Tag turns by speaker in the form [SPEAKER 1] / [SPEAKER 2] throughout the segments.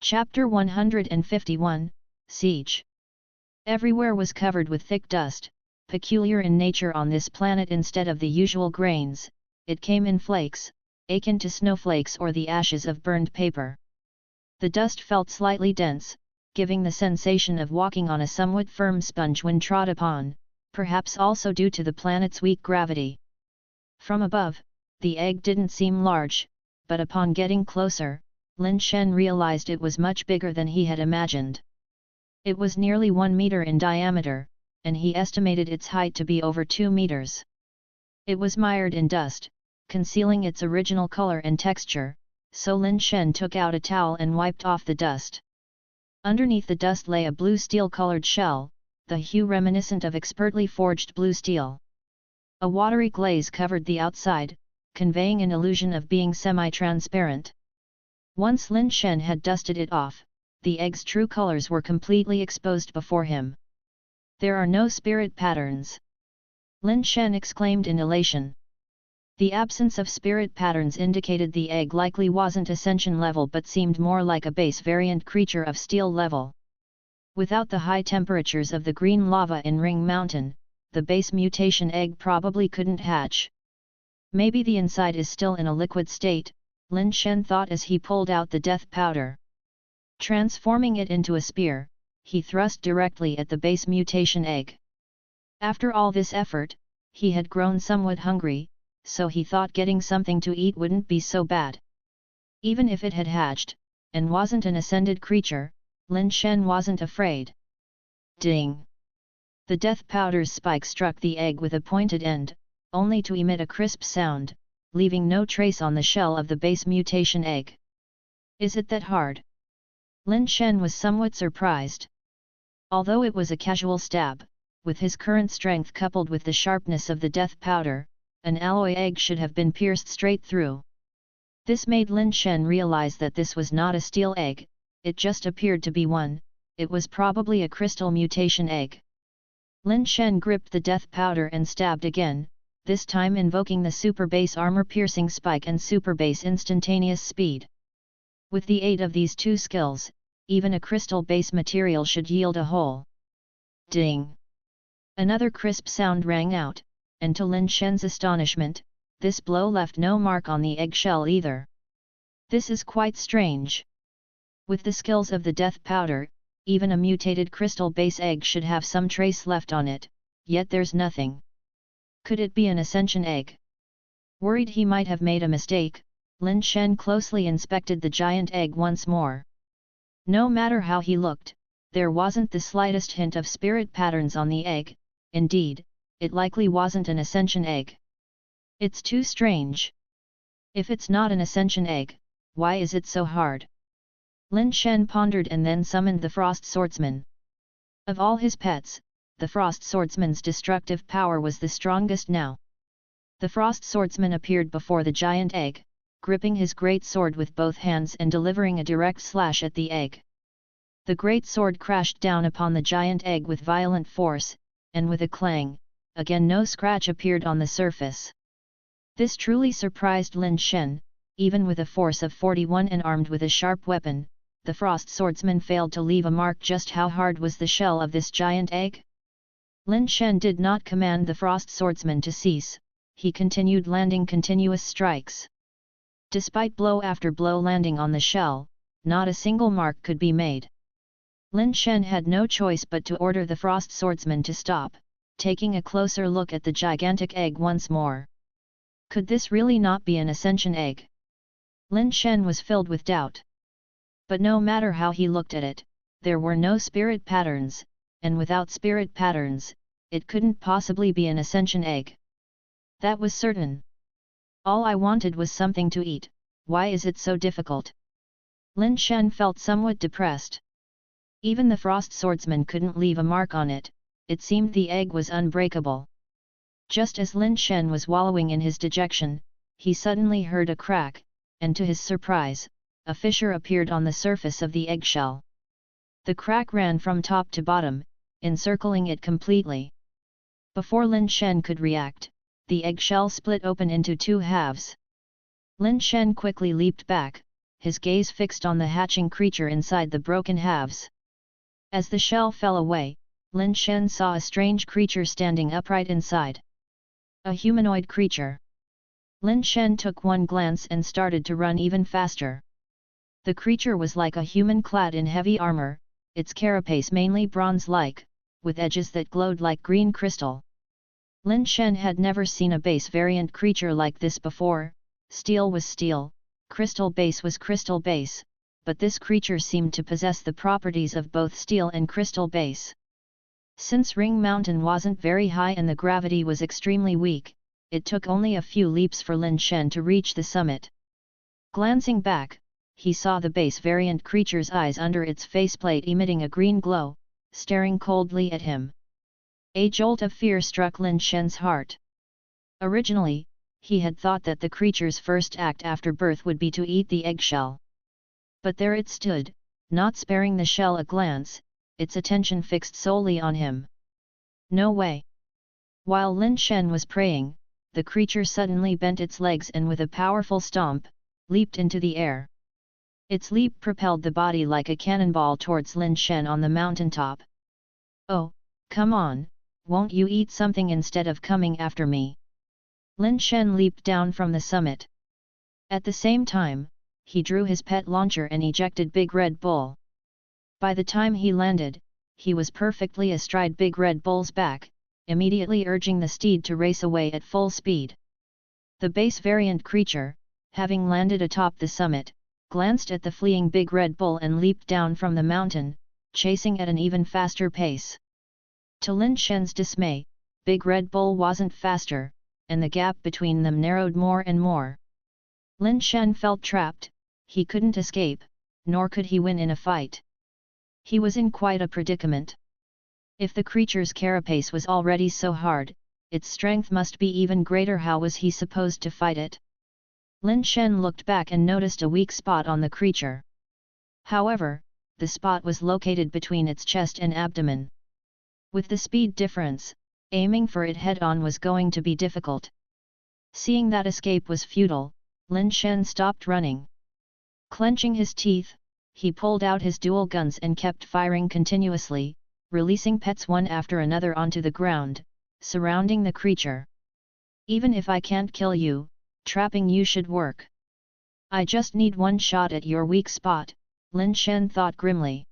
[SPEAKER 1] Chapter 151, Siege. Everywhere was covered with thick dust, peculiar in nature on this planet. Instead of the usual grains, it came in flakes, akin to snowflakes or the ashes of burned paper. The dust felt slightly dense, giving the sensation of walking on a somewhat firm sponge when trod upon, perhaps also due to the planet's weak gravity. From above, the egg didn't seem large, but upon getting closer, Lin Shen realized it was much bigger than he had imagined. It was nearly 1 meter in diameter, and he estimated its height to be over 2 meters. It was mired in dust, concealing its original color and texture, so Lin Shen took out a towel and wiped off the dust. Underneath the dust lay a blue steel-colored shell, the hue reminiscent of expertly forged blue steel. A watery glaze covered the outside, conveying an illusion of being semi-transparent. Once Lin Shen had dusted it off, the egg's true colors were completely exposed before him. "There are no spirit patterns!" Lin Shen exclaimed in elation. The absence of spirit patterns indicated the egg likely wasn't ascension level but seemed more like a base variant creature of steel level. Without the high temperatures of the green lava in Ring Mountain, the base mutation egg probably couldn't hatch. Maybe the inside is still in a liquid state, Lin Shen thought as he pulled out the death powder. Transforming it into a spear, he thrust directly at the base mutation egg. After all this effort, he had grown somewhat hungry, so he thought getting something to eat wouldn't be so bad. Even if it had hatched, and wasn't an ascended creature, Lin Shen wasn't afraid. Ding! The death powder's spike struck the egg with a pointed end, only to emit a crisp sound, leaving no trace on the shell of the base mutation egg. "Is it that hard?" Lin Shen was somewhat surprised. Although it was a casual stab, with his current strength coupled with the sharpness of the death powder, an alloy egg should have been pierced straight through. This made Lin Shen realize that this was not a steel egg, it just appeared to be one. It was probably a crystal mutation egg. Lin Shen gripped the death powder and stabbed again, this time invoking the super base armor piercing spike and super base instantaneous speed. With the aid of these two skills, even a crystal base material should yield a hole. Ding! Another crisp sound rang out, and to Lin Shen's astonishment, this blow left no mark on the eggshell either. This is quite strange. With the skills of the death powder, even a mutated crystal base egg should have some trace left on it, yet there's nothing. Could it be an ascension egg? Worried he might have made a mistake, Lin Shen closely inspected the giant egg once more. No matter how he looked, there wasn't the slightest hint of spirit patterns on the egg. Indeed, it likely wasn't an ascension egg. It's too strange. If it's not an ascension egg, why is it so hard? Lin Shen pondered and then summoned the Frost Swordsman. Of all his pets, the Frost Swordsman's destructive power was the strongest now. The Frost Swordsman appeared before the giant egg, gripping his great sword with both hands and delivering a direct slash at the egg. The great sword crashed down upon the giant egg with violent force, and with a clang, again no scratch appeared on the surface. This truly surprised Lin Shen. Even with a force of 41 and armed with a sharp weapon, the Frost Swordsman failed to leave a mark. Just how hard was the shell of this giant egg? Lin Shen did not command the Frost Swordsman to cease, he continued landing continuous strikes. Despite blow after blow landing on the shell, not a single mark could be made. Lin Shen had no choice but to order the Frost Swordsman to stop, taking a closer look at the gigantic egg once more. Could this really not be an ascension egg? Lin Shen was filled with doubt. But no matter how he looked at it, there were no spirit patterns, and without spirit patterns, it couldn't possibly be an ascension egg. That was certain. All I wanted was something to eat, why is it so difficult? Lin Shen felt somewhat depressed. Even the Frost Swordsman couldn't leave a mark on it, it seemed the egg was unbreakable. Just as Lin Shen was wallowing in his dejection, he suddenly heard a crack, and to his surprise, a fissure appeared on the surface of the eggshell. The crack ran from top to bottom, encircling it completely. Before Lin Shen could react, the eggshell split open into two halves. Lin Shen quickly leaped back, his gaze fixed on the hatching creature inside the broken halves. As the shell fell away, Lin Shen saw a strange creature standing upright inside. A humanoid creature. Lin Shen took one glance and started to run even faster. The creature was like a human clad in heavy armor, its carapace mainly bronze-like, with edges that glowed like green crystal. Lin Shen had never seen a base variant creature like this before. Steel was steel, crystal base was crystal base, but this creature seemed to possess the properties of both steel and crystal base. Since Ring Mountain wasn't very high and the gravity was extremely weak, it took only a few leaps for Lin Shen to reach the summit. Glancing back, he saw the base variant creature's eyes under its faceplate emitting a green glow, staring coldly at him. A jolt of fear struck Lin Shen's heart. Originally, he had thought that the creature's first act after birth would be to eat the eggshell. But there it stood, not sparing the shell a glance, its attention fixed solely on him. No way! While Lin Shen was praying, the creature suddenly bent its legs and with a powerful stomp, leaped into the air. Its leap propelled the body like a cannonball towards Lin Shen on the mountaintop. "Oh, come on, won't you eat something instead of coming after me?" Lin Shen leaped down from the summit. At the same time, he drew his pet launcher and ejected Big Red Bull. By the time he landed, he was perfectly astride Big Red Bull's back, immediately urging the steed to race away at full speed. The base variant creature, having landed atop the summit, glanced at the fleeing Big Red Bull and leaped down from the mountain, chasing at an even faster pace. To Lin Shen's dismay, Big Red Bull wasn't faster, and the gap between them narrowed more and more. Lin Shen felt trapped. He couldn't escape, nor could he win in a fight. He was in quite a predicament. If the creature's carapace was already so hard, its strength must be even greater. How was he supposed to fight it? Lin Shen looked back and noticed a weak spot on the creature. However, the spot was located between its chest and abdomen. With the speed difference, aiming for it head-on was going to be difficult. Seeing that escape was futile, Lin Shen stopped running. Clenching his teeth, he pulled out his dual guns and kept firing continuously, releasing pets one after another onto the ground, surrounding the creature. "Even if I can't kill you, trapping you should work. I just need one shot at your weak spot," Lin Shen thought grimly.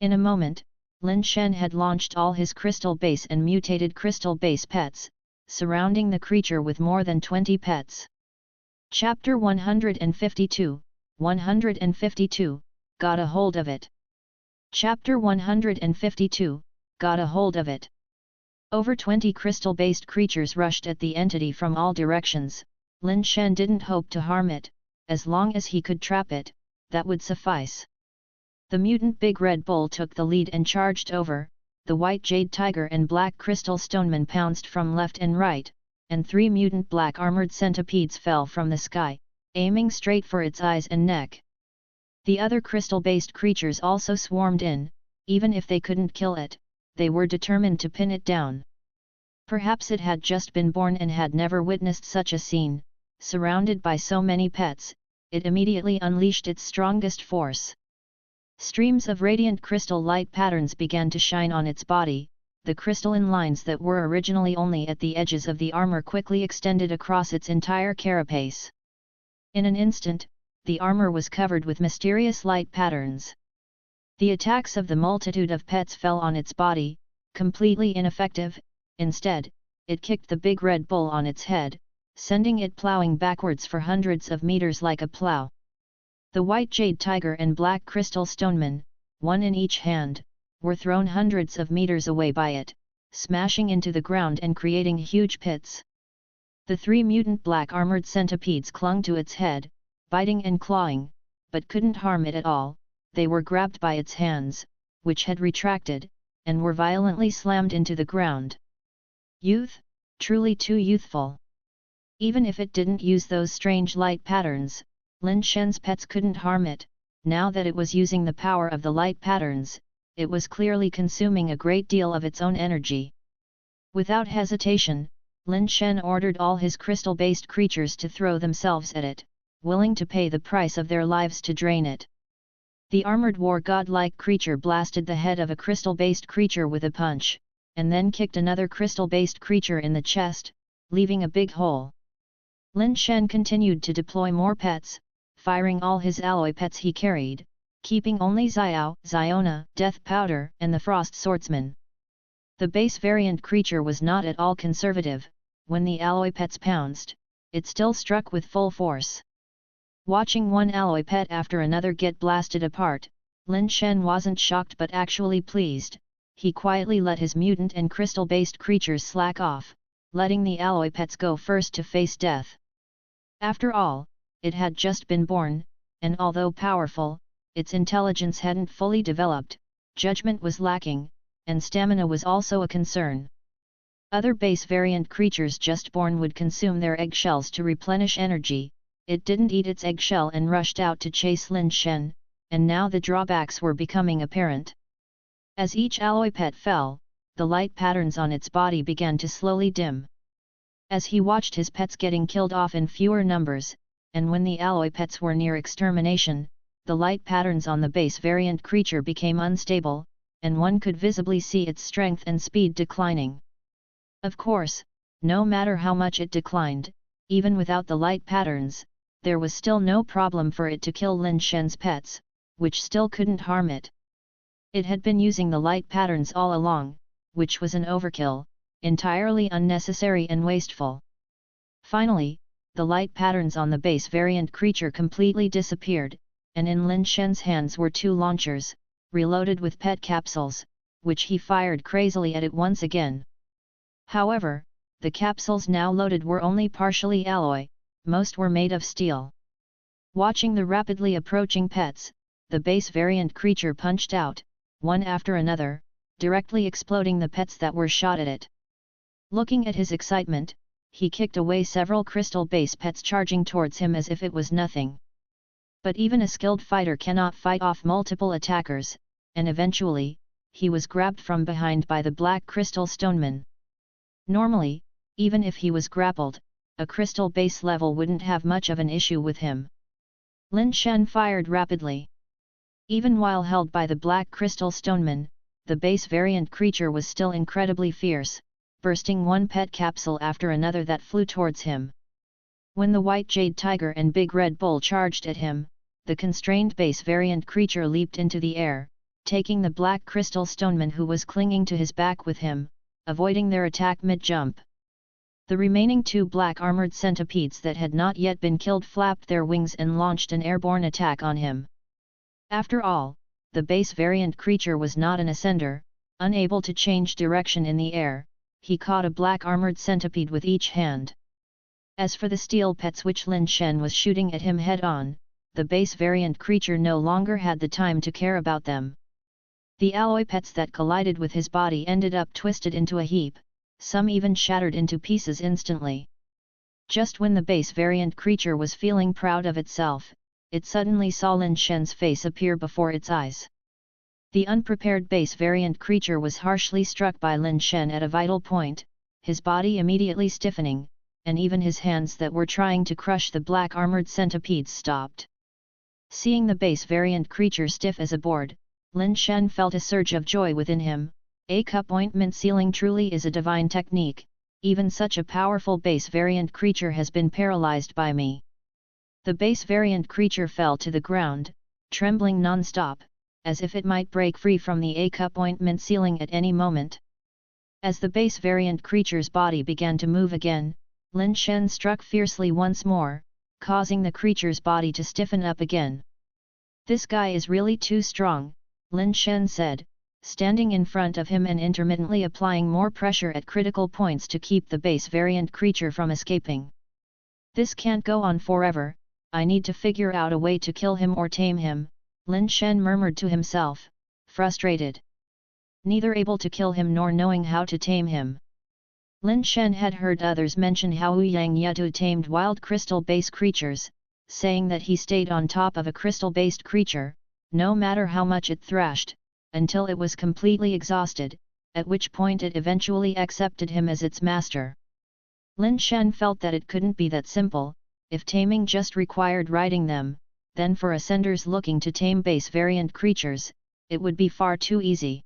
[SPEAKER 1] In a moment, Lin Shen had launched all his crystal base and mutated crystal base pets, surrounding the creature with more than 20 pets. Chapter 152, 152, Got a hold of it. Chapter 152, Got a hold of it. Over 20 crystal-based creatures rushed at the entity from all directions. Lin Shen didn't hope to harm it, as long as he could trap it, that would suffice. The mutant Big Red Bull took the lead and charged over, the white jade tiger and black crystal stoneman pounced from left and right, and 3 mutant black armored centipedes fell from the sky, aiming straight for its eyes and neck. The other crystal-based creatures also swarmed in. Even if they couldn't kill it, they were determined to pin it down. Perhaps it had just been born and had never witnessed such a scene. Surrounded by so many pets, it immediately unleashed its strongest force. Streams of radiant crystal light patterns began to shine on its body. The crystalline lines that were originally only at the edges of the armor quickly extended across its entire carapace. In an instant, the armor was covered with mysterious light patterns. The attacks of the multitude of pets fell on its body, completely ineffective. Instead, it kicked the Big Red Bull on its head, sending it plowing backwards for hundreds of meters like a plow. The white jade tiger and black crystal stoneman, one in each hand, were thrown hundreds of meters away by it, smashing into the ground and creating huge pits. The 3 mutant black armored centipedes clung to its head, biting and clawing, but couldn't harm it at all. They were grabbed by its hands, which had retracted, and were violently slammed into the ground. Youth, truly too youthful. Even if it didn't use those strange light patterns, Lin Shen's pets couldn't harm it. Now that it was using the power of the light patterns, it was clearly consuming a great deal of its own energy. Without hesitation, Lin Shen ordered all his crystal-based creatures to throw themselves at it, willing to pay the price of their lives to drain it. The armored war god-like creature blasted the head of a crystal-based creature with a punch, and then kicked another crystal-based creature in the chest, leaving a big hole. Lin Shen continued to deploy more pets, firing all his alloy pets he carried, keeping only Xiao, Ziona, Death Powder, and the Frost Swordsman. The base variant creature was not at all conservative. When the alloy pets pounced, it still struck with full force. Watching one alloy pet after another get blasted apart, Lin Shen wasn't shocked but actually pleased. He quietly let his mutant and crystal-based creatures slack off, letting the alloy pets go first to face death. After all, it had just been born, and although powerful, its intelligence hadn't fully developed, judgment was lacking, and stamina was also a concern. Other base variant creatures just born would consume their eggshells to replenish energy. It didn't eat its eggshell and rushed out to chase Lin Shen, and now the drawbacks were becoming apparent. As each alloy pet fell, the light patterns on its body began to slowly dim. As he watched his pets getting killed off in fewer numbers, and when the alloy pets were near extermination, the light patterns on the base variant creature became unstable, and one could visibly see its strength and speed declining. Of course, no matter how much it declined, even without the light patterns, there was still no problem for it to kill Lin Shen's pets, which still couldn't harm it. It had been using the light patterns all along, which was an overkill, entirely unnecessary and wasteful. Finally, the light patterns on the base variant creature completely disappeared, and in Lin Shen's hands were two launchers, reloaded with pet capsules, which he fired crazily at it once again. However, the capsules now loaded were only partially alloy, most were made of steel. Watching the rapidly approaching pets, the base variant creature punched out, one after another, directly exploding the pets that were shot at it. Looking at his excitement, he kicked away several crystal base pets charging towards him as if it was nothing. But even a skilled fighter cannot fight off multiple attackers, and eventually, he was grabbed from behind by the black crystal stoneman. Normally, even if he was grappled, a crystal base level wouldn't have much of an issue with him. Lin Shen fired rapidly. Even while held by the black crystal stoneman, the base variant creature was still incredibly fierce, bursting one pet capsule after another that flew towards him. When the white jade tiger and big red bull charged at him, the constrained base variant creature leaped into the air, taking the black crystal stoneman who was clinging to his back with him, avoiding their attack mid-jump. The remaining two black armored centipedes that had not yet been killed flapped their wings and launched an airborne attack on him. After all, the base variant creature was not an ascender, unable to change direction in the air. He caught a black armored centipede with each hand. As for the steel pets which Lin Shen was shooting at him head-on, the base variant creature no longer had the time to care about them. The alloy pets that collided with his body ended up twisted into a heap, some even shattered into pieces instantly. Just when the base variant creature was feeling proud of itself, it suddenly saw Lin Shen's face appear before its eyes. The unprepared base variant creature was harshly struck by Lin Shen at a vital point, his body immediately stiffening, and even his hands that were trying to crush the black armored centipedes stopped. Seeing the base variant creature stiff as a board, Lin Shen felt a surge of joy within him. A cup ointment sealing truly is a divine technique, even such a powerful base variant creature has been paralyzed by me. The base variant creature fell to the ground, trembling non-stop, as if it might break free from the A cup ointment sealing at any moment. As the base variant creature's body began to move again, Lin Shen struck fiercely once more, causing the creature's body to stiffen up again. "This guy is really too strong," Lin Shen said, standing in front of him and intermittently applying more pressure at critical points to keep the base variant creature from escaping. "This can't go on forever, I need to figure out a way to kill him or tame him," Lin Shen murmured to himself, frustrated. Neither able to kill him nor knowing how to tame him. Lin Shen had heard others mention how Ouyang Yutu tamed wild crystal-based creatures, saying that he stayed on top of a crystal-based creature, no matter how much it thrashed, until it was completely exhausted, at which point it eventually accepted him as its master. Lin Shen felt that it couldn't be that simple, if taming just required riding them, then for ascenders looking to tame base variant creatures, it would be far too easy.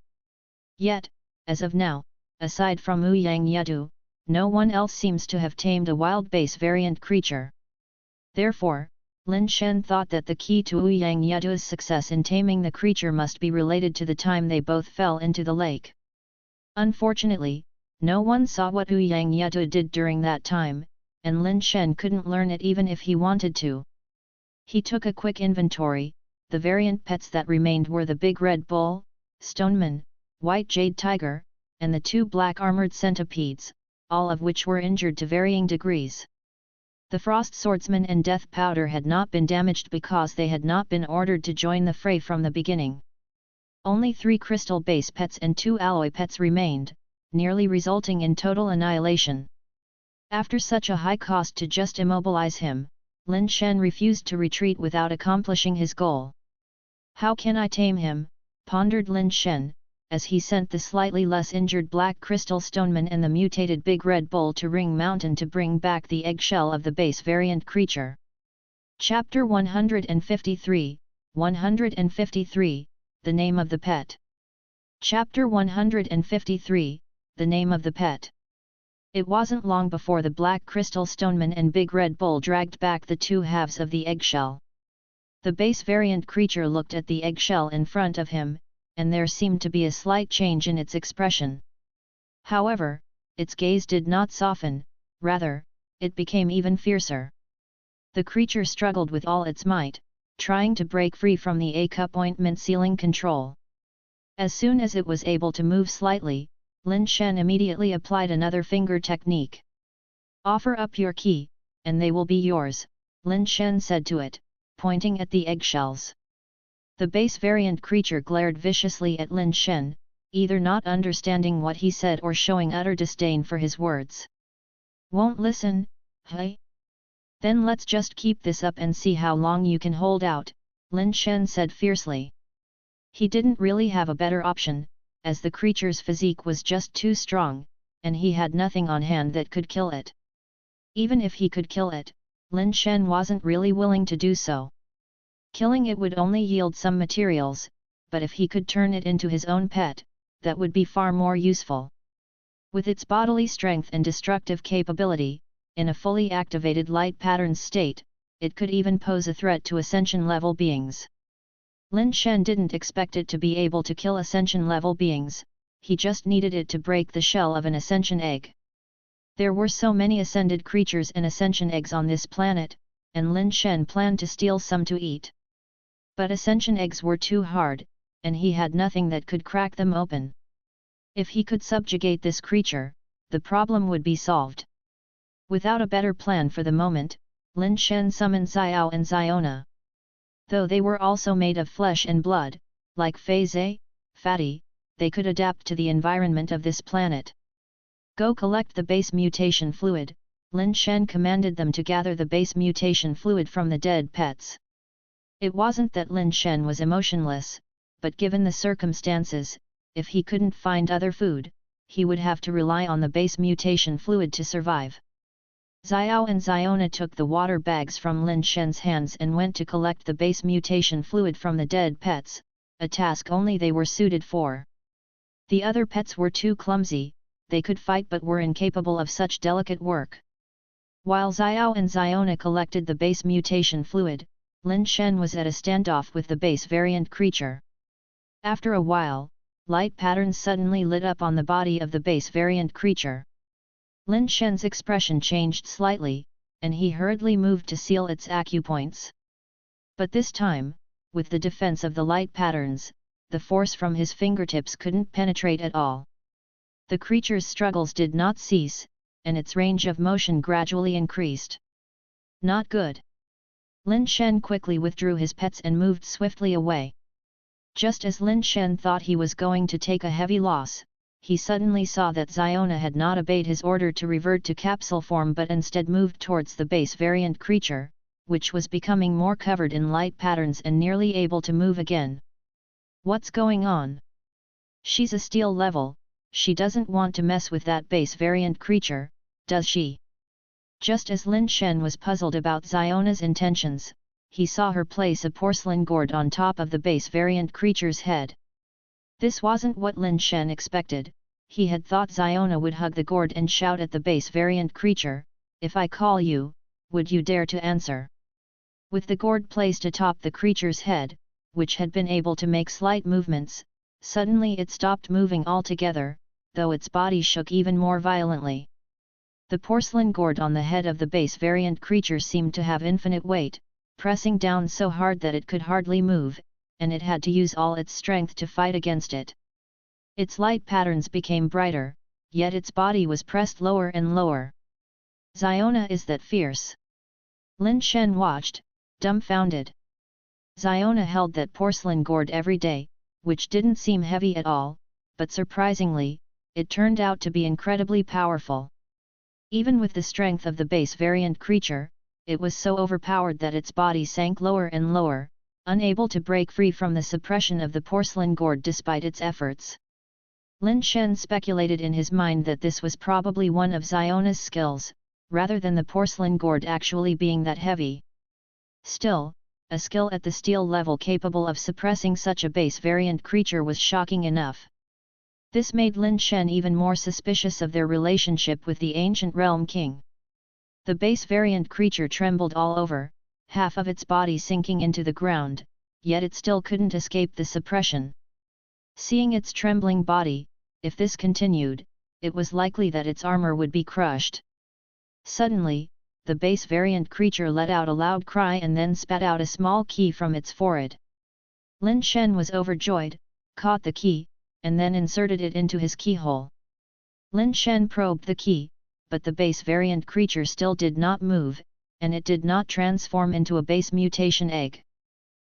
[SPEAKER 1] Yet, as of now, aside from Ouyang Yatu, no one else seems to have tamed a wild base variant creature. Therefore, Lin Shen thought that the key to Ouyang Yatu's success in taming the creature must be related to the time they both fell into the lake. Unfortunately, no one saw what Ouyang Yatu did during that time, and Lin Shen couldn't learn it even if he wanted to. He took a quick inventory. The variant pets that remained were the big red bull, stoneman, white jade tiger, and the 2 black armored centipedes, all of which were injured to varying degrees. The frost swordsman and death powder had not been damaged because they had not been ordered to join the fray from the beginning. Only 3 crystal base pets and 2 alloy pets remained, nearly resulting in total annihilation. After such a high cost to just immobilize him, Lin Shen refused to retreat without accomplishing his goal. How can I tame him? Pondered Lin Shen, as he sent the slightly less injured black crystal stoneman and the mutated big red bull to Ring Mountain to bring back the eggshell of the base variant creature. Chapter 153, 153, The Name of the Pet. Chapter 153, The Name of the Pet. It wasn't long before the black crystal stoneman and big red bull dragged back the 2 halves of the eggshell. The base variant creature looked at the eggshell in front of him, and there seemed to be a slight change in its expression. However, its gaze did not soften, rather, it became even fiercer. The creature struggled with all its might, trying to break free from the A-cup ointment sealing control. As soon as it was able to move slightly, Lin Shen immediately applied another finger technique. Offer up your key, and they will be yours, Lin Shen said to it, pointing at the eggshells. The base variant creature glared viciously at Lin Shen, either not understanding what he said or showing utter disdain for his words. Won't listen, hey? Then let's just keep this up and see how long you can hold out, Lin Shen said fiercely. He didn't really have a better option, as the creature's physique was just too strong, and he had nothing on hand that could kill it. Even if he could kill it, Lin Shen wasn't really willing to do so. Killing it would only yield some materials, but if he could turn it into his own pet, that would be far more useful. With its bodily strength and destructive capability, in a fully activated light patterns state, it could even pose a threat to ascension-level beings. Lin Shen didn't expect it to be able to kill ascension-level beings, he just needed it to break the shell of an ascension egg. There were so many ascended creatures and ascension eggs on this planet, and Lin Shen planned to steal some to eat. But ascension eggs were too hard, and he had nothing that could crack them open. If he could subjugate this creature, the problem would be solved. Without a better plan for the moment, Lin Shen summoned Xiao and Xiona. Though they were also made of flesh and blood, like Fei Zhe, fatty, they could adapt to the environment of this planet. Go collect the base mutation fluid, Lin Shen commanded them to gather the base mutation fluid from the dead pets. It wasn't that Lin Shen was emotionless, but given the circumstances, if he couldn't find other food, he would have to rely on the base mutation fluid to survive. Xiao and Xiona took the water bags from Lin Shen's hands and went to collect the base mutation fluid from the dead pets, a task only they were suited for. The other pets were too clumsy, they could fight but were incapable of such delicate work. While Xiao and Xiona collected the base mutation fluid, Lin Shen was at a standoff with the base variant creature. After a while, light patterns suddenly lit up on the body of the base variant creature. Lin Shen's expression changed slightly, and he hurriedly moved to seal its acupoints. But this time, with the defense of the light patterns, the force from his fingertips couldn't penetrate at all. The creature's struggles did not cease, and its range of motion gradually increased. Not good. Lin Shen quickly withdrew his pets and moved swiftly away. Just as Lin Shen thought he was going to take a heavy loss, he suddenly saw that Xiona had not obeyed his order to revert to capsule form but instead moved towards the base variant creature, which was becoming more covered in light patterns and nearly able to move again. What's going on? She's a steel level, she doesn't want to mess with that base variant creature, does she? Just as Lin Shen was puzzled about Xiona's intentions, he saw her place a porcelain gourd on top of the base variant creature's head. This wasn't what Lin Shen expected. He had thought Xiona would hug the gourd and shout at the base variant creature, "If I call you, would you dare to answer?" With the gourd placed atop the creature's head, which had been able to make slight movements, suddenly it stopped moving altogether, though its body shook even more violently. The porcelain gourd on the head of the base variant creature seemed to have infinite weight, pressing down so hard that it could hardly move, and it had to use all its strength to fight against it. Its light patterns became brighter, yet its body was pressed lower and lower. Xiona is that fierce? Lin Shen watched, dumbfounded. Xiona held that porcelain gourd every day, which didn't seem heavy at all, but surprisingly, it turned out to be incredibly powerful. Even with the strength of the base variant creature, it was so overpowered that its body sank lower and lower, unable to break free from the suppression of the porcelain gourd despite its efforts. Lin Shen speculated in his mind that this was probably one of Xiona's skills, rather than the porcelain gourd actually being that heavy. Still, a skill at the steel level capable of suppressing such a base variant creature was shocking enough. This made Lin Shen even more suspicious of their relationship with the ancient realm king. The base variant creature trembled all over, half of its body sinking into the ground, yet it still couldn't escape the suppression. Seeing its trembling body, if this continued, it was likely that its armor would be crushed. Suddenly, the base variant creature let out a loud cry and then spat out a small key from its forehead. Lin Shen was overjoyed, caught the key, and then inserted it into his keyhole. Lin Shen probed the key, but the base variant creature still did not move, and it did not transform into a base mutation egg.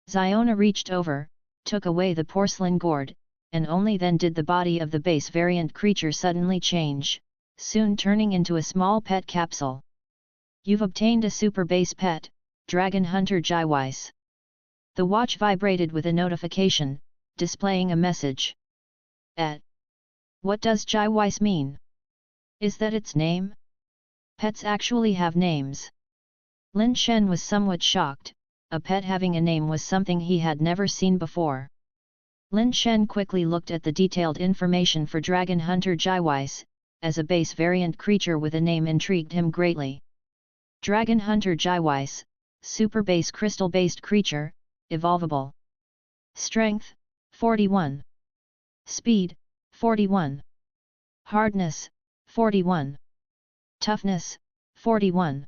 [SPEAKER 1] Xiona reached over, took away the porcelain gourd, and only then did the body of the base variant creature suddenly change, soon turning into a small pet capsule. "You've obtained a super base pet, Dragon Hunter Jiwise." The watch vibrated with a notification, displaying a message. What does Jiwise mean? Is that its name? Pets actually have names. Lin Shen was somewhat shocked. A pet having a name was something he had never seen before. Lin Shen quickly looked at the detailed information for Dragon Hunter Jiwise, as a base variant creature with a name intrigued him greatly. Dragon Hunter Jiwise, super base crystal-based creature, evolvable. Strength, 41. Speed, 41. Hardness, 41. Toughness, 41.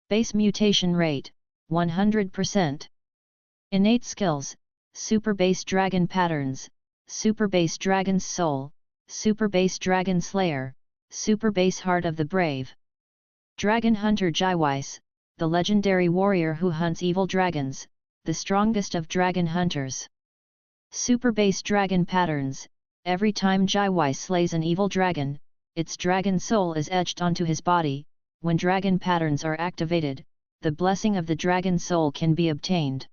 [SPEAKER 1] Base mutation rate, 100%. Innate skills, super base dragon patterns, super base dragon's soul, super base dragon slayer, super base heart of the brave. Dragon Hunter Jiwise, the legendary warrior who hunts evil dragons, the strongest of dragon hunters. Super base dragon patterns. Every time Jiwise slays an evil dragon, its dragon soul is etched onto his body. When dragon patterns are activated, the blessing of the dragon soul can be obtained.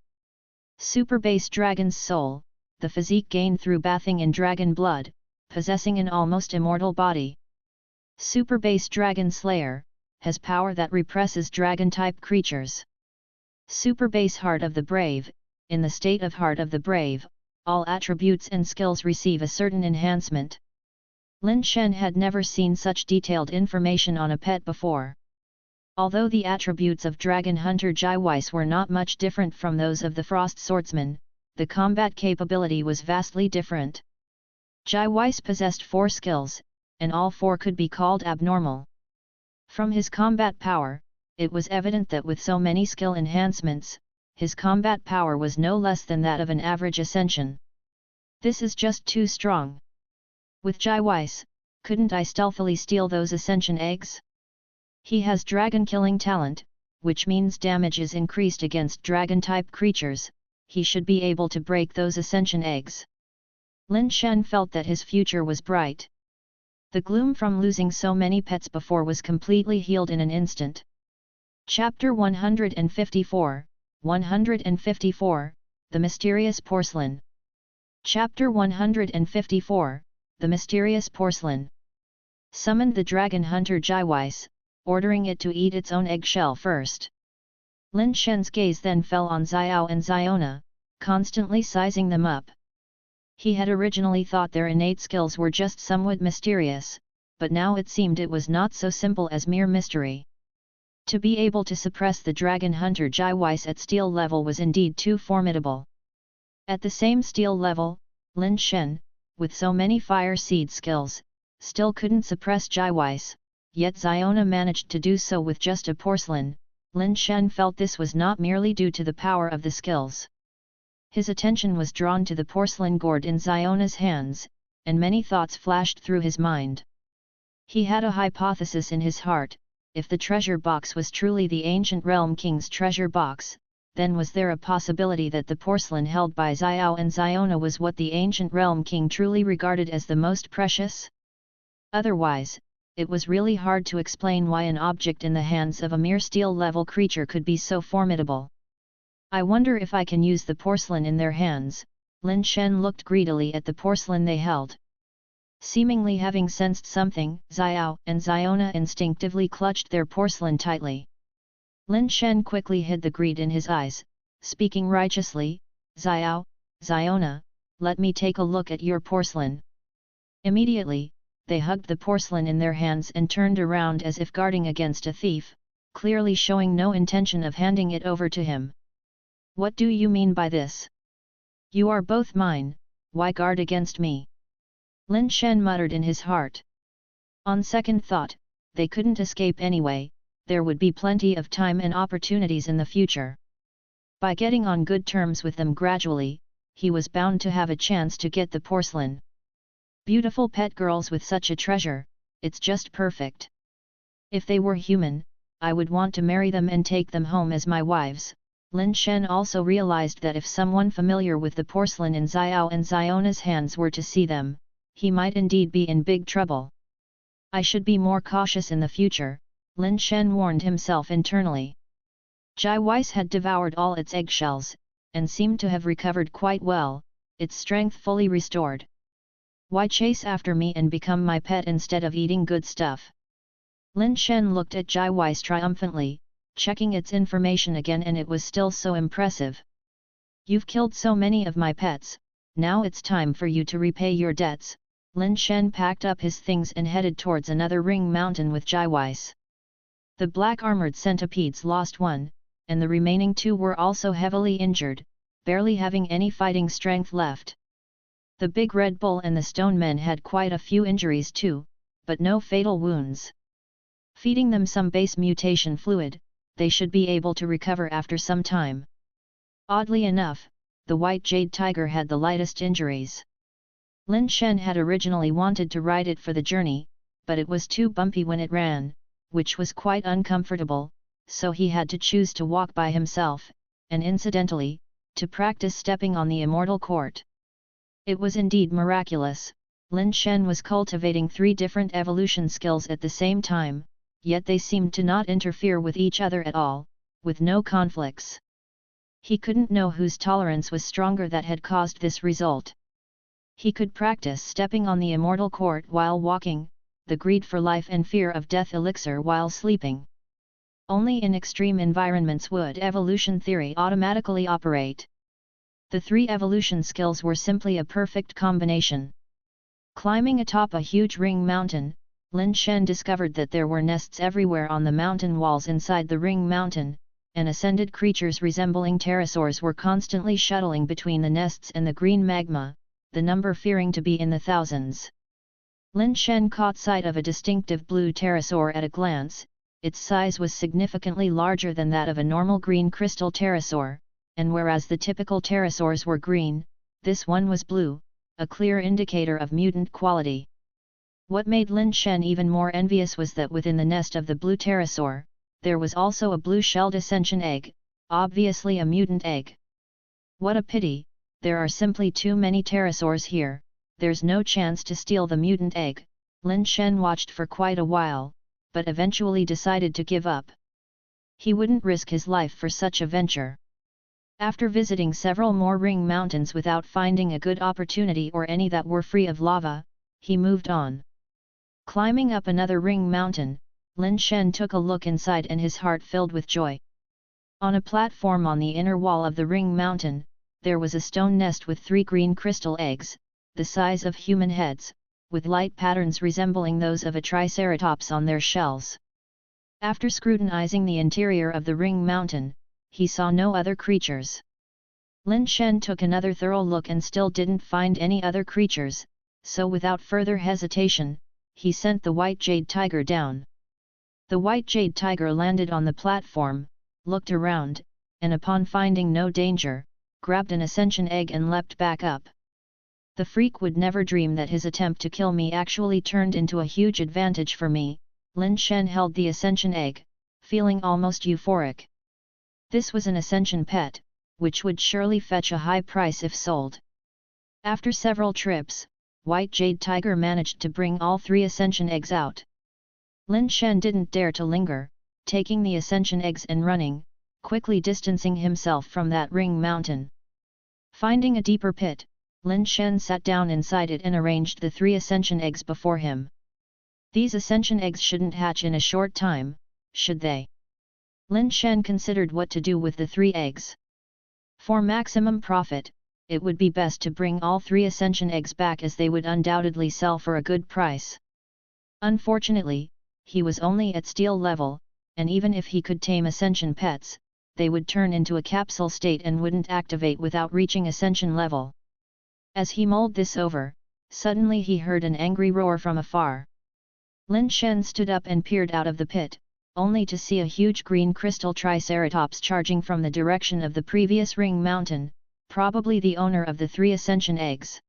[SPEAKER 1] Super base dragon's soul, the physique gained through bathing in dragon blood, possessing an almost immortal body. Super base dragon slayer, has power that represses dragon-type creatures. Super base heart of the brave, in the state of heart of the brave, all attributes and skills receive a certain enhancement. Lin Shen had never seen such detailed information on a pet before. Although the attributes of Dragon Hunter Jiwise were not much different from those of the Frost Swordsman, the combat capability was vastly different. Jiwise possessed 4 skills, and all 4 could be called abnormal. From his combat power, it was evident that with so many skill enhancements, his combat power was no less than that of an average ascension. This is just too strong. With Jiwise, couldn't I stealthily steal those ascension eggs? He has dragon killing talent, which means damage is increased against dragon-type creatures. He should be able to break those ascension eggs. Lin Shen felt that his future was bright. The gloom from losing so many pets before was completely healed in an instant. Chapter 154, 154, The Mysterious Porcelain. Chapter 154, The Mysterious Porcelain. Summoned the Dragon Hunter Jiwise, ordering it to eat its own eggshell first. Lin Shen's gaze then fell on Xiao and Xiona, constantly sizing them up. He had originally thought their innate skills were just somewhat mysterious, but now it seemed it was not so simple as mere mystery. To be able to suppress the dragon hunter Jiweiss at steel level was indeed too formidable. At the same steel level, Lin Shen, with so many fire seed skills, still couldn't suppress Jiweiss, yet Xiona managed to do so with just a porcelain. Lin Shen felt this was not merely due to the power of the skills. His attention was drawn to the porcelain gourd in Xiona's hands, and many thoughts flashed through his mind. He had a hypothesis in his heart: if the treasure box was truly the ancient realm king's treasure box, then was there a possibility that the porcelain held by Xiao and Xiona was what the ancient realm king truly regarded as the most precious? Otherwise, it was really hard to explain why an object in the hands of a mere steel-level creature could be so formidable. I wonder if I can use the porcelain in their hands. Lin Shen looked greedily at the porcelain they held. Seemingly having sensed something, Xiao and Xiona instinctively clutched their porcelain tightly. Lin Shen quickly hid the greed in his eyes, speaking righteously, "Xiao, Xiona, let me take a look at your porcelain." Immediately, they hugged the porcelain in their hands and turned around as if guarding against a thief, clearly showing no intention of handing it over to him. "What do you mean by this? You are both mine, why guard against me?" Lin Shen muttered in his heart. On second thought, they couldn't escape anyway, there would be plenty of time and opportunities in the future. By getting on good terms with them gradually, he was bound to have a chance to get the porcelain. Beautiful pet girls with such a treasure, it's just perfect. If they were human, I would want to marry them and take them home as my wives. Lin Shen also realized that if someone familiar with the porcelain in Xiao and Xiona's hands were to see them, he might indeed be in big trouble. I should be more cautious in the future, Lin Shen warned himself internally. Jiweiss had devoured all its eggshells, and seemed to have recovered quite well, its strength fully restored. Why chase after me and become my pet instead of eating good stuff? Lin Shen looked at Jiweiss triumphantly, checking its information again, and it was still so impressive. "You've killed so many of my pets, now it's time for you to repay your debts." Lin Shen packed up his things and headed towards another ring mountain with Jiweiss. The black-armored centipedes lost one, and the remaining two were also heavily injured, barely having any fighting strength left. The big Red Bull and the Stone Men had quite a few injuries too, but no fatal wounds. Feeding them some base mutation fluid, they should be able to recover after some time. Oddly enough, the White Jade Tiger had the lightest injuries. Lin Shen had originally wanted to ride it for the journey, but it was too bumpy when it ran, which was quite uncomfortable, so he had to choose to walk by himself, and incidentally, to practice stepping on the immortal court. It was indeed miraculous. Lin Shen was cultivating 3 different evolution skills at the same time, yet they seemed to not interfere with each other at all, with no conflicts. He couldn't know whose tolerance was stronger that had caused this result. He could practice stepping on the immortal court while walking, the greed for life and fear of death elixir while sleeping. Only in extreme environments would evolution theory automatically operate. The 3 evolution skills were simply a perfect combination. Climbing atop a huge ring mountain, Lin Shen discovered that there were nests everywhere on the mountain walls inside the ring mountain, and ascended creatures resembling pterosaurs were constantly shuttling between the nests and the green magma, the number fearing to be in the thousands. Lin Shen caught sight of a distinctive blue pterosaur at a glance. Its size was significantly larger than that of a normal green crystal pterosaur, and whereas the typical pterosaurs were green, this one was blue, a clear indicator of mutant quality. What made Lin Shen even more envious was that within the nest of the blue pterosaur, there was also a blue-shelled ascension egg, obviously a mutant egg. What a pity, there are simply too many pterosaurs here, there's no chance to steal the mutant egg. Lin Shen watched for quite a while, but eventually decided to give up. He wouldn't risk his life for such a venture. After visiting several more ring mountains without finding a good opportunity or any that were free of lava, he moved on. Climbing up another ring mountain, Lin Shen took a look inside and his heart filled with joy. On a platform on the inner wall of the ring mountain, there was a stone nest with 3 green crystal eggs, the size of human heads, with light patterns resembling those of a triceratops on their shells. After scrutinizing the interior of the ring mountain, he saw no other creatures. Lin Shen took another thorough look and still didn't find any other creatures, so without further hesitation, he sent the white jade tiger down. The white jade tiger landed on the platform, looked around, and upon finding no danger, grabbed an ascension egg and leapt back up. The freak would never dream that his attempt to kill me actually turned into a huge advantage for me. Lin Shen held the ascension egg, feeling almost euphoric. This was an ascension pet, which would surely fetch a high price if sold. After several trips, White Jade Tiger managed to bring all 3 ascension eggs out. Lin Shen didn't dare to linger, taking the ascension eggs and running, quickly distancing himself from that ring mountain. Finding a deeper pit, Lin Shen sat down inside it and arranged the 3 ascension eggs before him. These ascension eggs shouldn't hatch in a short time, should they? Lin Shen considered what to do with the 3 eggs. For maximum profit, it would be best to bring all 3 ascension eggs back, as they would undoubtedly sell for a good price. Unfortunately, he was only at steel level, and even if he could tame ascension pets, they would turn into a capsule state and wouldn't activate without reaching ascension level. As he mulled this over, suddenly he heard an angry roar from afar. Lin Shen stood up and peered out of the pit, only to see a huge green crystal triceratops charging from the direction of the previous ring mountain, probably the owner of the 3 ascension eggs.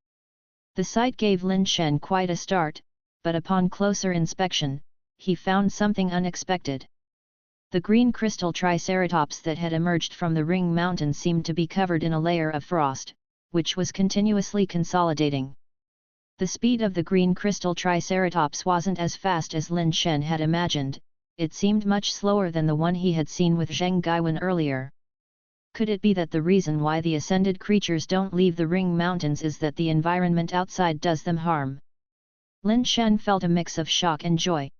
[SPEAKER 1] The sight gave Lin Shen quite a start, but upon closer inspection, he found something unexpected. The green crystal triceratops that had emerged from the ring mountain seemed to be covered in a layer of frost, which was continuously consolidating. The speed of the green crystal triceratops wasn't as fast as Lin Shen had imagined, it seemed much slower than the one he had seen with Zheng Gaiwen earlier. Could it be that the reason why the ascended creatures don't leave the ring mountains is that the environment outside does them harm? Lin Shen felt a mix of shock and joy.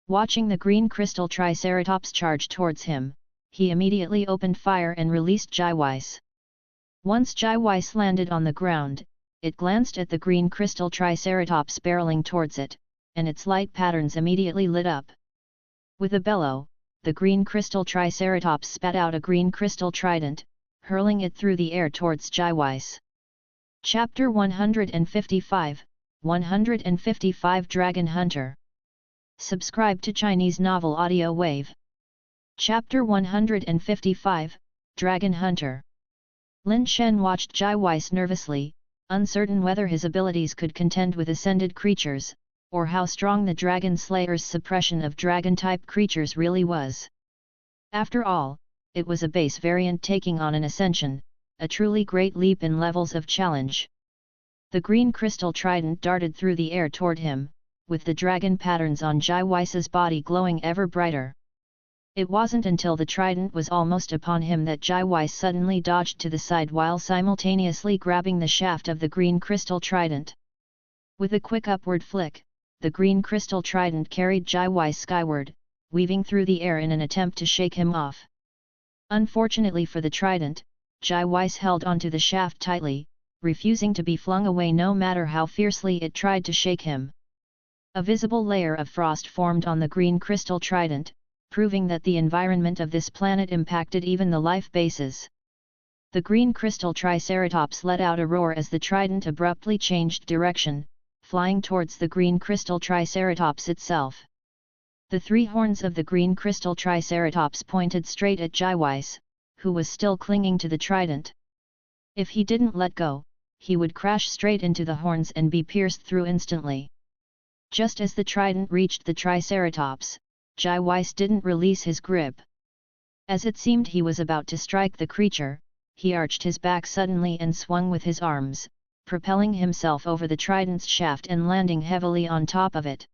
[SPEAKER 1] Watching the green crystal triceratops charge towards him, he immediately opened fire and released Jiweiss. Once Jiweiss landed on the ground, it glanced at the green crystal triceratops barreling towards it, and its light patterns immediately lit up. With a bellow, the green crystal triceratops spat out a green crystal trident, hurling it through the air towards Jiweiss. Chapter 155, 155 Dragon Hunter. Subscribe to Chinese Novel Audiowave. Chapter 155, Dragon Hunter. Lin Shen watched Jiweiss nervously, uncertain whether his abilities could contend with ascended creatures, or how strong the Dragon Slayer's suppression of dragon-type creatures really was. After all, it was a base variant taking on an ascension, a truly great leap in levels of challenge. The green crystal trident darted through the air toward him, with the dragon patterns on Jiweiss's body glowing ever brighter. It wasn't until the trident was almost upon him that Jiweiss suddenly dodged to the side while simultaneously grabbing the shaft of the green crystal trident. With a quick upward flick, the green crystal trident carried Jiweiss skyward, weaving through the air in an attempt to shake him off. Unfortunately for the trident, Jiweiss held onto the shaft tightly, refusing to be flung away no matter how fiercely it tried to shake him. A visible layer of frost formed on the green crystal trident, proving that the environment of this planet impacted even the life bases. The green crystal triceratops let out a roar as the trident abruptly changed direction, flying towards the green crystal triceratops itself. The 3 horns of the green crystal triceratops pointed straight at Jiweiss, who was still clinging to the trident. If he didn't let go, he would crash straight into the horns and be pierced through instantly. Just as the trident reached the triceratops, Jiweiss didn't release his grip. As it seemed he was about to strike the creature, he arched his back suddenly and swung with his arms, propelling himself over the trident's shaft and landing heavily on top of it.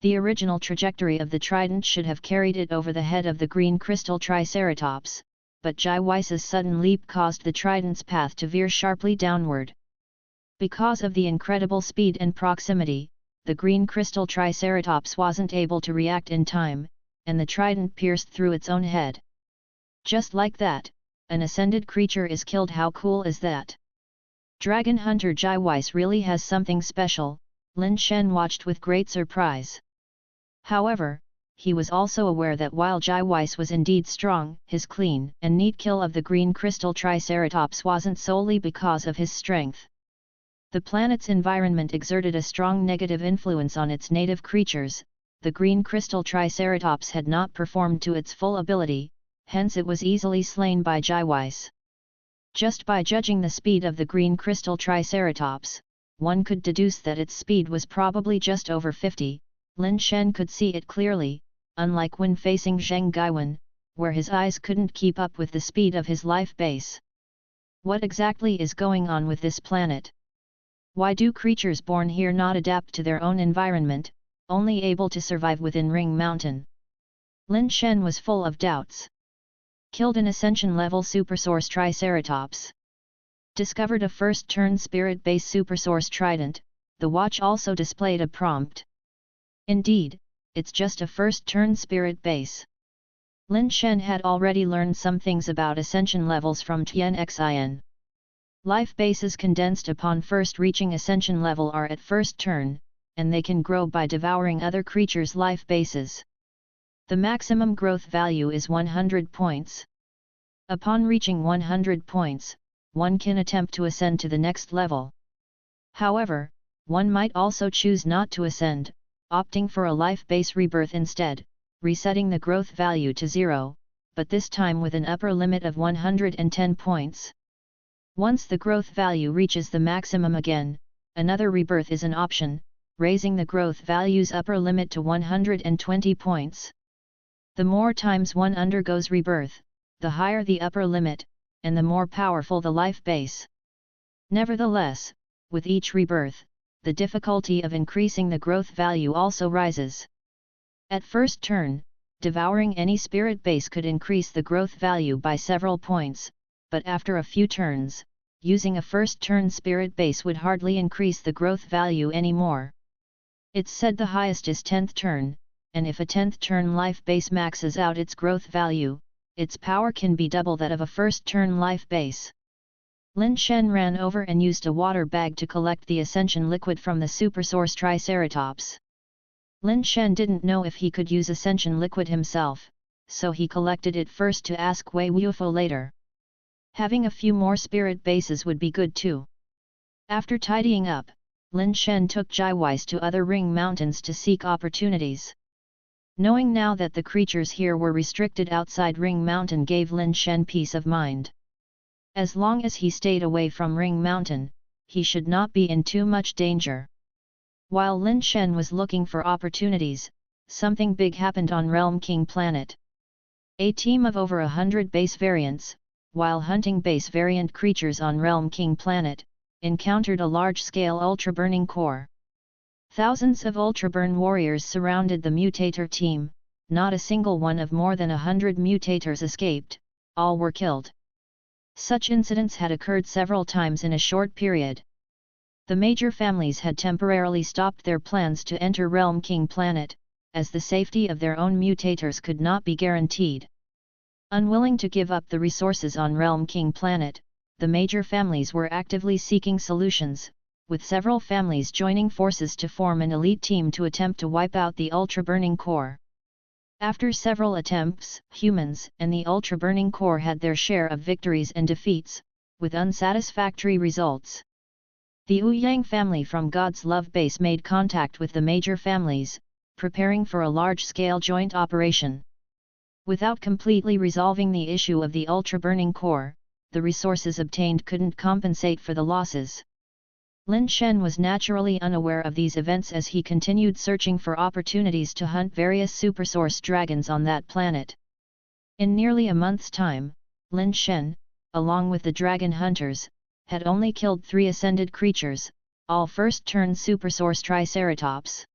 [SPEAKER 1] The original trajectory of the trident should have carried it over the head of the green crystal triceratops, but Jiweiss's sudden leap caused the trident's path to veer sharply downward. Because of the incredible speed and proximity, the green crystal triceratops wasn't able to react in time, and the trident pierced through its own head. Just like that, an ascended creature is killed. How cool is that? Dragon hunter Jiweiss really has something special, Lin Shen watched with great surprise. However, he was also aware that while Jiweiss was indeed strong, his clean and neat kill of the green crystal triceratops wasn't solely because of his strength. The planet's environment exerted a strong negative influence on its native creatures. The green crystal triceratops had not performed to its full ability, hence it was easily slain by Jiweiss. Just by judging the speed of the green crystal triceratops, one could deduce that its speed was probably just over 50. Lin Shen could see it clearly, unlike when facing Zheng Gaiwen, where his eyes couldn't keep up with the speed of his life base. What exactly is going on with this planet? Why do creatures born here not adapt to their own environment, only able to survive within Ring Mountain? Lin Shen was full of doubts. Killed an Ascension-level Supersource Triceratops. Discovered a first-turn Spirit Base Supersource Trident. The watch also displayed a prompt. Indeed, it's just a first-turn Spirit Base. Lin Shen had already learned some things about Ascension levels from Tian Xin. Life bases condensed upon first reaching Ascension level are at first turn, and they can grow by devouring other creatures' life bases. The maximum growth value is 100 points. Upon reaching 100 points, one can attempt to ascend to the next level. However, one might also choose not to ascend, opting for a life base rebirth instead, resetting the growth value to 0, but this time with an upper limit of 110 points. Once the growth value reaches the maximum again, another rebirth is an option, raising the growth value's upper limit to 120 points. The more times one undergoes rebirth, the higher the upper limit, and the more powerful the life base. Nevertheless, with each rebirth, the difficulty of increasing the growth value also rises. At first turn, devouring any spirit base could increase the growth value by several points, but after a few turns, using a first turn spirit base would hardly increase the growth value anymore. It's said the highest is 10th turn, and if a 10th turn life base maxes out its growth value, its power can be double that of a first turn life base. Lin Shen ran over and used a water bag to collect the Ascension liquid from the Supersource Triceratops. Lin Shen didn't know if he could use Ascension liquid himself, so he collected it first to ask Wei Wufo later. Having a few more spirit bases would be good too. After tidying up, Lin Shen took Jiweiss to other Ring Mountains to seek opportunities. Knowing now that the creatures here were restricted outside Ring Mountain gave Lin Shen peace of mind. As long as he stayed away from Ring Mountain, he should not be in too much danger. While Lin Shen was looking for opportunities, something big happened on Realm King Planet. A team of over 100 base variants, while hunting base variant creatures on Realm King Planet, encountered a large-scale ultra-burning core. Thousands of ultra-burn warriors surrounded the mutator team, not a single one of more than 100 mutators escaped, all were killed. Such incidents had occurred several times in a short period. The major families had temporarily stopped their plans to enter Realm King Planet, as the safety of their own mutators could not be guaranteed. Unwilling to give up the resources on Realm King Planet, the major families were actively seeking solutions, with several families joining forces to form an elite team to attempt to wipe out the ultra-burning core. After several attempts, humans and the ultra-burning core had their share of victories and defeats, with unsatisfactory results. The Ouyang family from God's Love Base made contact with the major families, preparing for a large-scale joint operation. Without completely resolving the issue of the ultra-burning core, the resources obtained couldn't compensate for the losses. Lin Shen was naturally unaware of these events as he continued searching for opportunities to hunt various supersource dragons on that planet. In nearly a month's time, Lin Shen, along with the dragon hunters, had only killed 3 ascended creatures, all first-turn supersource triceratops.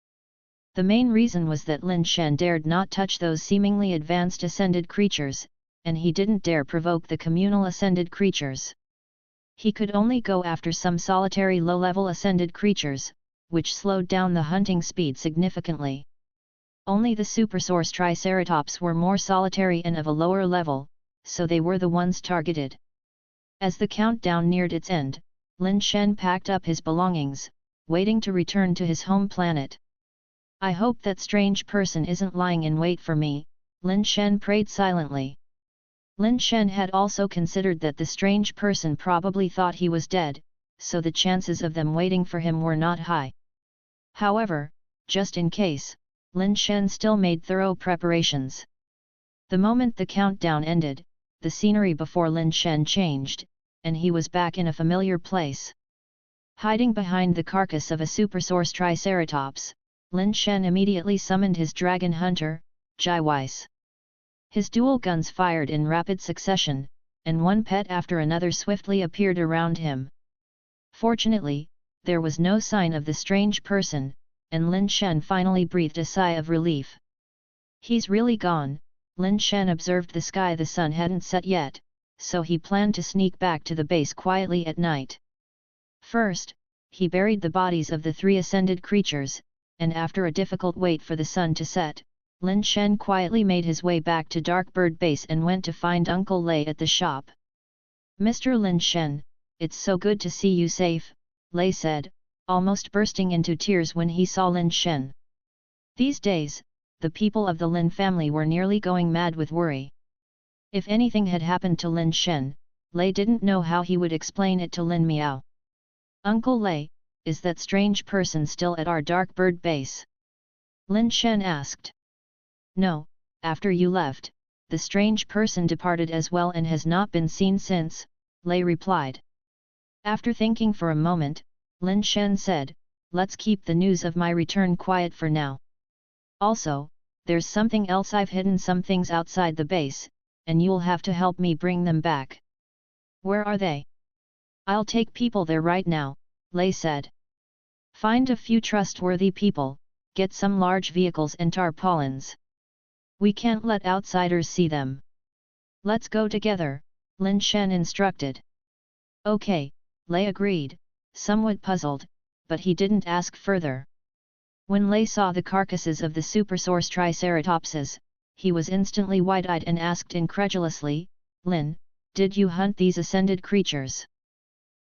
[SPEAKER 1] The main reason was that Lin Shen dared not touch those seemingly advanced ascended creatures, and he didn't dare provoke the communal ascended creatures. He could only go after some solitary low-level ascended creatures, which slowed down the hunting speed significantly. Only the supersource triceratops were more solitary and of a lower level, so they were the ones targeted. As the countdown neared its end, Lin Shen packed up his belongings, waiting to return to his home planet. I hope that strange person isn't lying in wait for me, Lin Shen prayed silently. Lin Shen had also considered that the strange person probably thought he was dead, so the chances of them waiting for him were not high. However, just in case, Lin Shen still made thorough preparations. The moment the countdown ended, the scenery before Lin Shen changed, and he was back in a familiar place. Hiding behind the carcass of a supersource triceratops, Lin Shen immediately summoned his dragon hunter, Jai Weiss. His dual guns fired in rapid succession, and one pet after another swiftly appeared around him. Fortunately, there was no sign of the strange person, and Lin Shen finally breathed a sigh of relief. He's really gone, Lin Shen observed the sky. The sun hadn't set yet, so he planned to sneak back to the base quietly at night. First, he buried the bodies of the 3 ascended creatures, and after a difficult wait for the sun to set, Lin Shen quietly made his way back to Darkbird Base and went to find Uncle Lei at the shop. Mr. Lin Shen, it's so good to see you safe, Lei said, almost bursting into tears when he saw Lin Shen. These days, the people of the Lin family were nearly going mad with worry. If anything had happened to Lin Shen, Lei didn't know how he would explain it to Lin Miao. Uncle Lei, is that strange person still at our Darkbird base? Lin Shen asked. No, after you left, the strange person departed as well and has not been seen since, Lei replied. After thinking for a moment, Lin Shen said, let's keep the news of my return quiet for now. Also, there's something else. I've hidden some things outside the base, and you'll have to help me bring them back. Where are they? I'll take people there right now, Lei said. Find a few trustworthy people, get some large vehicles and tarpaulins. We can't let outsiders see them. Let's go together, Lin Shen instructed. Okay, Lei agreed, somewhat puzzled, but he didn't ask further. When Lei saw the carcasses of the supersource triceratopses, he was instantly wide-eyed and asked incredulously, Lin, did you hunt these ascended creatures?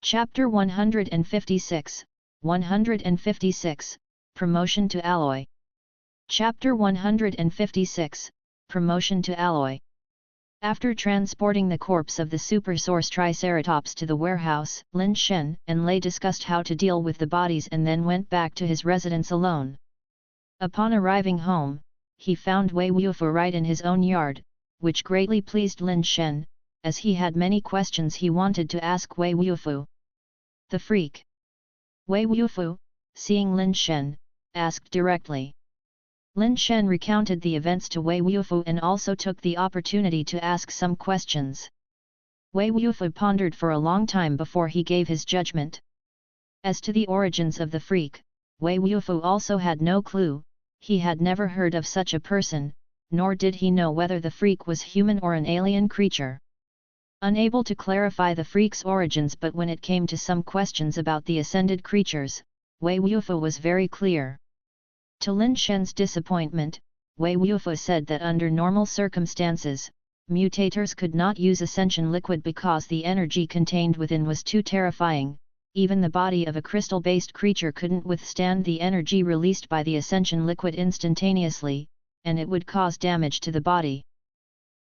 [SPEAKER 1] Chapter 156, 156, Promotion to Alloy. Chapter 156, Promotion to Alloy. After transporting the corpse of the supersource triceratops to the warehouse, Lin Shen and Lei discussed how to deal with the bodies and then went back to his residence alone. Upon arriving home, he found Wei Wufu right in his own yard, which greatly pleased Lin Shen, as he had many questions he wanted to ask Wei Wufu. The freak. Wei Wufu, seeing Lin Shen, asked directly. Lin Shen recounted the events to Wei Wufu and also took the opportunity to ask some questions. Wei Wufu pondered for a long time before he gave his judgment. As to the origins of the freak, Wei Wufu also had no clue. He had never heard of such a person, nor did he know whether the freak was human or an alien creature. Unable to clarify the freak's origins, but when it came to some questions about the ascended creatures, Wei Wufu was very clear. To Lin Shen's disappointment, Wei Wufu said that under normal circumstances, mutators could not use ascension liquid because the energy contained within was too terrifying. Even the body of a crystal-based creature couldn't withstand the energy released by the ascension liquid instantaneously, and it would cause damage to the body.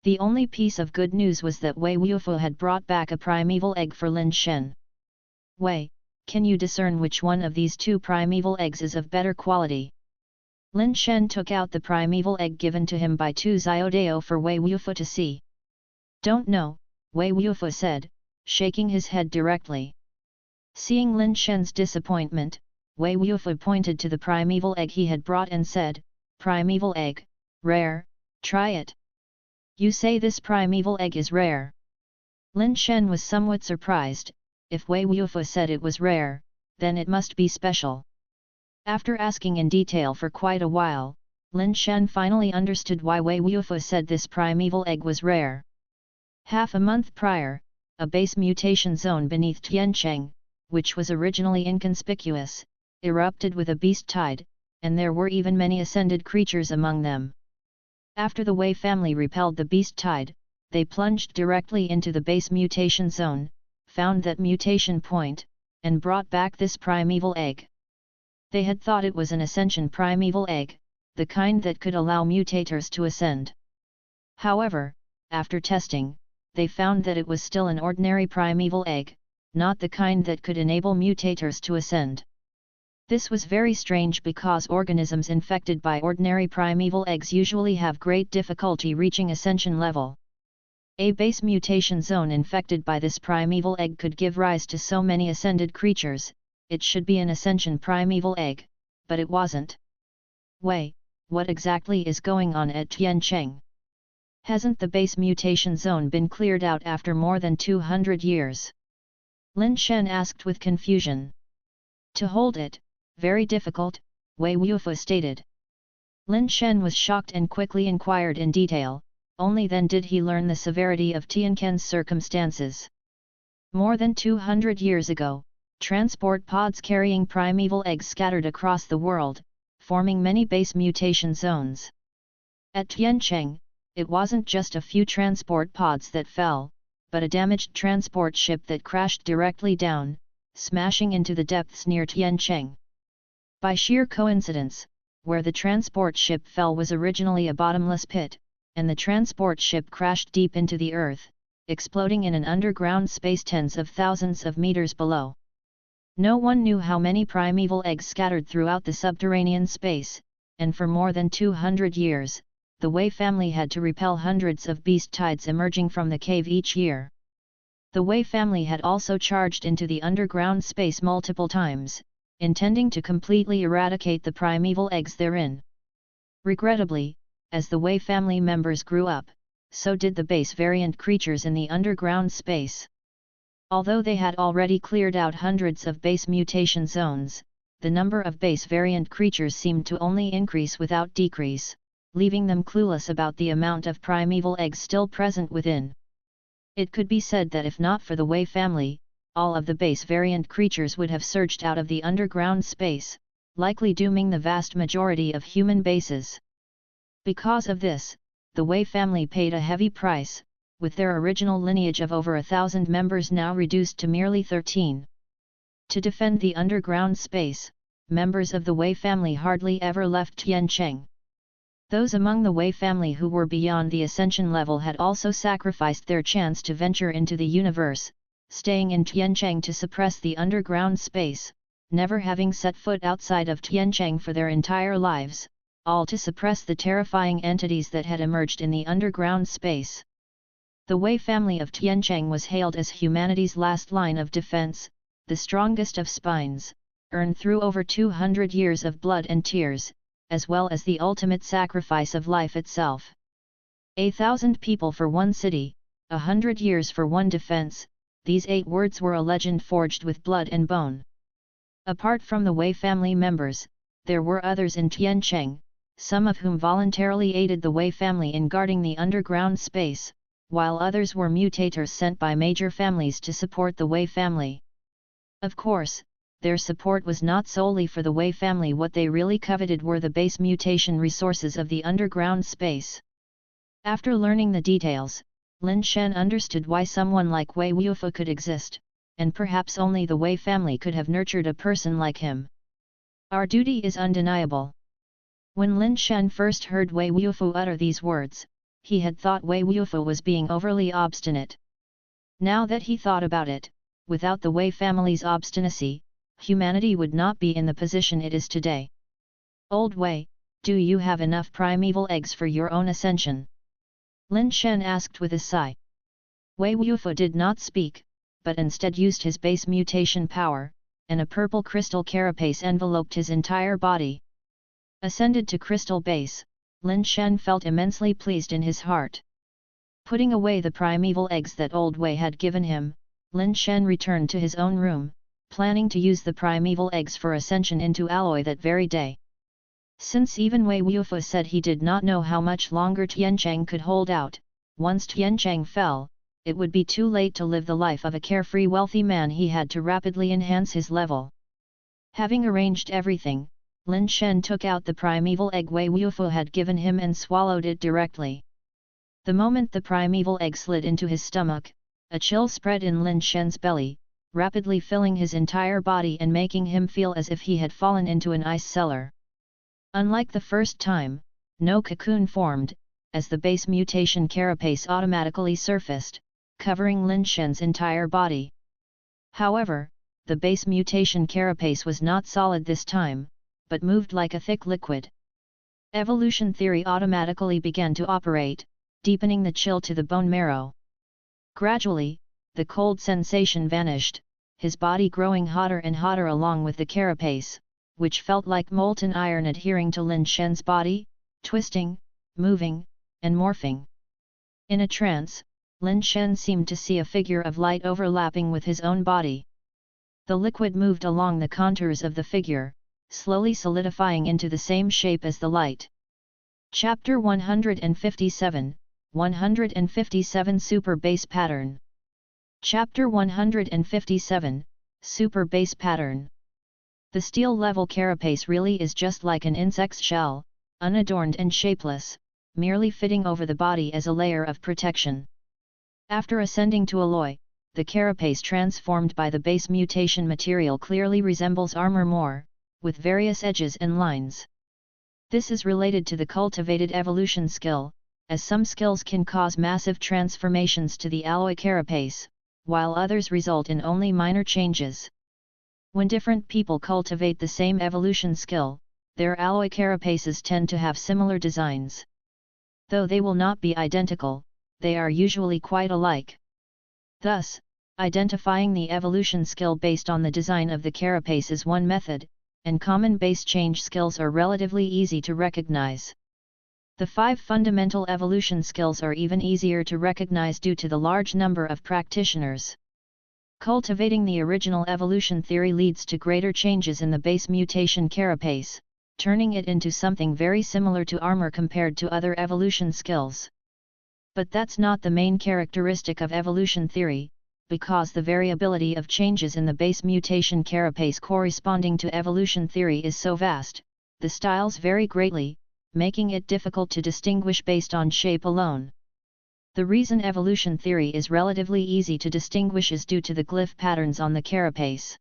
[SPEAKER 1] The only piece of good news was that Wei Wufu had brought back a primeval egg for Lin Shen. Wei, can you discern which one of these 2 primeval eggs is of better quality? Lin Shen took out the primeval egg given to him by Tu Xiaodao for Wei Wufu to see. Don't know, Wei Wufu said, shaking his head directly. Seeing Lin Shen's disappointment, Wei Wufu pointed to the primeval egg he had brought and said, Primeval egg, rare, try it. You say this primeval egg is rare? Lin Shen was somewhat surprised. If Wei Wufu said it was rare, then it must be special. After asking in detail for quite a while, Lin Shen finally understood why Wei Wufu said this primeval egg was rare. Half a month prior, a base mutation zone beneath Tiancheng, which was originally inconspicuous, erupted with a beast tide, and there were even many ascended creatures among them. After the Wei family repelled the beast tide, they plunged directly into the base mutation zone, found that mutation point, and brought back this primeval egg. They had thought it was an ascension primeval egg, the kind that could allow mutators to ascend. However, after testing, they found that it was still an ordinary primeval egg, not the kind that could enable mutators to ascend. This was very strange because organisms infected by ordinary primeval eggs usually have great difficulty reaching ascension level. A base mutation zone infected by this primeval egg could give rise to so many ascended creatures. It should be an ascension primeval egg, but it wasn't. Wei, what exactly is going on at Tiancheng? Hasn't the base mutation zone been cleared out after more than 200 years? Lin Shen asked with confusion. To hold it, very difficult, Wei Wufu stated. Lin Shen was shocked and quickly inquired in detail, only then did he learn the severity of Tiancheng's circumstances. More than 200 years ago, transport pods carrying primeval eggs scattered across the world, forming many base mutation zones. At Tiancheng, it wasn't just a few transport pods that fell, but a damaged transport ship that crashed directly down, smashing into the depths near Tiancheng. By sheer coincidence, where the transport ship fell was originally a bottomless pit, and the transport ship crashed deep into the earth, exploding in an underground space tens of thousands of meters below. No one knew how many primeval eggs scattered throughout the subterranean space, and for more than 200 years, the Wei family had to repel hundreds of beast tides emerging from the cave each year. The Wei family had also charged into the underground space multiple times, intending to completely eradicate the primeval eggs therein. Regrettably, as the Wei family members grew up, so did the base variant creatures in the underground space. Although they had already cleared out hundreds of base mutation zones, the number of base variant creatures seemed to only increase without decrease, leaving them clueless about the amount of primeval eggs still present within. It could be said that if not for the Wei family, all of the base variant creatures would have surged out of the underground space, likely dooming the vast majority of human bases. Because of this, the Wei family paid a heavy price, with their original lineage of over 1,000 members now reduced to merely 13. To defend the underground space, members of the Wei family hardly ever left Tiancheng. Those among the Wei family who were beyond the ascension level had also sacrificed their chance to venture into the universe, staying in Tiancheng to suppress the underground space, never having set foot outside of Tiancheng for their entire lives, all to suppress the terrifying entities that had emerged in the underground space. The Wei family of Tiancheng was hailed as humanity's last line of defense, the strongest of spines, earned through over 200 years of blood and tears, as well as the ultimate sacrifice of life itself. 1,000 people for one city, 100 years for one defense, these 8 words were a legend forged with blood and bone. Apart from the Wei family members, there were others in Tiancheng, some of whom voluntarily aided the Wei family in guarding the underground space, while others were mutators sent by major families to support the Wei family. Of course, their support was not solely for the Wei family. What they really coveted were the base mutation resources of the underground space. After learning the details, Lin Shen understood why someone like Wei Wufu could exist, and perhaps only the Wei family could have nurtured a person like him. Our duty is undeniable. When Lin Shen first heard Wei Wufu utter these words, he had thought Wei Wufu was being overly obstinate. Now that he thought about it, without the Wei family's obstinacy, humanity would not be in the position it is today. Old Wei, do you have enough primeval eggs for your own ascension? Lin Shen asked with a sigh. Wei Wufu did not speak, but instead used his base mutation power, and a purple crystal carapace enveloped his entire body. Ascended to crystal base, Lin Shen felt immensely pleased in his heart. Putting away the primeval eggs that Old Wei had given him, Lin Shen returned to his own room, planning to use the primeval eggs for ascension into alloy that very day. Since even Wei Wufu said he did not know how much longer Tiancheng could hold out, once Tiancheng fell, it would be too late to live the life of a carefree wealthy man. He had to rapidly enhance his level. Having arranged everything, Lin Shen took out the primeval egg Wei Wufu had given him and swallowed it directly. The moment the primeval egg slid into his stomach, a chill spread in Lin Shen's belly, rapidly filling his entire body and making him feel as if he had fallen into an ice cellar. Unlike the first time, no cocoon formed, as the base mutation carapace automatically surfaced, covering Lin Shen's entire body. However, the base mutation carapace was not solid this time, but moved like a thick liquid. Evolution theory automatically began to operate, deepening the chill to the bone marrow. Gradually, the cold sensation vanished, his body growing hotter and hotter along with the carapace, which felt like molten iron adhering to Lin Shen's body, twisting, moving, and morphing. In a trance, Lin Shen seemed to see a figure of light overlapping with his own body. The liquid moved along the contours of the figure, slowly solidifying into the same shape as the light. Chapter 157, 157 Super Base Pattern. Chapter 157, Super Base Pattern. The steel-level carapace really is just like an insect's shell, unadorned and shapeless, merely fitting over the body as a layer of protection. After ascending to alloy, the carapace transformed by the base mutation material clearly resembles armor more, with various edges and lines. This is related to the cultivated evolution skill, as some skills can cause massive transformations to the alloy carapace, while others result in only minor changes. When different people cultivate the same evolution skill, their alloy carapaces tend to have similar designs. Though they will not be identical, they are usually quite alike. Thus, identifying the evolution skill based on the design of the carapace is one method, and common base change skills are relatively easy to recognize. The 5 fundamental evolution skills are even easier to recognize due to the large number of practitioners. Cultivating the original evolution theory leads to greater changes in the base mutation carapace, turning it into something very similar to armor compared to other evolution skills. But that's not the main characteristic of evolution theory, because the variability of changes in the base mutation carapace corresponding to evolution theory is so vast, the styles vary greatly, making it difficult to distinguish based on shape alone. The reason evolution theory is relatively easy to distinguish is due to the glyph patterns on the carapace.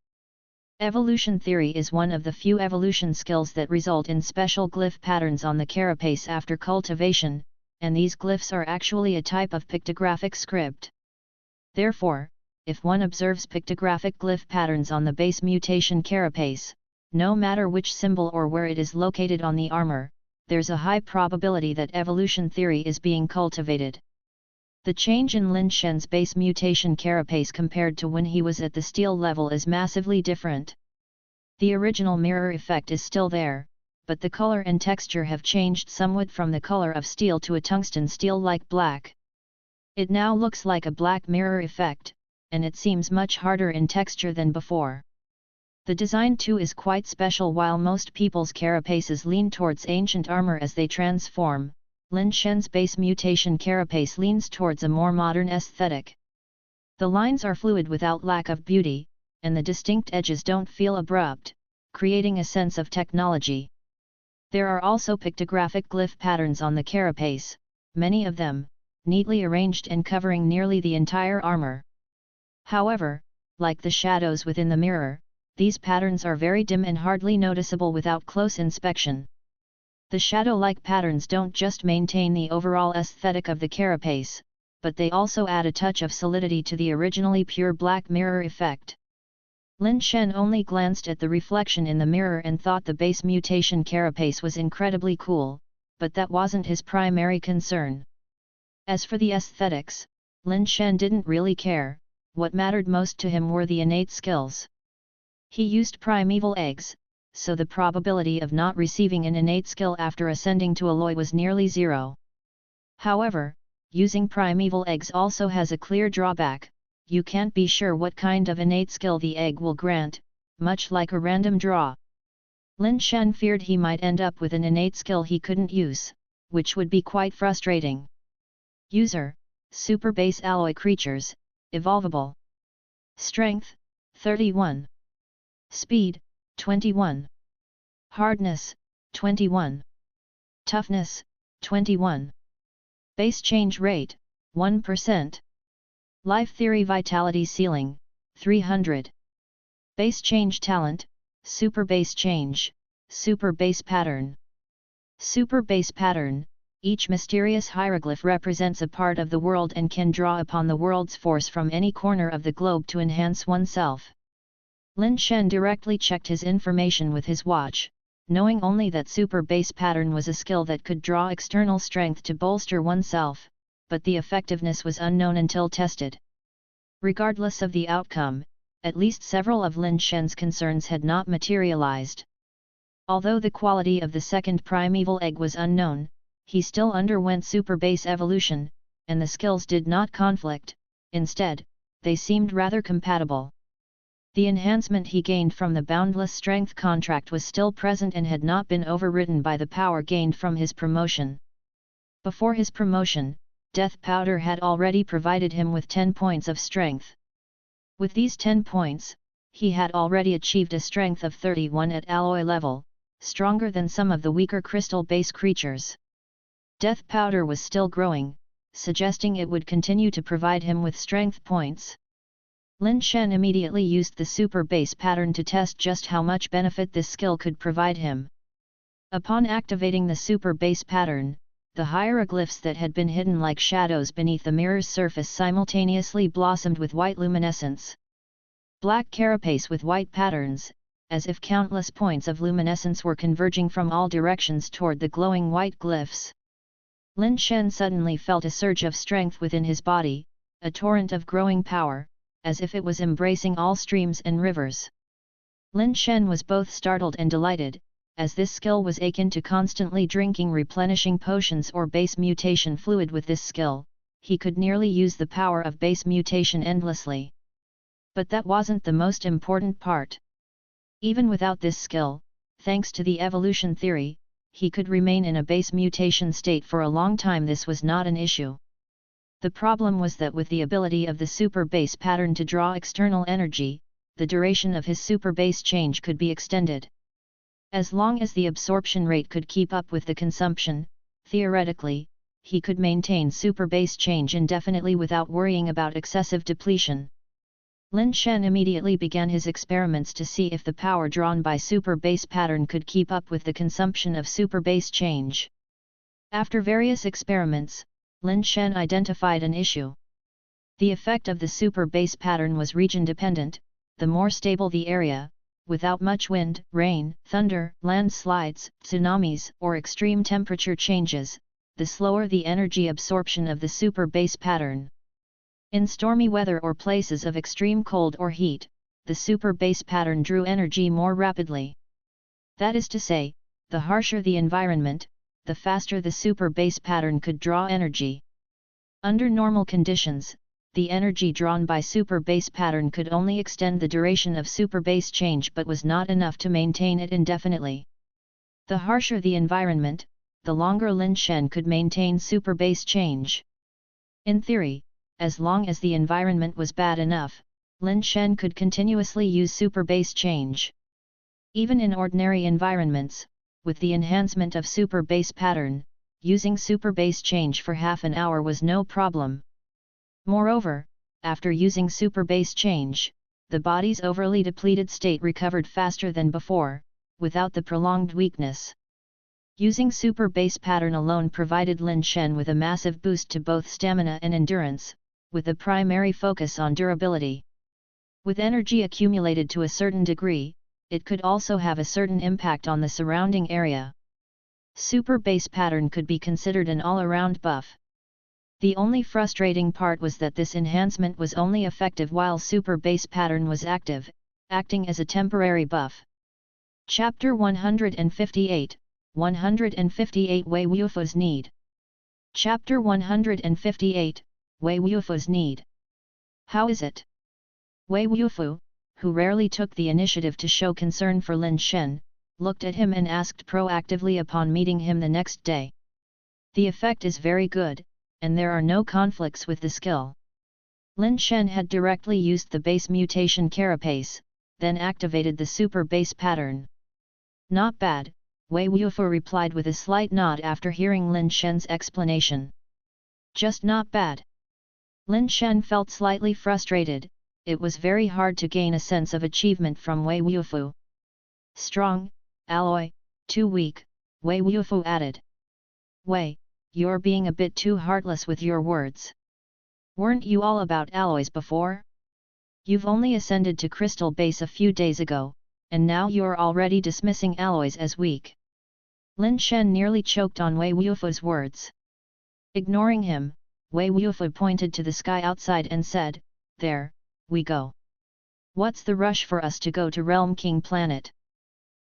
[SPEAKER 1] Evolution theory is one of the few evolution skills that result in special glyph patterns on the carapace after cultivation, and these glyphs are actually a type of pictographic script. Therefore, if one observes pictographic glyph patterns on the base mutation carapace, no matter which symbol or where it is located on the armor, there's a high probability that evolution theory is being cultivated. The change in Lin Shen's base mutation carapace compared to when he was at the steel level is massively different. The original mirror effect is still there, but the color and texture have changed somewhat from the color of steel to a tungsten steel-like black. It now looks like a black mirror effect, and it seems much harder in texture than before. The design too is quite special. While most people's carapaces lean towards ancient armor as they transform, Lin Shen's base mutation carapace leans towards a more modern aesthetic. The lines are fluid without lack of beauty, and the distinct edges don't feel abrupt, creating a sense of technology. There are also pictographic glyph patterns on the carapace, many of them, neatly arranged and covering nearly the entire armor. However, like the shadows within the mirror, these patterns are very dim and hardly noticeable without close inspection. The shadow-like patterns don't just maintain the overall aesthetic of the carapace, but they also add a touch of solidity to the originally pure black mirror effect. Lin Shen only glanced at the reflection in the mirror and thought the base mutation carapace was incredibly cool, but that wasn't his primary concern. As for the aesthetics, Lin Shen didn't really care. What mattered most to him were the innate skills. He used primeval eggs, so the probability of not receiving an innate skill after ascending to alloy was nearly zero. However, using primeval eggs also has a clear drawback: you can't be sure what kind of innate skill the egg will grant, much like a random draw. Lin Shen feared he might end up with an innate skill he couldn't use, which would be quite frustrating. User: Super Base Alloy Creatures, Evolvable. Strength: 31. Speed: 21. Hardness, 21. Toughness, 21. Base change rate, 1%. Life theory vitality ceiling, 300. Base change talent, super base change, super base pattern. Super base pattern, each mysterious hieroglyph represents a part of the world and can draw upon the world's force from any corner of the globe to enhance oneself. Lin Shen directly checked his information with his watch, knowing only that super base pattern was a skill that could draw external strength to bolster oneself, but the effectiveness was unknown until tested. Regardless of the outcome, at least several of Lin Shen's concerns had not materialized. Although the quality of the second primeval egg was unknown, he still underwent super base evolution, and the skills did not conflict, instead, they seemed rather compatible. The enhancement he gained from the boundless strength contract was still present and had not been overridden by the power gained from his promotion. Before his promotion, Death Powder had already provided him with 10 points of strength. With these 10 points, he had already achieved a strength of 31 at alloy level, stronger than some of the weaker crystal-based creatures. Death Powder was still growing, suggesting it would continue to provide him with strength points. Lin Shen immediately used the super base pattern to test just how much benefit this skill could provide him. Upon activating the super base pattern, the hieroglyphs that had been hidden like shadows beneath the mirror's surface simultaneously blossomed with white luminescence. Black carapace with white patterns, as if countless points of luminescence were converging from all directions toward the glowing white glyphs. Lin Shen suddenly felt a surge of strength within his body, a torrent of growing power, as if it was embracing all streams and rivers. Lin Shen was both startled and delighted, as this skill was akin to constantly drinking replenishing potions or base mutation fluid. With this skill, he could nearly use the power of base mutation endlessly. But that wasn't the most important part. Even without this skill, thanks to the evolution theory, he could remain in a base mutation state for a long time. This was not an issue. The problem was that with the ability of the super base pattern to draw external energy, the duration of his super base change could be extended. As long as the absorption rate could keep up with the consumption, theoretically, he could maintain super base change indefinitely without worrying about excessive depletion. Lin Shen immediately began his experiments to see if the power drawn by super base pattern could keep up with the consumption of super base change. After various experiments, Lin Shen identified an issue. The effect of the super base pattern was region-dependent. The more stable the area, without much wind, rain, thunder, landslides, tsunamis, or extreme temperature changes, the slower the energy absorption of the super base pattern. In stormy weather or places of extreme cold or heat, the super base pattern drew energy more rapidly. That is to say, the harsher the environment, the faster the super base pattern could draw energy. Under normal conditions, the energy drawn by super base pattern could only extend the duration of super base change but was not enough to maintain it indefinitely. The harsher the environment, the longer Lin Shen could maintain super base change. In theory, as long as the environment was bad enough, Lin Shen could continuously use super base change. Even in ordinary environments, with the enhancement of super base pattern, using super base change for half an hour was no problem. Moreover, after using super base change, the body's overly depleted state recovered faster than before, without the prolonged weakness. Using super base pattern alone provided Lin Shen with a massive boost to both stamina and endurance, with a primary focus on durability. With energy accumulated to a certain degree, it could also have a certain impact on the surrounding area. Super base pattern could be considered an all-around buff. The only frustrating part was that this enhancement was only effective while super base pattern was active, acting as a temporary buff. Chapter 158, 158 Wei Wufu's Need. Chapter 158, Wei Wufu's Need. How is it? Wei Wufu, who rarely took the initiative to show concern for Lin Shen, looked at him and asked proactively upon meeting him the next day. The effect is very good, and there are no conflicts with the skill. Lin Shen had directly used the base mutation carapace, then activated the super base pattern. Not bad, Wei Wufu replied with a slight nod after hearing Lin Shen's explanation. Just not bad. Lin Shen felt slightly frustrated. It was very hard to gain a sense of achievement from Wei Wufu. Strong, alloy, too weak, Wei Wufu added. Wei, you're being a bit too heartless with your words. Weren't you all about alloys before? You've only ascended to crystal base a few days ago, and now you're already dismissing alloys as weak. Lin Shen nearly choked on Wei Wufu's words. Ignoring him, Wei Wufu pointed to the sky outside and said, "There, we go." What's the rush for us to go to Realm King Planet?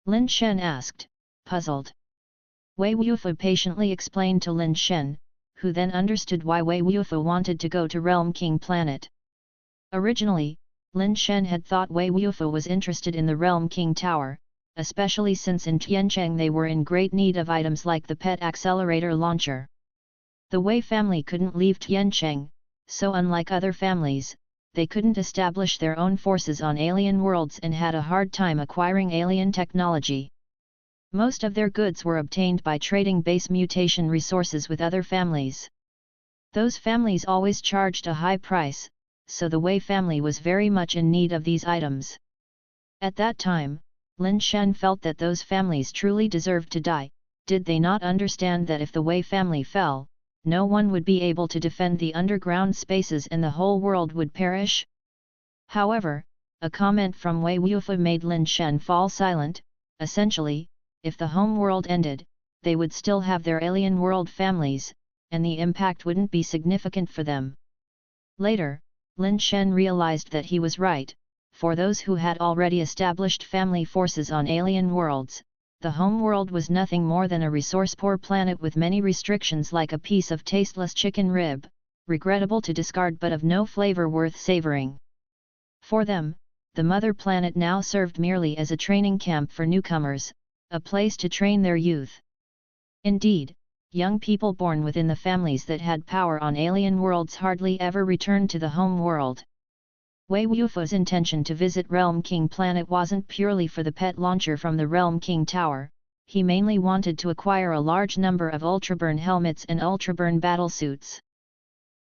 [SPEAKER 1] Lin Shen asked, puzzled. Wei Wufu patiently explained to Lin Shen, who then understood why Wei Wufu wanted to go to Realm King Planet. Originally, Lin Shen had thought Wei Wufu was interested in the Realm King Tower, especially since in Tiancheng they were in great need of items like the pet accelerator launcher. The Wei family couldn't leave Tiancheng, so unlike other families, they couldn't establish their own forces on alien worlds and had a hard time acquiring alien technology. Most of their goods were obtained by trading base mutation resources with other families. Those families always charged a high price, so the Wei family was very much in need of these items. At that time, Lin Shen felt that those families truly deserved to die. Did they not understand that if the Wei family fell, no one would be able to defend the underground spaces and the whole world would perish? However, a comment from Wei Wufu made Lin Shen fall silent. Essentially, if the home world ended, they would still have their alien world families, and the impact wouldn't be significant for them. Later, Lin Shen realized that he was right. For those who had already established family forces on alien worlds, the home world was nothing more than a resource-poor planet with many restrictions like a piece of tasteless chicken rib, regrettable to discard but of no flavor worth savoring. For them, the mother planet now served merely as a training camp for newcomers, a place to train their youth. Indeed, young people born within the families that had power on alien worlds hardly ever returned to the home world. Wei Wufu's intention to visit Realm King Planet wasn't purely for the pet launcher from the Realm King Tower. He mainly wanted to acquire a large number of Ultraburn helmets and Ultraburn battlesuits.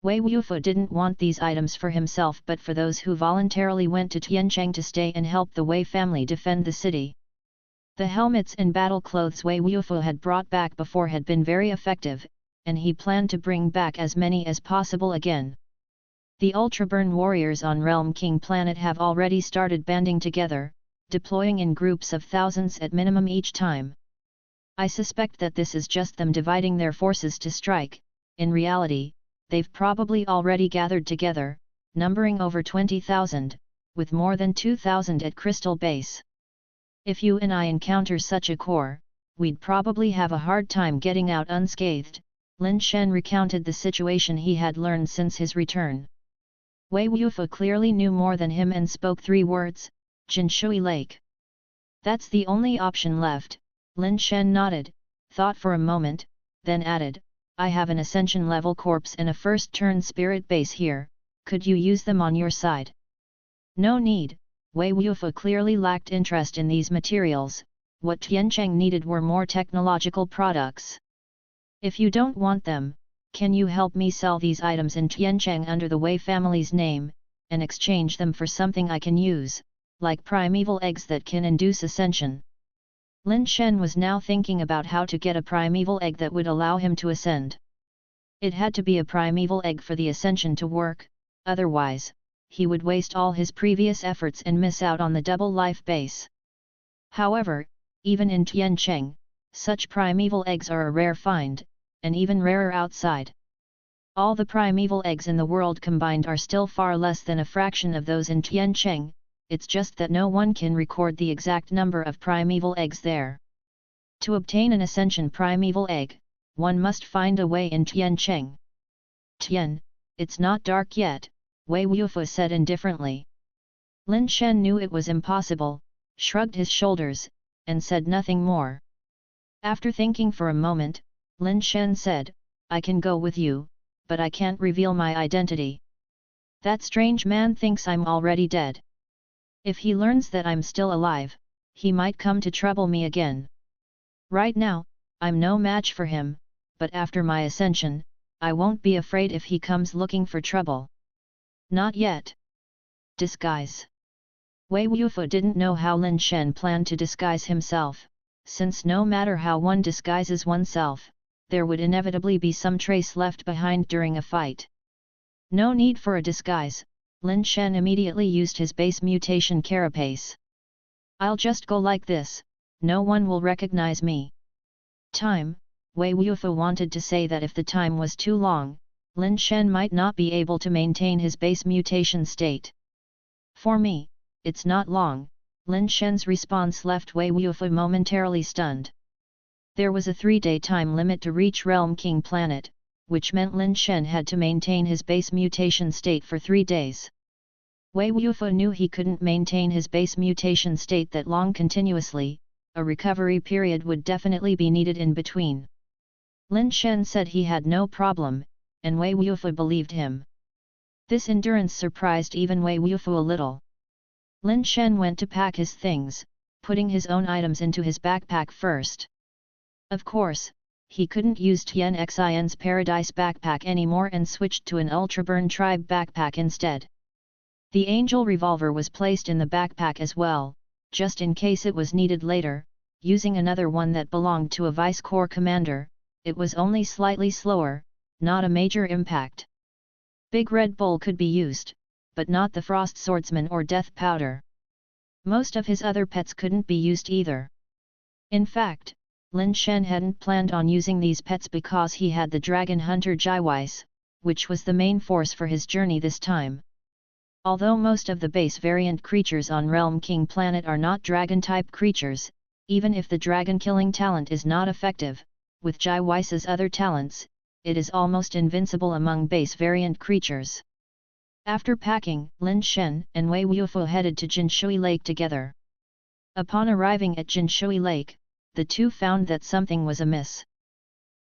[SPEAKER 1] Wei Wufu didn't want these items for himself but for those who voluntarily went to Tiancheng to stay and help the Wei family defend the city. The helmets and battle clothes Wei Wufu had brought back before had been very effective, and he planned to bring back as many as possible again. The Ultraburn warriors on Realm King Planet have already started banding together, deploying in groups of thousands at minimum each time. I suspect that this is just them dividing their forces to strike. In reality, they've probably already gathered together, numbering over 20,000, with more than 2,000 at Crystal Base. If you and I encounter such a corps, we'd probably have a hard time getting out unscathed. Lin Shen recounted the situation he had learned since his return. Wei Wufu clearly knew more than him and spoke 3 words, Jinshui Lake. That's the only option left. Lin Shen nodded, thought for a moment, then added, I have an Ascension level corpse and a first turn spirit base here, could you use them on your side? No need. Wei Wufu clearly lacked interest in these materials. What Tiancheng needed were more technological products. If you don't want them, can you help me sell these items in Tiancheng under the Wei family's name, and exchange them for something I can use, like primeval eggs that can induce ascension? Lin Shen was now thinking about how to get a primeval egg that would allow him to ascend. It had to be a primeval egg for the ascension to work, otherwise, he would waste all his previous efforts and miss out on the double life base. However, even in Tiancheng, such primeval eggs are a rare find, and even rarer outside. All the primeval eggs in the world combined are still far less than a fraction of those in Tiancheng, it's just that no one can record the exact number of primeval eggs there. To obtain an ascension primeval egg, one must find a way in Tiancheng. Tian, it's not dark yet, Wei Wufu said indifferently. Lin Shen knew it was impossible, shrugged his shoulders, and said nothing more. After thinking for a moment, Lin Shen said, I can go with you, but I can't reveal my identity. That strange man thinks I'm already dead. If he learns that I'm still alive, he might come to trouble me again. Right now, I'm no match for him, but after my ascension, I won't be afraid if he comes looking for trouble. Not yet. Disguise. Wei Wufu didn't know how Lin Shen planned to disguise himself, since no matter how one disguises oneself, there would inevitably be some trace left behind during a fight. No need for a disguise, Lin Shen immediately used his base mutation carapace. I'll just go like this, no one will recognize me. Time. Wei Wufu wanted to say that if the time was too long, Lin Shen might not be able to maintain his base mutation state. For me, it's not long, Lin Shen's response left Wei Wufu momentarily stunned. There was a 3-day time limit to reach Realm King Planet, which meant Lin Shen had to maintain his base mutation state for 3 days. Wei Wufu knew he couldn't maintain his base mutation state that long continuously, a recovery period would definitely be needed in between. Lin Shen said he had no problem, and Wei Wufu believed him. This endurance surprised even Wei Wufu a little. Lin Shen went to pack his things, putting his own items into his backpack first. Of course, he couldn't use Tian Xin's Paradise backpack anymore and switched to an Ultraburn Tribe backpack instead. The Angel revolver was placed in the backpack as well, just in case it was needed later. Using another one that belonged to a Vice Corps commander, it was only slightly slower, not a major impact. Big Red Bull could be used, but not the Frost Swordsman or Death Powder. Most of his other pets couldn't be used either. In fact, Lin Shen hadn't planned on using these pets because he had the Dragon Hunter Jiwais, which was the main force for his journey this time. Although most of the base variant creatures on Realm King Planet are not dragon-type creatures, even if the dragon-killing talent is not effective, with Jiwais's other talents, it is almost invincible among base variant creatures. After packing, Lin Shen and Wei Wufu headed to Jinshui Lake together. Upon arriving at Jinshui Lake, the two found that something was amiss.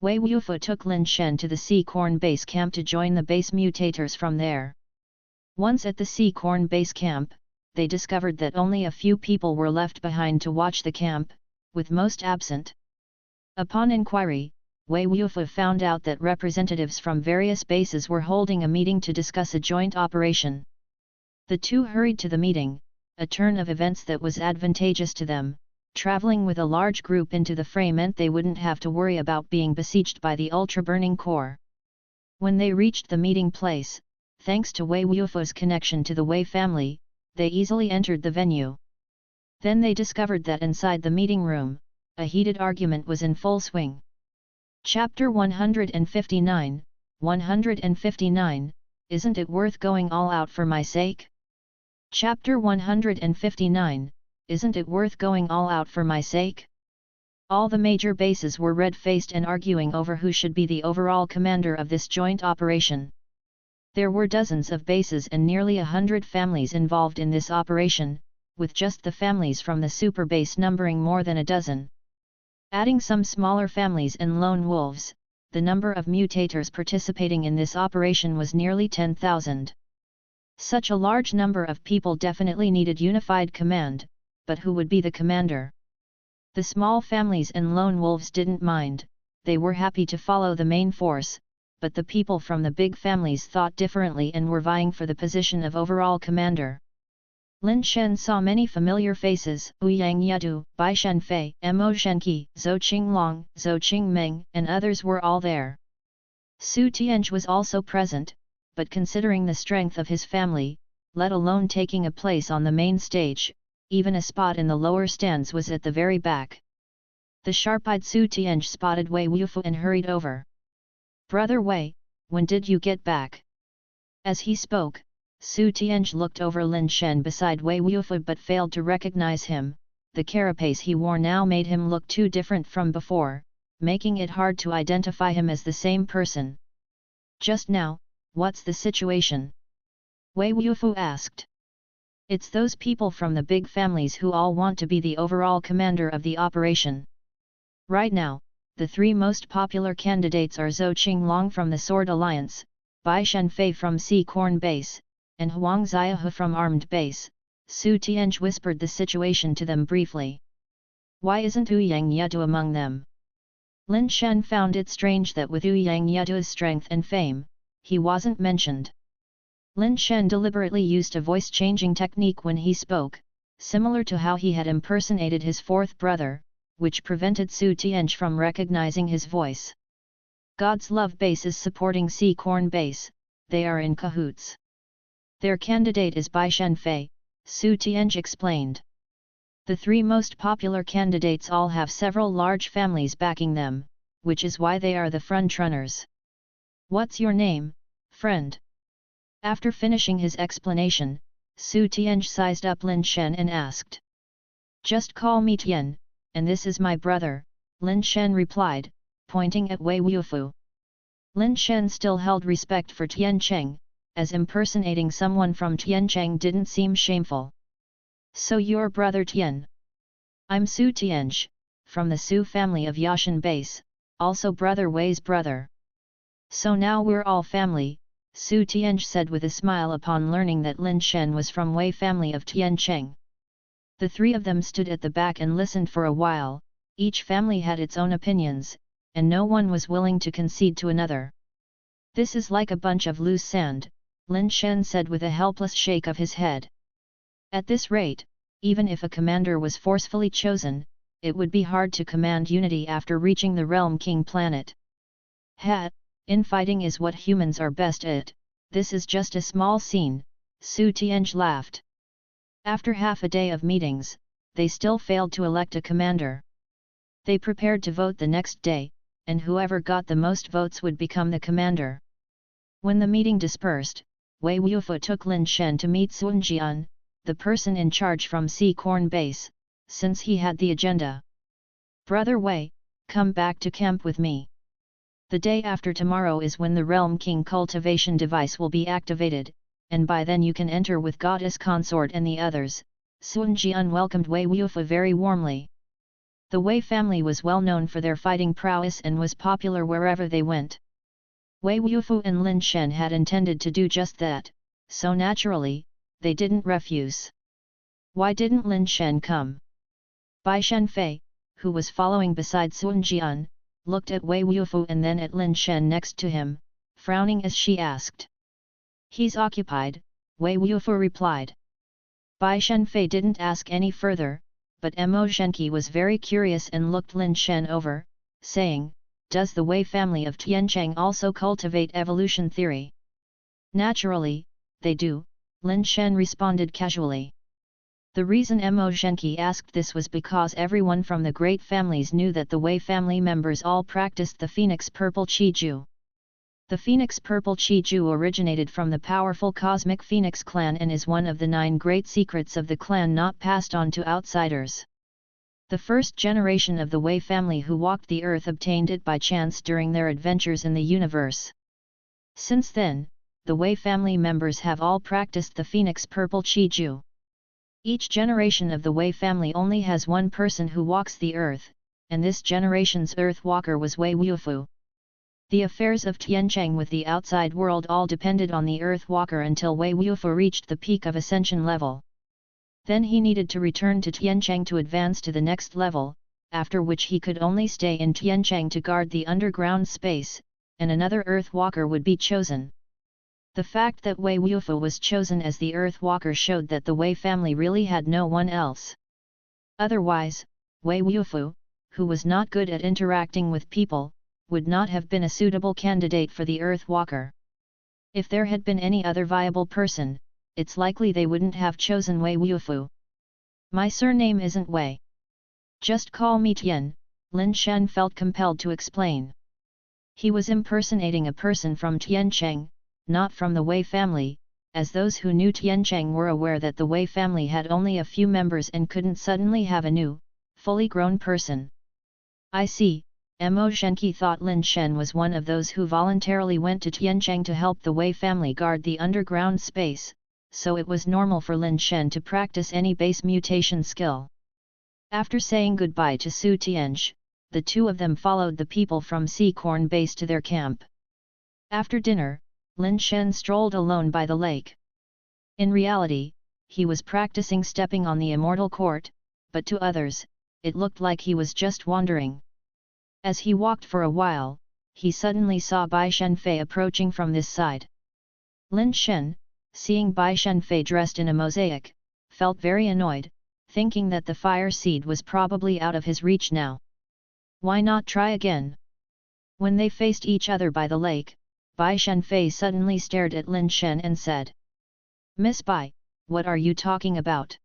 [SPEAKER 1] Wei Wufu took Lin Shen to the Sea Corn base camp to join the base mutators from there. Once at the Sea Corn base camp, they discovered that only a few people were left behind to watch the camp, with most absent. Upon inquiry, Wei Wufu found out that representatives from various bases were holding a meeting to discuss a joint operation. The two hurried to the meeting, a turn of events that was advantageous to them. Traveling with a large group into the fray meant they wouldn't have to worry about being besieged by the ultra-burning core. When they reached the meeting place, thanks to Wei Wufu's connection to the Wei family, they easily entered the venue. Then they discovered that inside the meeting room, a heated argument was in full swing. Chapter 159, 159, Isn't it worth going all out for my sake? Chapter 159, Isn't it worth going all out for my sake? All the major bases were red-faced and arguing over who should be the overall commander of this joint operation. There were dozens of bases and nearly 100 families involved in this operation, with just the families from the super base numbering more than a dozen. Adding some smaller families and lone wolves, the number of mutators participating in this operation was nearly 10,000. Such a large number of people definitely needed unified command, but who would be the commander? The small families and lone wolves didn't mind, they were happy to follow the main force, but the people from the big families thought differently and were vying for the position of overall commander. Lin Shen saw many familiar faces, Ouyang Yadu, Bai Shenfei, Mo Shenqi, Zhou Qinglong, Zhou Qingmeng, and others were all there. Su Tianj was also present, but considering the strength of his family, let alone taking a place on the main stage, even a spot in the lower stands was at the very back. The sharp-eyed Su Tianj spotted Wei Wufu and hurried over. "Brother Wei, when did you get back?" As he spoke, Su Tianj looked over Lin Shen beside Wei Wufu but failed to recognize him. The carapace he wore now made him look too different from before, making it hard to identify him as the same person. "Just now, what's the situation?" Wei Wufu asked. "It's those people from the big families who all want to be the overall commander of the operation. Right now, the three most popular candidates are Zhou Qinglong from the Sword Alliance, Bai Shenfei from Sea Corn Base, and Huang Xiaohu from Armed Base," Su Tianj whispered the situation to them briefly. Why isn't Wu Yang Yedu among them? Lin Shen found it strange that with Wu Yang Yedu's strength and fame, he wasn't mentioned. Lin Shen deliberately used a voice-changing technique when he spoke, similar to how he had impersonated his fourth brother, which prevented Su Tianj from recognizing his voice. God's love base is supporting Sea Corn base, they are in cahoots. Their candidate is Bai Shenfei, Su Tianj explained. The three most popular candidates all have several large families backing them, which is why they are the frontrunners. What's your name, friend? After finishing his explanation, Su Tianj sized up Lin Shen and asked. Just call me Tian, and this is my brother, Lin Shen replied, pointing at Wei Wufu. Lin Shen still held respect for Tian Cheng, as impersonating someone from Tiancheng didn't seem shameful. So your brother Tian? I'm Su Tianj, from the Su family of Yashan base, also brother Wei's brother. So now we're all family, Su Tianj said with a smile upon learning that Lin Shen was from Wei family of Tiancheng. The three of them stood at the back and listened for a while. Each family had its own opinions, and no one was willing to concede to another. This is like a bunch of loose sand, Lin Shen said with a helpless shake of his head. At this rate, even if a commander was forcefully chosen, it would be hard to command unity after reaching the Realm King planet. Infighting is what humans are best at, this is just a small scene, Su Tianj laughed. After half a day of meetings, they still failed to elect a commander. They prepared to vote the next day, and whoever got the most votes would become the commander. When the meeting dispersed, Wei Wufu took Lin Shen to meet Sun Jian, the person in charge from Sea Corn base, since he had the agenda. Brother Wei, come back to camp with me. The day after tomorrow is when the Realm King cultivation device will be activated, and by then you can enter with Goddess Consort and the others. Sun Jian welcomed Wei Wufu very warmly. The Wei family was well known for their fighting prowess and was popular wherever they went. Wei Wufu and Lin Shen had intended to do just that, so naturally, they didn't refuse. Why didn't Lin Shen come? Bai Shenfei, who was following beside Sun Jian, looked at Wei Wufu and then at Lin Shen next to him, frowning as she asked. He's occupied, Wei Wufu replied. Bai Shenfei didn't ask any further, but Mo Zhenqi was very curious and looked Lin Shen over, saying, does the Wei family of Tiancheng also cultivate evolution theory? Naturally, they do, Lin Shen responded casually. The reason Mo Zhenqi asked this was because everyone from the great families knew that the Wei family members all practiced the Phoenix Purple Qiju. The Phoenix Purple Qiju originated from the powerful Cosmic Phoenix clan and is one of the 9 great secrets of the clan not passed on to outsiders. The first generation of the Wei family who walked the earth obtained it by chance during their adventures in the universe. Since then, the Wei family members have all practiced the Phoenix Purple Qiju. Each generation of the Wei family only has one person who walks the earth, and this generation's earth walker was Wei Wufu. The affairs of Tiancheng with the outside world all depended on the earth walker until Wei Wufu reached the peak of ascension level. Then he needed to return to Tiancheng to advance to the next level, after which he could only stay in Tiancheng to guard the underground space, and another earth walker would be chosen. The fact that Wei Wufu was chosen as the Earth Walker showed that the Wei family really had no one else. Otherwise, Wei Wufu, who was not good at interacting with people, would not have been a suitable candidate for the Earth Walker. If there had been any other viable person, it's likely they wouldn't have chosen Wei Wufu. My surname isn't Wei. Just call me Tian, Lin Shen felt compelled to explain. He was impersonating a person from Tiancheng, not from the Wei family, as those who knew Tiancheng were aware that the Wei family had only a few members and couldn't suddenly have a new, fully grown person. I see, Mo Zhenqi thought Lin Shen was one of those who voluntarily went to Tiancheng to help the Wei family guard the underground space, so it was normal for Lin Shen to practice any base mutation skill. After saying goodbye to Su Tianj, the two of them followed the people from Sea Corn base to their camp. After dinner, Lin Shen strolled alone by the lake. In reality, he was practicing stepping on the immortal court, but to others, it looked like he was just wandering. As he walked for a while, he suddenly saw Bai Shenfei approaching from this side. Lin Shen, seeing Bai Shenfei dressed in a mosaic, felt very annoyed, thinking that the fire seed was probably out of his reach now. Why not try again? When they faced each other by the lake, Bai Shenfei suddenly stared at Lin Shen and said, "Miss Bai, what are you talking about?"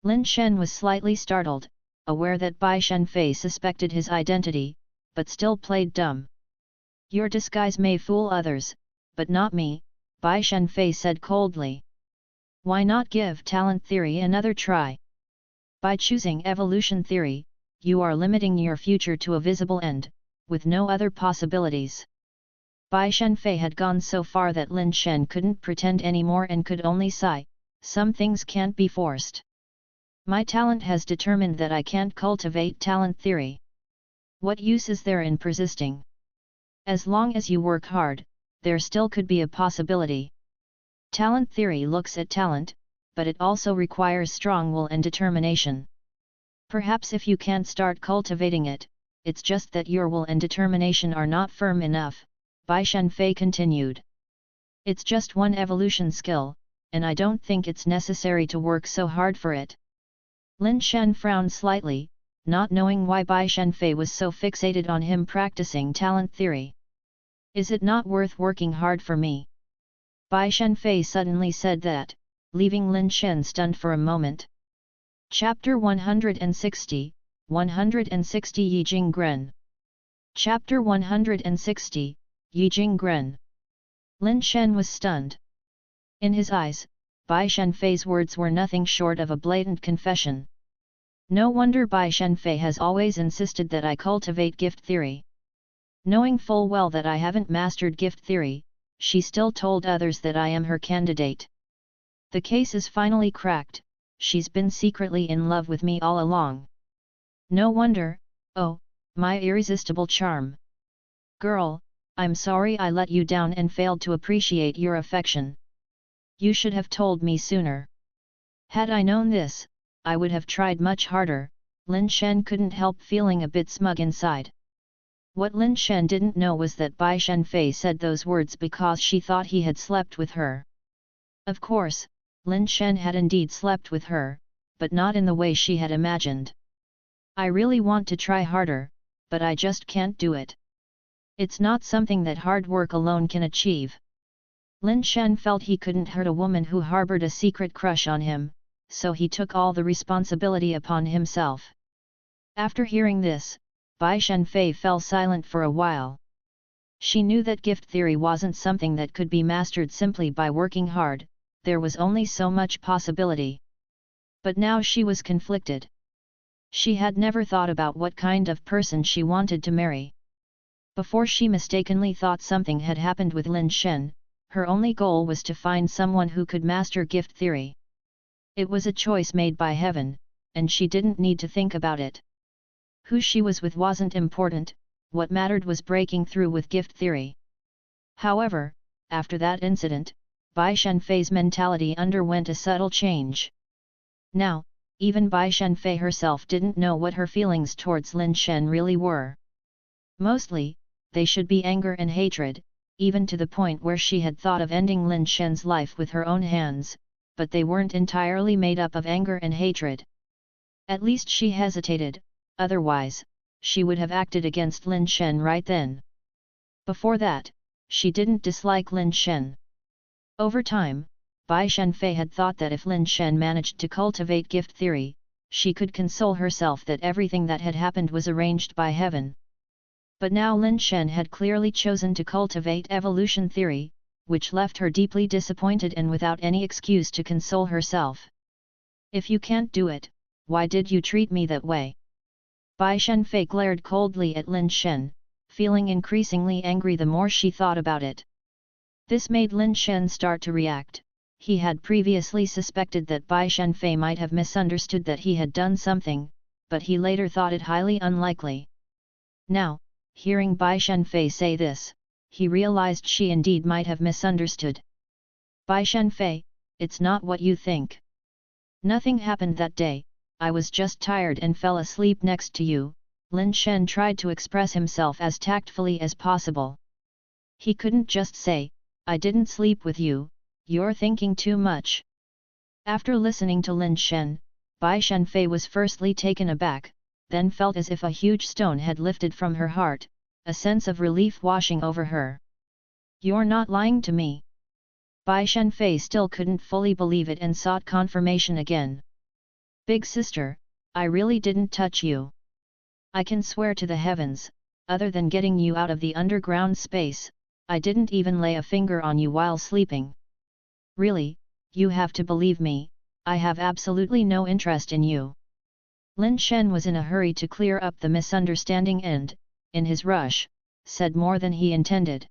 [SPEAKER 1] Lin Shen was slightly startled, aware that Bai Shenfei suspected his identity, but still played dumb. "Your disguise may fool others, but not me," Bai Shenfei said coldly. "Why not give talent theory another try? By choosing evolution theory, you are limiting your future to a visible end, with no other possibilities." Bai Shenfei had gone so far that Lin Shen couldn't pretend anymore and could only sigh, "Some things can't be forced. My talent has determined that I can't cultivate talent theory. What use is there in persisting? As long as you work hard, there still could be a possibility. Talent theory looks at talent, but it also requires strong will and determination. Perhaps if you can't start cultivating it, it's just that your will and determination are not firm enough," Bai Shenfei continued. "It's just one evolution skill, and I don't think it's necessary to work so hard for it." Lin Shen frowned slightly, not knowing why Bai Shenfei was so fixated on him practicing talent theory. "Is it not worth working hard for me?" Bai Shenfei suddenly said that, leaving Lin Shen stunned for a moment. Chapter 160, 160 Yi Jing Gren. Chapter 160, Yi Jing Gren. Lin Shen was stunned. In his eyes, Bai Shenfei's words were nothing short of a blatant confession. No wonder Bai Shenfei has always insisted that I cultivate gift theory. Knowing full well that I haven't mastered gift theory, she still told others that I am her candidate. The case is finally cracked, she's been secretly in love with me all along. No wonder, oh, my irresistible charm. Girl, I'm sorry I let you down and failed to appreciate your affection. You should have told me sooner. Had I known this, I would have tried much harder." Lin Shen couldn't help feeling a bit smug inside. What Lin Shen didn't know was that Bai Shenfei said those words because she thought he had slept with her. Of course, Lin Shen had indeed slept with her, but not in the way she had imagined. "I really want to try harder, but I just can't do it. It's not something that hard work alone can achieve." Lin Shen felt he couldn't hurt a woman who harbored a secret crush on him, so he took all the responsibility upon himself. After hearing this, Bai Shenfei fell silent for a while. She knew that gift theory wasn't something that could be mastered simply by working hard, there was only so much possibility. But now she was conflicted. She had never thought about what kind of person she wanted to marry. Before she mistakenly thought something had happened with Lin Shen, her only goal was to find someone who could master gift theory. It was a choice made by heaven, and she didn't need to think about it. Who she was with wasn't important, what mattered was breaking through with gift theory. However, after that incident, Bai Shenfei's mentality underwent a subtle change. Now, even Bai Shenfei herself didn't know what her feelings towards Lin Shen really were. Mostly, they should be anger and hatred, even to the point where she had thought of ending Lin Shen's life with her own hands, but they weren't entirely made up of anger and hatred. At least she hesitated, otherwise, she would have acted against Lin Shen right then. Before that, she didn't dislike Lin Shen. Over time, Bai Shenfei had thought that if Lin Shen managed to cultivate gift theory, she could console herself that everything that had happened was arranged by heaven. But now Lin Shen had clearly chosen to cultivate evolution theory, which left her deeply disappointed and without any excuse to console herself. "If you can't do it, why did you treat me that way?" Bai Shenfei glared coldly at Lin Shen, feeling increasingly angry the more she thought about it. This made Lin Shen start to react. He had previously suspected that Bai Shenfei might have misunderstood that he had done something, but he later thought it highly unlikely. Now, hearing Bai Shenfei say this, he realized she indeed might have misunderstood. "Bai Shenfei, it's not what you think. Nothing happened that day, I was just tired and fell asleep next to you. Lin Shen tried to express himself as tactfully as possible. He couldn't just say, I didn't sleep with you, you're thinking too much. After listening to Lin Shen, Bai Shenfei was firstly taken aback, then felt as if a huge stone had lifted from her heart, a sense of relief washing over her. You're not lying to me. Bai Shenfei still couldn't fully believe it and sought confirmation again. Big sister, I really didn't touch you. I can swear to the heavens, other than getting you out of the underground space, I didn't even lay a finger on you while sleeping. Really, you have to believe me, I have absolutely no interest in you. Lin Shen was in a hurry to clear up the misunderstanding and, in his rush, said more than he intended.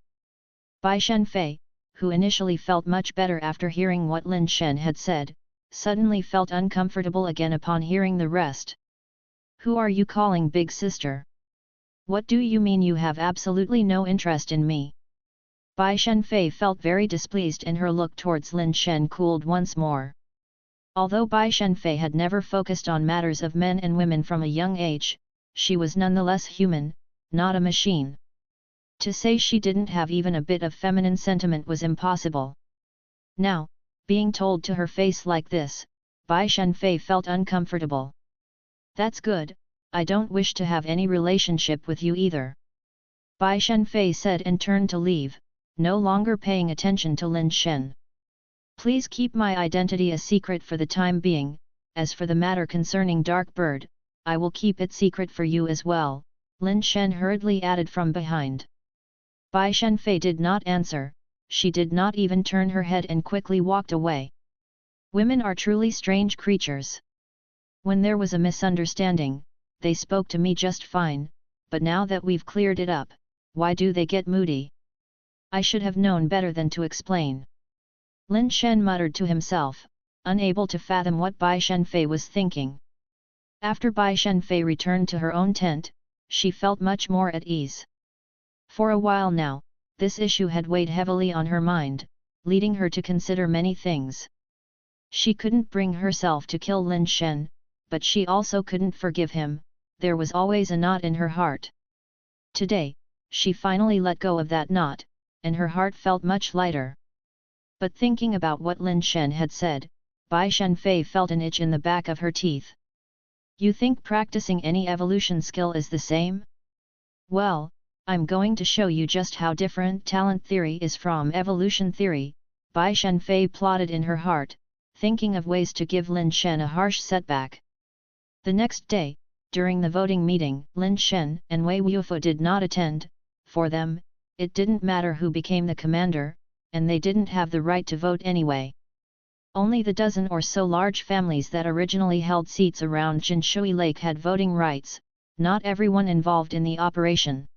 [SPEAKER 1] Bai Shenfei, who initially felt much better after hearing what Lin Shen had said, suddenly felt uncomfortable again upon hearing the rest. Who are you calling big sister? What do you mean you have absolutely no interest in me? Bai Shenfei felt very displeased and her look towards Lin Shen cooled once more. Although Bai Shenfei had never focused on matters of men and women from a young age, she was nonetheless human, not a machine. To say she didn't have even a bit of feminine sentiment was impossible. Now, being told to her face like this, Bai Shenfei felt uncomfortable. That's good, I don't wish to have any relationship with you either. Bai Shenfei said and turned to leave, no longer paying attention to Lin Shen. Please keep my identity a secret for the time being, as for the matter concerning Dark Bird, I will keep it secret for you as well, Lin Shen hurriedly added from behind. Bai Shenfei did not answer, she did not even turn her head and quickly walked away. Women are truly strange creatures. When there was a misunderstanding, they spoke to me just fine, but now that we've cleared it up, why do they get moody? I should have known better than to explain. Lin Shen muttered to himself, unable to fathom what Bai Shenfei was thinking. After Bai Shenfei returned to her own tent, she felt much more at ease. For a while now, this issue had weighed heavily on her mind, leading her to consider many things. She couldn't bring herself to kill Lin Shen, but she also couldn't forgive him, there was always a knot in her heart. Today, she finally let go of that knot, and her heart felt much lighter. But thinking about what Lin Shen had said, Bai Shenfei felt an itch in the back of her teeth. You think practicing any evolution skill is the same? Well, I'm going to show you just how different talent theory is from evolution theory, Bai Shenfei plotted in her heart, thinking of ways to give Lin Shen a harsh setback. The next day, during the voting meeting, Lin Shen and Wei Wufu did not attend. For them, it didn't matter who became the commander, and they didn't have the right to vote anyway. Only the dozen or so large families that originally held seats around Jinshui Lake had voting rights, not everyone involved in the operation.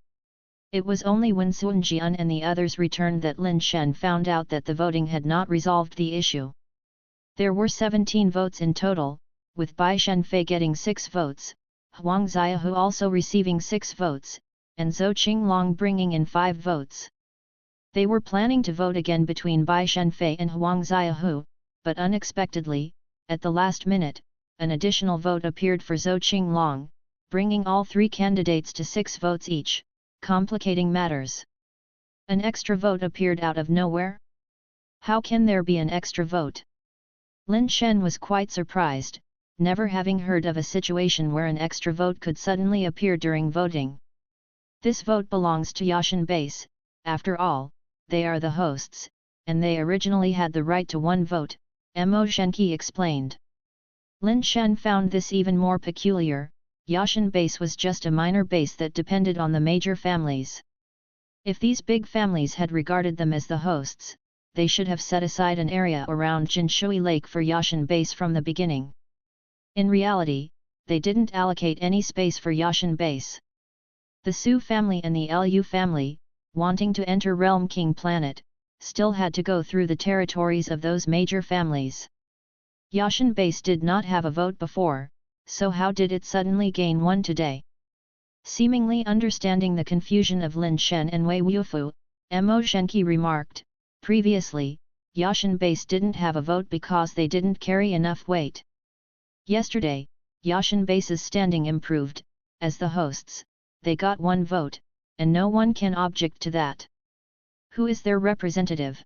[SPEAKER 1] It was only when Sun Jian and the others returned that Lin Shen found out that the voting had not resolved the issue. There were 17 votes in total, with Bai Shenfei getting 6 votes, Huang Xiaohu also receiving 6 votes, and Zhou Qinglong bringing in 5 votes. They were planning to vote again between Bai Shenfei and Huang Xiaohu, but unexpectedly, at the last minute, an additional vote appeared for Zhou Qinglong, bringing all 3 candidates to 6 votes each, complicating matters. An extra vote appeared out of nowhere? How can there be an extra vote? Lin Shen was quite surprised, never having heard of a situation where an extra vote could suddenly appear during voting. This vote belongs to Yashan Base, after all, they are the hosts, and they originally had the right to 1 vote, Mo Shenqi explained. Lin Shen found this even more peculiar. Yashan Base was just a minor base that depended on the major families. If these big families had regarded them as the hosts, they should have set aside an area around Jinshui Lake for Yashan Base from the beginning. In reality, they didn't allocate any space for Yashan Base. The Su family and the Lu family, wanting to enter Realm King Planet, still had to go through the territories of those major families. Yashan Base did not have a vote before, so how did it suddenly gain one today? Seemingly understanding the confusion of Lin Shen and Wei Wufu, Mo Shenqi remarked, previously, Yashan Base didn't have a vote because they didn't carry enough weight. Yesterday, Yashin Base's standing improved, as the hosts, they got 1 vote, and no one can object to that. Who is their representative?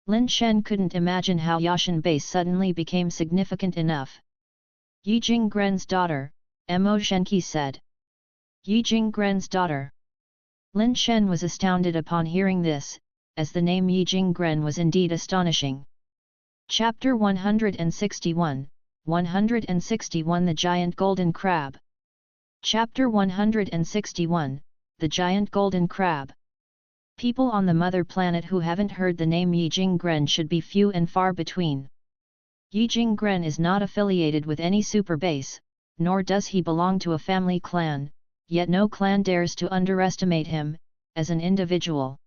[SPEAKER 1] Lin Shen couldn't imagine how Yashin Base suddenly became significant enough. Yi Jinggren's daughter, Mo Zhenqi said. Yi Jinggren's daughter. Lin Shen was astounded upon hearing this, as the name Yi Jinggren was indeed astonishing. Chapter 161, 161 The Giant Golden Crab. Chapter 161, The Giant Golden Crab. People on the mother planet who haven't heard the name Yi Jinggren should be few and far between. Yi Jinggren is not affiliated with any super base, nor does he belong to a family clan, yet no clan dares to underestimate him, as an individual.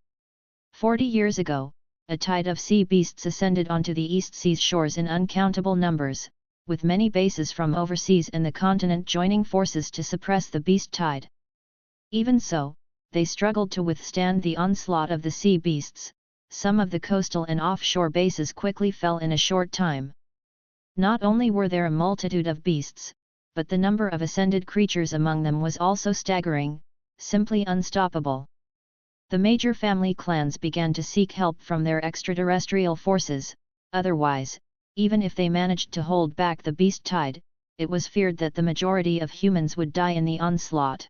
[SPEAKER 1] 40 years ago, a tide of sea beasts ascended onto the East Sea's shores in uncountable numbers, with many bases from overseas and the continent joining forces to suppress the beast tide. Even so, they struggled to withstand the onslaught of the sea beasts. Some of the coastal and offshore bases quickly fell in a short time. Not only were there a multitude of beasts, but the number of ascended creatures among them was also staggering, simply unstoppable. The major family clans began to seek help from their extraterrestrial forces, otherwise, even if they managed to hold back the beast tide, it was feared that the majority of humans would die in the onslaught.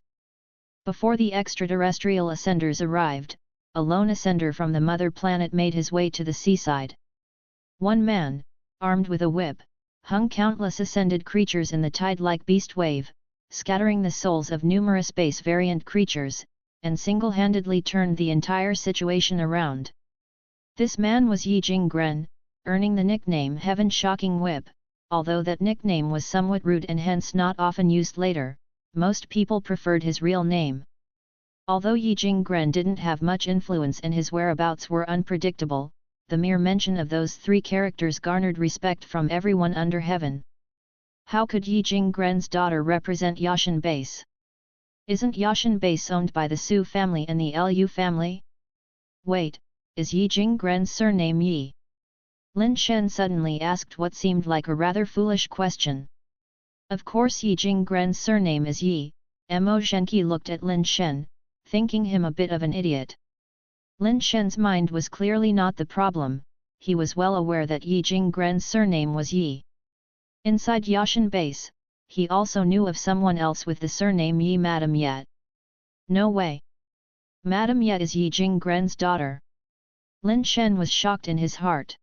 [SPEAKER 1] Before the extraterrestrial ascenders arrived, a lone ascender from the mother planet made his way to the seaside. One man, armed with a whip, hung countless ascended creatures in the tide-like beast wave, scattering the souls of numerous base variant creatures, and single-handedly turned the entire situation around. This man was Yi Jinggren, earning the nickname Heaven Shocking Whip. Although that nickname was somewhat rude and hence not often used later, most people preferred his real name. Although Yi Jinggren didn't have much influence and his whereabouts were unpredictable, the mere mention of those 3 characters garnered respect from everyone under heaven. How could Yi Jinggren's daughter represent Yashin Base? Isn't Yashin Base owned by the Su family and the Lu family? Wait, is Yi Jinggren's surname Yi? Lin Shen suddenly asked what seemed like a rather foolish question. Of course Yi Jinggren's surname is Yi. Mo Zhenqi looked at Lin Shen, thinking him a bit of an idiot. Lin Shen's mind was clearly not the problem, he was well aware that Yi Jinggren's surname was Yi. Inside Yashin Base, he also knew of someone else with the surname Yi. Madame Yet. No way. Madame Yet is Yi Jinggren's daughter. Lin Shen was shocked in his heart.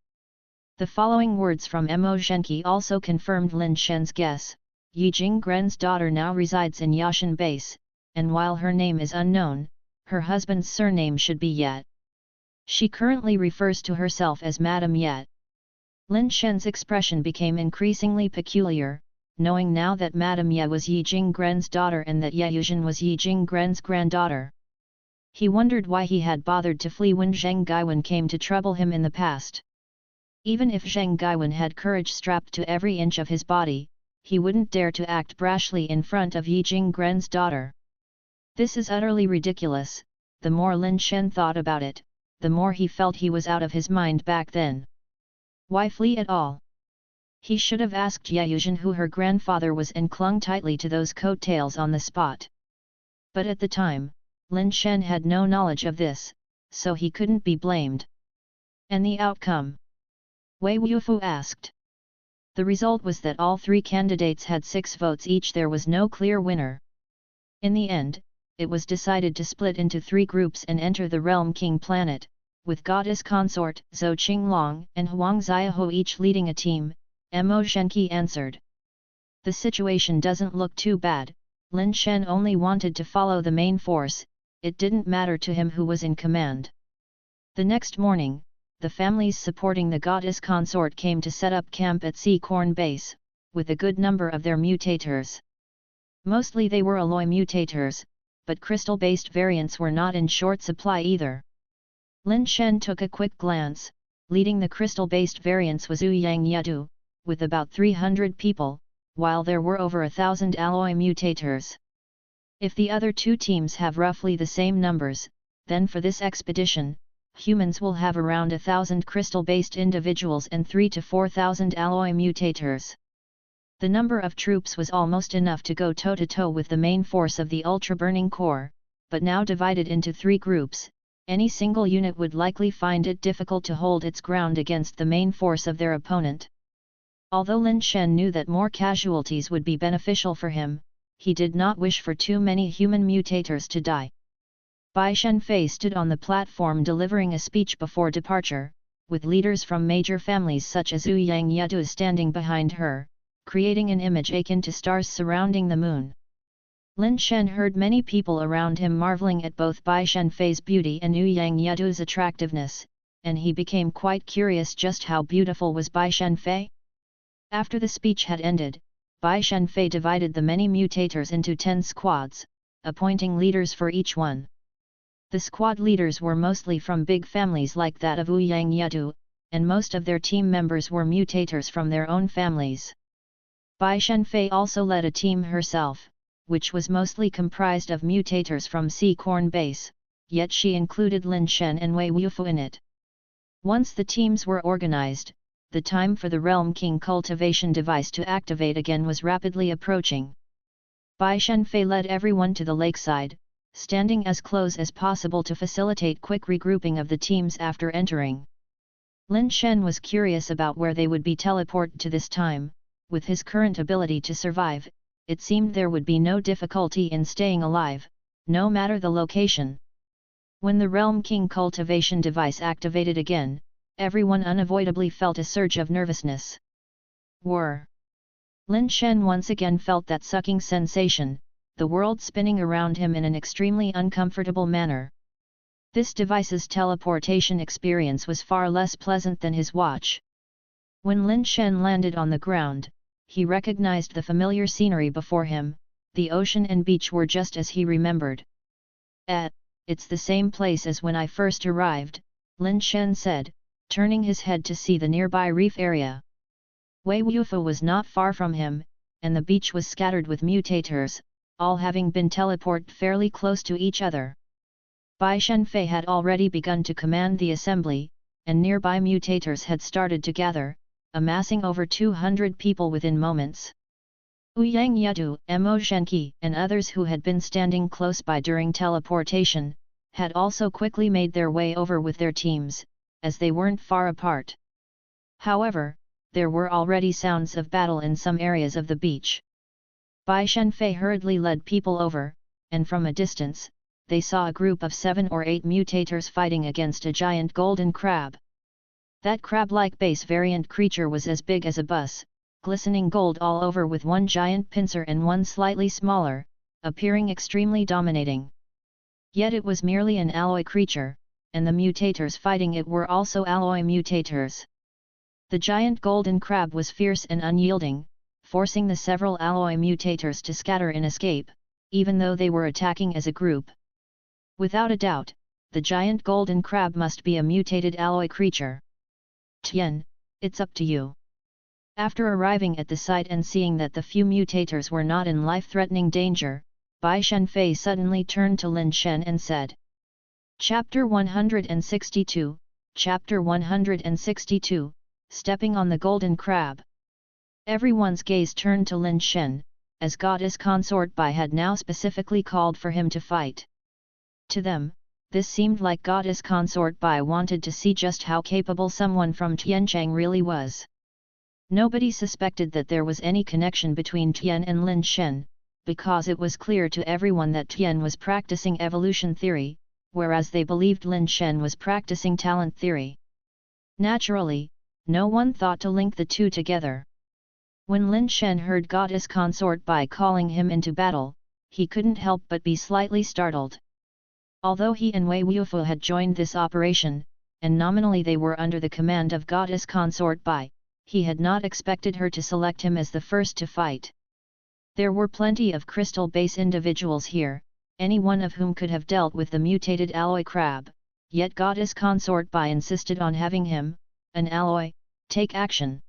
[SPEAKER 1] The following words from Mo Zhenqi also confirmed Lin Shen's guess. Yi Jinggren's daughter now resides in Yashin Base, and while her name is unknown, her husband's surname should be Yet. She currently refers to herself as Madame Yet. Lin Shen's expression became increasingly peculiar, knowing now that Madame Ye was Yi Jinggren's daughter and that Ye Yuzhen was Yi Jinggren's granddaughter. He wondered why he had bothered to flee when Zheng Gaiwen came to trouble him in the past. Even if Zheng Gaiwen had courage strapped to every inch of his body, he wouldn't dare to act brashly in front of Yi Jinggren's daughter. This is utterly ridiculous. The more Lin Shen thought about it, the more he felt he was out of his mind back then. Why flee at all? He should have asked Ye Yuzhen who her grandfather was and clung tightly to those coattails on the spot. But at the time, Lin Shen had no knowledge of this, so he couldn't be blamed. And the outcome? Wei Wufu asked. The result was that all 3 candidates had 6 votes each. There was no clear winner. In the end, it was decided to split into 3 groups and enter the Realm King planet, with goddess consort Zhou Qinglong and Huang Xiaohu each leading a team. Mo Zhenqi answered. The situation doesn't look too bad. Lin Shen only wanted to follow the main force, it didn't matter to him who was in command. The next morning, the families supporting the goddess consort came to set up camp at Sea Corn Base, with a good number of their mutators. Mostly they were alloy mutators, but crystal-based variants were not in short supply either. Lin Shen took a quick glance. Leading the crystal-based variants was Ouyang Yedu, with about 300 people, while there were over 1,000 alloy mutators. If the other 2 teams have roughly the same numbers, then for this expedition, humans will have around 1,000 crystal-based individuals and 3,000 to 4,000 alloy mutators. The number of troops was almost enough to go toe-to-toe with the main force of the Ultra-Burning Corps, but now divided into 3 groups, any single unit would likely find it difficult to hold its ground against the main force of their opponent. Although Lin Shen knew that more casualties would be beneficial for him, he did not wish for too many human mutators to die. Bai Shenfei stood on the platform delivering a speech before departure, with leaders from major families such as Ouyang Yadu standing behind her, creating an image akin to stars surrounding the moon. Lin Shen heard many people around him marveling at both Bai Shenfei's beauty and Ouyang Yadu's attractiveness, and he became quite curious just how beautiful was Bai Shenfei. After the speech had ended, Bai Shenfei divided the many mutators into 10 squads, appointing leaders for each one. The squad leaders were mostly from big families like that of Ouyang Yadu, and most of their team members were mutators from their own families. Bai Shenfei also led a team herself, which was mostly comprised of mutators from Sea-Corn Base, yet she included Lin Shen and Wei Wufu in it. Once the teams were organized, the time for the Realm King cultivation device to activate again was rapidly approaching. Bai Shenfei led everyone to the lakeside, standing as close as possible to facilitate quick regrouping of the teams after entering. Lin Shen was curious about where they would be teleported to this time. With his current ability to survive, it seemed there would be no difficulty in staying alive, no matter the location. When the Realm King cultivation device activated again, everyone unavoidably felt a surge of nervousness. Whir! Lin Shen once again felt that sucking sensation, the world spinning around him in an extremely uncomfortable manner. This device's teleportation experience was far less pleasant than his watch. When Lin Shen landed on the ground, he recognized the familiar scenery before him. The ocean and beach were just as he remembered. It's the same place as when I first arrived, Lin Shen said, turning his head to see the nearby reef area. Wei Wufu was not far from him, and the beach was scattered with mutators, all having been teleported fairly close to each other. Bai Shenfei had already begun to command the assembly, and nearby mutators had started to gather, amassing over 200 people within moments. Ouyang Yadu, Mo Shenqi, and others who had been standing close by during teleportation, had also quickly made their way over with their teams, as they weren't far apart. However, there were already sounds of battle in some areas of the beach. Bai Shenfei hurriedly led people over, and from a distance, they saw a group of 7 or 8 mutators fighting against a giant golden crab. That crab-like base variant creature was as big as a bus, glistening gold all over with one giant pincer and one slightly smaller, appearing extremely dominating. Yet it was merely an alloy creature, and the mutators fighting it were also alloy mutators. The giant golden crab was fierce and unyielding, forcing the several alloy mutators to scatter and escape, even though they were attacking as a group. Without a doubt, the giant golden crab must be a mutated alloy creature. Tian, it's up to you. After arriving at the site and seeing that the few mutators were not in life-threatening danger, Bai Shenfei suddenly turned to Lin Shen and said. Chapter 162, Chapter 162, Stepping on the Golden Crab. Everyone's gaze turned to Lin Shen, as Goddess Consort Bai had now specifically called for him to fight. To them, this seemed like Goddess Consort Bai wanted to see just how capable someone from Tianchang really was. Nobody suspected that there was any connection between Tian and Lin Shen, because it was clear to everyone that Tian was practicing evolution theory, whereas they believed Lin Shen was practicing talent theory. Naturally, no one thought to link the two together. When Lin Shen heard Goddess Consort Bai calling him into battle, he couldn't help but be slightly startled. Although he and Wei Wufu had joined this operation, and nominally they were under the command of Goddess Consort Bai, he had not expected her to select him as the first to fight. There were plenty of crystal base individuals here, any one of whom could have dealt with the mutated alloy crab, yet Goddess Consort Bai insisted on having him, an alloy, take action.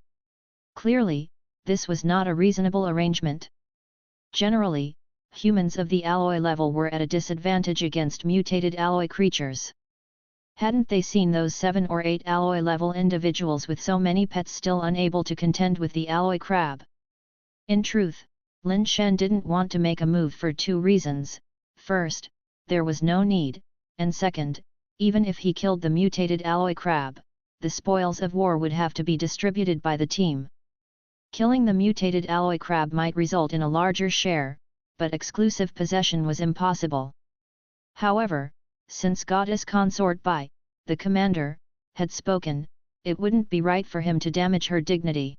[SPEAKER 1] Clearly, this was not a reasonable arrangement. Generally, humans of the alloy level were at a disadvantage against mutated alloy creatures. Hadn't they seen those 7 or 8 alloy level individuals with so many pets still unable to contend with the alloy crab? In truth, Lin Shen didn't want to make a move for two reasons. First, there was no need, and second, even if he killed the mutated alloy crab, the spoils of war would have to be distributed by the team. Killing the mutated alloy crab might result in a larger share, but exclusive possession was impossible. However, since goddess consort Bai, the commander, had spoken, it wouldn't be right for him to damage her dignity.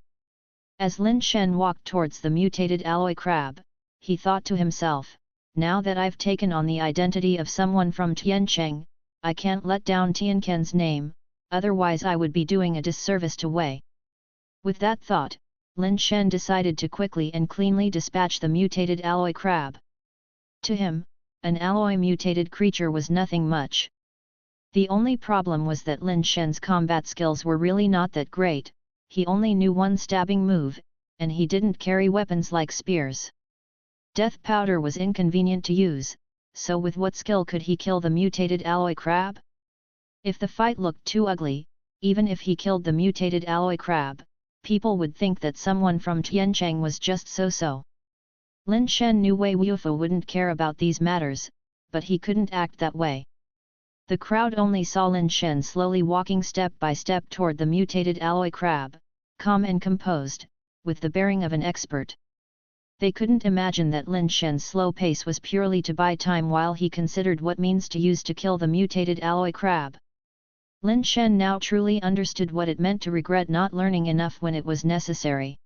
[SPEAKER 1] As Lin Shen walked towards the mutated alloy crab, he thought to himself, now that I've taken on the identity of someone from Tiancheng, I can't let down Tianken's name, otherwise I would be doing a disservice to Wei. With that thought, Lin Shen decided to quickly and cleanly dispatch the mutated alloy crab. To him, an alloy mutated creature was nothing much. The only problem was that Lin Shen's combat skills were really not that great. He only knew one stabbing move, and he didn't carry weapons like spears. Death powder was inconvenient to use, so with what skill could he kill the mutated alloy crab? If the fight looked too ugly, even if he killed the mutated alloy crab, people would think that someone from Tiancheng was just so-so. Lin Shen knew Wei Wufu wouldn't care about these matters, but he couldn't act that way. The crowd only saw Lin Shen slowly walking step by step toward the mutated alloy crab, calm and composed, with the bearing of an expert. They couldn't imagine that Lin Shen's slow pace was purely to buy time while he considered what means to use to kill the mutated alloy crab. Lin Shen now truly understood what it meant to regret not learning enough when it was necessary.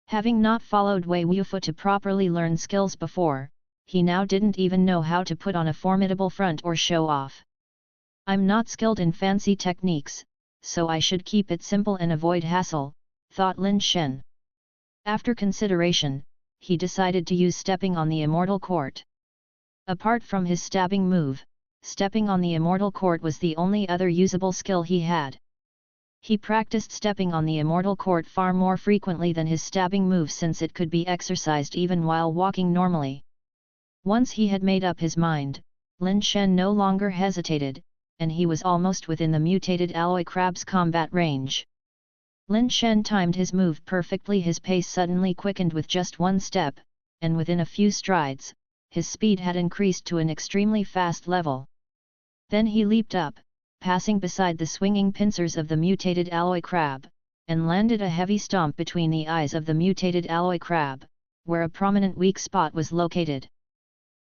[SPEAKER 1] Having not followed Wei Wufu to properly learn skills before, he now didn't even know how to put on a formidable front or show off. I'm not skilled in fancy techniques, so I should keep it simple and avoid hassle, thought Lin Shen. After consideration, he decided to use stepping on the immortal court. Apart from his stabbing move, stepping on the immortal court was the only other usable skill he had. He practiced stepping on the immortal court far more frequently than his stabbing move since it could be exercised even while walking normally. Once he had made up his mind, Lin Shen no longer hesitated, and he was almost within the mutated alloy crab's combat range. Lin Shen timed his move perfectly. His pace suddenly quickened with just one step, and within a few strides, his speed had increased to an extremely fast level. Then he leaped up, passing beside the swinging pincers of the mutated alloy crab, and landed a heavy stomp between the eyes of the mutated alloy crab, where a prominent weak spot was located.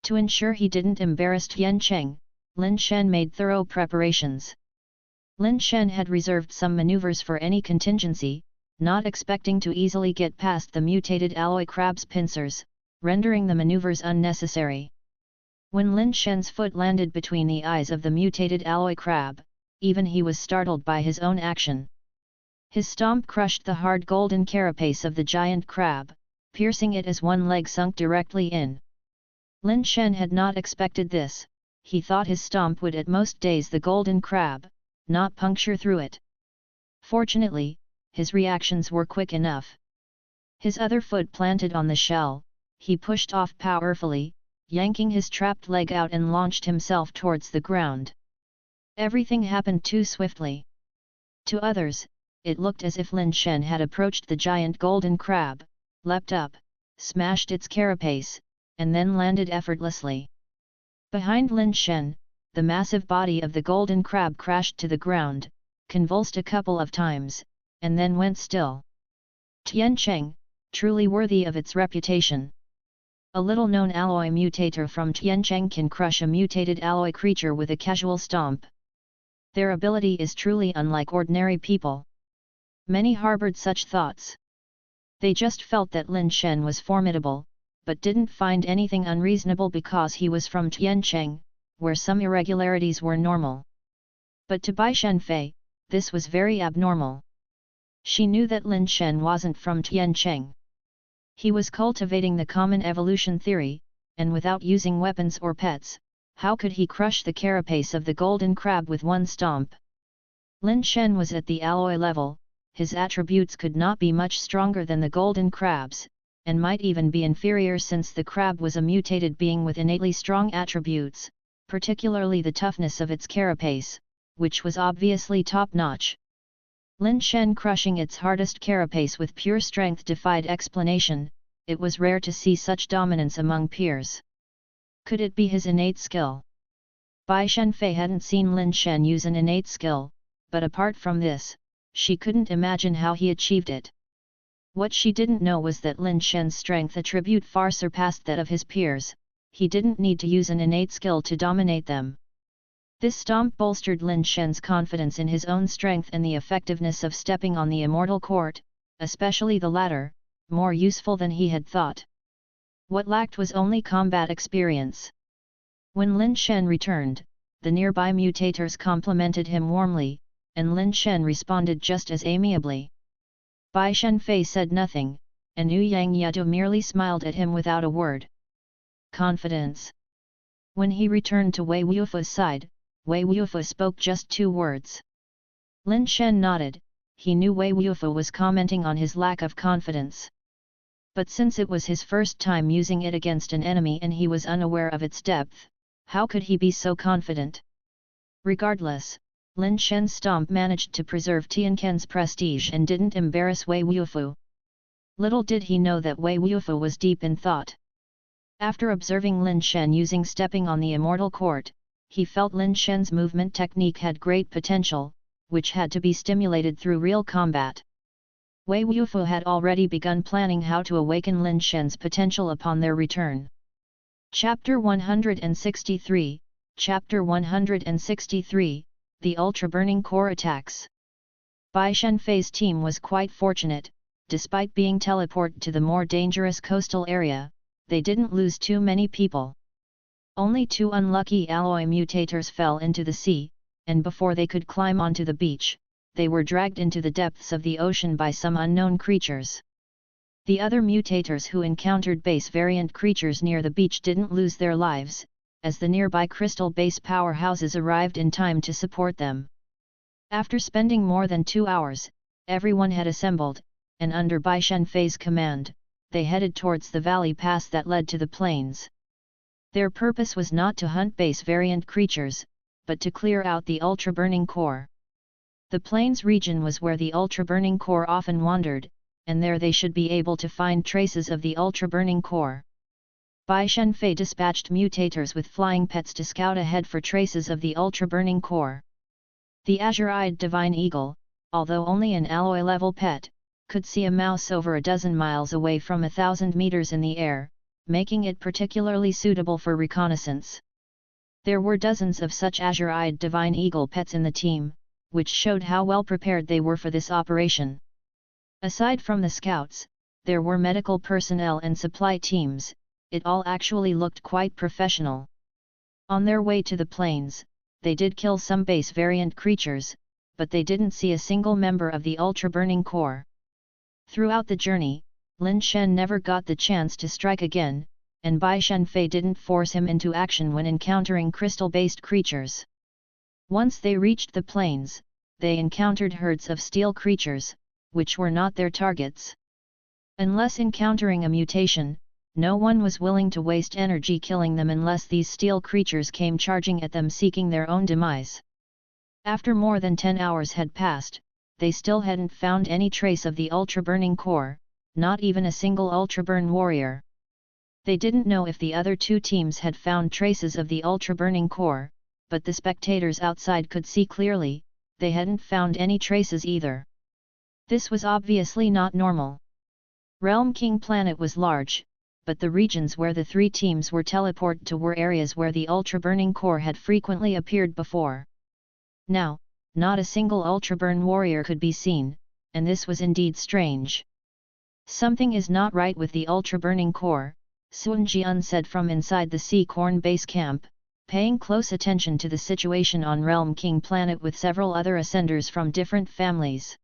[SPEAKER 1] To ensure he didn't embarrass Tiancheng, Lin Shen made thorough preparations. Lin Shen had reserved some maneuvers for any contingency, not expecting to easily get past the mutated alloy crab's pincers, rendering the maneuvers unnecessary. When Lin Shen's foot landed between the eyes of the mutated alloy crab, even he was startled by his own action. His stomp crushed the hard golden carapace of the giant crab, piercing it as one leg sunk directly in. Lin Shen had not expected this. He thought his stomp would at most daze the golden crab, not puncture through it. Fortunately, his reactions were quick enough. His other foot planted on the shell, he pushed off powerfully, yanking his trapped leg out and launched himself towards the ground. Everything happened too swiftly. To others, it looked as if Lin Shen had approached the giant golden crab, leapt up, smashed its carapace, and then landed effortlessly. Behind Lin Shen, the massive body of the golden crab crashed to the ground, convulsed a couple of times, and then went still. Tiancheng, truly worthy of its reputation. A little-known alloy mutator from Tiancheng can crush a mutated alloy creature with a casual stomp. Their ability is truly unlike ordinary people. Many harbored such thoughts. They just felt that Lin Shen was formidable, but didn't find anything unreasonable because he was from Tiancheng, where some irregularities were normal. But to Bai Shenfei, this was very abnormal. She knew that Lin Shen wasn't from Tiancheng. He was cultivating the common evolution theory, and without using weapons or pets, how could he crush the carapace of the golden crab with one stomp? Lin Shen was at the alloy level, his attributes could not be much stronger than the golden crab's, and might even be inferior since the crab was a mutated being with innately strong attributes, particularly the toughness of its carapace, which was obviously top-notch. Lin Shen crushing its hardest carapace with pure strength defied explanation, it was rare to see such dominance among peers. Could it be his innate skill? Bai Shenfei hadn't seen Lin Shen use an innate skill, but apart from this, she couldn't imagine how he achieved it. What she didn't know was that Lin Shen's strength attribute far surpassed that of his peers. He didn't need to use an innate skill to dominate them. This stomp bolstered Lin Shen's confidence in his own strength and the effectiveness of stepping on the immortal court, especially the latter, more useful than he had thought. What lacked was only combat experience. When Lin Shen returned, the nearby mutators complimented him warmly, and Lin Shen responded just as amiably. Bai Shenfei said nothing, and Ouyang Yadu merely smiled at him without a word. Confidence. When he returned to Wei Wufu's side, Wei Wufu spoke just 2 words. Lin Shen nodded. He knew Wei Wufu was commenting on his lack of confidence. But since it was his first time using it against an enemy and he was unaware of its depth, how could he be so confident? Regardless, Lin Shen's stomp managed to preserve Tianquan's prestige and didn't embarrass Wei Wufu. Little did he know that Wei Wufu was deep in thought. After observing Lin Shen using stepping on the immortal court, he felt Lin Shen's movement technique had great potential, which had to be stimulated through real combat. Wei Wufu had already begun planning how to awaken Lin Shen's potential upon their return. Chapter 163, Chapter 163, The Ultra-Burning Core Attacks. Bai Shenfei's team was quite fortunate. Despite being teleported to the more dangerous coastal area, they didn't lose too many people. Only 2 unlucky alloy mutators fell into the sea, and before they could climb onto the beach, they were dragged into the depths of the ocean by some unknown creatures. The other mutators who encountered base variant creatures near the beach didn't lose their lives, as the nearby crystal base powerhouses arrived in time to support them. After spending more than 2 hours, everyone had assembled, and under Bai Shenfei's command, they headed towards the valley pass that led to the plains. Their purpose was not to hunt base variant creatures, but to clear out the ultra-burning core. The plains region was where the ultra-burning core often wandered, and there they should be able to find traces of the ultra-burning core. Bai Shenfei dispatched mutators with flying pets to scout ahead for traces of the ultra-burning core. The azure-eyed divine eagle, although only an alloy-level pet, could see a mouse over a dozen miles away from 1,000 meters in the air, making it particularly suitable for reconnaissance. There were dozens of such azure-eyed divine eagle pets in the team, which showed how well prepared they were for this operation. Aside from the scouts, there were medical personnel and supply teams. It all actually looked quite professional. On their way to the plains, they did kill some base variant creatures, but they didn't see a single member of the ultra-burning core. Throughout the journey, Lin Shen never got the chance to strike again, and Bai Shenfei didn't force him into action when encountering crystal-based creatures. Once they reached the plains, they encountered herds of steel creatures, which were not their targets. Unless encountering a mutation, no one was willing to waste energy killing them unless these steel creatures came charging at them seeking their own demise. After more than 10 hours had passed, they still hadn't found any trace of the ultra-burning core, not even a single ultra-burn warrior. They didn't know if the other 2 teams had found traces of the ultra-burning core, but the spectators outside could see clearly, they hadn't found any traces either. This was obviously not normal. Realm King Planet was large, but the regions where the 3 teams were teleported to were areas where the ultra-burning core had frequently appeared before. Now, not a single ultra-burn warrior could be seen, and this was indeed strange. Something is not right with the ultra-burning core, Sun Jian said from inside the Sea Corn base camp, paying close attention to the situation on Realm King Planet with several other ascenders from different families.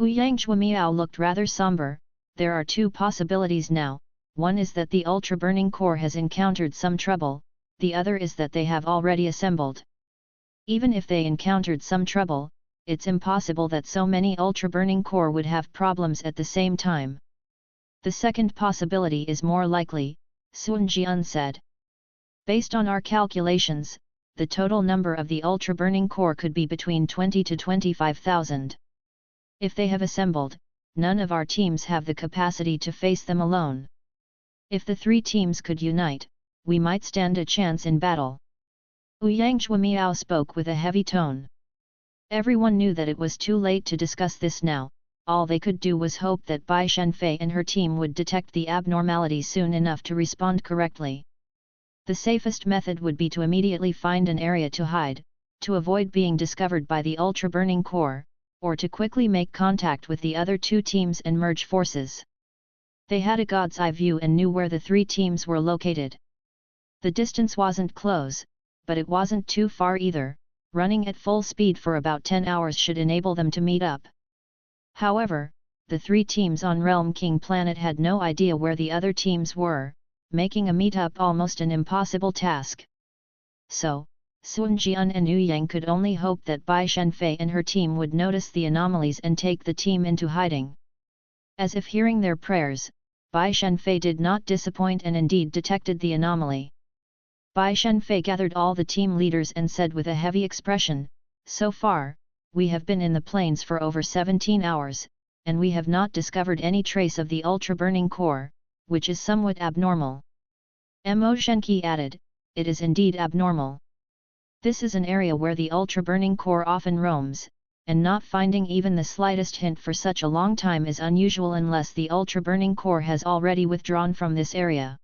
[SPEAKER 1] Ouyang Zhuamiao looked rather somber. There are 2 possibilities now. One is that the ultra-burning core has encountered some trouble, the other is that they have already assembled. Even if they encountered some trouble, it's impossible that so many ultra-burning core would have problems at the same time. The second possibility is more likely, Sun Jian said. Based on our calculations, the total number of the ultra-burning core could be between 20 to 25,000. If they have assembled, none of our teams have the capacity to face them alone. If the three teams could unite, we might stand a chance in battle. Ouyang Zhuamiao spoke with a heavy tone. Everyone knew that it was too late to discuss this now. All they could do was hope that Bai Shenfei and her team would detect the abnormality soon enough to respond correctly. The safest method would be to immediately find an area to hide, to avoid being discovered by the ultra-burning core, or to quickly make contact with the other two teams and merge forces. They had a god's eye view and knew where the three teams were located. The distance wasn't close, but it wasn't too far either. Running at full speed for about 10 hours should enable them to meet up. However, the three teams on Realm King Planet had no idea where the other teams were, making a meet-up almost an impossible task. So, Sun Jian and Ouyang could only hope that Bai Shenfei and her team would notice the anomalies and take the team into hiding. As if hearing their prayers, Bai Shenfei did not disappoint and indeed detected the anomaly. Bai Shenfei gathered all the team leaders and said with a heavy expression, "So far, we have been in the plains for over 17 hours, and we have not discovered any trace of the ultra-burning core, which is somewhat abnormal." Mo Shenqi added, "It is indeed abnormal. This is an area where the ultra-burning core often roams, and not finding even the slightest hint for such a long time is unusual unless the ultra-burning core has already withdrawn from this area.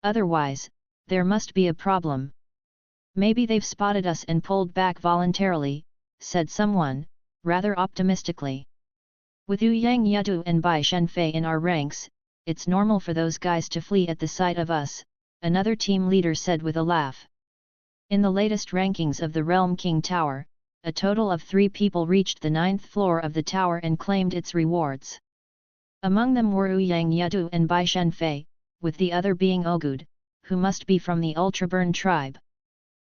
[SPEAKER 1] Otherwise, there must be a problem. Maybe they've spotted us and pulled back voluntarily," said someone, rather optimistically. "With Ouyang Yadu and Bai Shenfei in our ranks, it's normal for those guys to flee at the sight of us," another team leader said with a laugh. In the latest rankings of the Realm King Tower, a total of 3 people reached the 9th floor of the tower and claimed its rewards. Among them were Ouyang Yadu and Bai Shenfei, with the other being Ogud, who must be from the Ultraburn tribe.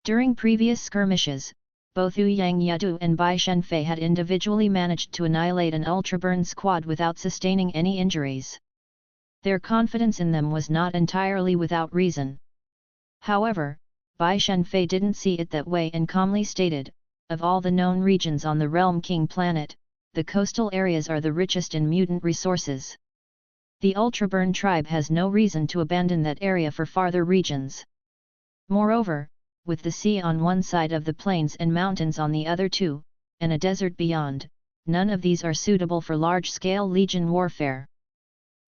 [SPEAKER 1] During previous skirmishes, both Ouyang Yadu and Bai Shenfei had individually managed to annihilate an Ultraburn squad without sustaining any injuries. Their confidence in them was not entirely without reason. However, Bai Shenfei didn't see it that way and calmly stated, "Of all the known regions on the Realm King Planet, the coastal areas are the richest in mutant resources. The Ultraburn tribe has no reason to abandon that area for farther regions. Moreover, with the sea on one side of the plains and mountains on the other two, and a desert beyond, none of these are suitable for large-scale legion warfare.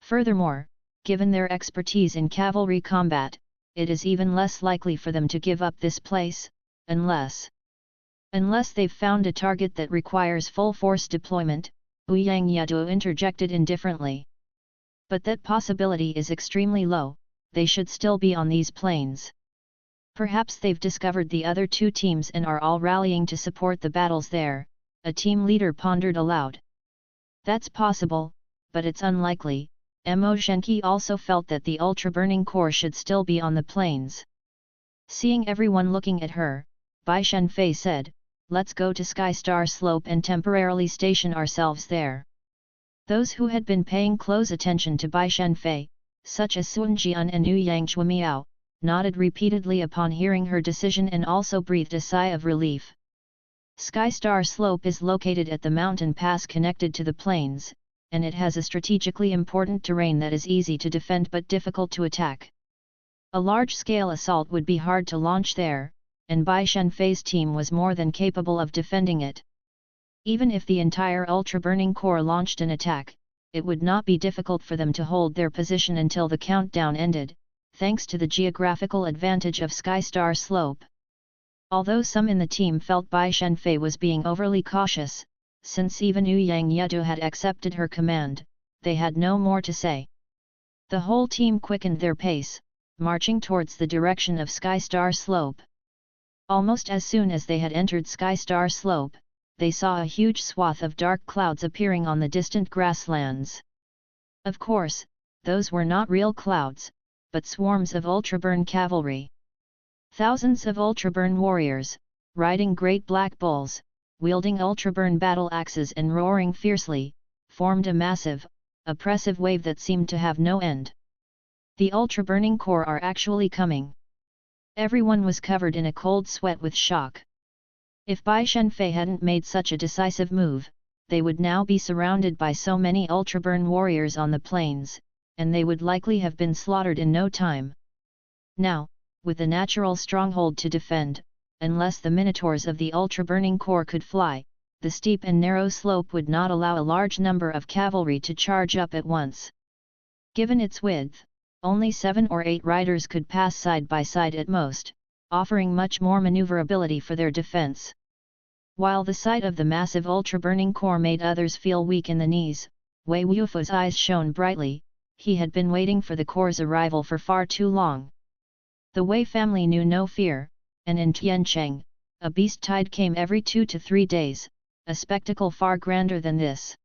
[SPEAKER 1] Furthermore, given their expertise in cavalry combat, it is even less likely for them to give up this place, unless they've found a target that requires full force deployment," Ouyang Yadu interjected indifferently. "But that possibility is extremely low, they should still be on these plains. Perhaps they've discovered the other two teams and are all rallying to support the battles there," a team leader pondered aloud. "That's possible, but it's unlikely." Mo Shenqi also felt that the ultra-burning core should still be on the plains. Seeing everyone looking at her, Bai Shenfei said, "Let's go to Sky Star Slope and temporarily station ourselves there." Those who had been paying close attention to Bai Shenfei, such as Sun Jian and Ouyang Zhuamiao, nodded repeatedly upon hearing her decision and also breathed a sigh of relief. Sky Star Slope is located at the mountain pass connected to the plains, and it has a strategically important terrain that is easy to defend but difficult to attack. A large-scale assault would be hard to launch there, and Bai Shenfei's team was more than capable of defending it. Even if the entire ultra-burning core launched an attack, it would not be difficult for them to hold their position until the countdown ended, thanks to the geographical advantage of Sky Star Slope. Although some in the team felt Bai Shenfei was being overly cautious, since even Ouyang Yadu had accepted her command, they had no more to say. The whole team quickened their pace, marching towards the direction of Sky Star Slope. Almost as soon as they had entered Sky Star Slope, they saw a huge swath of dark clouds appearing on the distant grasslands. Of course, those were not real clouds, but swarms of Ultraburn cavalry. Thousands of Ultraburn warriors, riding great black bulls, wielding Ultraburn battle axes and roaring fiercely, formed a massive, oppressive wave that seemed to have no end. The Ultraburning core are actually coming. Everyone was covered in a cold sweat with shock. If Bai Shenfei hadn't made such a decisive move, they would now be surrounded by so many Ultraburn warriors on the plains, and they would likely have been slaughtered in no time. Now, with a natural stronghold to defend, unless the minotaurs of the ultra-burning core could fly, the steep and narrow slope would not allow a large number of cavalry to charge up at once. Given its width, only 7 or 8 riders could pass side by side at most, offering much more maneuverability for their defense. While the sight of the massive ultra-burning core made others feel weak in the knees, Wei Wufu's eyes shone brightly. He had been waiting for the core's arrival for far too long. The Wei family knew no fear, and in Tiancheng, a beast tide came every 2 to 3 days, a spectacle far grander than this.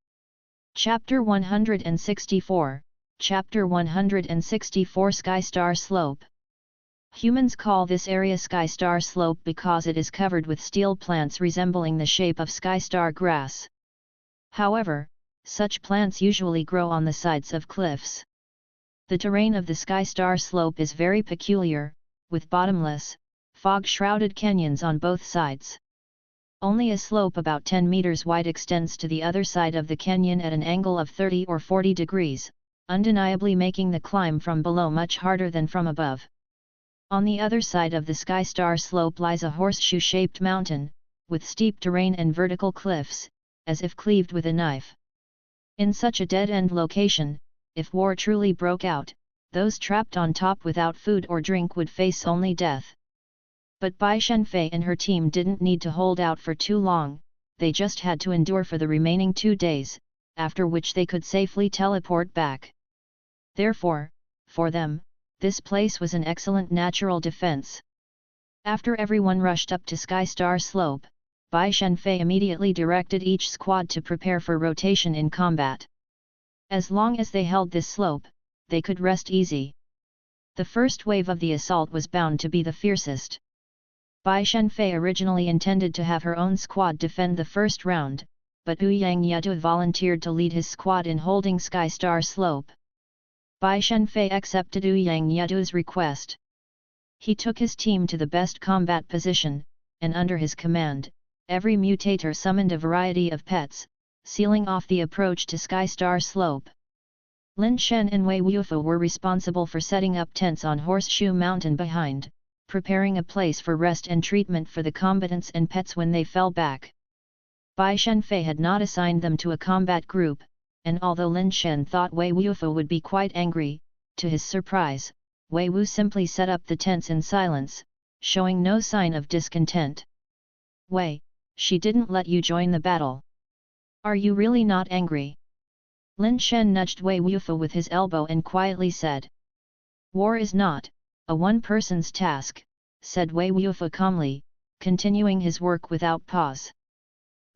[SPEAKER 1] Chapter 164, Chapter 164 Sky Star Slope. Humans call this area Sky Star Slope because it is covered with steel plants resembling the shape of sky star grass. However, such plants usually grow on the sides of cliffs. The terrain of the Sky Star Slope is very peculiar, with bottomless, fog-shrouded canyons on both sides. Only a slope about 10 meters wide extends to the other side of the canyon at an angle of 30 or 40 degrees, undeniably making the climb from below much harder than from above. On the other side of the Sky Star Slope lies a horseshoe-shaped mountain, with steep terrain and vertical cliffs, as if cleaved with a knife. In such a dead-end location, if war truly broke out, those trapped on top without food or drink would face only death. But Bai Shenfei and her team didn't need to hold out for too long, they just had to endure for the remaining 2 days, after which they could safely teleport back. Therefore, for them, this place was an excellent natural defense. After everyone rushed up to Sky Star Slope, Bai Shenfei immediately directed each squad to prepare for rotation in combat. As long as they held this slope, they could rest easy. The first wave of the assault was bound to be the fiercest. Bai Shenfei originally intended to have her own squad defend the first round, but Ouyang Yedu volunteered to lead his squad in holding Sky Star Slope. Bai Shenfei accepted Ouyang Yedu's request. He took his team to the best combat position, and under his command, every mutator summoned a variety of pets, sealing off the approach to Sky Star Slope. Lin Shen and Wei Wufu were responsible for setting up tents on Horseshoe Mountain behind, preparing a place for rest and treatment for the combatants and pets when they fell back. Bai Shenfei had not assigned them to a combat group, and although Lin Shen thought Wei Wufu would be quite angry, to his surprise, Wei Wu simply set up the tents in silence, showing no sign of discontent. "Wei, she didn't let you join the battle. Are you really not angry?" Lin Shen nudged Wei Wufu with his elbow and quietly said. "War is not a one-person's task," said Wei Wufu calmly, continuing his work without pause.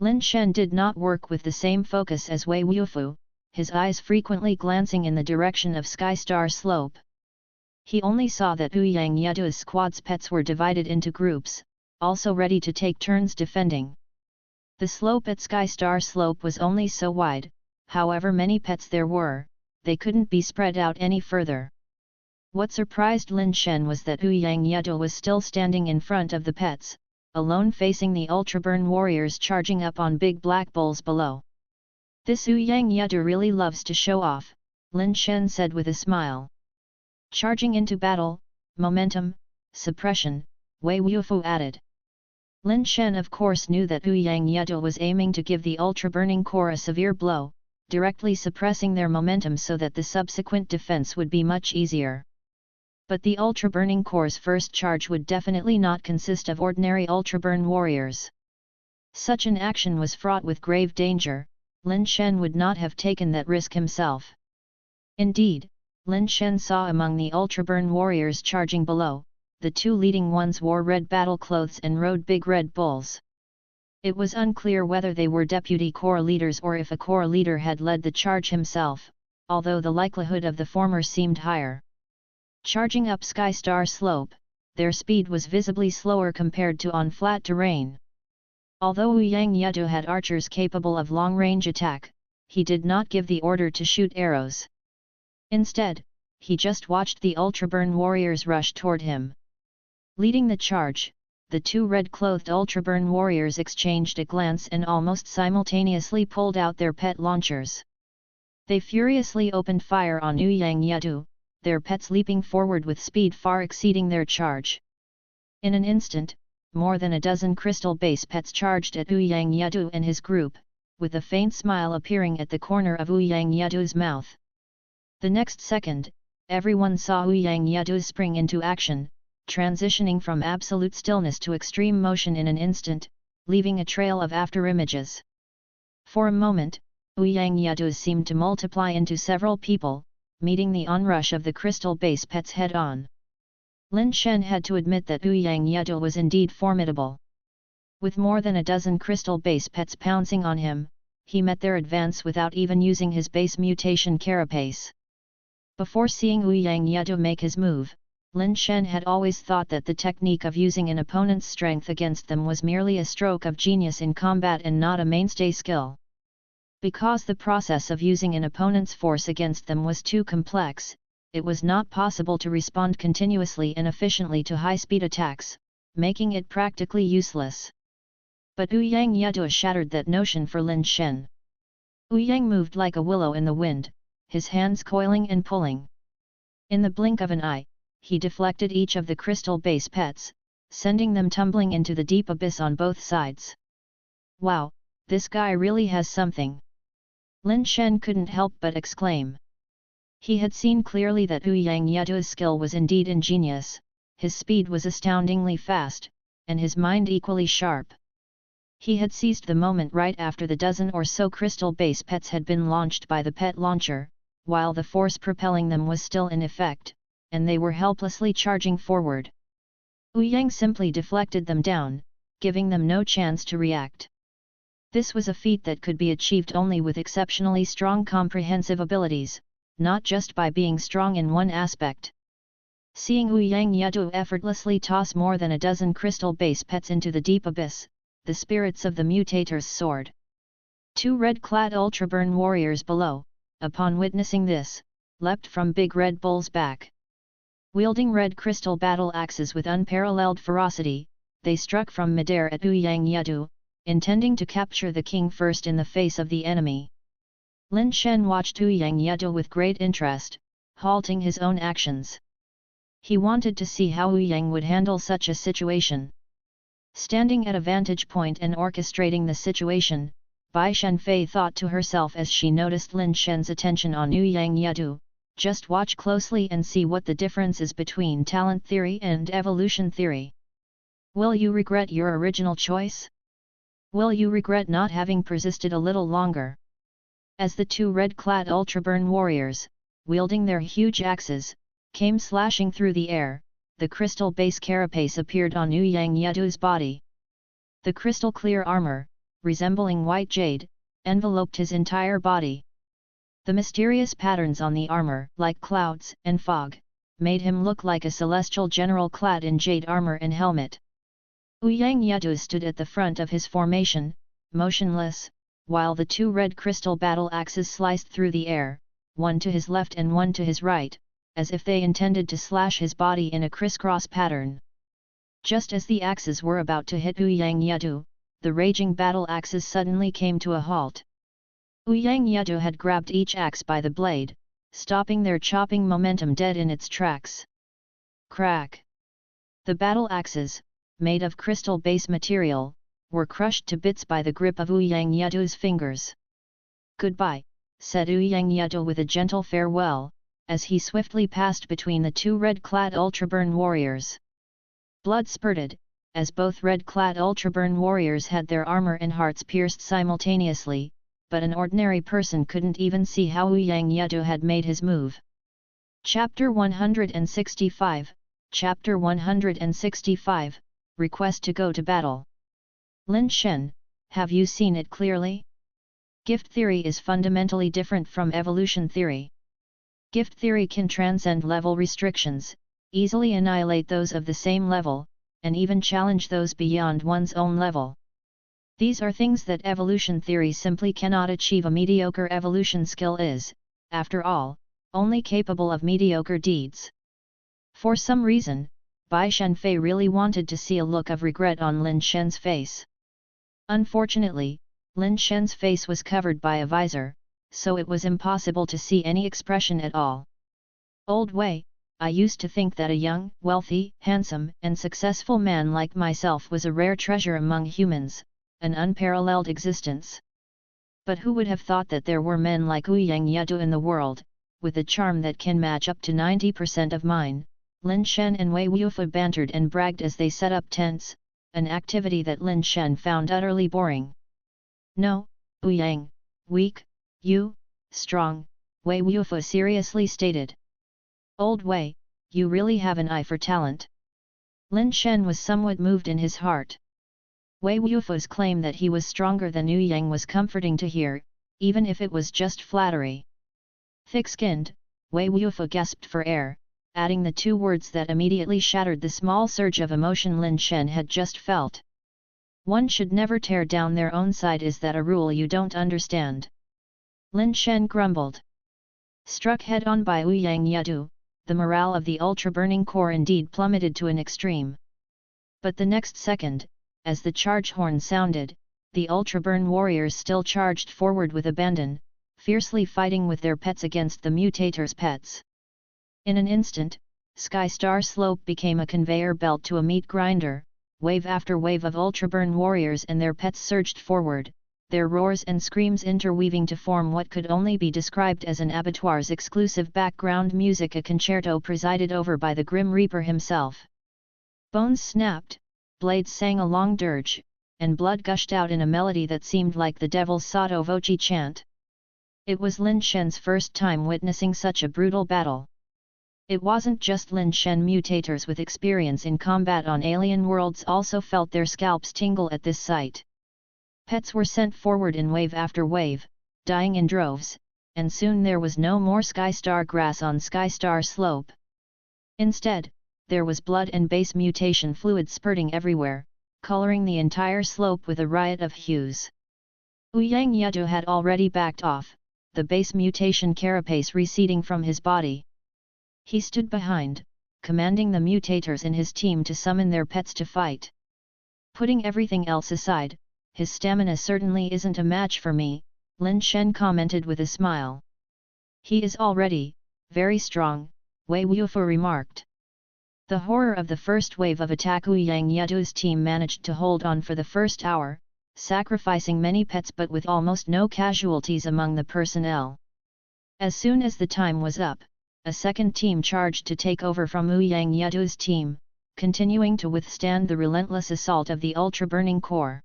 [SPEAKER 1] Lin Shen did not work with the same focus as Wei Wufu, his eyes frequently glancing in the direction of Sky Star Slope. He only saw that Ouyang Yedu's squad's pets were divided into groups, also ready to take turns defending. The slope at Sky Star Slope was only so wide, however many pets there were, they couldn't be spread out any further. What surprised Lin Shen was that Ouyang Yedu was still standing in front of the pets, alone facing the ultraburn warriors charging up on big black bulls below. "This Ouyang Yedu really loves to show off," Lin Shen said with a smile. "Charging into battle, momentum, suppression," Wei Wufu added. Lin Shen of course knew that Ouyang Yedu was aiming to give the ultra-burning core a severe blow, directly suppressing their momentum so that the subsequent defense would be much easier. But the ultra-burning core's first charge would definitely not consist of ordinary ultra-burn warriors. Such an action was fraught with grave danger. Lin Shen would not have taken that risk himself. Indeed, Lin Shen saw among the ultraburn warriors charging below, the 2 leading ones wore red battle clothes and rode big red bulls. It was unclear whether they were deputy corps leaders or if a corps leader had led the charge himself, although the likelihood of the former seemed higher. Charging up Sky Star Slope, their speed was visibly slower compared to on flat terrain. Although Ouyang Yedu had archers capable of long-range attack, he did not give the order to shoot arrows. Instead, he just watched the ultraburn warriors rush toward him. Leading the charge, the 2 red-clothed ultraburn warriors exchanged a glance and almost simultaneously pulled out their pet launchers. They furiously opened fire on Ouyang Yadu, their pets leaping forward with speed far exceeding their charge. In an instant, more than a dozen crystal base pets charged at Ouyang Yadu and his group, with a faint smile appearing at the corner of Ouyang Yadu's mouth. The next second, everyone saw Ouyang Yadu spring into action, transitioning from absolute stillness to extreme motion in an instant, leaving a trail of afterimages. For a moment, Ouyang Yadu seemed to multiply into several people, meeting the onrush of the crystal base pets head-on. Lin Shen had to admit that Ouyang Yadu was indeed formidable. With more than a dozen crystal base pets pouncing on him, he met their advance without even using his base mutation carapace. Before seeing Ouyang Yadu make his move, Lin Shen had always thought that the technique of using an opponent's strength against them was merely a stroke of genius in combat and not a mainstay skill. Because the process of using an opponent's force against them was too complex, it was not possible to respond continuously and efficiently to high-speed attacks, making it practically useless. But Ouyang Yadu shattered that notion for Lin Shen. Ouyang moved like a willow in the wind, his hands coiling and pulling. In the blink of an eye, he deflected each of the crystal base pets, sending them tumbling into the deep abyss on both sides. Wow, this guy really has something! Lin Shen couldn't help but exclaim. He had seen clearly that Ouyang Yadu's skill was indeed ingenious, his speed was astoundingly fast, and his mind equally sharp. He had seized the moment right after the dozen or so crystal base pets had been launched by the pet launcher, while the force propelling them was still in effect, and they were helplessly charging forward. Ouyang simply deflected them down, giving them no chance to react. This was a feat that could be achieved only with exceptionally strong comprehensive abilities, not just by being strong in one aspect. Seeing Ouyang Yadu effortlessly toss more than a dozen crystal base pets into the deep abyss, the spirits of the mutators soared. Two red-clad ultraburn warriors below, upon witnessing this, leapt from Big Red Bull's back. Wielding red crystal battle axes with unparalleled ferocity, they struck from midair at Ouyang Yadu, intending to capture the king first in the face of the enemy. Lin Shen watched Ouyang Yadu with great interest, halting his own actions. He wanted to see how Ouyang would handle such a situation. Standing at a vantage point and orchestrating the situation, Bai Shenfei thought to herself as she noticed Lin Shen's attention on Ouyang Yadu, just watch closely and see what the difference is between talent theory and evolution theory. Will you regret your original choice? Will you regret not having persisted a little longer? As the two red-clad ultraburn warriors, wielding their huge axes, came slashing through the air, the crystal base carapace appeared on Ouyang Yadu's body. The crystal-clear armor, resembling white jade, enveloped his entire body. The mysterious patterns on the armor, like clouds and fog, made him look like a celestial general clad in jade armor and helmet. Ouyang Yadu stood at the front of his formation, motionless, while the two red crystal battle axes sliced through the air, one to his left and one to his right, as if they intended to slash his body in a crisscross pattern. Just as the axes were about to hit Ouyang Yadu, the raging battle axes suddenly came to a halt. Ouyang Yadu had grabbed each axe by the blade, stopping their chopping momentum dead in its tracks. Crack! The battle axes, made of crystal base material, were crushed to bits by the grip of Ouyang Yadu's fingers. Goodbye, said Ouyang Yadu with a gentle farewell, as he swiftly passed between the two red-clad ultraburn warriors. Blood spurted, as both red-clad ultraburn warriors had their armor and hearts pierced simultaneously, but an ordinary person couldn't even see how Ouyang Yadu had made his move. Chapter 165, Chapter 165, Request to go to battle. Lin Shen, have you seen it clearly? Gift theory is fundamentally different from evolution theory. Gift theory can transcend level restrictions, easily annihilate those of the same level, and even challenge those beyond one's own level. These are things that evolution theory simply cannot achieve. A mediocre evolution skill is, after all, only capable of mediocre deeds. For some reason, Bai Shenfei really wanted to see a look of regret on Lin Shen's face. Unfortunately, Lin Shen's face was covered by a visor, so it was impossible to see any expression at all. Old Wei, I used to think that a young, wealthy, handsome, and successful man like myself was a rare treasure among humans, an unparalleled existence. But who would have thought that there were men like Ouyang Yedu in the world, with a charm that can match up to 90% of mine? Lin Shen and Wei Wufu bantered and bragged as they set up tents, an activity that Lin Shen found utterly boring. No, Ouyang, weak, you, strong, Wei Wufu seriously stated. Old Wei, you really have an eye for talent. Lin Shen was somewhat moved in his heart. Wei Wufu's claim that he was stronger than Ouyang was comforting to hear, even if it was just flattery. Thick-skinned, Wei Wufu gasped for air, adding the two words that immediately shattered the small surge of emotion Lin Shen had just felt. One should never tear down their own side. Is that a rule you don't understand? Lin Shen grumbled. Struck head-on by Ouyang Yedu, the morale of the ultra-burning corps indeed plummeted to an extreme. But the next second, as the charge horn sounded, the ultra-burn warriors still charged forward with abandon, fiercely fighting with their pets against the mutators' pets. In an instant, Sky Star Slope became a conveyor belt to a meat grinder. Wave after wave of ultra-burn warriors and their pets surged forward, their roars and screams interweaving to form what could only be described as an abattoir's exclusive background music, a concerto presided over by the Grim Reaper himself. Bones snapped, blades sang a long dirge, and blood gushed out in a melody that seemed like the devil's sotto voce chant. It was Lin Shen's first time witnessing such a brutal battle. It wasn't just Lin Shen. Mutators with experience in combat on alien worlds also felt their scalps tingle at this sight. Pets were sent forward in wave after wave, dying in droves, and soon there was no more Sky Star grass on Sky Star Slope. Instead, there was blood and base mutation fluid spurting everywhere, coloring the entire slope with a riot of hues. Ouyang Yedu had already backed off, the base mutation carapace receding from his body. He stood behind, commanding the mutators in his team to summon their pets to fight. Putting everything else aside, his stamina certainly isn't a match for me, Lin Shen commented with a smile. He is already very strong, Wei Wufu remarked. The horror of the first wave of attack. Ouyang Yedu's team managed to hold on for the first hour, sacrificing many pets but with almost no casualties among the personnel. As soon as the time was up, a second team charged to take over from Ouyang Yedu's team, continuing to withstand the relentless assault of the ultra-burning corps.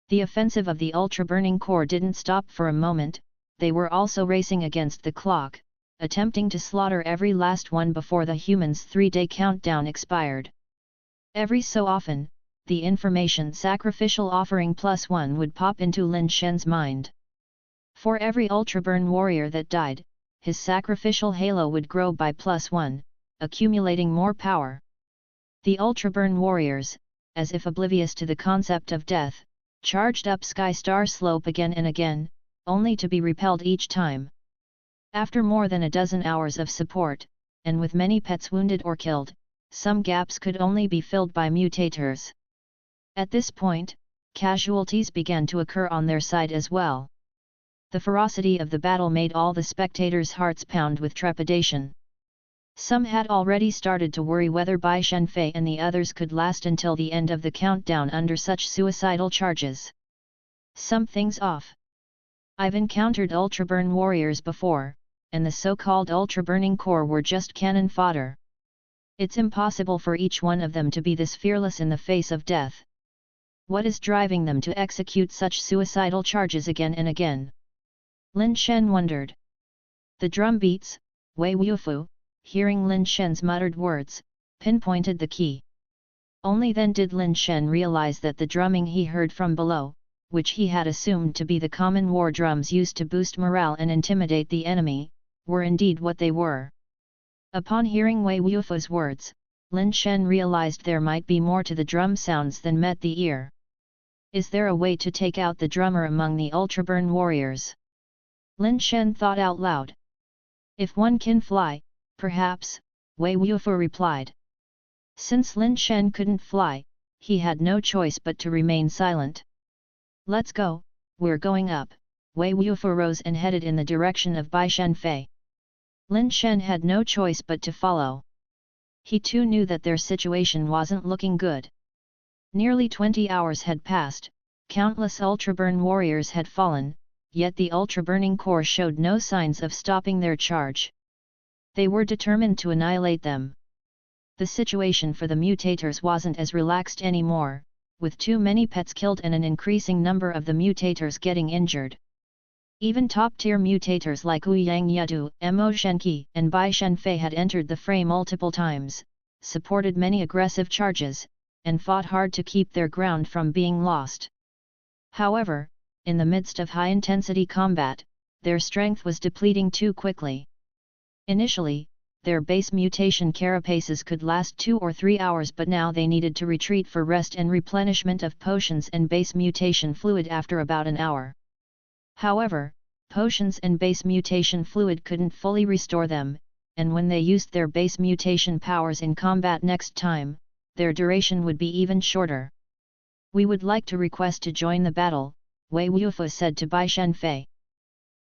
[SPEAKER 1] The offensive of the ultra-burning corps didn't stop for a moment, they were also racing against the clock, attempting to slaughter every last one before the humans' 3-day countdown expired. Every so often, the information sacrificial offering +1 would pop into Lin Shen's mind. For every ultra-burn warrior that died, his sacrificial halo would grow by +1, accumulating more power. The ultra-burn warriors, as if oblivious to the concept of death, charged up Sky Star Slope again and again, only to be repelled each time. After more than a dozen hours of support, and with many pets wounded or killed, some gaps could only be filled by mutators. At this point, casualties began to occur on their side as well. The ferocity of the battle made all the spectators' hearts pound with trepidation. Some had already started to worry whether Bai Shenfei and the others could last until the end of the countdown under such suicidal charges. Something's off. I've encountered ultra-burn warriors before, and the so-called ultra-burning corps were just cannon fodder. It's impossible for each one of them to be this fearless in the face of death. What is driving them to execute such suicidal charges again and again? Lin Shen wondered. The drum beats, Wei Wufu, hearing Lin Shen's muttered words, pinpointed the key. Only then did Lin Shen realize that the drumming he heard from below, which he had assumed to be the common war drums used to boost morale and intimidate the enemy, were indeed what they were. Upon hearing Wei Wufu's words, Lin Shen realized there might be more to the drum sounds than met the ear. Is there a way to take out the drummer among the ultra-burn warriors? Lin Shen thought out loud. If one can fly, perhaps, Wei Wufu replied. Since Lin Shen couldn't fly, he had no choice but to remain silent. Let's go, we're going up, Wei Wufu rose and headed in the direction of Bai Shenfei. Lin Shen had no choice but to follow. He too knew that their situation wasn't looking good. Nearly 20 hours had passed, countless ultra-burn warriors had fallen, yet the ultra-burning core showed no signs of stopping their charge. They were determined to annihilate them. The situation for the mutators wasn't as relaxed anymore, with too many pets killed and an increasing number of the mutators getting injured. Even top-tier mutators like Wu Yang Yadu, Mo Shenqi, and Bai Shenfei had entered the fray multiple times, supported many aggressive charges, and fought hard to keep their ground from being lost. However, in the midst of high-intensity combat, their strength was depleting too quickly. Initially, their base mutation carapaces could last 2 or 3 hours, but now they needed to retreat for rest and replenishment of potions and base mutation fluid after about an hour. However, potions and base mutation fluid couldn't fully restore them, and when they used their base mutation powers in combat next time, their duration would be even shorter. "We would like to request to join the battle," Wei Wufu said to Bai Shenfei.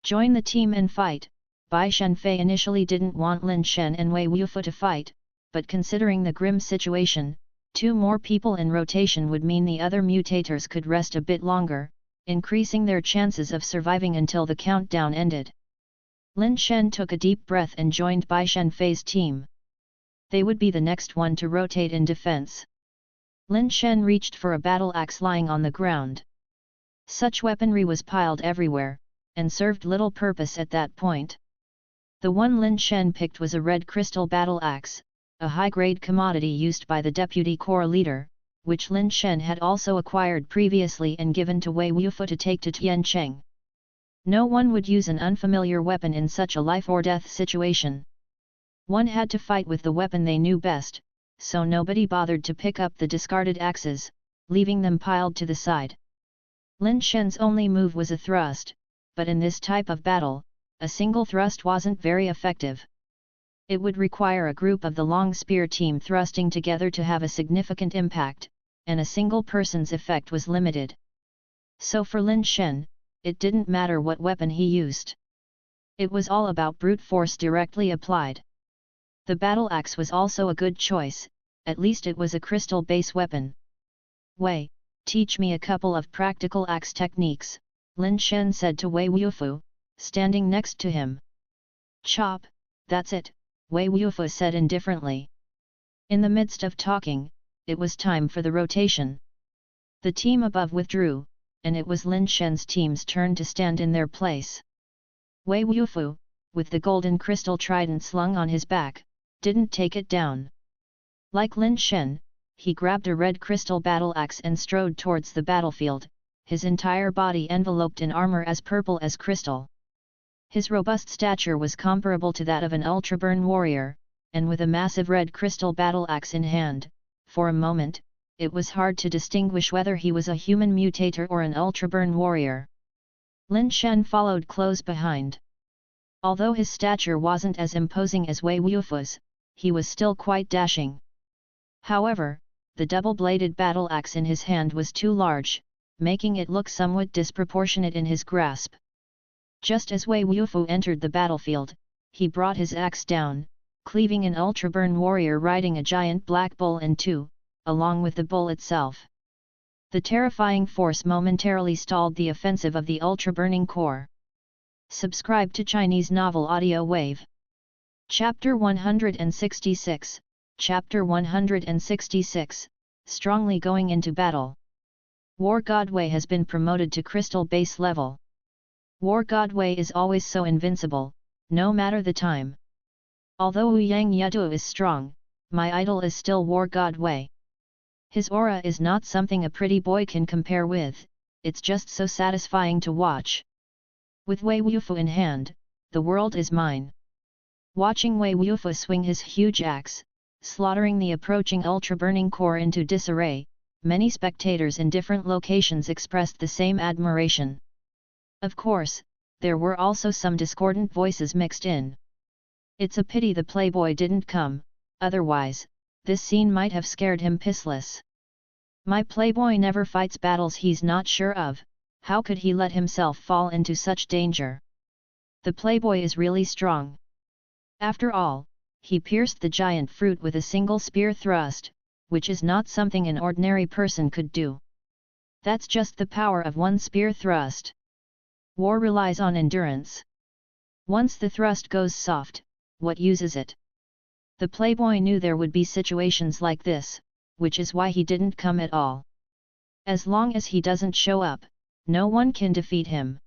[SPEAKER 1] "Join the team and fight." Bai Shenfei initially didn't want Lin Shen and Wei Wufu to fight, but considering the grim situation, 2 more people in rotation would mean the other mutators could rest a bit longer, increasing their chances of surviving until the countdown ended. Lin Shen took a deep breath and joined Bai Shenfei's team. They would be the next one to rotate in defense. Lin Shen reached for a battle axe lying on the ground. Such weaponry was piled everywhere, and served little purpose at that point. The one Lin Shen picked was a red crystal battle axe, a high-grade commodity used by the deputy corps leader, which Lin Shen had also acquired previously and given to Wei Wufu to take to Tiancheng. No one would use an unfamiliar weapon in such a life-or-death situation. One had to fight with the weapon they knew best, so nobody bothered to pick up the discarded axes, leaving them piled to the side. Lin Shen's only move was a thrust, but in this type of battle, a single thrust wasn't very effective. It would require a group of the long spear team thrusting together to have a significant impact, and a single person's effect was limited. So for Lin Shen, it didn't matter what weapon he used. It was all about brute force directly applied. The battle axe was also a good choice, at least it was a crystal base weapon. "Wei, teach me a couple of practical axe techniques," Lin Shen said to Wei Wufu, standing next to him. "Chop, that's it," Wei Wufu said indifferently. In the midst of talking, it was time for the rotation. The team above withdrew, and it was Lin Shen's team's turn to stand in their place. Wei Wufu, with the golden crystal trident slung on his back, didn't take it down. Like Lin Shen, he grabbed a red crystal battle axe and strode towards the battlefield, his entire body enveloped in armor as purple as crystal. His robust stature was comparable to that of an ultra-burn warrior, and with a massive red crystal battle axe in hand, for a moment, it was hard to distinguish whether he was a human mutator or an ultra-burn warrior. Lin Shen followed close behind. Although his stature wasn't as imposing as Wei Wufu's, he was still quite dashing. However, the double-bladed battle axe in his hand was too large, making it look somewhat disproportionate in his grasp. Just as Wei Wufu entered the battlefield, he brought his axe down, cleaving an ultra-burn warrior riding a giant black bull in two, along with the bull itself. The terrifying force momentarily stalled the offensive of the ultra-burning core. Subscribe to Chinese Novel Audiowave. Chapter 166, Chapter 166, Strongly Going into Battle. War God Wei has been promoted to Crystal Base level. War God Wei is always so invincible, no matter the time. Although Wu Yang Yadu is strong, my idol is still War God Wei. His aura is not something a pretty boy can compare with, it's just so satisfying to watch. With Wei Wufu in hand, the world is mine. Watching Wei Wufu swing his huge axe, slaughtering the approaching ultra-burning core into disarray, many spectators in different locations expressed the same admiration. Of course, there were also some discordant voices mixed in. It's a pity the playboy didn't come, otherwise, this scene might have scared him pissless. My playboy never fights battles he's not sure of, how could he let himself fall into such danger? The playboy is really strong. After all, he pierced the giant fruit with a single spear thrust, which is not something an ordinary person could do. That's just the power of one spear thrust. War relies on endurance. Once the thrust goes soft, what use is it? The playboy knew there would be situations like this, which is why he didn't come at all. As long as he doesn't show up, no one can defeat him.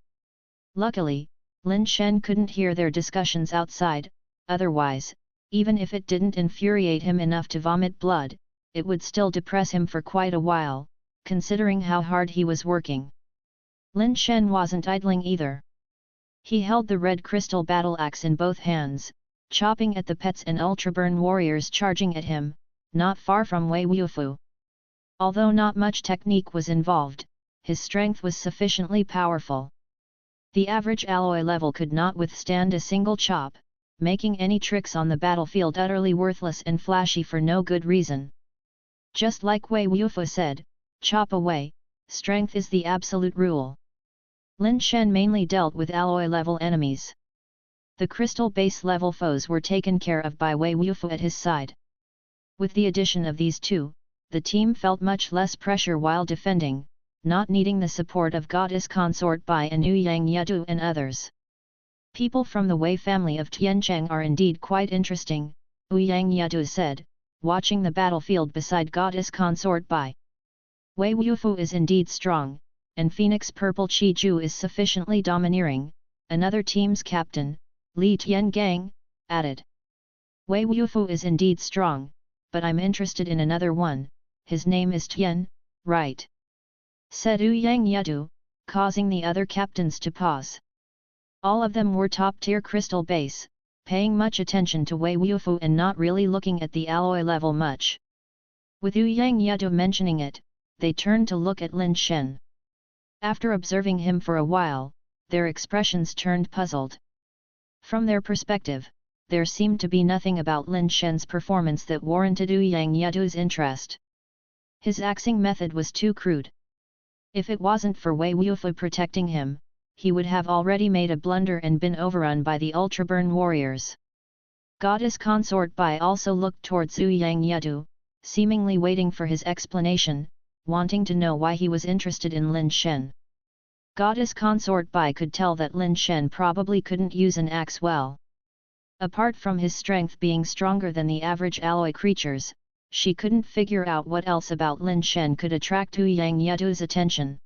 [SPEAKER 1] Luckily, Lin Shen couldn't hear their discussions outside, otherwise, even if it didn't infuriate him enough to vomit blood, it would still depress him for quite a while, considering how hard he was working. Lin Shen wasn't idling either. He held the red crystal battle axe in both hands, chopping at the pets and ultraburn warriors charging at him, not far from Wei Wufu. Although not much technique was involved, his strength was sufficiently powerful. The average alloy level could not withstand a single chop, making any tricks on the battlefield utterly worthless and flashy for no good reason. Just like Wei Wufu said, chop away, strength is the absolute rule. Lin Shen mainly dealt with alloy level enemies. The crystal base level foes were taken care of by Wei Wufu at his side. With the addition of these two, the team felt much less pressure while defending, not needing the support of Goddess Consort Bai and Ouyang Yadu and others. People from the Wei family of Tiancheng are indeed quite interesting, Ouyang Yadu said, watching the battlefield beside Goddess Consort Bai. Wei Wufu is indeed strong, and Phoenix Purple Chi Ju is sufficiently domineering, another team's captain, Li Tiangang, added. Wei Wufu is indeed strong, but I'm interested in another one, his name is Tian, right? Said Ouyang Yadu, causing the other captains to pause. All of them were top-tier crystal base, paying much attention to Wei Wufu and not really looking at the alloy level much. With Ouyang Yadu mentioning it, they turned to look at Lin Shen. After observing him for a while, their expressions turned puzzled. From their perspective, there seemed to be nothing about Lin Shen's performance that warranted Ouyang Yadu's interest. His axing method was too crude. If it wasn't for Wei Wufu protecting him, he would have already made a blunder and been overrun by the Ultraburn warriors. Goddess Consort Bai also looked towards Ouyang Yadu, seemingly waiting for his explanation, wanting to know why he was interested in Lin Shen. Goddess Consort Bai could tell that Lin Shen probably couldn't use an axe well. Apart from his strength being stronger than the average alloy creatures, she couldn't figure out what else about Lin Shen could attract Ouyang Yadu's attention.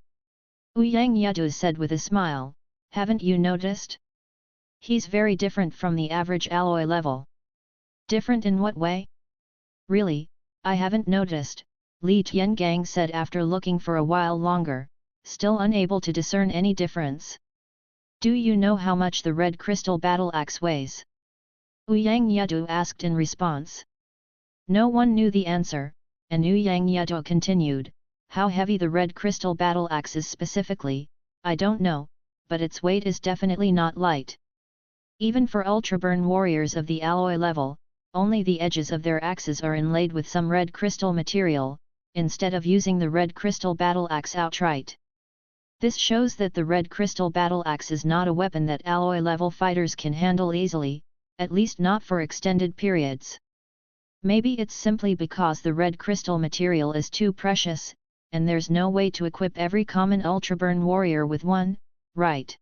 [SPEAKER 1] Ouyang Yadu said with a smile, "Haven't you noticed? He's very different from the average alloy level." "Different in what way?" "Really, I haven't noticed," Li Tiangang said after looking for a while longer, still unable to discern any difference. "Do you know how much the red crystal battle axe weighs?" Ouyang Yadu asked in response. No one knew the answer, and Ouyang Yadu continued, "How heavy the red crystal battle axe is specifically, I don't know, but its weight is definitely not light. Even for ultraburn warriors of the alloy level, only the edges of their axes are inlaid with some red crystal material, instead of using the red crystal battle axe outright. This shows that the red crystal battle axe is not a weapon that alloy level fighters can handle easily, at least not for extended periods. Maybe it's simply because the red crystal material is too precious, and there's no way to equip every common ultraburn warrior with one, right?"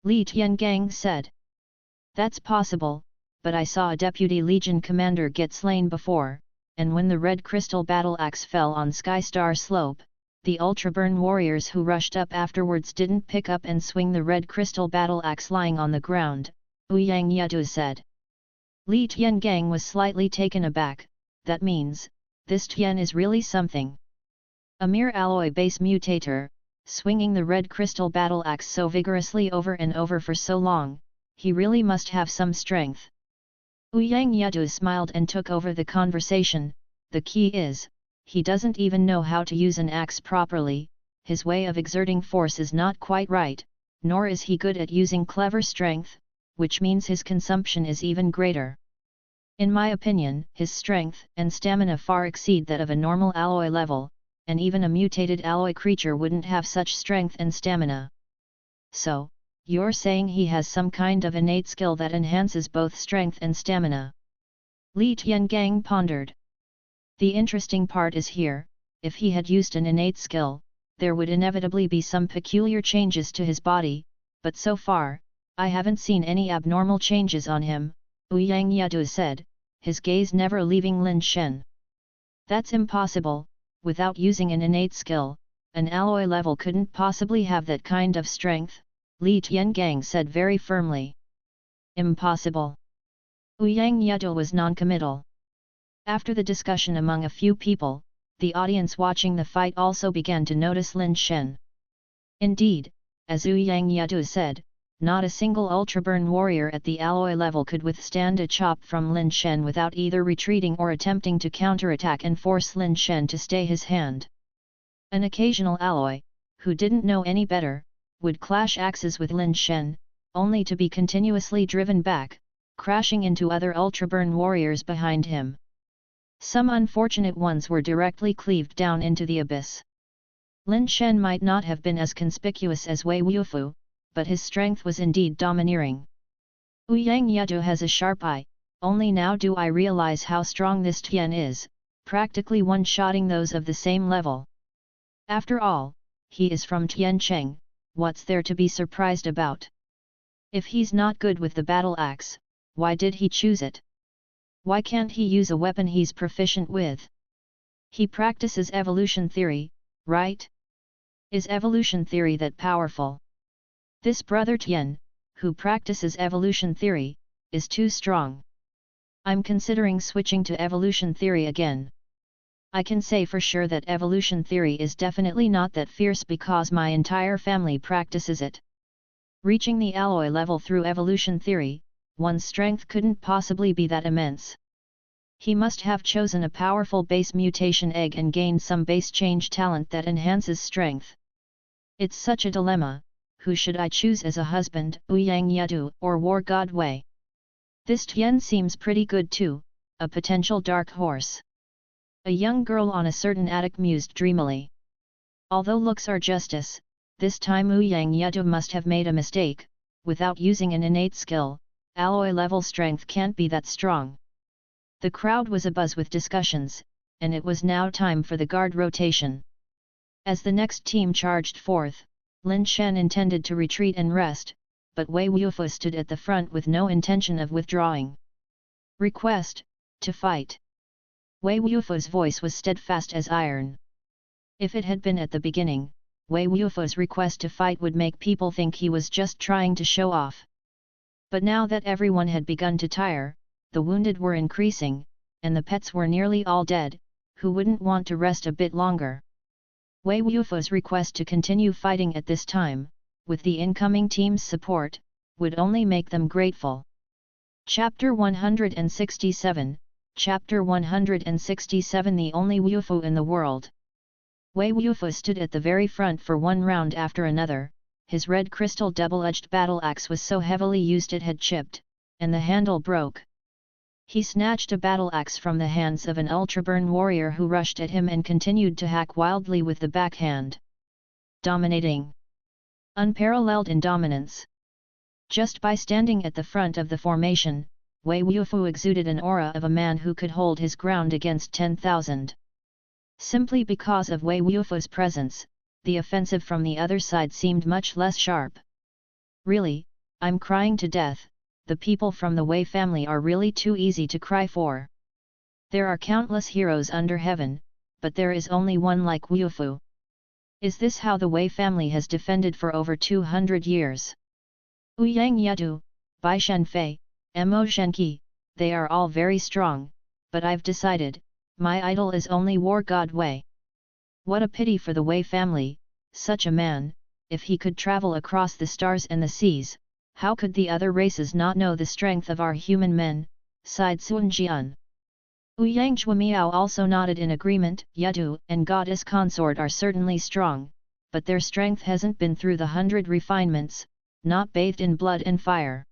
[SPEAKER 1] Li Tiangang said. "That's possible, but I saw a deputy legion commander get slain before, and when the red crystal battle axe fell on Sky Star Slope, the ultraburn warriors who rushed up afterwards didn't pick up and swing the red crystal battle axe lying on the ground," Ouyang Yadu said. Li Tiangang was slightly taken aback. "That means, this Tian is really something. A mere alloy base mutator, swinging the red crystal battle axe so vigorously over and over for so long, he really must have some strength." Ouyang Yadu smiled and took over the conversation. "The key is, he doesn't even know how to use an axe properly, his way of exerting force is not quite right, nor is he good at using clever strength, which means his consumption is even greater. In my opinion, his strength and stamina far exceed that of a normal alloy level, and even a mutated alloy creature wouldn't have such strength and stamina. So, you're saying he has some kind of innate skill that enhances both strength and stamina? Li Tiangang pondered. The interesting part is here, if he had used an innate skill, there would inevitably be some peculiar changes to his body, but so far, I haven't seen any abnormal changes on him, Ouyang Yadu said, his gaze never leaving Lin Shen. That's impossible, without using an innate skill, an alloy level couldn't possibly have that kind of strength, Li Tiangang said very firmly. Impossible. Ouyang Yadu was non-committal. After the discussion among a few people, the audience watching the fight also began to notice Lin Shen. Indeed, as Ouyang Yadu said, not a single ultraburn warrior at the alloy level could withstand a chop from Lin Shen without either retreating or attempting to counterattack and force Lin Shen to stay his hand. An occasional alloy, who didn't know any better, would clash axes with Lin Shen, only to be continuously driven back, crashing into other ultraburn warriors behind him. Some unfortunate ones were directly cleaved down into the abyss. Lin Shen might not have been as conspicuous as Wei Wufu, but his strength was indeed domineering. Ouyang Yadu has a sharp eye, only now do I realize how strong this Tian is, practically one-shotting those of the same level. After all, he is from Tiancheng, what's there to be surprised about? If he's not good with the battle axe, why did he choose it? Why can't he use a weapon he's proficient with? He practices evolution theory, right? Is evolution theory that powerful? This brother Tian, who practices evolution theory, is too strong. I'm considering switching to evolution theory again. I can say for sure that evolution theory is definitely not that fierce because my entire family practices it. Reaching the alloy level through evolution theory, one's strength couldn't possibly be that immense. He must have chosen a powerful base mutation egg and gained some base change talent that enhances strength. It's such a dilemma. Who should I choose as a husband, Ouyang Yadu or War God Wei? This Tian seems pretty good too, a potential dark horse. A young girl on a certain attic mused dreamily. Although looks are justice, this time Ouyang Yadu must have made a mistake. Without using an innate skill, alloy level strength can't be that strong. The crowd was abuzz with discussions, and it was now time for the guard rotation. As the next team charged forth, Lin Shen intended to retreat and rest, but Wei Wufu stood at the front with no intention of withdrawing. Request, to fight. Wei Wufu's voice was steadfast as iron. If it had been at the beginning, Wei Wufu's request to fight would make people think he was just trying to show off. But now that everyone had begun to tire, the wounded were increasing, and the pets were nearly all dead, who wouldn't want to rest a bit longer? Wei Wufu's request to continue fighting at this time, with the incoming team's support, would only make them grateful. Chapter 167, Chapter 167 The only Wufu in the world. Wei Wufu stood at the very front for one round after another, his red crystal double-edged battle axe was so heavily used it had chipped, and the handle broke. He snatched a battle axe from the hands of an ultraburn warrior who rushed at him and continued to hack wildly with the backhand. Dominating. Unparalleled in dominance. Just by standing at the front of the formation, Wei Wufu exuded an aura of a man who could hold his ground against 10,000. Simply because of Wei Wufu's presence, the offensive from the other side seemed much less sharp. Really, I'm crying to death. The people from the Wei family are really too easy to cry for. There are countless heroes under heaven, but there is only one like Wufu. Is this how the Wei family has defended for over 200 years? Ouyang Yadu, Bai Shenfei, Mo Shenqi, they are all very strong, but I've decided, my idol is only War God Wei. What a pity for the Wei family, such a man, if he could travel across the stars and the seas, how could the other races not know the strength of our human men, sighed Sun Jian. Ouyang Zhuamiao also nodded in agreement. Yadu and Goddess Consort are certainly strong, but their strength hasn't been through the 100 refinements, not bathed in blood and fire.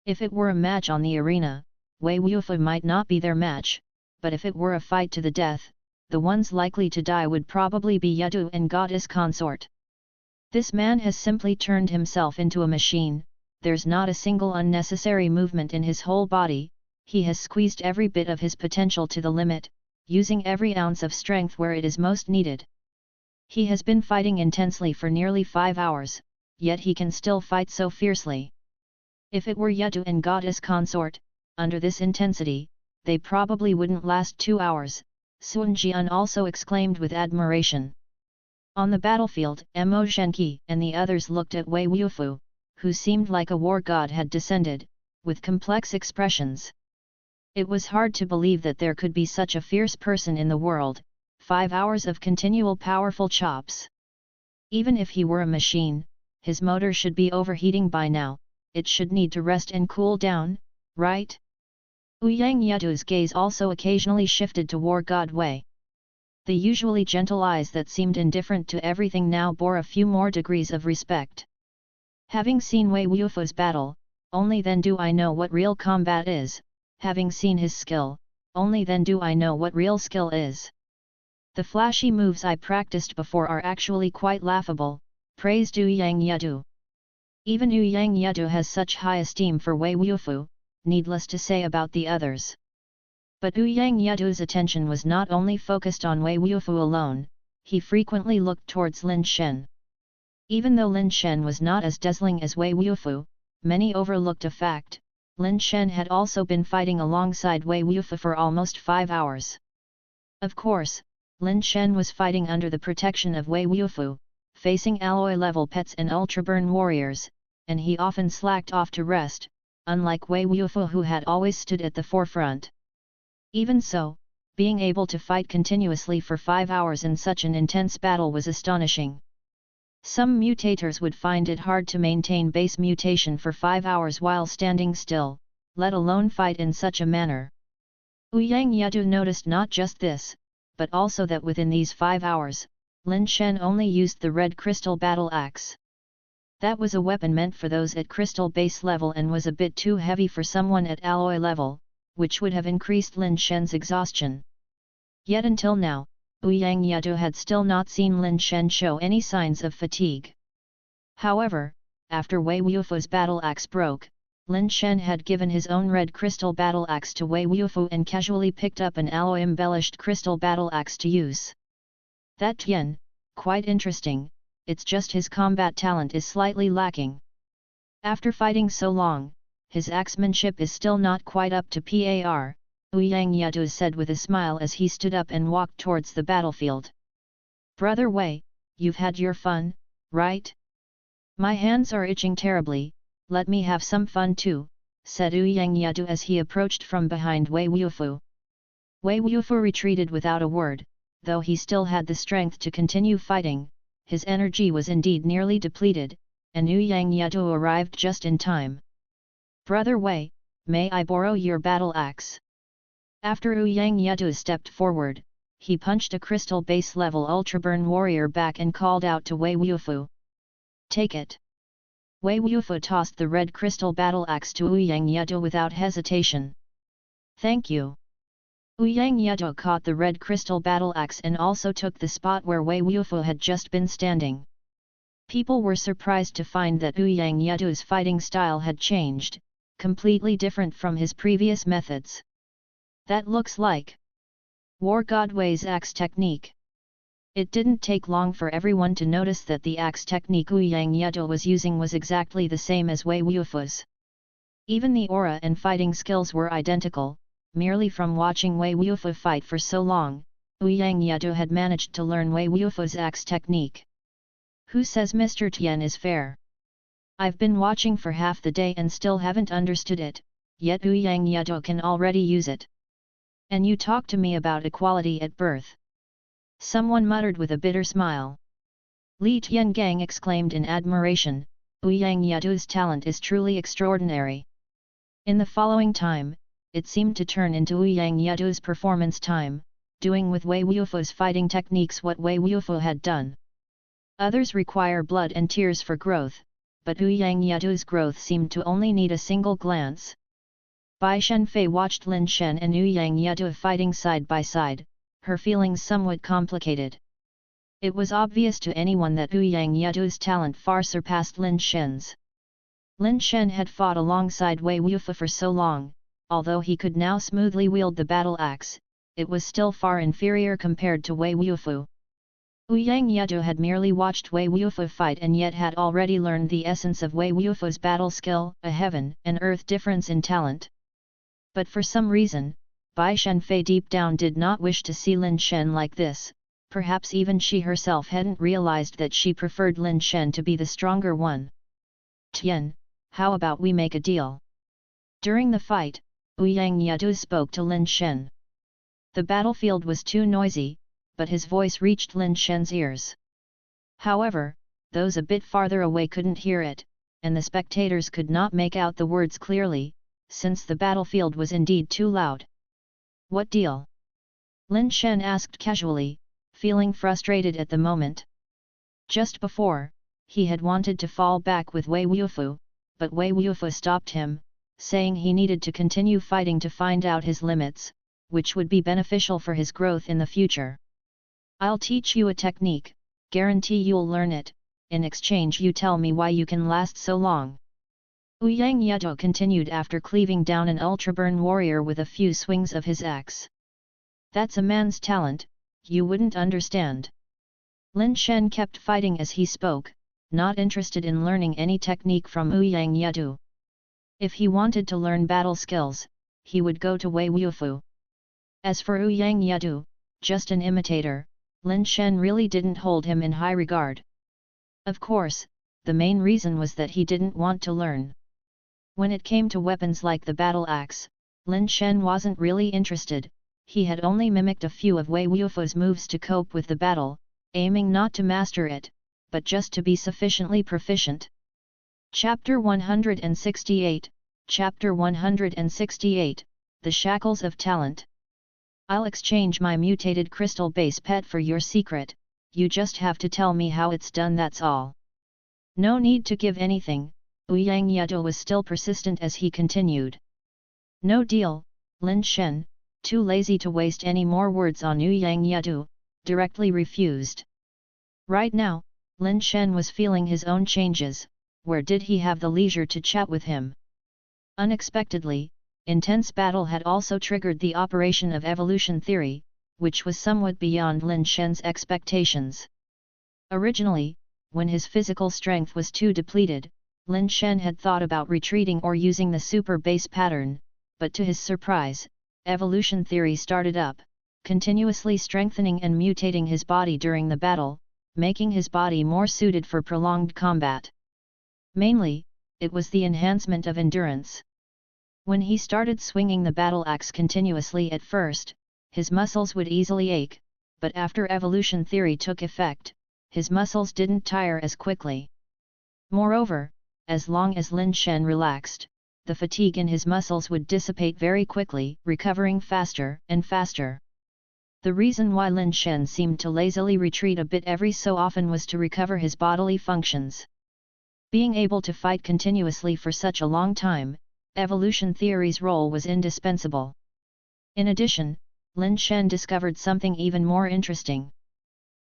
[SPEAKER 1] If it were a match on the arena, Wei Wufu might not be their match, but if it were a fight to the death, the ones likely to die would probably be Yadu and goddess consort. This man has simply turned himself into a machine, there's not a single unnecessary movement in his whole body, he has squeezed every bit of his potential to the limit, using every ounce of strength where it is most needed. He has been fighting intensely for nearly 5 hours, yet he can still fight so fiercely. If it were Yadu and goddess consort, under this intensity, they probably wouldn't last 2 hours, Sun Jian also exclaimed with admiration. On the battlefield, Mo Zhenqi and the others looked at Wei Wufu, who seemed like a war god had descended, with complex expressions. It was hard to believe that there could be such a fierce person in the world, 5 hours of continual powerful chops. Even if he were a machine, his motor should be overheating by now, it should need to rest and cool down, right? Ouyang Yadu's gaze also occasionally shifted to war god Wei. The usually gentle eyes that seemed indifferent to everything now bore a few more degrees of respect. Having seen Wei Wufu's battle, only then do I know what real combat is, having seen his skill, only then do I know what real skill is. The flashy moves I practiced before are actually quite laughable, praised Ouyang Yadu. Even Ouyang Yadu has such high esteem for Wei Wufu, needless to say about the others. But Ouyang Yadu's attention was not only focused on Wei Wufu alone, he frequently looked towards Lin Shen. Even though Lin Shen was not as dazzling as Wei Wufu, many overlooked a fact, Lin Shen had also been fighting alongside Wei Wufu for almost 5 hours. Of course, Lin Shen was fighting under the protection of Wei Wufu, facing alloy-level pets and ultraburn warriors, and he often slacked off to rest, unlike Wei Wufu who had always stood at the forefront. Even so, being able to fight continuously for 5 hours in such an intense battle was astonishing. Some mutators would find it hard to maintain base mutation for 5 hours while standing still, let alone fight in such a manner. Ouyang Yadu noticed not just this, but also that within these 5 hours, Lin Shen only used the red crystal battle axe. That was a weapon meant for those at crystal base level and was a bit too heavy for someone at alloy level, which would have increased Lin Shen's exhaustion. Yet until now, Ouyang Yadu had still not seen Lin Shen show any signs of fatigue. However, after Wei Wufu's battle axe broke, Lin Shen had given his own red crystal battle axe to Wei Wufu and casually picked up an alloy-embellished crystal battle axe to use. That Tian, quite interesting, it's just his combat talent is slightly lacking. After fighting so long, his axemanship is still not quite up to par, Ouyang Yadu said with a smile as he stood up and walked towards the battlefield. Brother Wei, you've had your fun, right? My hands are itching terribly, let me have some fun too, said Ouyang Yadu as he approached from behind Wei Wufu. Wei Wufu retreated without a word, though he still had the strength to continue fighting, his energy was indeed nearly depleted, and Ouyang Yadu arrived just in time. Brother Wei, may I borrow your battle axe? After Ouyang Yadu stepped forward, he punched a crystal base level ultraburn warrior back and called out to Wei Wufu. Take it. Wei Wufu tossed the red crystal battle axe to Ouyang Yadu without hesitation. Thank you. Ouyang Yadu caught the red crystal battle axe and also took the spot where Wei Wufu had just been standing. People were surprised to find that Ouyang Yadu's fighting style had changed, completely different from his previous methods. That looks like War God Wei's axe technique. It didn't take long for everyone to notice that the axe technique Ouyang Yadu was using was exactly the same as Wei Wufu's. Even the aura and fighting skills were identical. Merely from watching Wei Wufu fight for so long, Ouyang Yadu had managed to learn Wei Wufu's axe technique. Who says Mr. Tian is fair? I've been watching for half the day and still haven't understood it, yet Ouyang Yadu can already use it. And you talk to me about equality at birth. Someone muttered with a bitter smile. Li Tiangang exclaimed in admiration, Ouyang Yadu's talent is truly extraordinary. In the following time, it seemed to turn into Ouyang Yadu's performance time, doing with Wei Wufu's fighting techniques what Wei Wufu had done. Others require blood and tears for growth, but Ouyang Yadu's growth seemed to only need a single glance. Bai Shenfei watched Lin Shen and Ouyang Yadu fighting side by side, her feelings somewhat complicated. It was obvious to anyone that Ouyang Yedu's talent far surpassed Lin Shen's. Lin Shen had fought alongside Wei Wufu for so long, although he could now smoothly wield the battle axe, it was still far inferior compared to Wei Wufu. Ouyang Yedu had merely watched Wei Wufu fight and yet had already learned the essence of Wei Wufu's battle skill, a heaven and earth difference in talent. But for some reason, Bai Shenfei deep down did not wish to see Lin Shen like this. Perhaps even she herself hadn't realized that she preferred Lin Shen to be the stronger one. Tian, how about we make a deal? During the fight, Ouyang Yedu spoke to Lin Shen. The battlefield was too noisy, but his voice reached Lin Shen's ears. However, those a bit farther away couldn't hear it, and the spectators could not make out the words clearly, since the battlefield was indeed too loud. What deal? Lin Shen asked casually, feeling frustrated at the moment. Just before, he had wanted to fall back with Wei Wufu, but Wei Wufu stopped him, saying he needed to continue fighting to find out his limits, which would be beneficial for his growth in the future. I'll teach you a technique, guarantee you'll learn it, in exchange you tell me why you can last so long. Ouyang Yedu continued after cleaving down an ultraburn warrior with a few swings of his axe. That's a man's talent, you wouldn't understand. Lin Shen kept fighting as he spoke, not interested in learning any technique from Ouyang Yedu. If he wanted to learn battle skills, he would go to Wei Wufu. As for Ouyang Yedu, just an imitator, Lin Shen really didn't hold him in high regard. Of course, the main reason was that he didn't want to learn. When it came to weapons like the battle axe, Lin Shen wasn't really interested. He had only mimicked a few of Wei Wufu's moves to cope with the battle, aiming not to master it, but just to be sufficiently proficient. Chapter 168, Chapter 168, The Shackles of Talent. I'll exchange my mutated crystal base pet for your secret, you just have to tell me how it's done, that's all. No need to give anything, Ouyang Yedu was still persistent as he continued. No deal, Lin Shen, too lazy to waste any more words on Ouyang Yedu, directly refused. Right now, Lin Shen was feeling his own changes, where did he have the leisure to chat with him? Unexpectedly, intense battle had also triggered the operation of evolution theory, which was somewhat beyond Lin Shen's expectations. Originally, when his physical strength was too depleted, Lin Shen had thought about retreating or using the super base pattern, but to his surprise, evolution theory started up, continuously strengthening and mutating his body during the battle, making his body more suited for prolonged combat. Mainly, it was the enhancement of endurance. When he started swinging the battle axe continuously at first, his muscles would easily ache, but after evolution theory took effect, his muscles didn't tire as quickly. Moreover, as long as Lin Shen relaxed, the fatigue in his muscles would dissipate very quickly, recovering faster and faster. The reason why Lin Shen seemed to lazily retreat a bit every so often was to recover his bodily functions. Being able to fight continuously for such a long time, evolution theory's role was indispensable. In addition, Lin Shen discovered something even more interesting.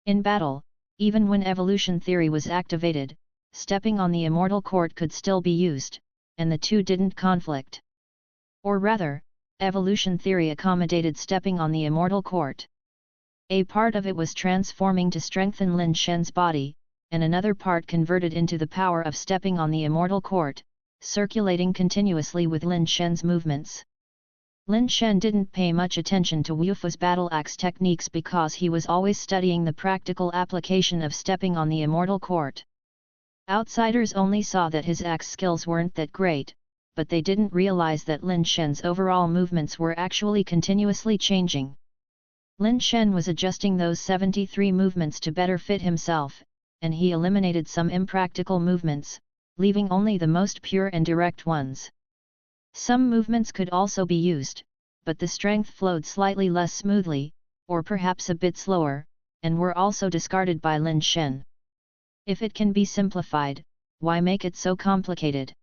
[SPEAKER 1] In battle, even when evolution theory was activated, stepping on the immortal court could still be used, and the two didn't conflict. Or rather, evolution theory accommodated stepping on the immortal court. A part of it was transforming to strengthen Lin Shen's body, and another part converted into the power of stepping on the immortal court, circulating continuously with Lin Shen's movements. Lin Shen didn't pay much attention to Wufu's battle axe techniques because he was always studying the practical application of stepping on the immortal court. Outsiders only saw that his axe skills weren't that great, but they didn't realize that Lin Shen's overall movements were actually continuously changing. Lin Shen was adjusting those 73 movements to better fit himself, and he eliminated some impractical movements, leaving only the most pure and direct ones. Some movements could also be used, but the strength flowed slightly less smoothly, or perhaps a bit slower, and were also discarded by Lin Shen. If it can be simplified, why make it so complicated?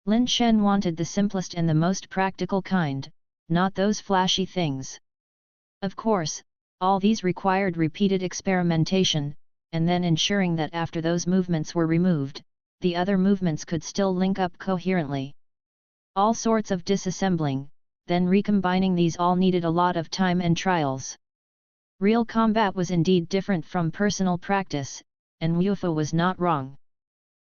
[SPEAKER 1] Lin Shen wanted the simplest and the most practical kind, not those flashy things. Of course, All these required repeated experimentation, and then ensuring that after those movements were removed, the other movements could still link up coherently. All sorts of disassembling, then recombining these all needed a lot of time and trials. Real combat was indeed different from personal practice, and Wu Fu was not wrong.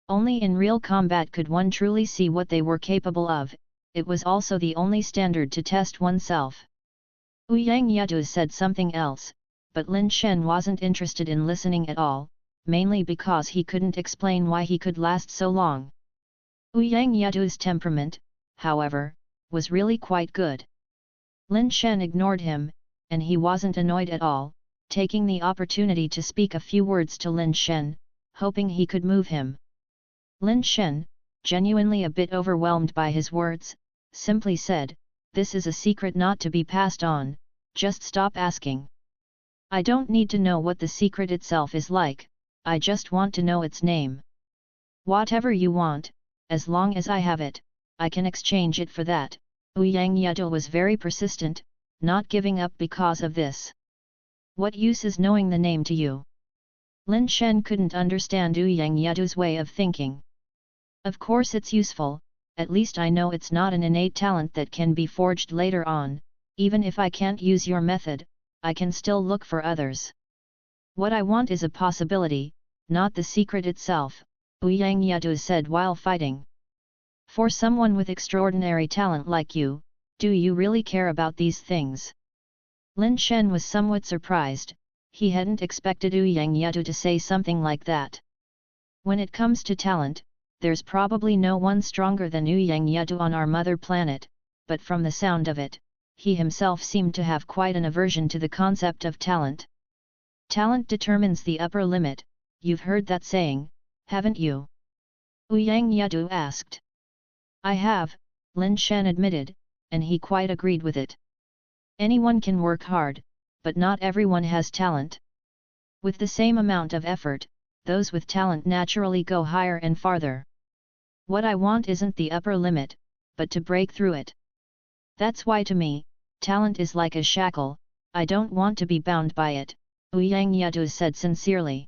[SPEAKER 1] Only in real combat could one truly see what they were capable of. It was also the only standard to test oneself. Ouyang Yadu said something else, but Lin Shen wasn't interested in listening at all, mainly because he couldn't explain why he could last so long. Ouyang Yadu's temperament, however, was really quite good. Lin Shen ignored him, and he wasn't annoyed at all, taking the opportunity to speak a few words to Lin Shen, hoping he could move him. Lin Shen, genuinely a bit overwhelmed by his words, simply said, "This is a secret not to be passed on, just stop asking. I don't need to know what the secret itself is like, I just want to know its name. Whatever you want, as long as I have it, I can exchange it for that." Ouyang Yadu was very persistent, not giving up because of this. "What use is knowing the name to you?" Lin Shen couldn't understand Ouyang Yadu's way of thinking. "Of course it's useful, at least I know it's not an innate talent that can be forged later on, even if I can't use your method, I can still look for others. What I want is a possibility, not the secret itself," Ouyang Yadu said while fighting. "For someone with extraordinary talent like you, do you really care about these things?" Lin Shen was somewhat surprised, he hadn't expected Ouyang Yadu to say something like that. When it comes to talent, there's probably no one stronger than Ouyang Yadu on our mother planet, but from the sound of it, he himself seemed to have quite an aversion to the concept of talent. "Talent determines the upper limit, you've heard that saying, haven't you?" Ouyang Yadu asked. "I have," Lin Shen admitted, and he quite agreed with it. Anyone can work hard, but not everyone has talent. With the same amount of effort, those with talent naturally go higher and farther. What I want isn't the upper limit, but to break through it. That's why to me, talent is like a shackle, I don't want to be bound by it," Ouyang Yadu said sincerely.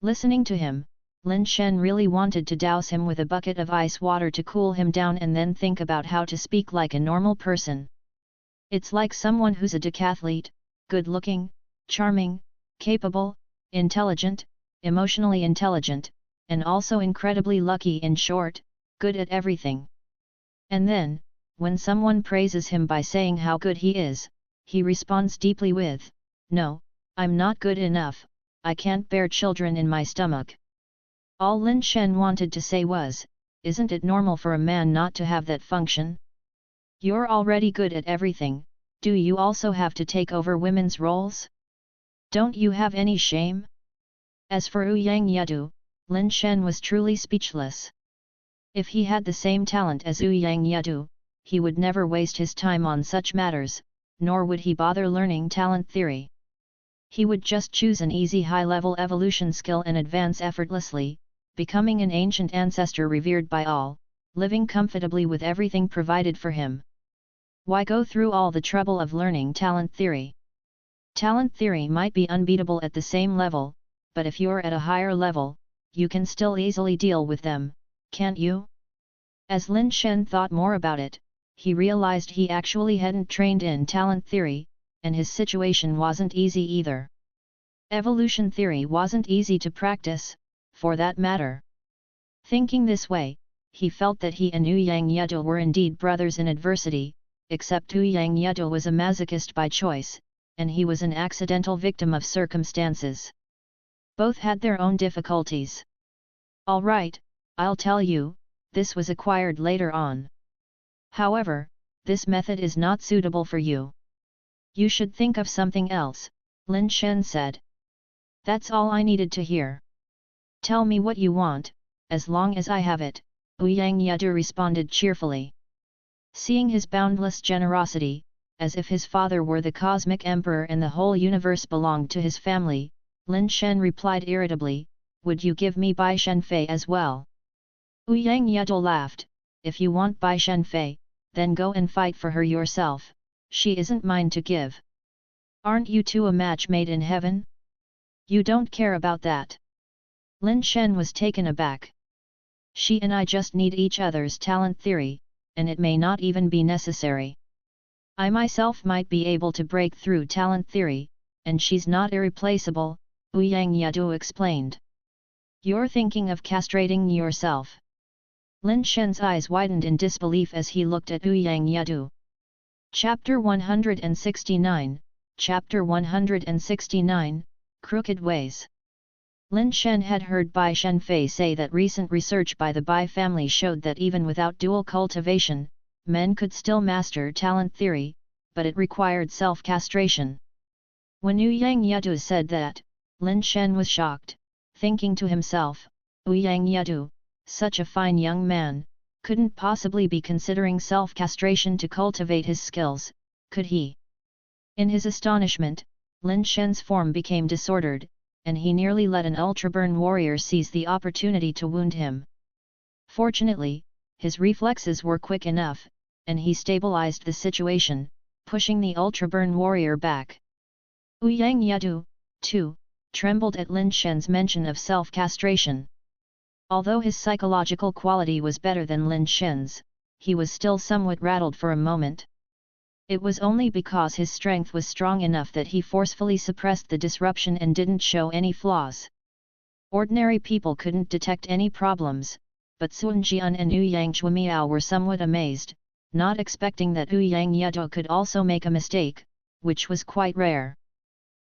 [SPEAKER 1] Listening to him, Lin Shen really wanted to douse him with a bucket of ice water to cool him down and then think about how to speak like a normal person. It's like someone who's a decathlete, good-looking, charming, capable, intelligent, emotionally intelligent, and also incredibly lucky, in short, good at everything. And then, when someone praises him by saying how good he is, he responds deeply with, "No, I'm not good enough, I can't bear children in my stomach." All Lin Shen wanted to say was, "Isn't it normal for a man not to have that function? You're already good at everything, do you also have to take over women's roles? Don't you have any shame?" As for Ouyang Yadu, Lin Shen was truly speechless. If he had the same talent as Ouyang Yadu, he would never waste his time on such matters, nor would he bother learning talent theory. He would just choose an easy high-level evolution skill and advance effortlessly, becoming an ancient ancestor revered by all, living comfortably with everything provided for him. Why go through all the trouble of learning talent theory? Talent theory might be unbeatable at the same level, but if you're at a higher level, you can still easily deal with them, can't you? As Lin Shen thought more about it, he realized he actually hadn't trained in talent theory, and his situation wasn't easy either. Evolution theory wasn't easy to practice, for that matter. Thinking this way, he felt that he and Ouyang Yadu were indeed brothers in adversity, except Ouyang Yadu was a masochist by choice, and he was an accidental victim of circumstances. Both had their own difficulties. "All right, I'll tell you, this was acquired later on. However, this method is not suitable for you. You should think of something else," Lin Shen said. "That's all I needed to hear. Tell me what you want, as long as I have it," Ouyang Yadu responded cheerfully. Seeing his boundless generosity, as if his father were the cosmic emperor and the whole universe belonged to his family, Lin Shen replied irritably, "Would you give me Bai Shenfei as well?" Ouyang Yadu laughed, "If you want Bai Shenfei, then go and fight for her yourself, she isn't mine to give." Aren't you two a match made in heaven? You don't care about that. Lin Shen was taken aback. She and I just need each other's talent theory, and it may not even be necessary. I myself might be able to break through talent theory, and she's not irreplaceable, Ouyang Yadu explained. You're thinking of castrating yourself. Lin Shen's eyes widened in disbelief as he looked at Ouyang Yadu. Chapter 169, Chapter 169, Crooked Ways. Lin Shen had heard Bai Shenfei say that recent research by the Bai family showed that even without dual cultivation, men could still master talent theory, but it required self-castration. When Ouyang Yadu said that, Lin Shen was shocked, thinking to himself, Ouyang Yadu, such a fine young man, couldn't possibly be considering self-castration to cultivate his skills, could he? In his astonishment, Lin Shen's form became disordered, and he nearly let an ultraburn warrior seize the opportunity to wound him. Fortunately, his reflexes were quick enough, and he stabilized the situation, pushing the ultraburn warrior back. Ouyang Yadu, too, trembled at Lin Shen's mention of self-castration. Although his psychological quality was better than Lin Shen's, he was still somewhat rattled for a moment. It was only because his strength was strong enough that he forcefully suppressed the disruption and didn't show any flaws. Ordinary people couldn't detect any problems, but Sun Jian and Ouyang Zhumiao were somewhat amazed, not expecting that Ouyang Yadu could also make a mistake, which was quite rare.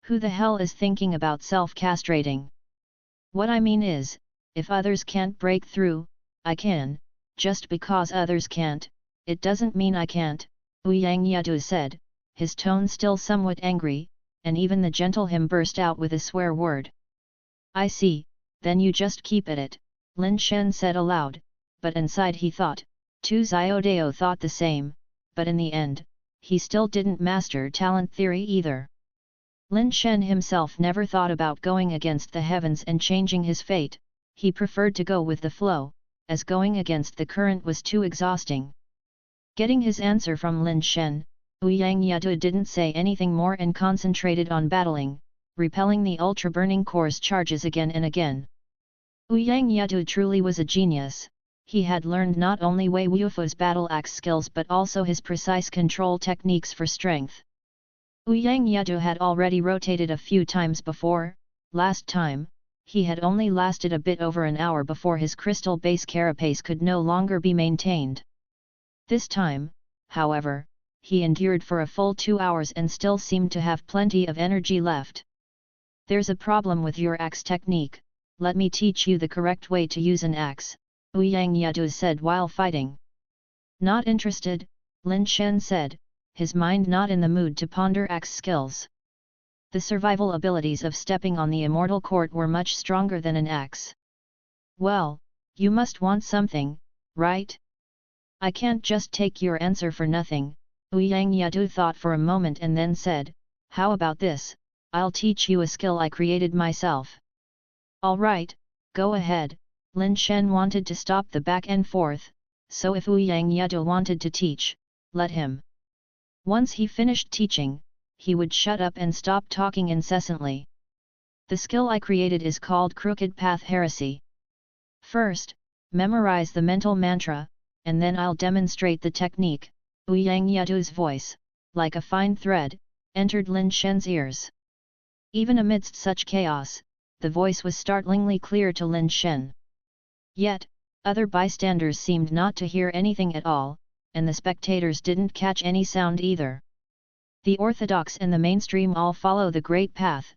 [SPEAKER 1] Who the hell is thinking about self-castrating? What I mean is, if others can't break through, I can. Just because others can't, it doesn't mean I can't, Ouyang Yadu said, his tone still somewhat angry, and even the gentle him burst out with a swear word. I see, then you just keep at it, Lin Shen said aloud, but inside he thought, Tu Xiaodao thought the same, but in the end, he still didn't master talent theory either. Lin Shen himself never thought about going against the heavens and changing his fate, he preferred to go with the flow, as going against the current was too exhausting. Getting his answer from Lin Shen, Ouyang Yadu didn't say anything more and concentrated on battling, repelling the ultra-burning core's charges again and again. Ouyang Yadu truly was a genius. He had learned not only Wei Wufu's battle axe skills but also his precise control techniques for strength. Ouyang Yadu had already rotated a few times before. Last time, he had only lasted a bit over an hour before his crystal base carapace could no longer be maintained. This time, however, he endured for a full 2 hours and still seemed to have plenty of energy left. There's a problem with your axe technique, let me teach you the correct way to use an axe, Ouyang Yadu said while fighting. Not interested, Lin Shen said, his mind not in the mood to ponder axe skills. The survival abilities of stepping on the immortal court were much stronger than an axe. Well, you must want something, right? I can't just take your answer for nothing, Ouyang Yadu thought for a moment and then said, how about this, I'll teach you a skill I created myself. Alright, go ahead, Lin Shen wanted to stop the back and forth, so if Ouyang Yadu wanted to teach, let him. Once he finished teaching, he would shut up and stop talking incessantly. The skill I created is called Crooked Path Heresy. First, memorize the mental mantra, and then I'll demonstrate the technique. Ouyang Yadu's voice, like a fine thread, entered Lin Shen's ears. Even amidst such chaos, the voice was startlingly clear to Lin Shen. Yet, other bystanders seemed not to hear anything at all, and the spectators didn't catch any sound either. The orthodox and the mainstream all follow the great path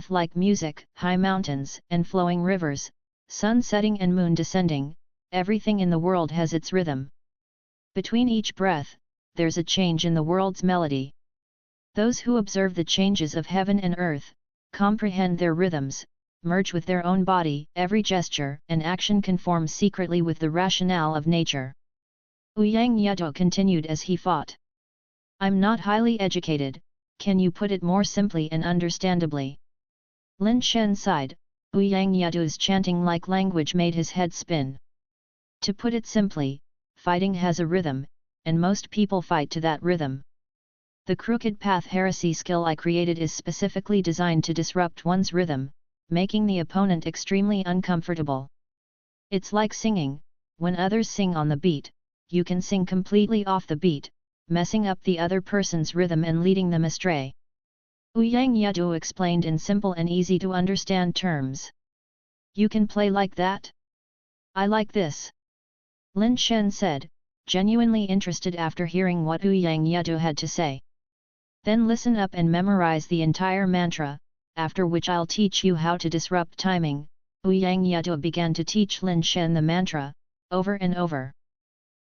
[SPEAKER 1] like music, high mountains and flowing rivers, sun setting and moon descending. Everything in the world has its rhythm. Between each breath, there's a change in the world's melody. Those who observe the changes of heaven and earth, comprehend their rhythms, merge with their own body, every gesture and action conform secretly with the rationale of nature. Ouyang Yadu continued as he fought. I'm not highly educated, can you put it more simply and understandably? Lin Shen sighed, Ouyang Yadu's chanting-like language made his head spin. To put it simply, fighting has a rhythm, and most people fight to that rhythm. The Crooked Path Heresy skill I created is specifically designed to disrupt one's rhythm, making the opponent extremely uncomfortable. It's like singing. When others sing on the beat, you can sing completely off the beat, messing up the other person's rhythm and leading them astray. Ouyang Yadu explained in simple and easy to understand terms. You can play like that? I like this. Lin Shen said, genuinely interested after hearing what Ouyang Yadu had to say. Then listen up and memorize the entire mantra, after which I'll teach you how to disrupt timing. Ouyang Yadu began to teach Lin Shen the mantra, over and over.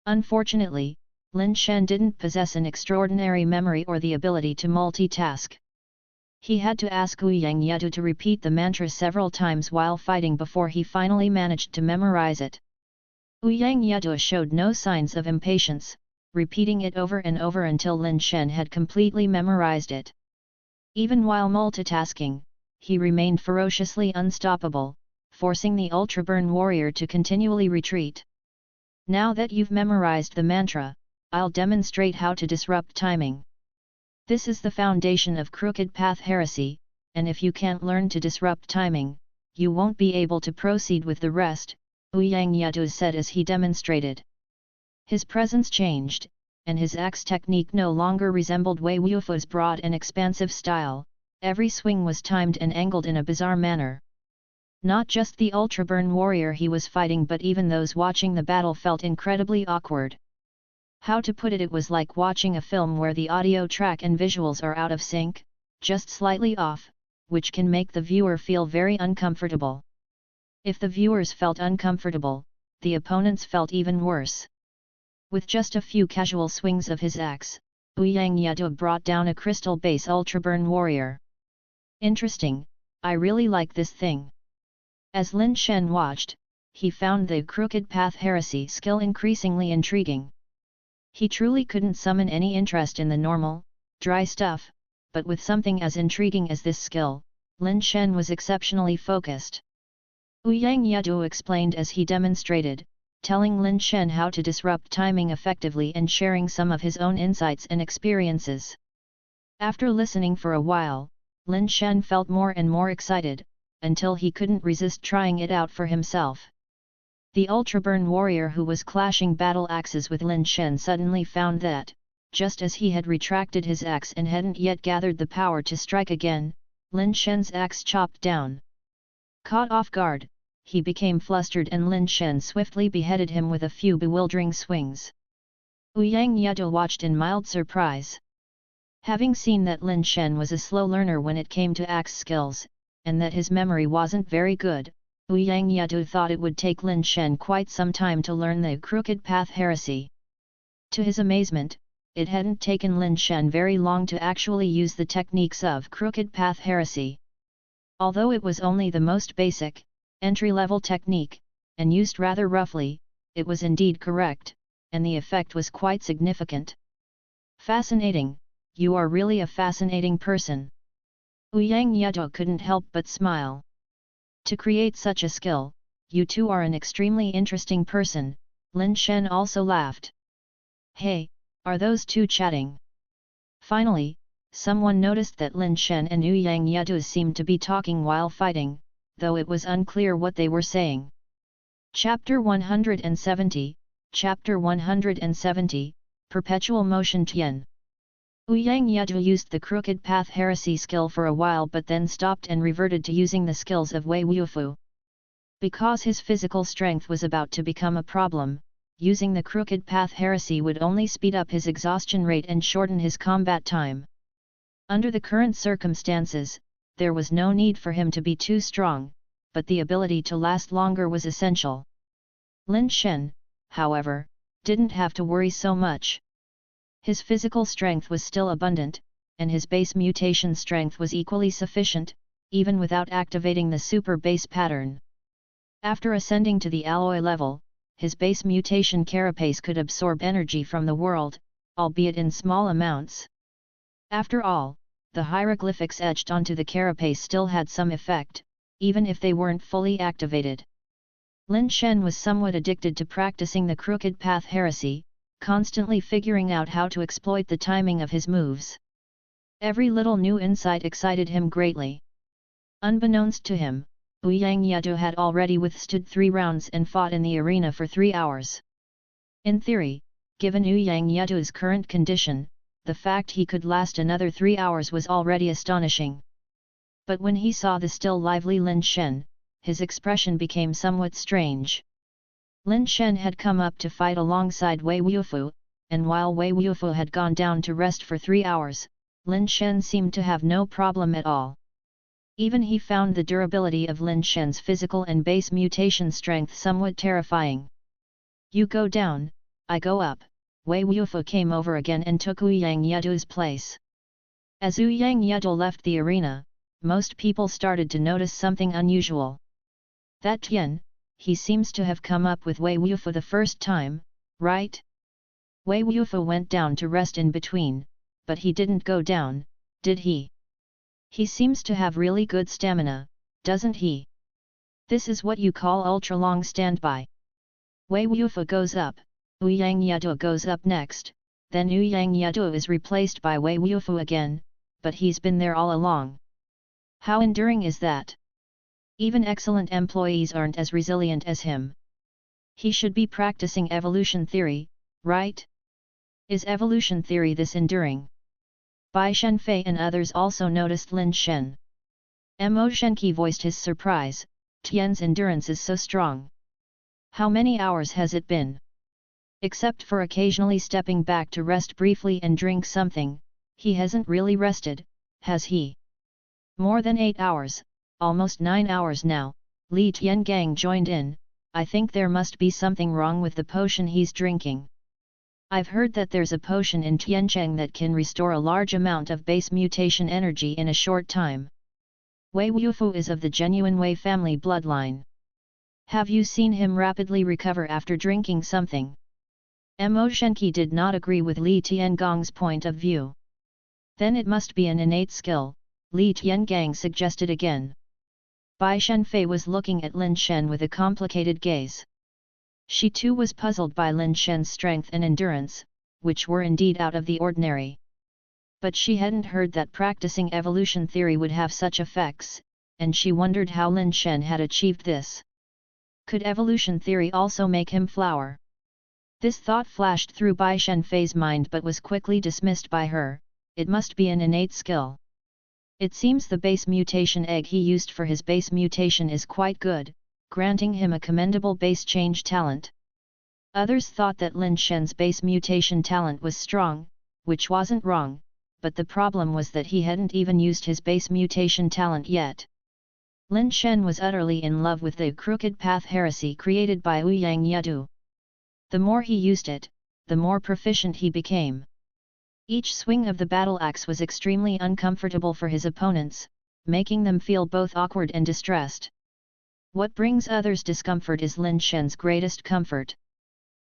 [SPEAKER 1] Unfortunately, Lin Shen didn't possess an extraordinary memory or the ability to multitask. He had to ask Ouyang Yadu to repeat the mantra several times while fighting before he finally managed to memorize it. Ouyang Yadu showed no signs of impatience, repeating it over and over until Lin Shen had completely memorized it. Even while multitasking, he remained ferociously unstoppable, forcing the Ultraburn warrior to continually retreat. Now that you've memorized the mantra, I'll demonstrate how to disrupt timing. This is the foundation of Crooked Path Heresy, and if you can't learn to disrupt timing, you won't be able to proceed with the rest, Ouyang Yadu said as he demonstrated. His presence changed, and his axe technique no longer resembled Wei Wufu's broad and expansive style. Every swing was timed and angled in a bizarre manner. Not just the Ultraburn warrior he was fighting but even those watching the battle felt incredibly awkward. How to put it, it was like watching a film where the audio track and visuals are out of sync, just slightly off, which can make the viewer feel very uncomfortable. If the viewers felt uncomfortable, the opponents felt even worse. With just a few casual swings of his axe, Ouyang Yadu brought down a crystal base Ultraburn warrior. Interesting, I really like this thing. As Lin Shen watched, he found the Crooked Path Heresy skill increasingly intriguing. He truly couldn't summon any interest in the normal, dry stuff, but with something as intriguing as this skill, Lin Shen was exceptionally focused. Ouyang Yadu explained as he demonstrated, telling Lin Shen how to disrupt timing effectively and sharing some of his own insights and experiences. After listening for a while, Lin Shen felt more and more excited, until he couldn't resist trying it out for himself. The Ultraburn warrior who was clashing battle axes with Lin Shen suddenly found that, just as he had retracted his axe and hadn't yet gathered the power to strike again, Lin Shen's axe chopped down. Caught off guard, he became flustered and Lin Shen swiftly beheaded him with a few bewildering swings. Ouyang Yadu watched in mild surprise. Having seen that Lin Shen was a slow learner when it came to axe skills, and that his memory wasn't very good, Ouyang Yadu thought it would take Lin Shen quite some time to learn the Crooked Path Heresy. To his amazement, it hadn't taken Lin Shen very long to actually use the techniques of Crooked Path Heresy. Although it was only the most basic, entry-level technique, and used rather roughly, it was indeed correct, and the effect was quite significant. Fascinating, you are really a fascinating person. Ouyang Yadu couldn't help but smile. To create such a skill, you two are an extremely interesting person, Lin Shen also laughed. Hey, are those two chatting? Finally, someone noticed that Lin Shen and Ouyang Yadu seemed to be talking while fighting, though it was unclear what they were saying. Chapter 170, Chapter 170, Perpetual Motion Tian. Ouyang Yadu used the Crooked Path Heresy skill for a while but then stopped and reverted to using the skills of Wei Wufu. Because his physical strength was about to become a problem, using the Crooked Path Heresy would only speed up his exhaustion rate and shorten his combat time. Under the current circumstances, there was no need for him to be too strong, but the ability to last longer was essential. Lin Shen, however, didn't have to worry so much. His physical strength was still abundant, and his base mutation strength was equally sufficient, even without activating the super base pattern. After ascending to the alloy level, his base mutation carapace could absorb energy from the world, albeit in small amounts. After all, the hieroglyphics etched onto the carapace still had some effect, even if they weren't fully activated. Lin Shen was somewhat addicted to practicing the Crooked Path Heresy, constantly figuring out how to exploit the timing of his moves. Every little new insight excited him greatly. Unbeknownst to him, Ouyang Yatu had already withstood 3 rounds and fought in the arena for 3 hours. In theory, given Ouyang Yatu's current condition, the fact he could last another 3 hours was already astonishing. But when he saw the still lively Lin Shen, his expression became somewhat strange. Lin Shen had come up to fight alongside Wei Wufu, and while Wei Wufu had gone down to rest for 3 hours, Lin Shen seemed to have no problem at all. Even he found the durability of Lin Shen's physical and base mutation strength somewhat terrifying. You go down, I go up, Wei Wufu came over again and took Ouyang Yatu's place. As Ouyang Yatu left the arena, most people started to notice something unusual. That Tian, he seems to have come up with Wei Wufu the first time, right? Wei Wufu went down to rest in between, but he didn't go down, did he? He seems to have really good stamina, doesn't he? This is what you call ultra-long standby. Wei Wufu goes up, Ouyang Yatu goes up next, then Ouyang Yatu is replaced by Wei Wufu again, but he's been there all along. How enduring is that? Even excellent employees aren't as resilient as him. He should be practicing evolution theory, right? Is evolution theory this enduring? Bai Shenfei and others also noticed Lin Shen. Mo Shenqi voiced his surprise, Tian's endurance is so strong. How many hours has it been? Except for occasionally stepping back to rest briefly and drink something, he hasn't really rested, has he? More than 8 hours, almost 9 hours now, Li Tiangang joined in. I think there must be something wrong with the potion he's drinking. I've heard that there's a potion in Tiancheng that can restore a large amount of base mutation energy in a short time. Wei Wufu is of the genuine Wei family bloodline. Have you seen him rapidly recover after drinking something? Mo Shenqi did not agree with Li Tiangang's point of view. Then it must be an innate skill, Li Tiangang suggested again. Bai Shenfei was looking at Lin Shen with a complicated gaze. She too was puzzled by Lin Shen's strength and endurance, which were indeed out of the ordinary. But she hadn't heard that practicing evolution theory would have such effects, and she wondered how Lin Shen had achieved this. Could evolution theory also make him flower? This thought flashed through Bai Shenfei's mind but was quickly dismissed by her. It must be an innate skill. It seems the base mutation egg he used for his base mutation is quite good, granting him a commendable base change talent. Others thought that Lin Shen's base mutation talent was strong, which wasn't wrong, but the problem was that he hadn't even used his base mutation talent yet. Lin Shen was utterly in love with the crooked path heresy created by Ouyang Yatu. The more he used it, the more proficient he became. Each swing of the battle axe was extremely uncomfortable for his opponents, making them feel both awkward and distressed. What brings others discomfort is Lin Shen's greatest comfort.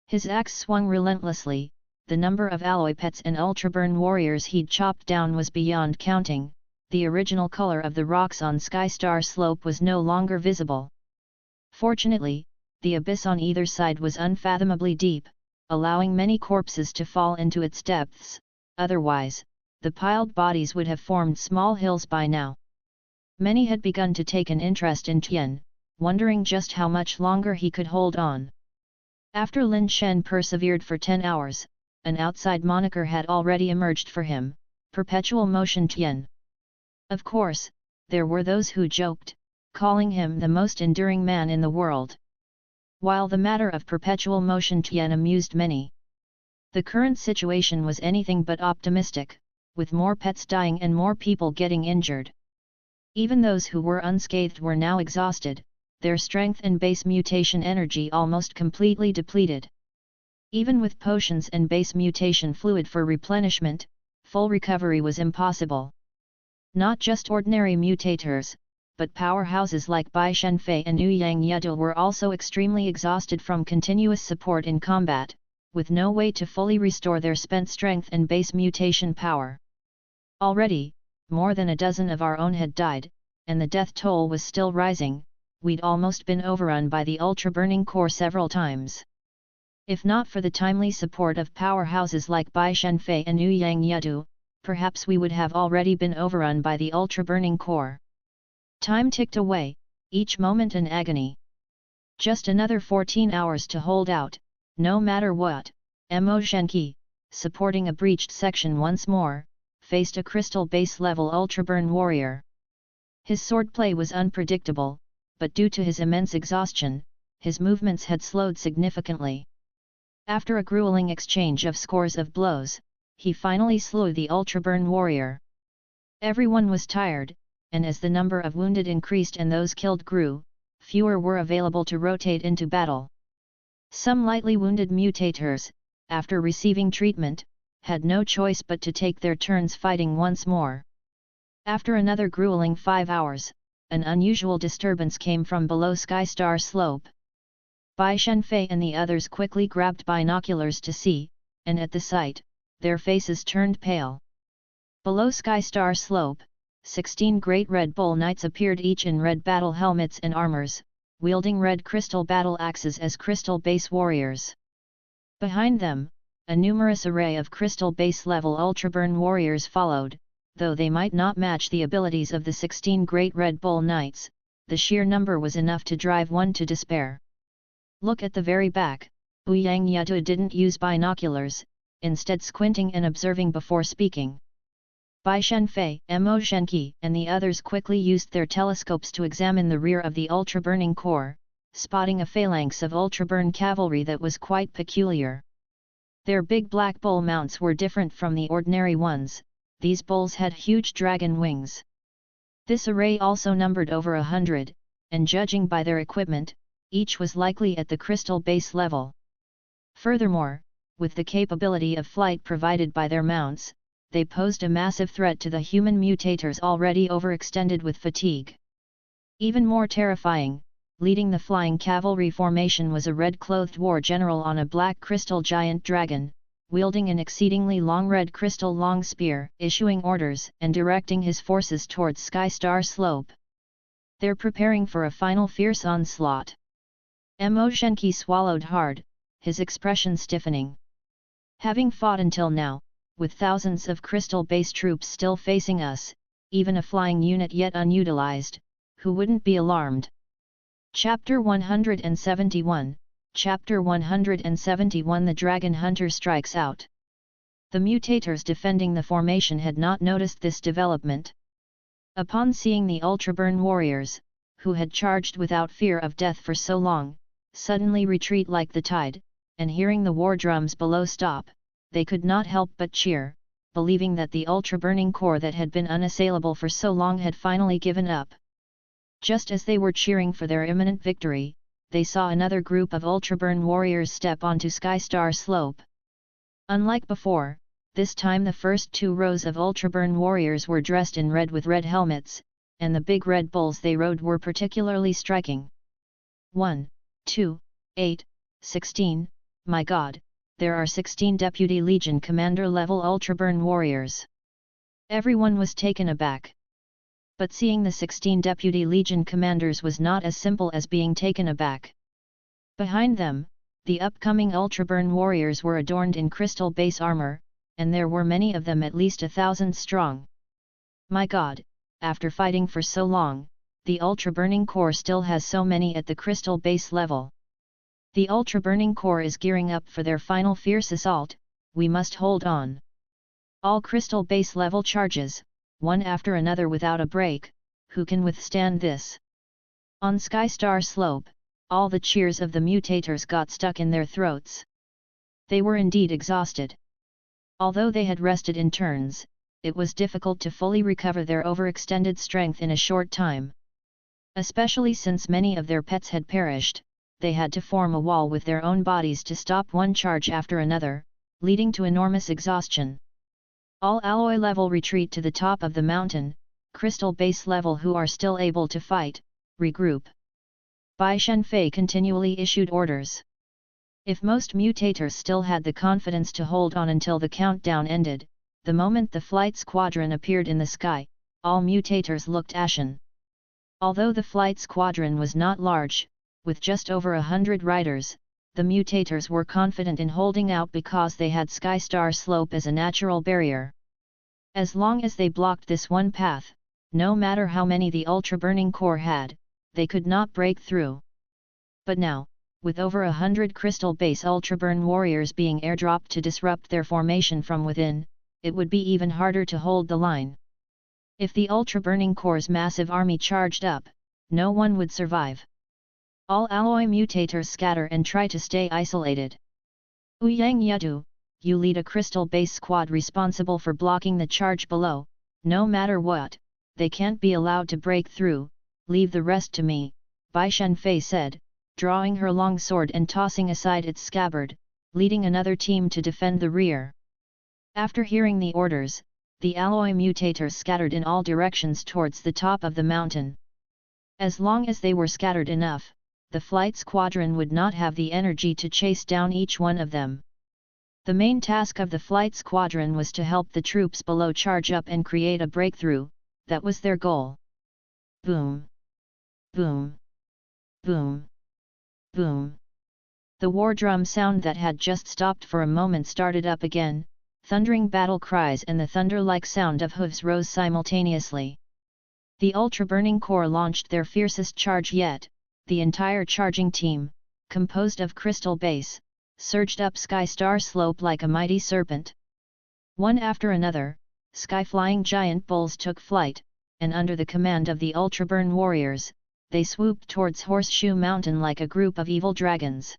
[SPEAKER 1] His axe swung relentlessly, the number of alloy pets and ultraburn warriors he'd chopped down was beyond counting, the original color of the rocks on Skystar Slope was no longer visible. Fortunately, the abyss on either side was unfathomably deep, allowing many corpses to fall into its depths, otherwise, the piled bodies would have formed small hills by now. Many had begun to take an interest in Tian, wondering just how much longer he could hold on. After Lin Shen persevered for 10 hours, an outside moniker had already emerged for him, Perpetual Motion Tian. Of course, there were those who joked, calling him the most enduring man in the world. While the matter of Perpetual Motion Tian amused many, the current situation was anything but optimistic, with more pets dying and more people getting injured. Even those who were unscathed were now exhausted, their strength and base mutation energy almost completely depleted. Even with potions and base mutation fluid for replenishment, full recovery was impossible. Not just ordinary mutators, but powerhouses like Bai Shenfei and Ouyang Yatu were also extremely exhausted from continuous support in combat, with no way to fully restore their spent strength and base mutation power. Already, more than a dozen of our own had died, and the death toll was still rising. We'd almost been overrun by the ultra-burning core several times. If not for the timely support of powerhouses like Bai Shenfei and Ouyang Yatu, perhaps we would have already been overrun by the ultra-burning core. Time ticked away, each moment an agony. Just another 14 hours to hold out, no matter what. Mo Shenki, supporting a breached section once more, faced a crystal base level ultra-burn warrior. His swordplay was unpredictable, but due to his immense exhaustion, his movements had slowed significantly. After a grueling exchange of scores of blows, he finally slew the ultra-burn warrior. Everyone was tired, and as the number of wounded increased and those killed grew, fewer were available to rotate into battle. Some lightly wounded mutators, after receiving treatment, had no choice but to take their turns fighting once more. After another grueling 5 hours, an unusual disturbance came from below Sky Star Slope. Bai Shenfei and the others quickly grabbed binoculars to see, and at the sight, their faces turned pale. Below Sky Star Slope, 16 great Red Bull Knights appeared, each in red battle helmets and armors, wielding red crystal battle axes as crystal base warriors. Behind them, a numerous array of crystal base level ultraburn warriors followed. Though they might not match the abilities of the 16 great Red Bull Knights, the sheer number was enough to drive one to despair. Look at the very back. Ouyang Yatu didn't use binoculars, instead squinting and observing before speaking. Bai Shenfei, Mo Shenqi and the others quickly used their telescopes to examine the rear of the ultra-burning core, spotting a phalanx of ultra-burn cavalry that was quite peculiar. Their big black bull mounts were different from the ordinary ones. These bulls had huge dragon wings. This array also numbered over 100, and judging by their equipment, each was likely at the crystal base level. Furthermore, with the capability of flight provided by their mounts, they posed a massive threat to the human mutators already overextended with fatigue. Even more terrifying, leading the flying cavalry formation was a red-clothed war general on a black crystal giant dragon, wielding an exceedingly long red crystal long spear, issuing orders and directing his forces towards Sky Star Slope. They're preparing for a final fierce onslaught. Mo Shenqi swallowed hard, his expression stiffening. Having fought until now, with thousands of crystal base troops still facing us, even a flying unit yet unutilized, who wouldn't be alarmed? Chapter 171 Chapter 171 The Dragon Hunter Strikes Out. The mutators defending the formation had not noticed this development. Upon seeing the ultraburn warriors, who had charged without fear of death for so long, suddenly retreat like the tide, and hearing the war drums below stop, they could not help but cheer, believing that the ultra-burning core that had been unassailable for so long had finally given up. Just as they were cheering for their imminent victory, they saw another group of ultraburn warriors step onto Sky Star Slope. Unlike before, this time the first 2 rows of ultraburn warriors were dressed in red with red helmets, and the big red bulls they rode were particularly striking. 1, 2, 8, 16, my god, there are 16 Deputy Legion Commander-level ultraburn warriors. Everyone was taken aback. But seeing the 16 Deputy Legion Commanders was not as simple as being taken aback. Behind them, the upcoming ultraburn warriors were adorned in crystal base armor, and there were many of them, at least 1,000 strong. My god, after fighting for so long, the ultra-burning core still has so many at the crystal base level. The ultra-burning core is gearing up for their final fierce assault, we must hold on. All crystal base level charges, one after another without a break, who can withstand this? On Sky Star Slope, all the cheers of the mutators got stuck in their throats. They were indeed exhausted. Although they had rested in turns, it was difficult to fully recover their overextended strength in a short time. Especially since many of their pets had perished, they had to form a wall with their own bodies to stop one charge after another, leading to enormous exhaustion. All alloy level retreat to the top of the mountain, crystal base level who are still able to fight, regroup. Bai Shenfei continually issued orders. If most mutators still had the confidence to hold on until the countdown ended, the moment the flight squadron appeared in the sky, all mutators looked ashen. Although the flight squadron was not large, with just over 100 riders, the mutators were confident in holding out because they had Sky Star Slope as a natural barrier. As long as they blocked this one path, no matter how many the ultra-burning core had, they could not break through. But now, with over 100 crystal base ultra-burn warriors being airdropped to disrupt their formation from within, it would be even harder to hold the line. If the ultra-burning core's massive army charged up, no one would survive. All alloy mutators scatter and try to stay isolated. Ouyang Yudu, you lead a crystal base squad responsible for blocking the charge below. No matter what, they can't be allowed to break through, leave the rest to me, Bai Shenfei said, drawing her long sword and tossing aside its scabbard, leading another team to defend the rear. After hearing the orders, the alloy mutators scattered in all directions towards the top of the mountain. As long as they were scattered enough, the flight squadron would not have the energy to chase down each one of them. The main task of the flight squadron was to help the troops below charge up and create a breakthrough. That was their goal. Boom! Boom! Boom! Boom! The war drum sound that had just stopped for a moment started up again, thundering battle cries and the thunder-like sound of hooves rose simultaneously. The ultra-burning core launched their fiercest charge yet. The entire charging team, composed of crystal base, surged up Sky Star slope like a mighty serpent. One after another, sky-flying giant bulls took flight, and under the command of the ultra-burn warriors, they swooped towards Horseshoe Mountain like a group of evil dragons.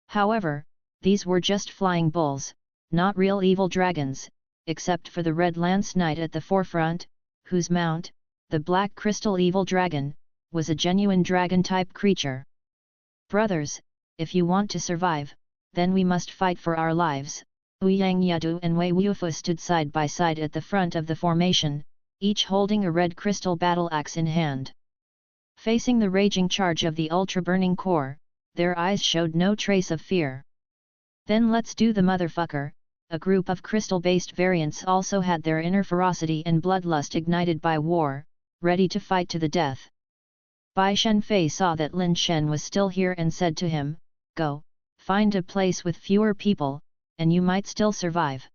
[SPEAKER 1] However, these were just flying bulls, not real evil dragons, except for the Red Lance Knight at the forefront, whose mount, the Black Crystal Evil Dragon, was a genuine dragon-type creature. Brothers, if you want to survive, then we must fight for our lives. Ouyang Yudu and Wei Wufu stood side by side at the front of the formation, each holding a red crystal battle axe in hand. Facing the raging charge of the ultra-burning core, their eyes showed no trace of fear. Then let's do the motherfucker. A group of crystal-based variants also had their inner ferocity and bloodlust ignited by war, ready to fight to the death. Bai Shenfei saw that Lin Shen was still here and said to him, "Go, find a place with fewer people, and you might still survive."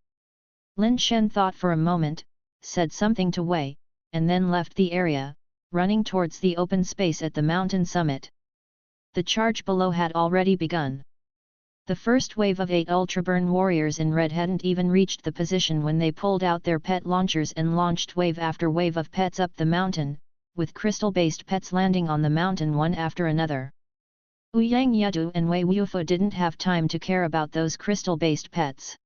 [SPEAKER 1] Lin Shen thought for a moment, said something to Wei, and then left the area, running towards the open space at the mountain summit. The charge below had already begun. The first wave of 8 ultra-burn warriors in red hadn't even reached the position when they pulled out their pet launchers and launched wave after wave of pets up the mountain, with crystal-based pets landing on the mountain one after another. Ouyang Yudu and Wei Wufu didn't have time to care about those crystal-based pets.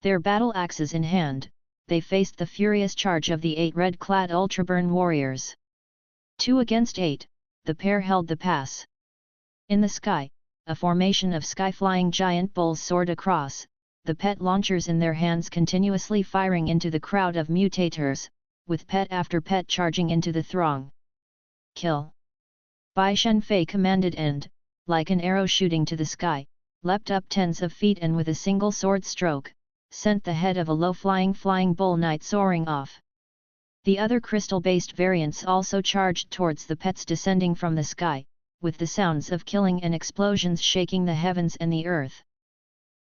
[SPEAKER 1] Their battle axes in hand, they faced the furious charge of the 8 red-clad ultra-burn warriors. 2 against 8, the pair held the pass. In the sky, a formation of sky-flying giant bulls soared across, the pet launchers in their hands continuously firing into the crowd of mutators, with pet after pet charging into the throng. Kill! Bai Shenfei commanded and, like an arrow shooting to the sky, leapt up tens of feet and with a single sword stroke, sent the head of a low-flying bull knight soaring off. The other crystal-based variants also charged towards the pets descending from the sky, with the sounds of killing and explosions shaking the heavens and the earth.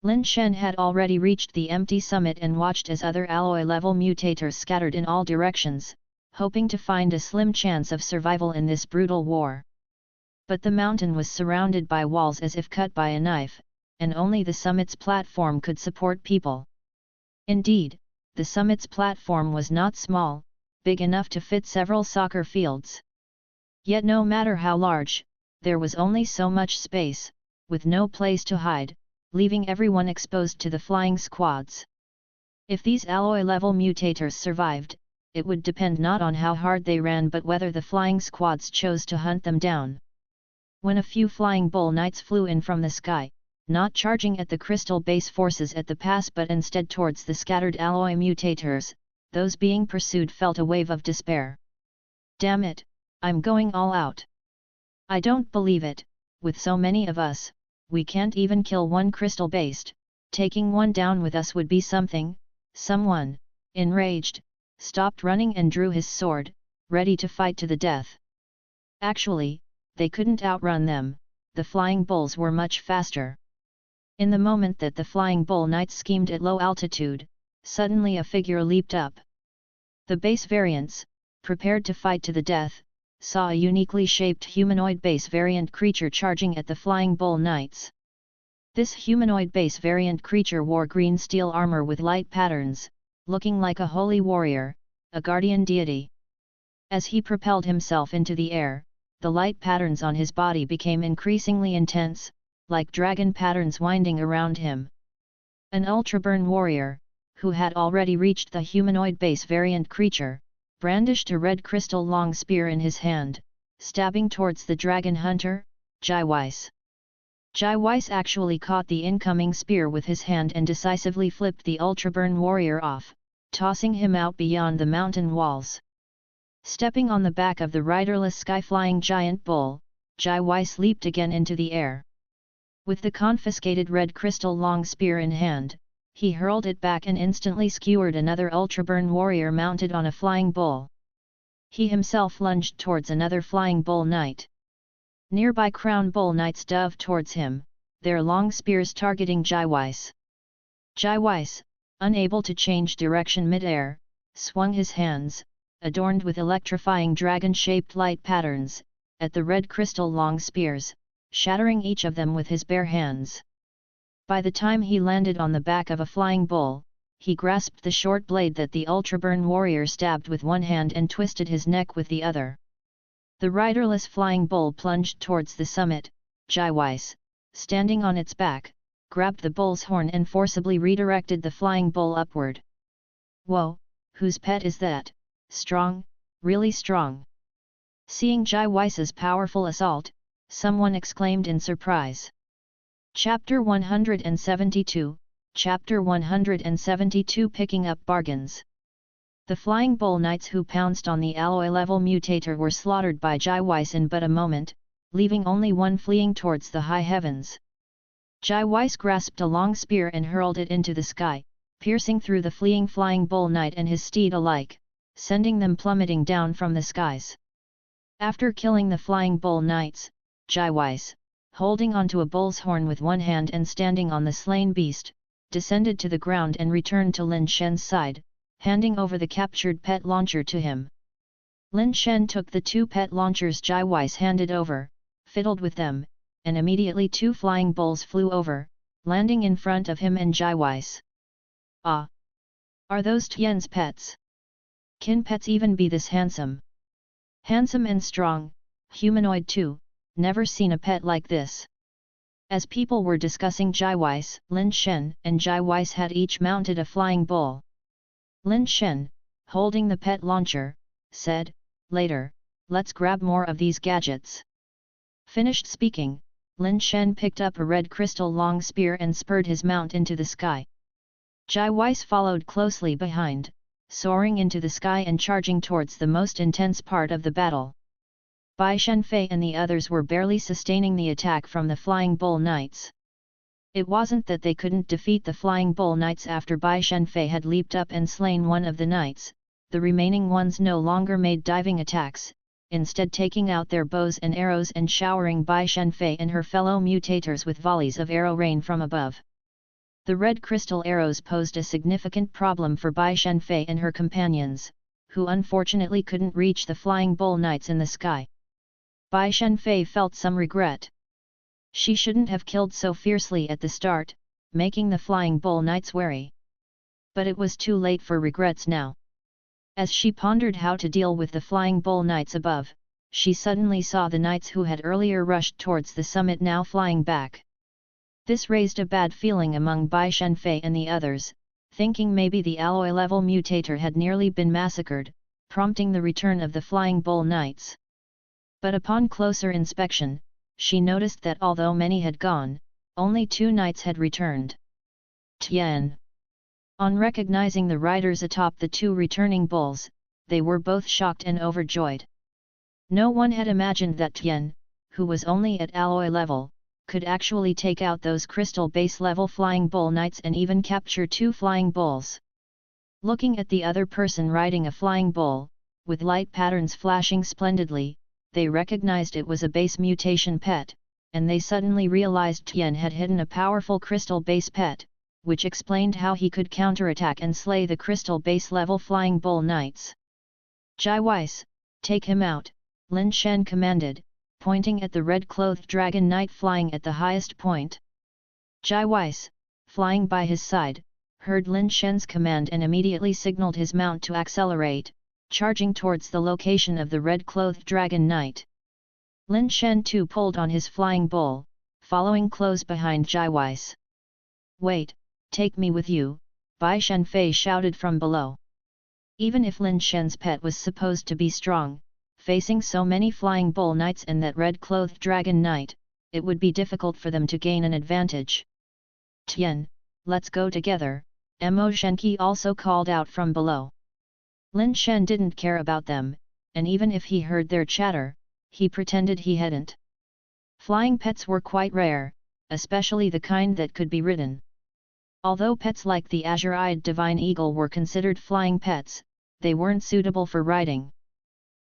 [SPEAKER 1] Lin Shen had already reached the empty summit and watched as other alloy-level mutators scattered in all directions, hoping to find a slim chance of survival in this brutal war. But the mountain was surrounded by walls as if cut by a knife, and only the summit's platform could support people. Indeed, the summit's platform was not small, big enough to fit several soccer fields. Yet no matter how large, there was only so much space, with no place to hide, leaving everyone exposed to the flying squads. If these alloy-level mutators survived, it would depend not on how hard they ran but whether the flying squads chose to hunt them down. When a few flying bull knights flew in from the sky, not charging at the crystal base forces at the pass but instead towards the scattered alloy mutators, those being pursued felt a wave of despair. Damn it, I'm going all out. I don't believe it, with so many of us, we can't even kill one crystal-based, taking one down with us would be something. Someone, enraged, stopped running and drew his sword, ready to fight to the death. Actually, they couldn't outrun them, the flying bulls were much faster. In the moment that the flying bull knights schemed at low altitude, suddenly a figure leaped up, The base variants, prepared to fight to the death, saw a uniquely shaped humanoid base variant creature charging at the Flying Bull Knights. This humanoid base variant creature wore green steel armor with light patterns, looking like a holy warrior, a guardian deity. As he propelled himself into the air, the light patterns on his body became increasingly intense, like dragon patterns winding around him. An ultraburn warrior, who had already reached the humanoid base variant creature, brandished a red crystal long spear in his hand, stabbing towards the dragon hunter, Jai Weiss. Jai Weiss actually caught the incoming spear with his hand and decisively flipped the ultraburn warrior off, tossing him out beyond the mountain walls. Stepping on the back of the riderless sky-flying giant bull, Jai Weiss leaped again into the air. With the confiscated red crystal long spear in hand, he hurled it back and instantly skewered another ultraburn warrior mounted on a flying bull. He himself lunged towards another flying bull knight. Nearby crown bull knights dove towards him, their long spears targeting Jai Weiss. Jai Weiss, unable to change direction mid-air, swung his hands, adorned with electrifying dragon-shaped light patterns, at the red crystal long spears, shattering each of them with his bare hands. By the time he landed on the back of a flying bull, he grasped the short blade that the ultraburn warrior stabbed with one hand and twisted his neck with the other. The riderless flying bull plunged towards the summit. Jai Weiss, standing on its back, grabbed the bull's horn and forcibly redirected the flying bull upward. "Whoa, whose pet is that? Strong, really strong." Seeing Jai Weiss's powerful assault, someone exclaimed in surprise. Chapter 172, Chapter 172 Picking up Bargains. The Flying Bull Knights who pounced on the alloy-level mutator were slaughtered by Jai Weiss in but a moment, leaving only one fleeing towards the high heavens. Jai Weiss grasped a long spear and hurled it into the sky, piercing through the fleeing Flying Bull Knight and his steed alike, sending them plummeting down from the skies. After killing the Flying Bull Knights, Jai Weiss, holding onto a bull's horn with one hand and standing on the slain beast, descended to the ground and returned to Lin Shen's side, handing over the captured pet launcher to him. Lin Shen took the two pet launchers Jai Weiss handed over, fiddled with them, and immediately two flying bulls flew over, landing in front of him and Jai Weiss. "Ah! Are those Tian's pets? Can pets even be this handsome? Handsome and strong, humanoid too, never seen a pet like this." As people were discussing Jai Weiss, Lin Shen and Jai Weiss had each mounted a flying bull. Lin Shen, holding the pet launcher, said, "Later, let's grab more of these gadgets." Finished speaking, Lin Shen picked up a red crystal long spear and spurred his mount into the sky. Jai Weiss followed closely behind, soaring into the sky and charging towards the most intense part of the battle. Bai Shenfei and the others were barely sustaining the attack from the Flying Bull Knights. It wasn't that they couldn't defeat the Flying Bull Knights after Bai Shenfei had leaped up and slain one of the knights, the remaining ones no longer made diving attacks, instead taking out their bows and arrows and showering Bai Shenfei and her fellow mutators with volleys of arrow rain from above. The red crystal arrows posed a significant problem for Bai Shenfei and her companions, who unfortunately couldn't reach the Flying Bull Knights in the sky. Bai Shenfei felt some regret. She shouldn't have killed so fiercely at the start, making the Flying Bull Knights wary. But it was too late for regrets now. As she pondered how to deal with the Flying Bull Knights above, she suddenly saw the knights who had earlier rushed towards the summit now flying back. This raised a bad feeling among Bai Shenfei and the others, thinking maybe the alloy-level mutator had nearly been massacred, prompting the return of the Flying Bull Knights. But upon closer inspection, she noticed that although many had gone, only two knights had returned. Tian. On recognizing the riders atop the two returning bulls, they were both shocked and overjoyed. No one had imagined that Tian, who was only at alloy level, could actually take out those crystal base level Flying Bull Knights and even capture two flying bulls. Looking at the other person riding a flying bull, with light patterns flashing splendidly, they recognized it was a base mutation pet, and they suddenly realized Tian had hidden a powerful crystal base pet, which explained how he could counterattack and slay the crystal base level Flying Bull Knights. Jai Weiss, take him out, Lin Shen commanded, pointing at the red-clothed dragon knight flying at the highest point. Jai Weiss, flying by his side, heard Lin Shen's command and immediately signaled his mount to accelerate, charging towards the location of the red-clothed dragon knight. Lin Shen too pulled on his flying bull, following close behind Jai Weiss. Wait, take me with you, Bai Shenfei shouted from below. Even if Lin Shen's pet was supposed to be strong, facing so many flying bull knights and that red-clothed dragon knight, it would be difficult for them to gain an advantage. Tian, let's go together, Mo Shenqi also called out from below. Lin Shen didn't care about them, and even if he heard their chatter, he pretended he hadn't. Flying pets were quite rare, especially the kind that could be ridden. Although pets like the azure-eyed divine eagle were considered flying pets, they weren't suitable for riding.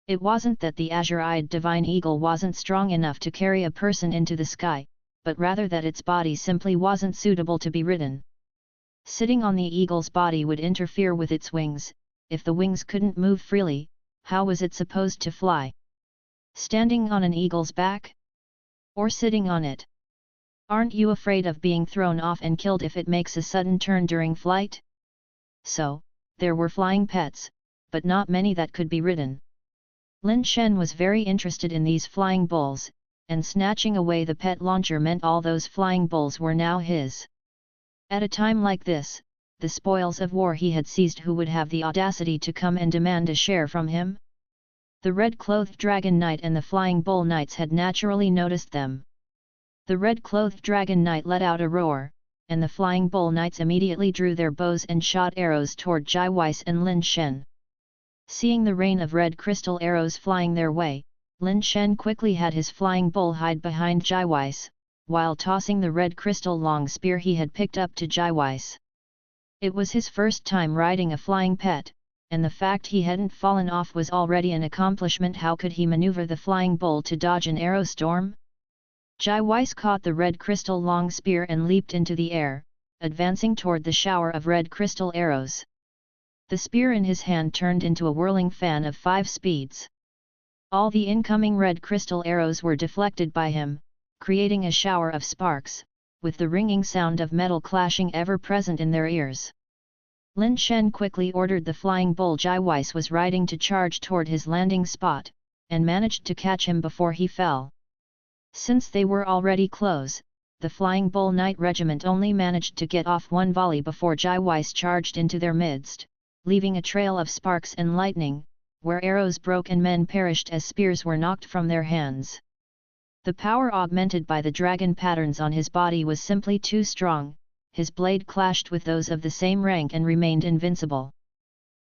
[SPEAKER 1] It wasn't that the azure-eyed divine eagle wasn't strong enough to carry a person into the sky, but rather that its body simply wasn't suitable to be ridden. Sitting on the eagle's body would interfere with its wings. If the wings couldn't move freely, how was it supposed to fly? Standing on an eagle's back? Or sitting on it? Aren't you afraid of being thrown off and killed if it makes a sudden turn during flight? So, there were flying pets, but not many that could be ridden. Lin Shen was very interested in these flying bulls, and snatching away the pet launcher meant all those flying bulls were now his. At a time like this, the spoils of war he had seized, who would have the audacity to come and demand a share from him? The red-clothed dragon knight and the flying bull knights had naturally noticed them. The red-clothed dragon knight let out a roar, and the flying bull knights immediately drew their bows and shot arrows toward Jai Weiss and Lin Shen. Seeing the rain of red crystal arrows flying their way, Lin Shen quickly had his flying bull hide behind Jai Weiss, while tossing the red crystal long spear he had picked up to Jai Weiss. It was his first time riding a flying pet, and the fact he hadn't fallen off was already an accomplishment. How could he maneuver the flying bull to dodge an arrow storm? Jai Weiss caught the red crystal long spear and leaped into the air, advancing toward the shower of red crystal arrows. The spear in his hand turned into a whirling fan of 5 speeds. All the incoming red crystal arrows were deflected by him, creating a shower of sparks, with the ringing sound of metal clashing ever present in their ears. Lin Shen quickly ordered the flying bull Jai Weiss was riding to charge toward his landing spot, and managed to catch him before he fell. Since they were already close, the flying bull knight regiment only managed to get off one volley before Jai Weiss charged into their midst, leaving a trail of sparks and lightning, where arrows broke and men perished as spears were knocked from their hands. The power augmented by the dragon patterns on his body was simply too strong. His blade clashed with those of the same rank and remained invincible.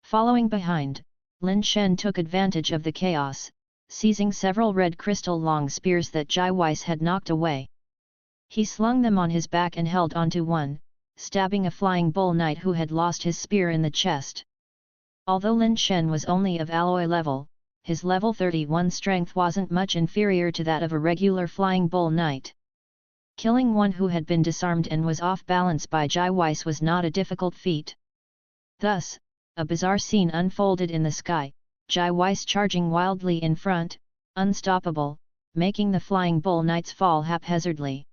[SPEAKER 1] Following behind, Lin Shen took advantage of the chaos, seizing several red crystal long spears that Jai Weiss had knocked away. He slung them on his back and held onto one, stabbing a flying bull knight who had lost his spear in the chest. Although Lin Shen was only of alloy level, his level 31 strength wasn't much inferior to that of a regular flying bull knight. Killing one who had been disarmed and was off balance by Jai Weiss was not a difficult feat. Thus, a bizarre scene unfolded in the sky, Jai Weiss charging wildly in front, unstoppable, making the flying bull knights fall haphazardly.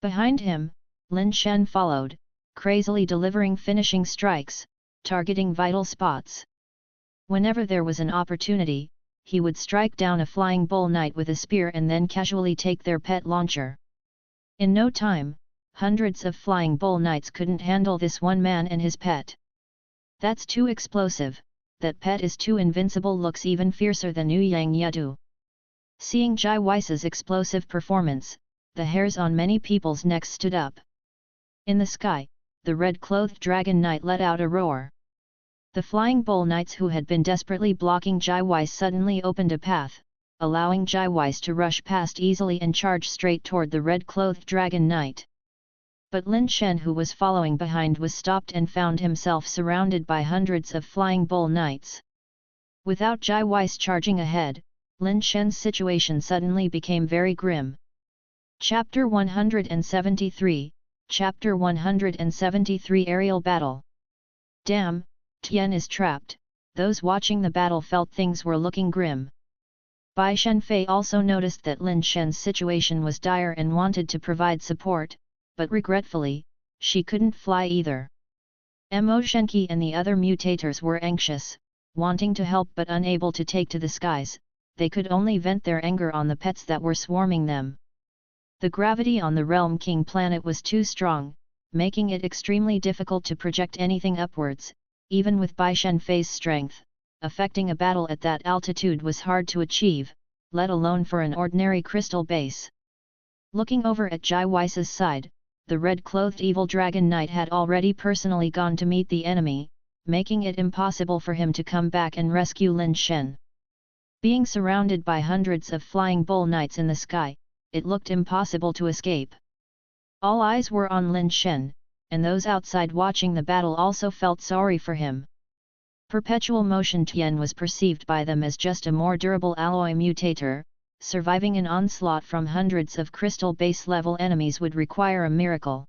[SPEAKER 1] Behind him, Lin Shen followed, crazily delivering finishing strikes, targeting vital spots. Whenever there was an opportunity, he would strike down a flying bull knight with a spear and then casually take their pet launcher. In no time, hundreds of flying bull knights couldn't handle this one man and his pet. That's too explosive, that pet is too invincible, looks even fiercer than Yu Yang Yadu. Seeing Jai Weiss's explosive performance, the hairs on many people's necks stood up. In the sky, the red-clothed dragon knight let out a roar. The flying bull knights who had been desperately blocking Jai Weiss suddenly opened a path, allowing Jai Weiss to rush past easily and charge straight toward the red-clothed dragon knight. But Lin Shen, who was following behind, was stopped and found himself surrounded by hundreds of flying bull knights. Without Jai Weiss charging ahead, Lin Shen's situation suddenly became very grim. Chapter 173, Chapter 173 Aerial Battle. Damn, Tian is trapped, those watching the battle felt things were looking grim. Bai Shenfei also noticed that Lin Shen's situation was dire and wanted to provide support, but regretfully, she couldn't fly either. Mo Shenqi and the other mutators were anxious, wanting to help but unable to take to the skies. They could only vent their anger on the pets that were swarming them. The gravity on the Realm King planet was too strong, making it extremely difficult to project anything upwards, even with Bai Shenfei's strength. Affecting a battle at that altitude was hard to achieve, let alone for an ordinary crystal base. Looking over at Jai Weiss's side, the red-clothed evil dragon knight had already personally gone to meet the enemy, making it impossible for him to come back and rescue Lin Shen. Being surrounded by hundreds of flying bull knights in the sky, it looked impossible to escape. All eyes were on Lin Shen, and those outside watching the battle also felt sorry for him. Perpetual Motion Tian was perceived by them as just a more durable alloy mutator. Surviving an onslaught from hundreds of crystal base-level enemies would require a miracle.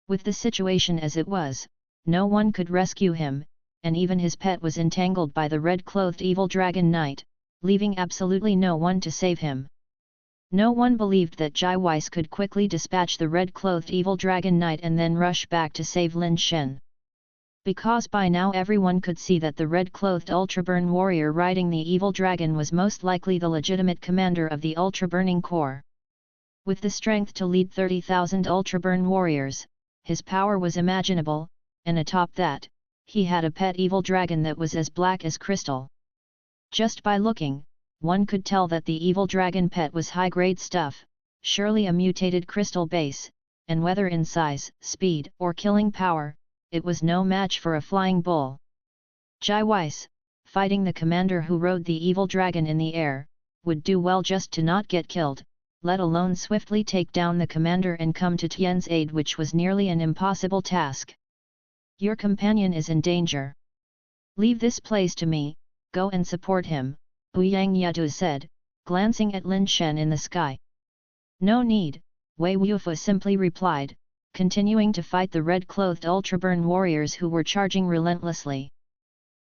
[SPEAKER 1] With the situation as it was, no one could rescue him, and even his pet was entangled by the red-clothed evil dragon knight, leaving absolutely no one to save him. No one believed that Jai Weiss could quickly dispatch the red-clothed evil dragon knight and then rush back to save Lin Shen. Because by now everyone could see that the red-clothed Ultraburn warrior riding the evil dragon was most likely the legitimate commander of the Ultraburning Corps. With the strength to lead 30,000 Ultraburn warriors, his power was imaginable, and atop that, he had a pet evil dragon that was as black as crystal. Just by looking, one could tell that the evil dragon pet was high-grade stuff, surely a mutated crystal base, and whether in size, speed, or killing power, it was no match for a flying bull. Jai Weiss, fighting the commander who rode the evil dragon in the air, would do well just to not get killed, let alone swiftly take down the commander and come to Tian's aid, which was nearly an impossible task. Your companion is in danger. Leave this place to me, go and support him, Ouyang Yadu said, glancing at Lin Shen in the sky. No need, Wei Wufu simply replied, continuing to fight the red-clothed Ultraburn warriors who were charging relentlessly.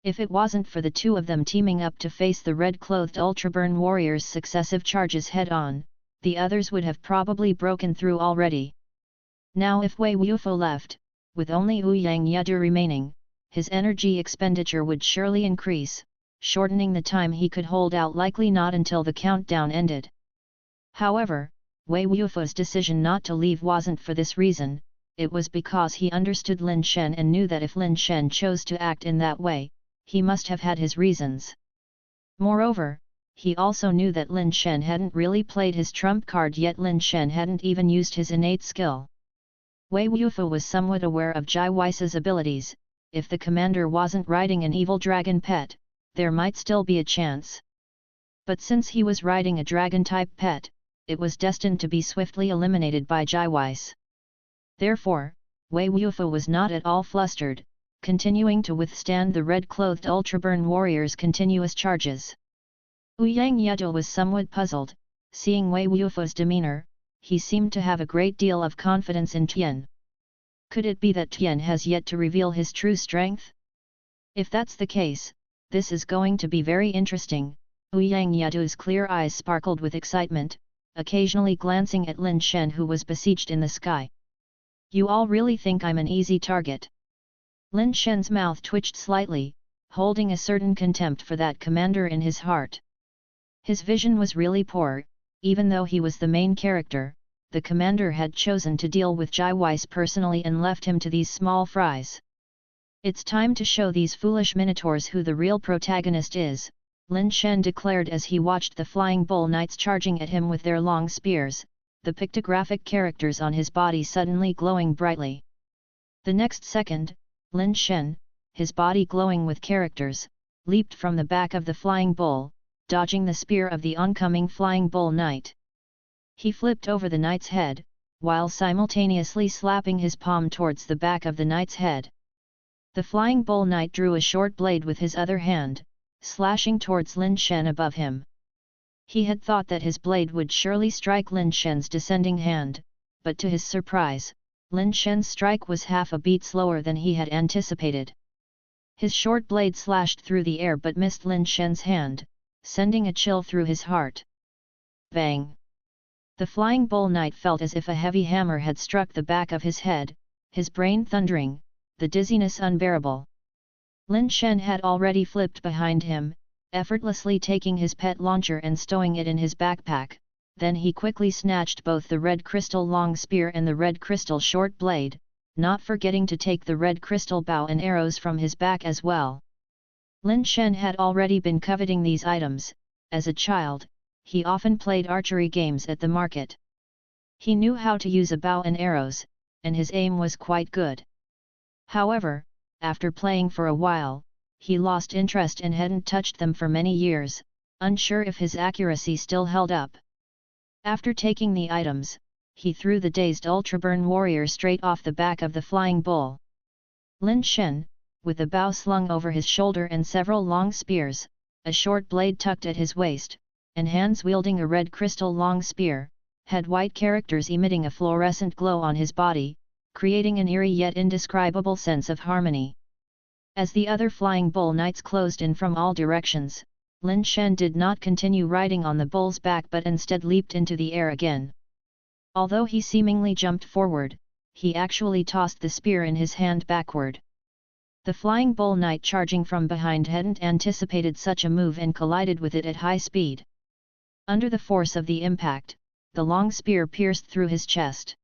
[SPEAKER 1] If it wasn't for the two of them teaming up to face the red-clothed Ultraburn warriors' successive charges head-on, the others would have probably broken through already. Now if Wei Wufu left, with only Ouyang Yadu remaining, his energy expenditure would surely increase, shortening the time he could hold out likely not until the countdown ended. However, Wei Wufu's decision not to leave wasn't for this reason, it was because he understood Lin Shen and knew that if Lin Shen chose to act in that way, he must have had his reasons. Moreover, he also knew that Lin Shen hadn't really played his trump card yet. Lin Shen hadn't even used his innate skill. Wei Wufu was somewhat aware of Jai Weiss's abilities. If the commander wasn't riding an evil dragon pet, there might still be a chance. But since he was riding a dragon-type pet, it was destined to be swiftly eliminated by Jai Weiss. Therefore, Wei Wufu was not at all flustered, continuing to withstand the red-clothed Ultraburn warriors' continuous charges. Ouyang Yadu was somewhat puzzled, seeing Wei Wufu's demeanor. He seemed to have a great deal of confidence in Tian. Could it be that Tian has yet to reveal his true strength? If that's the case, this is going to be very interesting. Ouyang Yadu's clear eyes sparkled with excitement, occasionally glancing at Lin Shen who was besieged in the sky. You all really think I'm an easy target? Lin Shen's mouth twitched slightly, holding a certain contempt for that commander in his heart. His vision was really poor, even though he was the main character. The commander had chosen to deal with Jai Weiss personally and left him to these small fries. It's time to show these foolish minotaurs who the real protagonist is, Lin Shen declared as he watched the flying bull knights charging at him with their long spears, the pictographic characters on his body suddenly glowing brightly. The next second, Lin Shen, his body glowing with characters, leaped from the back of the flying bull, dodging the spear of the oncoming flying bull knight. He flipped over the knight's head, while simultaneously slapping his palm towards the back of the knight's head. The flying bull knight drew a short blade with his other hand, slashing towards Lin Shen above him. He had thought that his blade would surely strike Lin Shen's descending hand, but to his surprise, Lin Shen's strike was half a beat slower than he had anticipated. His short blade slashed through the air but missed Lin Shen's hand, sending a chill through his heart. Bang! The Flying Bull Knight felt as if a heavy hammer had struck the back of his head, his brain thundering, the dizziness unbearable. Lin Shen had already flipped behind him, effortlessly taking his pet launcher and stowing it in his backpack, then he quickly snatched both the red crystal long spear and the red crystal short blade, not forgetting to take the red crystal bow and arrows from his back as well. Lin Shen had already been coveting these items. As a child, he often played archery games at the market. He knew how to use a bow and arrows, and his aim was quite good. However, after playing for a while, he lost interest and hadn't touched them for many years, unsure if his accuracy still held up. After taking the items, he threw the dazed Ultraburn warrior straight off the back of the flying bull. Lin Shen, with the bow slung over his shoulder and several long spears, a short blade tucked at his waist, and hands wielding a red crystal long spear, had white characters emitting a fluorescent glow on his body, creating an eerie yet indescribable sense of harmony. As the other flying bull knights closed in from all directions, Lin Shen did not continue riding on the bull's back but instead leaped into the air again. Although he seemingly jumped forward, he actually tossed the spear in his hand backward. The flying bull knight charging from behind hadn't anticipated such a move and collided with it at high speed. Under the force of the impact, the long spear pierced through his chest.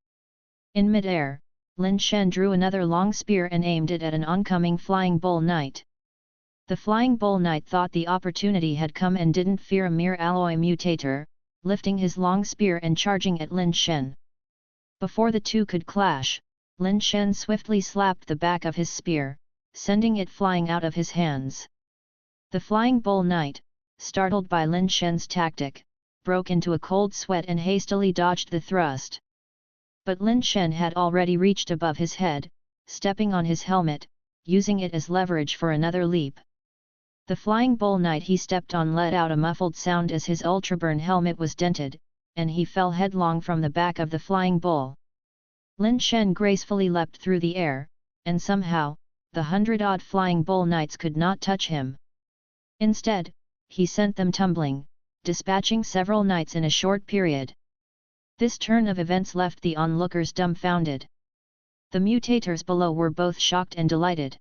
[SPEAKER 1] In mid-air, Lin Shen drew another long spear and aimed it at an oncoming flying bull knight. The flying bull knight thought the opportunity had come and didn't fear a mere alloy mutator, lifting his long spear and charging at Lin Shen. Before the two could clash, Lin Shen swiftly slapped the back of his spear, sending it flying out of his hands. The flying bull knight, startled by Lin Shen's tactic, broke into a cold sweat and hastily dodged the thrust. But Lin Shen had already reached above his head, stepping on his helmet, using it as leverage for another leap. The flying bull knight he stepped on let out a muffled sound as his ultraburn helmet was dented, and he fell headlong from the back of the flying bull. Lin Shen gracefully leapt through the air, and somehow, the 100-odd flying bull knights could not touch him. Instead, he sent them tumbling, dispatching several knights in a short period. This turn of events left the onlookers dumbfounded. The mutators below were both shocked and delighted.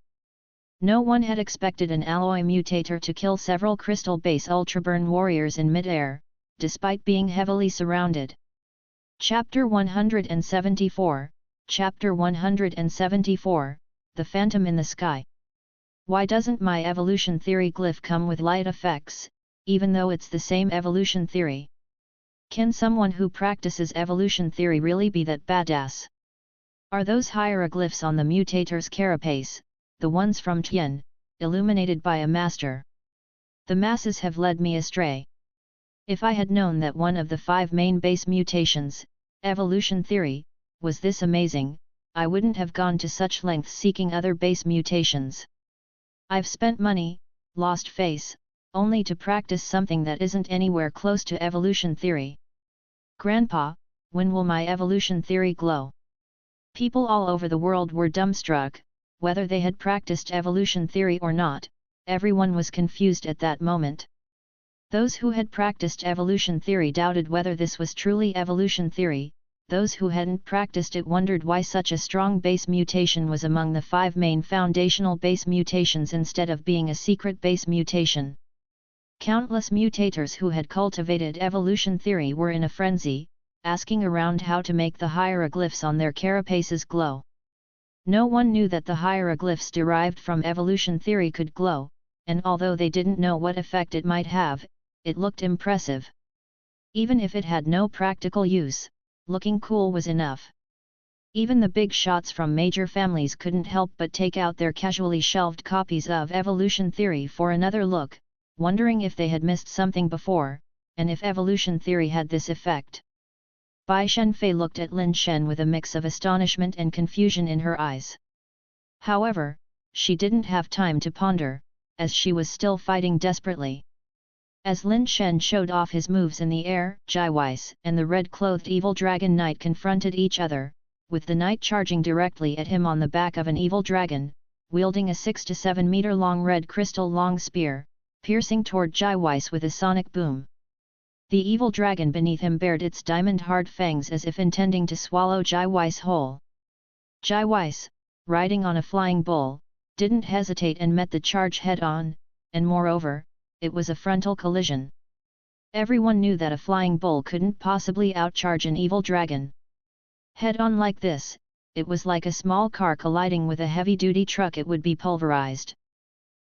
[SPEAKER 1] No one had expected an alloy mutator to kill several crystal base ultraburn warriors in mid-air, despite being heavily surrounded. Chapter 174, Chapter 174, The Phantom in the Sky. Why doesn't my evolution theory glyph come with light effects, even though it's the same evolution theory? Can someone who practices evolution theory really be that badass? Are those hieroglyphs on the mutator's carapace, the ones from Tian, illuminated by a master? The masses have led me astray. If I had known that one of the 5 main base mutations, evolution theory, was this amazing, I wouldn't have gone to such lengths seeking other base mutations. I've spent money, lost face, only to practice something that isn't anywhere close to evolution theory. Grandpa, when will my evolution theory glow? People all over the world were dumbstruck. Whether they had practiced evolution theory or not, everyone was confused at that moment. Those who had practiced evolution theory doubted whether this was truly evolution theory, those who hadn't practiced it wondered why such a strong base mutation was among the 5 main foundational base mutations instead of being a secret base mutation. Countless mutators who had cultivated evolution theory were in a frenzy, asking around how to make the hieroglyphs on their carapaces glow. No one knew that the hieroglyphs derived from evolution theory could glow, and although they didn't know what effect it might have, it looked impressive. Even if it had no practical use, looking cool was enough. Even the big shots from major families couldn't help but take out their casually shelved copies of evolution theory for another look, wondering if they had missed something before, and if evolution theory had this effect. Bai Shenfei looked at Lin Shen with a mix of astonishment and confusion in her eyes. However, she didn't have time to ponder, as she was still fighting desperately. As Lin Shen showed off his moves in the air, Jiweiss and the red-clothed evil dragon knight confronted each other, with the knight charging directly at him on the back of an evil dragon, wielding a 6 to 7 meter long red crystal long spear, piercing toward Jaiweiss with a sonic boom. The evil dragon beneath him bared its diamond-hard fangs as if intending to swallow Jaiweiss whole. Jaiweiss, riding on a flying bull, didn't hesitate and met the charge head-on, and moreover, it was a frontal collision. Everyone knew that a flying bull couldn't possibly outcharge an evil dragon. Head-on like this, it was like a small car colliding with a heavy-duty truck. It would be pulverized.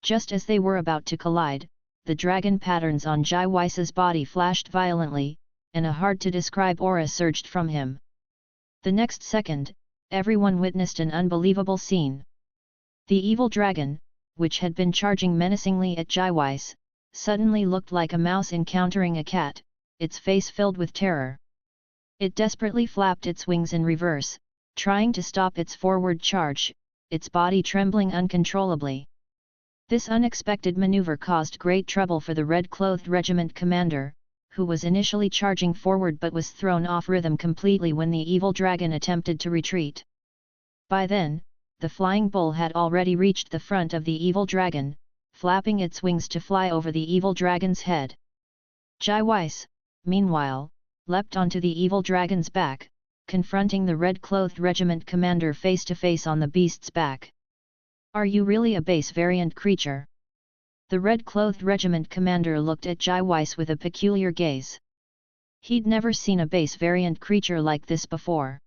[SPEAKER 1] Just as they were about to collide, the dragon patterns on Jaiweiss's body flashed violently, and a hard-to-describe aura surged from him. The next second, everyone witnessed an unbelievable scene. The evil dragon, which had been charging menacingly at Jaiweiss, suddenly looked like a mouse encountering a cat, its face filled with terror. It desperately flapped its wings in reverse, trying to stop its forward charge, its body trembling uncontrollably. This unexpected maneuver caused great trouble for the red-clothed regiment commander, who was initially charging forward but was thrown off rhythm completely when the evil dragon attempted to retreat. By then, the flying bull had already reached the front of the evil dragon, flapping its wings to fly over the evil dragon's head. Jaiweiss, meanwhile, leapt onto the evil dragon's back, confronting the red-clothed regiment commander face to face on the beast's back. "Are you really a base variant creature?" The red-clothed regiment commander looked at Jaiweiss with a peculiar gaze. He'd never seen a base variant creature like this before.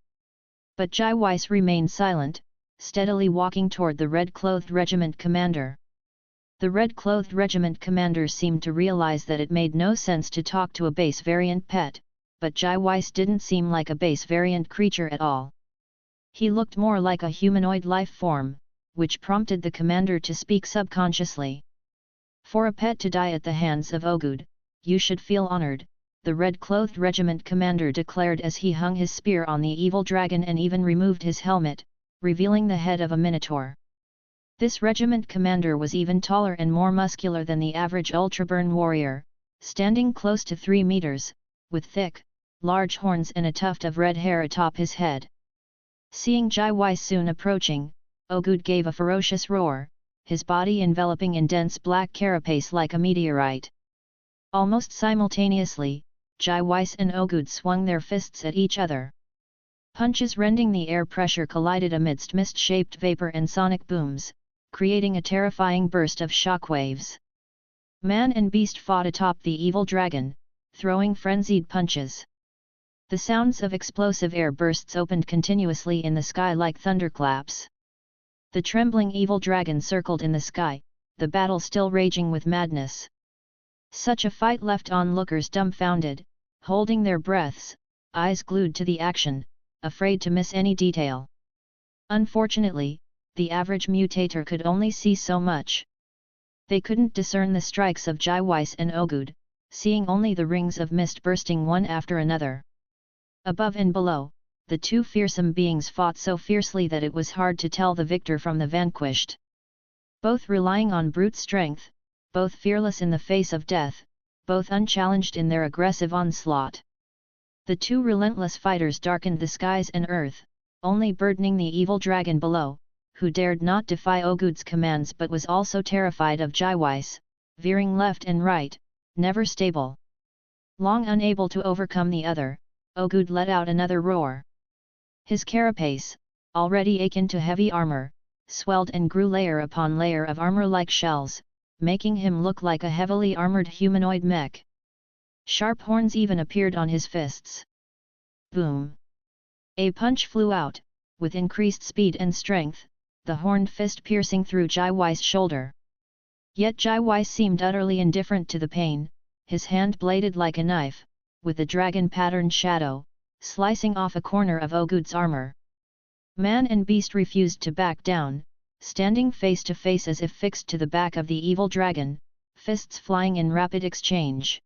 [SPEAKER 1] But Jaiweiss remained silent, steadily walking toward the red-clothed regiment commander. The red-clothed regiment commander seemed to realize that it made no sense to talk to a base variant pet, but Jaiweiss didn't seem like a base variant creature at all. He looked more like a humanoid life form, which prompted the commander to speak subconsciously. "For a pet to die at the hands of Ogud, you should feel honored," the red-clothed regiment commander declared as he hung his spear on the evil dragon and even removed his helmet, revealing the head of a minotaur. This regiment commander was even taller and more muscular than the average ultraburn warrior, standing close to 3 meters, with thick, large horns and a tuft of red hair atop his head. Seeing Jaiweiss soon approaching, Ogud gave a ferocious roar, his body enveloping in dense black carapace like a meteorite. Almost simultaneously, Jaiweiss and Ogud swung their fists at each other. Punches rending the air pressure collided amidst mist-shaped vapor and sonic booms, creating a terrifying burst of shockwaves. Man and beast fought atop the evil dragon, throwing frenzied punches. The sounds of explosive air bursts opened continuously in the sky like thunderclaps. The trembling evil dragon circled in the sky, the battle still raging with madness. Such a fight left onlookers dumbfounded, holding their breaths, eyes glued to the action, afraid to miss any detail. Unfortunately, the average mutator could only see so much. They couldn't discern the strikes of Jaiweiss and Ogud, seeing only the rings of mist bursting one after another. Above and below, the two fearsome beings fought so fiercely that it was hard to tell the victor from the vanquished. Both relying on brute strength, both fearless in the face of death, both unchallenged in their aggressive onslaught. The two relentless fighters darkened the skies and earth, only burdening the evil dragon below, who dared not defy Ogud's commands but was also terrified of Jaiweiss, veering left and right, never stable. Long unable to overcome the other, Ogud let out another roar. His carapace, already akin to heavy armor, swelled and grew layer upon layer of armor like shells, making him look like a heavily armored humanoid mech. Sharp horns even appeared on his fists. Boom! A punch flew out, with increased speed and strength, the horned fist piercing through Jaiweiss' shoulder. Yet Jaiweiss seemed utterly indifferent to the pain, his hand bladed like a knife, with a dragon-patterned shadow, slicing off a corner of Ogud's armor. Man and beast refused to back down, standing face to face as if fixed to the back of the evil dragon, fists flying in rapid exchange.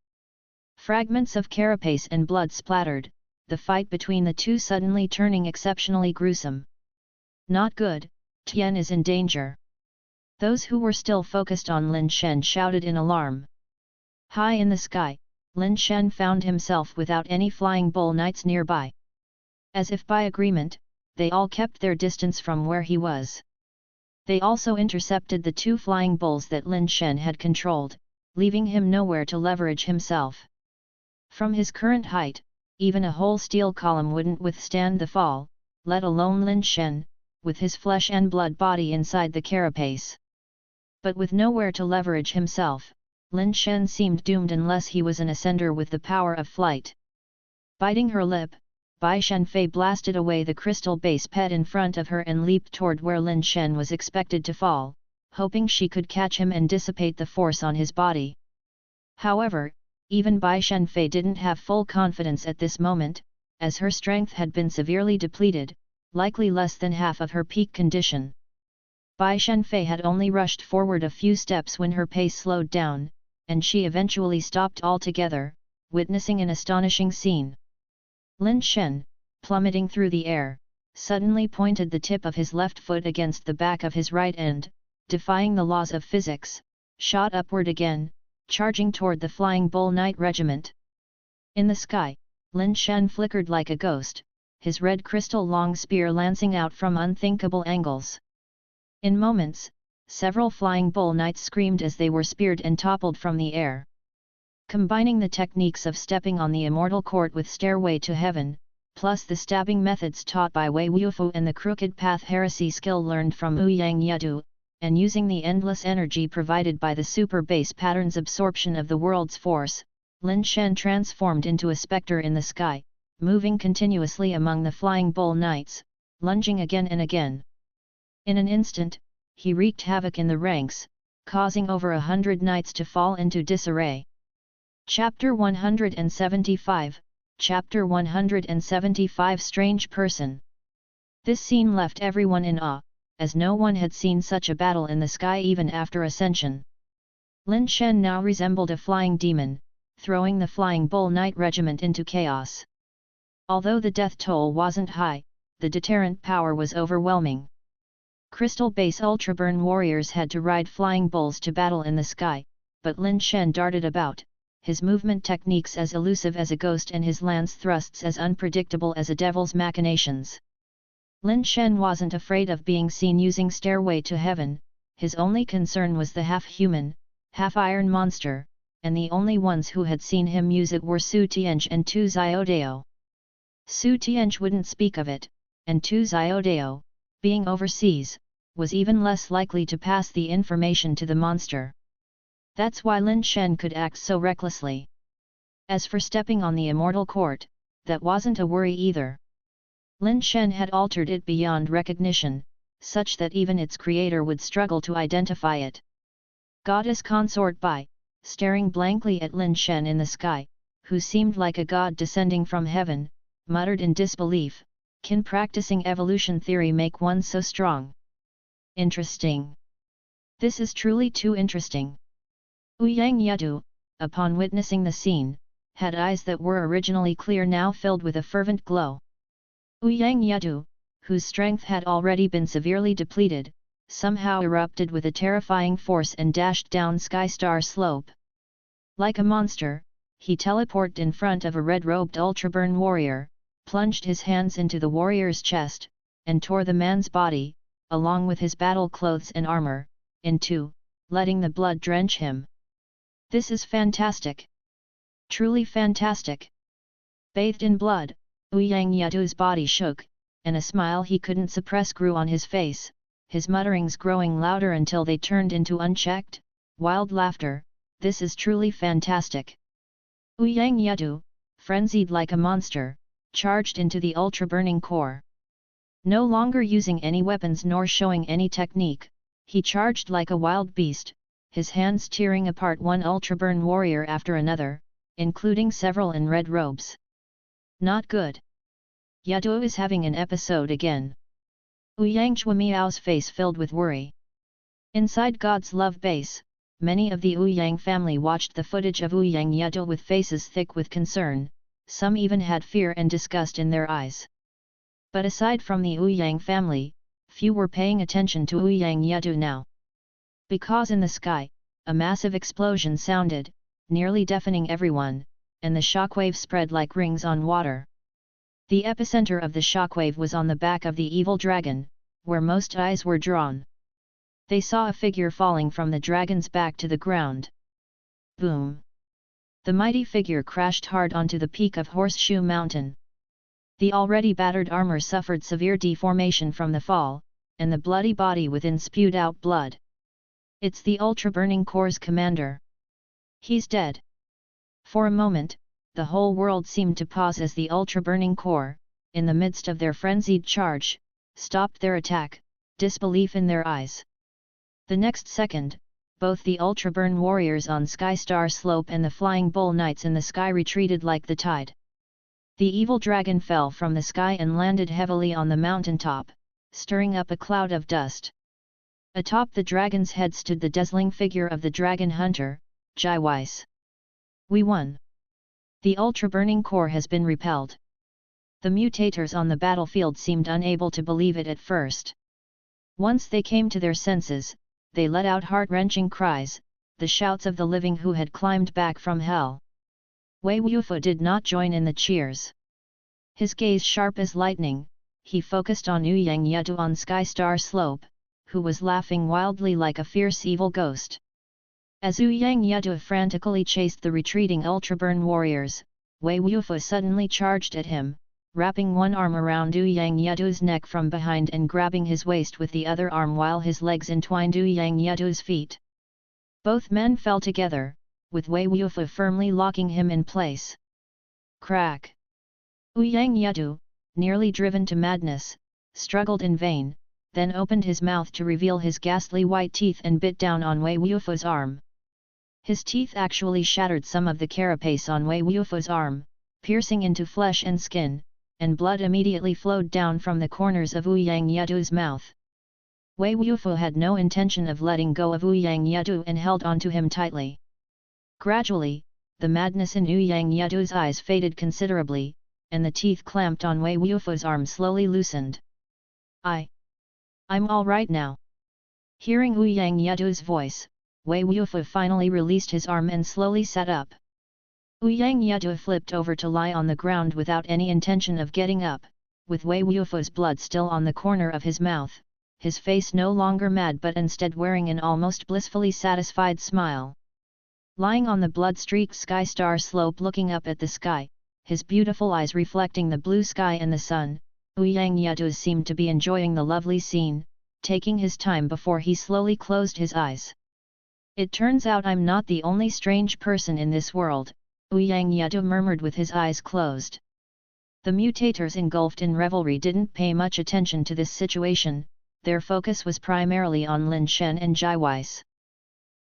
[SPEAKER 1] Fragments of carapace and blood splattered, the fight between the two suddenly turning exceptionally gruesome. "Not good, Tian is in danger." Those who were still focused on Lin Shen shouted in alarm. High in the sky, Lin Shen found himself without any flying bull knights nearby. As if by agreement, they all kept their distance from where he was. They also intercepted the 2 flying bulls that Lin Shen had controlled, leaving him nowhere to leverage himself. From his current height, even a whole steel column wouldn't withstand the fall, let alone Lin Shen, with his flesh and blood body inside the carapace. But with nowhere to leverage himself, Lin Shen seemed doomed unless he was an ascender with the power of flight. Biting her lip, Bai Shenfei blasted away the crystal base pet in front of her and leaped toward where Lin Shen was expected to fall, hoping she could catch him and dissipate the force on his body. However, even Bai Shenfei didn't have full confidence at this moment, as her strength had been severely depleted, likely less than half of her peak condition. Bai Shenfei had only rushed forward a few steps when her pace slowed down, and she eventually stopped altogether, witnessing an astonishing scene. Lin Shen, plummeting through the air, suddenly pointed the tip of his left foot against the back of his right and, defying the laws of physics, shot upward again, charging toward the Flying Bull Knight Regiment. In the sky, Lin Shen flickered like a ghost, his red crystal long spear lancing out from unthinkable angles. In moments, several Flying Bull Knights screamed as they were speared and toppled from the air. Combining the techniques of stepping on the immortal court with Stairway to Heaven, plus the stabbing methods taught by Wei Wufu and the Crooked Path heresy skill learned from Ouyang Yedu, and using the endless energy provided by the super base pattern's absorption of the world's force, Lin Shen transformed into a spectre in the sky, moving continuously among the Flying Bull Knights, lunging again and again. In an instant, he wreaked havoc in the ranks, causing over 100 knights to fall into disarray. Chapter 175, Chapter 175 Strange Person. This scene left everyone in awe, as no one had seen such a battle in the sky even after ascension. Lin Shen now resembled a flying demon, throwing the Flying Bull Knight Regiment into chaos. Although the death toll wasn't high, the deterrent power was overwhelming. Crystal Base Ultraburn warriors had to ride flying bulls to battle in the sky, but Lin Shen darted about, his movement techniques as elusive as a ghost and his lance thrusts as unpredictable as a devil's machinations. Lin Shen wasn't afraid of being seen using Stairway to Heaven, his only concern was the half-human, half-iron monster, and the only ones who had seen him use it were Su Tianj and Tu Xiaodao. Su Tianj wouldn't speak of it, and Tu Xiaodao, being overseas, was even less likely to pass the information to the monster. That's why Lin Shen could act so recklessly. As for stepping on the immortal court, that wasn't a worry either. Lin Shen had altered it beyond recognition, such that even its creator would struggle to identify it. Goddess Consort Bai, staring blankly at Lin Shen in the sky, who seemed like a god descending from heaven, muttered in disbelief, "Can practicing evolution theory make one so strong? Interesting. This is truly too interesting." Ouyang Yedu, upon witnessing the scene, had eyes that were originally clear now filled with a fervent glow. Ouyang Yedu, whose strength had already been severely depleted, somehow erupted with a terrifying force and dashed down Sky Star Slope. Like a monster, he teleported in front of a red-robed Ultraburn warrior, plunged his hands into the warrior's chest, and tore the man's body, along with his battle clothes and armor, in two, letting the blood drench him. This is fantastic. Truly fantastic. Bathed in blood, Ouyang Yedu's body shook, and a smile he couldn't suppress grew on his face, his mutterings growing louder until they turned into unchecked, wild laughter. This is truly fantastic. Ouyang Yedu, frenzied like a monster, charged into the ultra-burning core. No longer using any weapons nor showing any technique, he charged like a wild beast, his hands tearing apart one ultraburn warrior after another, including several in red robes. Not good. Yedu is having an episode again. Ouyang Chuamiao's face filled with worry. Inside God's Love Base, many of the Ouyang family watched the footage of Ouyang Yedu with faces thick with concern, some even had fear and disgust in their eyes. But aside from the Ouyang family, few were paying attention to Ouyang Yedu now. Because in the sky, a massive explosion sounded, nearly deafening everyone, and the shockwave spread like rings on water. The epicenter of the shockwave was on the back of the evil dragon, where most eyes were drawn. They saw a figure falling from the dragon's back to the ground. Boom! The mighty figure crashed hard onto the peak of Horseshoe Mountain. The already battered armor suffered severe deformation from the fall, and the bloody body within spewed out blood. It's the Ultra-Burning Corps' commander. He's dead. For a moment, the whole world seemed to pause as the Ultra-Burning Corps, in the midst of their frenzied charge, stopped their attack, disbelief in their eyes. The next second, both the Ultra-Burn warriors on Sky Star Slope and the Flying Bull Knights in the sky retreated like the tide. The evil dragon fell from the sky and landed heavily on the mountaintop, stirring up a cloud of dust. Atop the dragon's head stood the dazzling figure of the dragon hunter, Jai Weiss. We won. The Ultra-Burning Corps has been repelled. The mutators on the battlefield seemed unable to believe it at first. Once they came to their senses, they let out heart-wrenching cries, the shouts of the living who had climbed back from hell. Wei Wufu did not join in the cheers. His gaze sharp as lightning, he focused on Ouyang Yetu on Sky Star Slope, who was laughing wildly like a fierce evil ghost. As Ouyang Yetu frantically chased the retreating Ultraburn warriors, Wei Wufu suddenly charged at him, wrapping one arm around Ouyang Yetu's neck from behind and grabbing his waist with the other arm while his legs entwined Ouyang Yetu's feet. Both men fell together, with Wei Wufu firmly locking him in place. Crack! Ouyang Yetu, nearly driven to madness, struggled in vain, then opened his mouth to reveal his ghastly white teeth and bit down on Wei Wufu's arm. His teeth actually shattered some of the carapace on Wei Wufu's arm, piercing into flesh and skin, and blood immediately flowed down from the corners of Ouyang Yetu's mouth. Wei Wufu had no intention of letting go of Ouyang Yetu and held onto him tightly. Gradually, the madness in Ouyang Yetu's eyes faded considerably, and the teeth clamped on Wei Wufu's arm slowly loosened. I'm all right now. Hearing Ouyang Yetu's voice, Wei Wufu finally released his arm and slowly sat up. Ouyang Yetu flipped over to lie on the ground without any intention of getting up, with Wei Wufu's blood still on the corner of his mouth, his face no longer mad but instead wearing an almost blissfully satisfied smile. Lying on the blood-streaked Sky Star Slope looking up at the sky, his beautiful eyes reflecting the blue sky and the sun, Ouyang Yetu seemed to be enjoying the lovely scene, taking his time before he slowly closed his eyes. It turns out I'm not the only strange person in this world, Ouyang Yetu murmured with his eyes closed. The mutators engulfed in revelry didn't pay much attention to this situation, their focus was primarily on Lin Shen and Jai Weiss.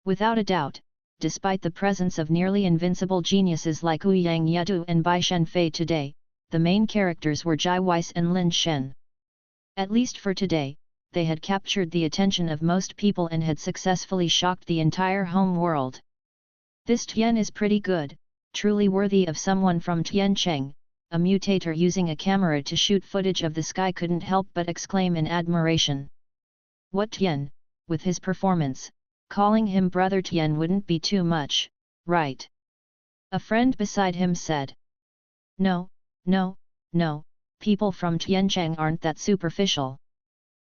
[SPEAKER 1] Without a doubt, despite the presence of nearly invincible geniuses like Ouyang Yetu and Bai Shenfei today, the main characters were Jai Weiss and Lin Shen. At least for today, they had captured the attention of most people and had successfully shocked the entire home world. This Tian is pretty good, truly worthy of someone from Tiancheng, a mutator using a camera to shoot footage of the sky couldn't help but exclaim in admiration. What Tian, with his performance, calling him Brother Tian wouldn't be too much, right? A friend beside him said. No, people from Tiancheng aren't that superficial.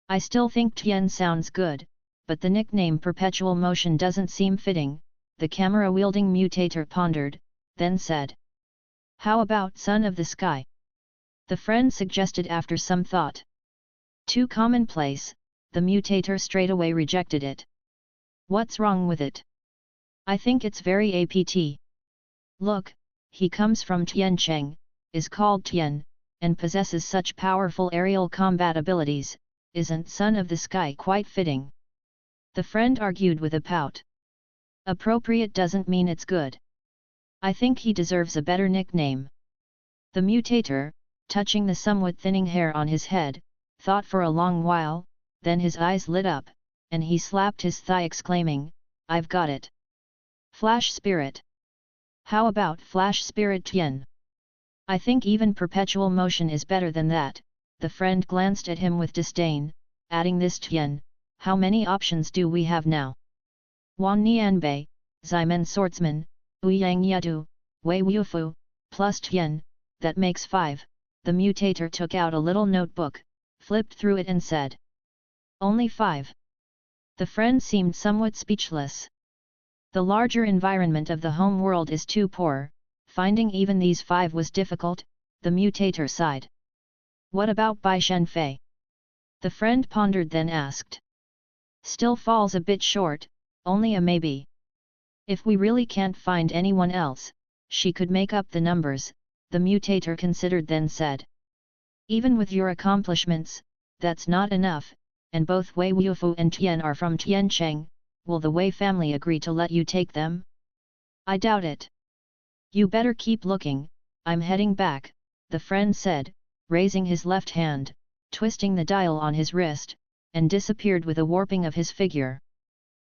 [SPEAKER 1] I still think Tian sounds good, but the nickname Perpetual Motion doesn't seem fitting, the camera-wielding mutator pondered, then said. How about Son of the Sky? The friend suggested after some thought. Too commonplace, the mutator straightaway rejected it. What's wrong with it? I think it's very apt. Look, he comes from Tiancheng, is called Tian, and possesses such powerful aerial combat abilities, isn't Son of the Sky quite fitting? The friend argued with a pout. Appropriate doesn't mean it's good. I think he deserves a better nickname. The mutator, touching the somewhat thinning hair on his head, thought for a long while, then his eyes lit up, and he slapped his thigh exclaiming, I've got it! Flash Spirit! How about Flash Spirit Tian? I think even Perpetual Motion is better than that. The friend glanced at him with disdain, adding this Tian, how many options do we have now? Wan Nianbei, Ximen Swordsman, Ouyang Yetu, Wei Wufu, plus Tian, that makes 5, the mutator took out a little notebook, flipped through it and said. Only 5. The friend seemed somewhat speechless. The larger environment of the home world is too poor, finding even these 5 was difficult, the mutator sighed. What about Bai Shenfei? The friend pondered then asked. Still falls a bit short, only a maybe. If we really can't find anyone else, she could make up the numbers, the mutator considered then said. Even with your accomplishments, that's not enough, and both Wei Wufu and Tian are from Tiancheng, will the Wei family agree to let you take them? I doubt it. You better keep looking, I'm heading back, the friend said, raising his left hand, twisting the dial on his wrist, and disappeared with a warping of his figure.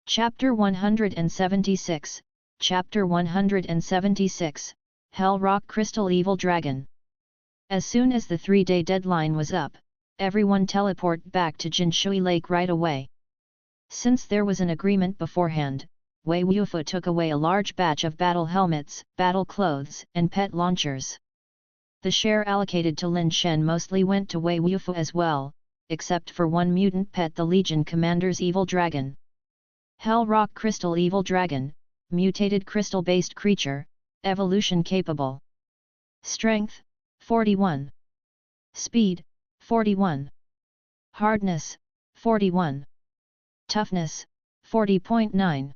[SPEAKER 1] Chapter 176, Chapter 176, Hell Rock Crystal Evil Dragon. As soon as the 3-day deadline was up, everyone teleported back to Jinshui Lake right away. Since there was an agreement beforehand, Wei Wufu took away a large batch of battle helmets, battle clothes, and pet launchers. The share allocated to Lin Shen mostly went to Wei Wufu as well, except for one mutant pet, the Legion Commander's Evil Dragon. Hell Rock Crystal Evil Dragon, mutated crystal-based creature, evolution capable. Strength, 41. Speed, 41. Hardness, 41. Toughness, 40.9.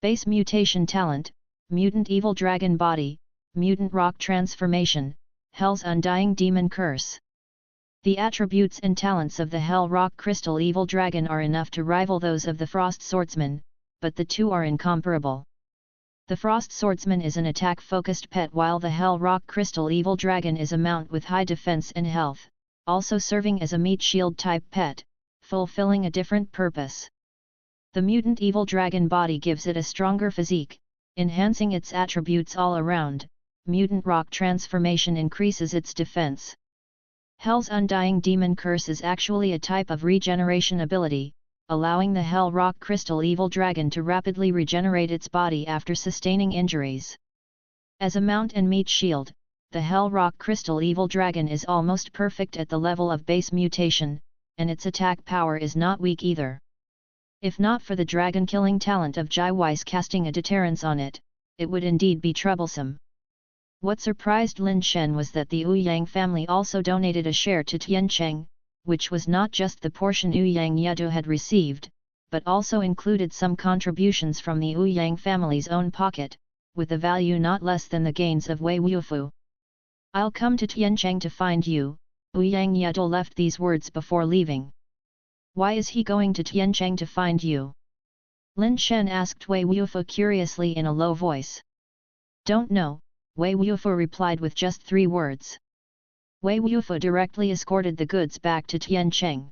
[SPEAKER 1] Base mutation talent, mutant evil dragon body, mutant rock transformation, Hell's undying demon curse. The attributes and talents of the Hell Rock Crystal Evil Dragon are enough to rival those of the Frost Swordsman, but the two are incomparable. The Frost Swordsman is an attack-focused pet while the Hell Rock Crystal Evil Dragon is a mount with high defense and health, also serving as a meat shield type pet, fulfilling a different purpose. The mutant evil dragon body gives it a stronger physique, enhancing its attributes all around. Mutant rock transformation increases its defense. Hell's undying demon curse is actually a type of regeneration ability, allowing the Hell Rock Crystal Evil Dragon to rapidly regenerate its body after sustaining injuries. As a mount and meat shield, the Hell Rock Crystal Evil Dragon is almost perfect at the level of base mutation, and its attack power is not weak either. If not for the dragon-killing talent of Jai Weiss casting a deterrence on it, it would indeed be troublesome. What surprised Lin Shen was that the Ouyang family also donated a share to Tiancheng, which was not just the portion Ouyang Yedu had received, but also included some contributions from the Ouyang family's own pocket, with a value not less than the gains of Wei Wufu. I'll come to Tiancheng to find you, Ouyang Yedu left these words before leaving. Why is he going to Tiancheng to find you? Lin Shen asked Wei Wufu curiously in a low voice. Don't know, Wei Wufu replied with just 3 words. Wei Wufu directly escorted the goods back to Tiancheng.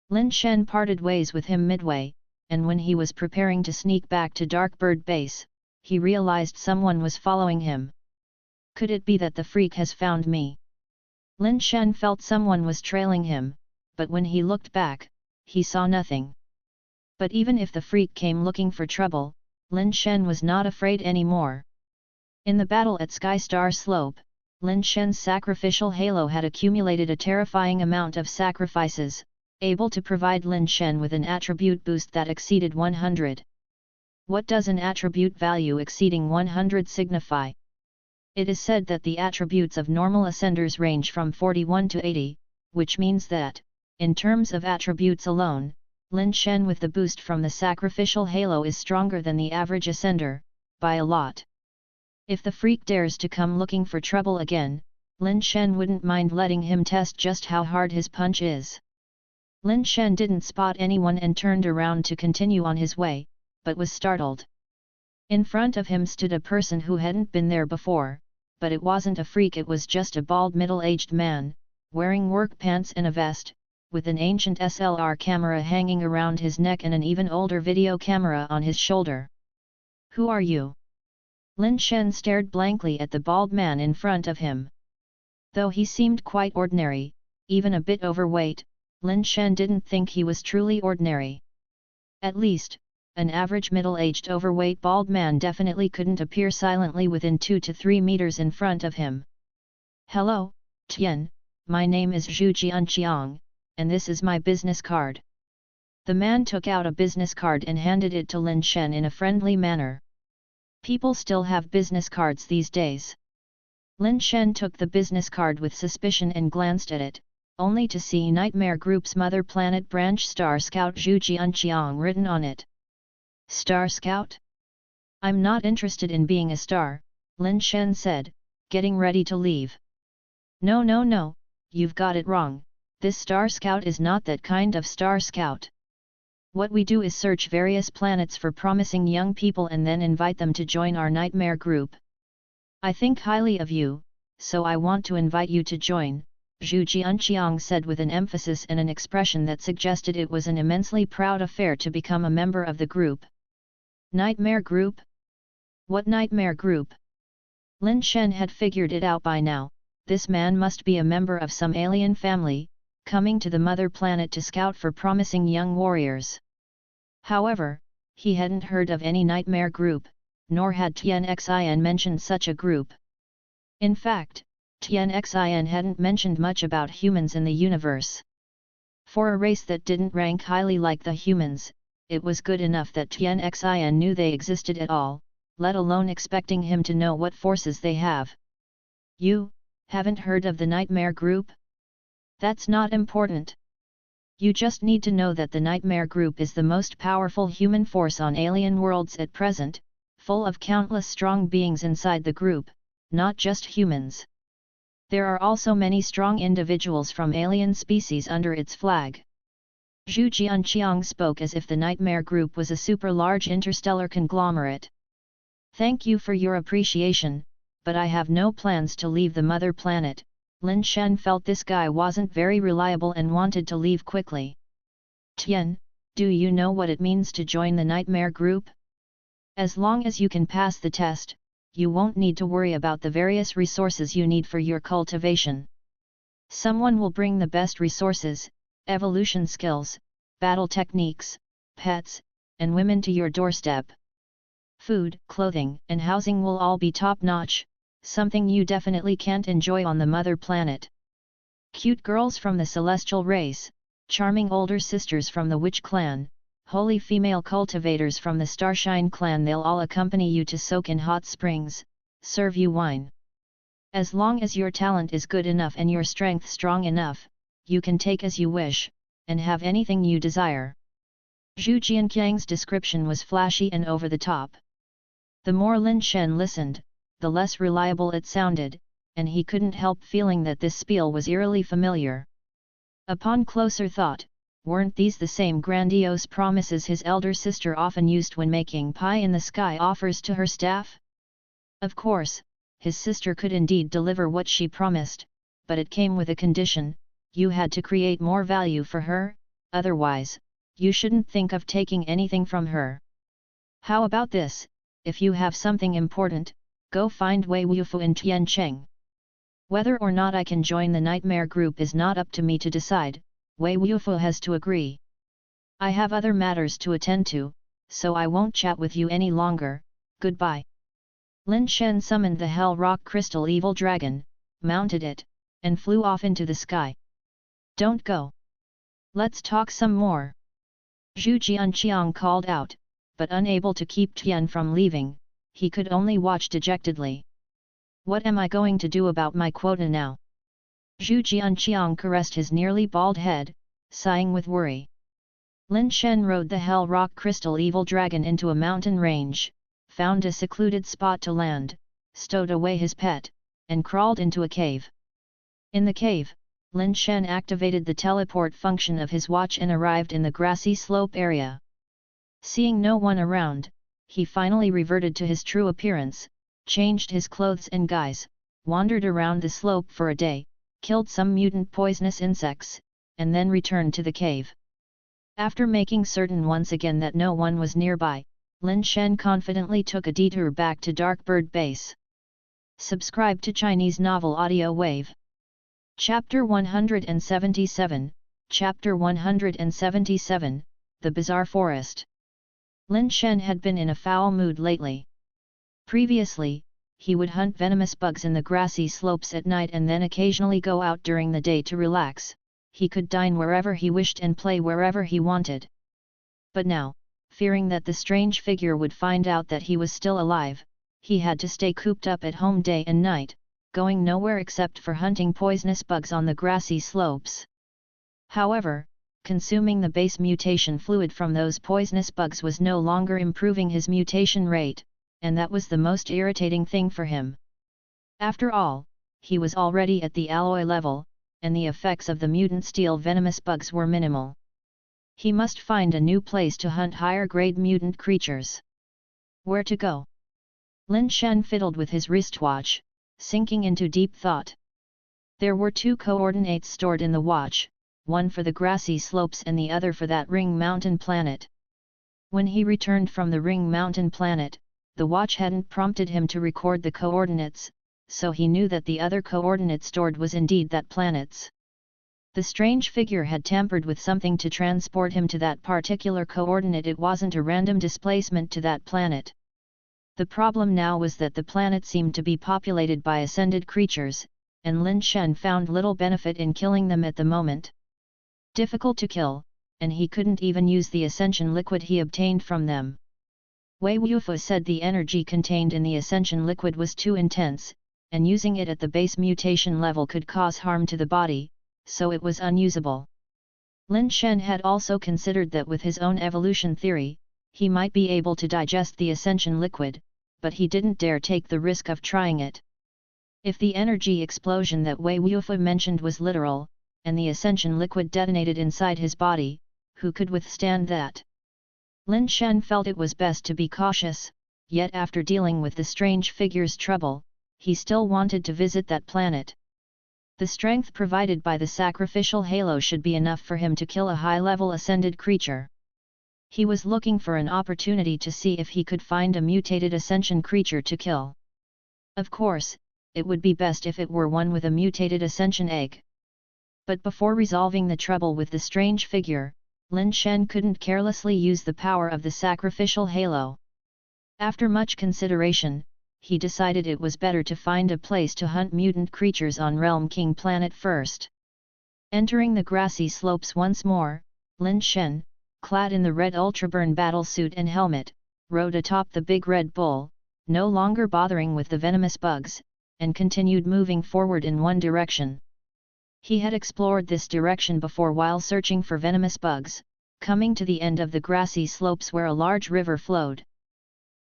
[SPEAKER 1] Lin Shen parted ways with him midway, and when he was preparing to sneak back to Darkbird Base, he realized someone was following him. Could it be that the freak has found me? Lin Shen felt someone was trailing him, but when he looked back, he saw nothing. But even if the freak came looking for trouble, Lin Shen was not afraid anymore. In the battle at Sky Star Slope, Lin Shen's sacrificial halo had accumulated a terrifying amount of sacrifices, able to provide Lin Shen with an attribute boost that exceeded 100. What does an attribute value exceeding 100 signify? It is said that the attributes of normal ascenders range from 41 to 80, which means that, in terms of attributes alone, Lin Shen with the boost from the sacrificial halo is stronger than the average ascender, by a lot. If the freak dares to come looking for trouble again, Lin Shen wouldn't mind letting him test just how hard his punch is. Lin Shen didn't spot anyone and turned around to continue on his way, but was startled. In front of him stood a person who hadn't been there before, but it wasn't a freak, it was just a bald middle-aged man, wearing work pants and a vest, with an ancient SLR camera hanging around his neck and an even older video camera on his shoulder. Who are you? Lin Shen stared blankly at the bald man in front of him. Though he seemed quite ordinary, even a bit overweight, Lin Shen didn't think he was truly ordinary. At least, an average middle-aged overweight bald man definitely couldn't appear silently within 2 to 3 meters in front of him. Hello, Tian, my name is Zhu Jianqiang, and this is my business card. The man took out a business card and handed it to Lin Shen in a friendly manner. People still have business cards these days. Lin Shen took the business card with suspicion and glanced at it, only to see Nightmare Group's Mother Planet Branch Star Scout Zhu Jianqiang written on it. Star Scout? I'm not interested in being a star, Lin Shen said, getting ready to leave. No, you've got it wrong, this Star Scout is not that kind of Star Scout. What we do is search various planets for promising young people and then invite them to join our Nightmare Group. I think highly of you, so I want to invite you to join, Zhu Jianqiang said with an emphasis and an expression that suggested it was an immensely proud affair to become a member of the group. Nightmare Group? What Nightmare Group? Lin Shen had figured it out by now, this man must be a member of some alien family, coming to the mother planet to scout for promising young warriors. However, he hadn't heard of any Nightmare Group, nor had Tian Xin mentioned such a group. In fact, Tian Xin hadn't mentioned much about humans in the universe. For a race that didn't rank highly like the humans, it was good enough that Tian Xin knew they existed at all, let alone expecting him to know what forces they have. You haven't heard of the Nightmare Group? That's not important. You just need to know that the Nightmare Group is the most powerful human force on alien worlds at present, full of countless strong beings inside the group, not just humans. There are also many strong individuals from alien species under its flag. Zhu Jianqiang spoke as if the Nightmare Group was a super-large interstellar conglomerate. Thank you for your appreciation, but I have no plans to leave the mother planet. Lin Shen felt this guy wasn't very reliable and wanted to leave quickly. Tian, do you know what it means to join the Nightmare Group? As long as you can pass the test, you won't need to worry about the various resources you need for your cultivation. Someone will bring the best resources, evolution skills, battle techniques, pets, and women to your doorstep. Food, clothing, and housing will all be top-notch, something you definitely can't enjoy on the mother planet. Cute girls from the celestial race, charming older sisters from the witch clan, holy female cultivators from the starshine clan, they'll all accompany you to soak in hot springs, serve you wine. As long as your talent is good enough and your strength strong enough, you can take as you wish, and have anything you desire. Zhu Jianqiang's description was flashy and over the top. The more Lin Shen listened, the less reliable it sounded, and he couldn't help feeling that this spiel was eerily familiar. Upon closer thought, weren't these the same grandiose promises his elder sister often used when making pie-in-the-sky offers to her staff? Of course, his sister could indeed deliver what she promised, but it came with a condition: you had to create more value for her, otherwise, you shouldn't think of taking anything from her. How about this: if you have something important, go find Wei Wufu in Tiancheng. Whether or not I can join the Nightmare Group is not up to me to decide, Wei Wufu has to agree. I have other matters to attend to, so I won't chat with you any longer, goodbye. Lin Shen summoned the Hell Rock Crystal Evil Dragon, mounted it, and flew off into the sky. Don't go. Let's talk some more. Zhu Jianqiang called out, but unable to keep Tian from leaving, he could only watch dejectedly. What am I going to do about my quota now? Zhu Jianqiang caressed his nearly bald head, sighing with worry. Lin Shen rode the Hell Rock Crystal Evil Dragon into a mountain range, found a secluded spot to land, stowed away his pet, and crawled into a cave. In the cave, Lin Shen activated the teleport function of his watch and arrived in the grassy slope area. Seeing no one around, he finally reverted to his true appearance, changed his clothes and guise, wandered around the slope for a day, killed some mutant poisonous insects, and then returned to the cave. After making certain once again that no one was nearby, Lin Shen confidently took a detour back to Darkbird Base. Subscribe to Chinese Novel Audiowave. Chapter 177, Chapter 177, The Bizarre Forest. Lin Shen had been in a foul mood lately. Previously, he would hunt venomous bugs in the grassy slopes at night and then occasionally go out during the day to relax. He could dine wherever he wished and play wherever he wanted. But now, fearing that the strange figure would find out that he was still alive, he had to stay cooped up at home day and night, going nowhere except for hunting poisonous bugs on the grassy slopes. However, consuming the base mutation fluid from those poisonous bugs was no longer improving his mutation rate, and that was the most irritating thing for him. After all, he was already at the alloy level, and the effects of the mutant steel venomous bugs were minimal. He must find a new place to hunt higher-grade mutant creatures. Where to go? Lin Shen fiddled with his wristwatch, sinking into deep thought. There were 2 coordinates stored in the watch, one for the grassy slopes and the other for that Ring Mountain planet. When he returned from the Ring Mountain planet, the watch hadn't prompted him to record the coordinates, so he knew that the other coordinate stored was indeed that planet's. The strange figure had tampered with something to transport him to that particular coordinate. It wasn't a random displacement to that planet. The problem now was that the planet seemed to be populated by ascended creatures, and Lin Shen found little benefit in killing them at the moment. Difficult to kill, and he couldn't even use the ascension liquid he obtained from them. Wei Wufu said the energy contained in the ascension liquid was too intense, and using it at the base mutation level could cause harm to the body, so it was unusable. Lin Shen had also considered that with his own evolution theory, he might be able to digest the ascension liquid, but he didn't dare take the risk of trying it. If the energy explosion that Wei Wufu mentioned was literal, and the ascension liquid detonated inside his body, who could withstand that? Lin Shen felt it was best to be cautious, yet after dealing with the strange figure's trouble, he still wanted to visit that planet. The strength provided by the sacrificial halo should be enough for him to kill a high-level ascended creature. He was looking for an opportunity to see if he could find a mutated ascension creature to kill. Of course, it would be best if it were one with a mutated ascension egg. But before resolving the trouble with the strange figure, Lin Shen couldn't carelessly use the power of the sacrificial halo. After much consideration, he decided it was better to find a place to hunt mutant creatures on Realm King Planet first. Entering the grassy slopes once more, Lin Shen, clad in the red ultraburn battlesuit and helmet, rode atop the big red bull, no longer bothering with the venomous bugs, and continued moving forward in one direction. He had explored this direction before while searching for venomous bugs, coming to the end of the grassy slopes where a large river flowed.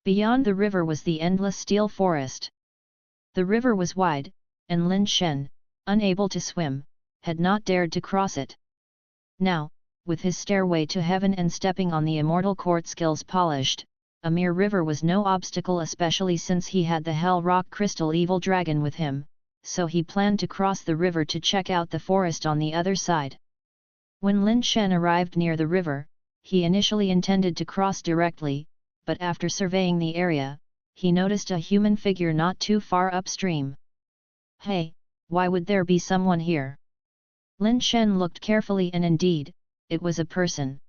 [SPEAKER 1] Beyond the river was the endless steel forest. The river was wide, and Lin Shen, unable to swim, had not dared to cross it. Now, with his stairway to heaven and stepping on the immortal court skills polished, a mere river was no obstacle, especially since he had the Hell Rock Crystal Evil Dragon with him, so he planned to cross the river to check out the forest on the other side. When Lin Shen arrived near the river, he initially intended to cross directly, but after surveying the area, he noticed a human figure not too far upstream. Hey, why would there be someone here? Lin Shen looked carefully and indeed, it was a person.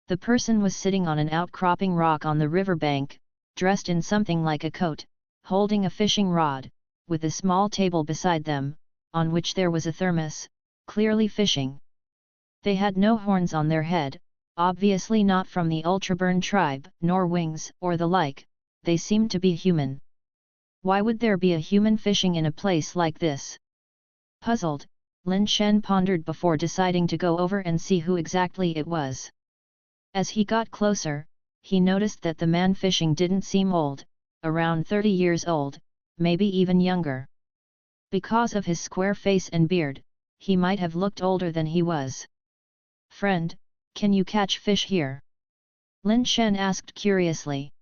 [SPEAKER 1] The person was sitting on an outcropping rock on the riverbank, dressed in something like a coat, holding a fishing rod, with a small table beside them, on which there was a thermos, clearly fishing. They had no horns on their head, obviously not from the Ultraburn tribe, nor wings or the like, they seemed to be human. Why would there be a human fishing in a place like this? Puzzled, Lin Shen pondered before deciding to go over and see who exactly it was. As he got closer, he noticed that the man fishing didn't seem old, around 30 years old, maybe even younger. Because of his square face and beard, he might have looked older than he was. "Friend, can you catch fish here?" Lin Shen asked curiously.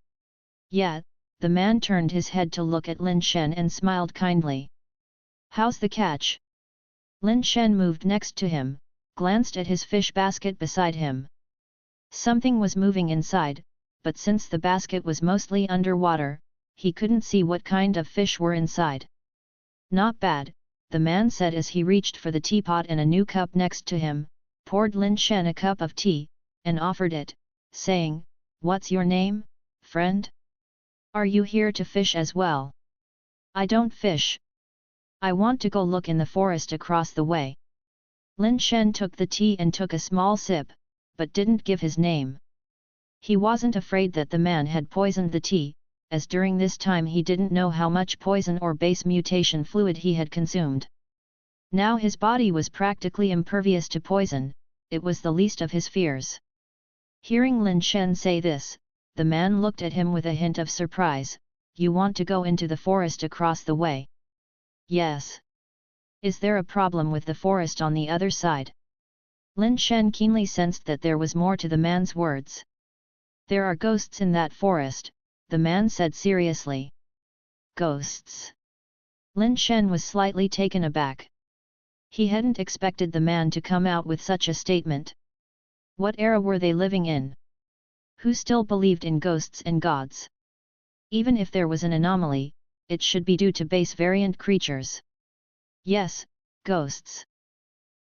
[SPEAKER 1] "Yeah," the man turned his head to look at Lin Shen and smiled kindly. "How's the catch?" Lin Shen moved next to him, glanced at his fish basket beside him. Something was moving inside, but since the basket was mostly underwater, he couldn't see what kind of fish were inside. "Not bad," the man said as he reached for the teapot and a new cup next to him, poured Lin Shen a cup of tea, and offered it, saying, "What's your name, friend? Are you here to fish as well?" "I don't fish. I want to go look in the forest across the way." Lin Shen took the tea and took a small sip, but didn't give his name. He wasn't afraid that the man had poisoned the tea, as during this time he didn't know how much poison or base mutation fluid he had consumed. Now his body was practically impervious to poison, it was the least of his fears. Hearing Lin Shen say this, the man looked at him with a hint of surprise. You want to go into the forest across the way? Yes. Is there a problem with the forest on the other side? Lin Shen keenly sensed that there was more to the man's words. There are ghosts in that forest, the man said seriously. Ghosts? Lin Shen was slightly taken aback. He hadn't expected the man to come out with such a statement. What era were they living in? Who still believed in ghosts and gods? Even if there was an anomaly, it should be due to base variant creatures. Yes, ghosts.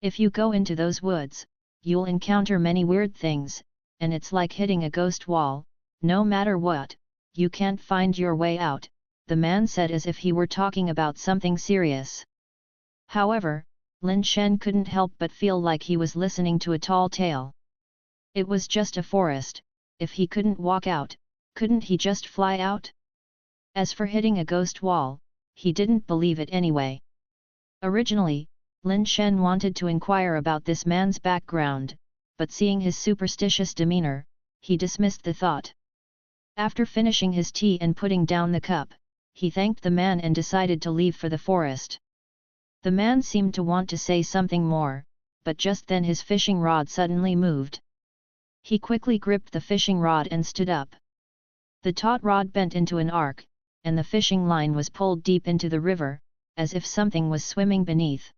[SPEAKER 1] If you go into those woods, you'll encounter many weird things, and it's like hitting a ghost wall. No matter what, you can't find your way out, the man said as if he were talking about something serious. However, Lin Shen couldn't help but feel like he was listening to a tall tale. It was just a forest, if he couldn't walk out, couldn't he just fly out? As for hitting a ghost wall, he didn't believe it anyway. Originally, Lin Shen wanted to inquire about this man's background, but seeing his superstitious demeanor, he dismissed the thought. After finishing his tea and putting down the cup, he thanked the man and decided to leave for the forest. The man seemed to want to say something more, but just then his fishing rod suddenly moved. He quickly gripped the fishing rod and stood up. The taut rod bent into an arc, and the fishing line was pulled deep into the river, as if something was swimming beneath.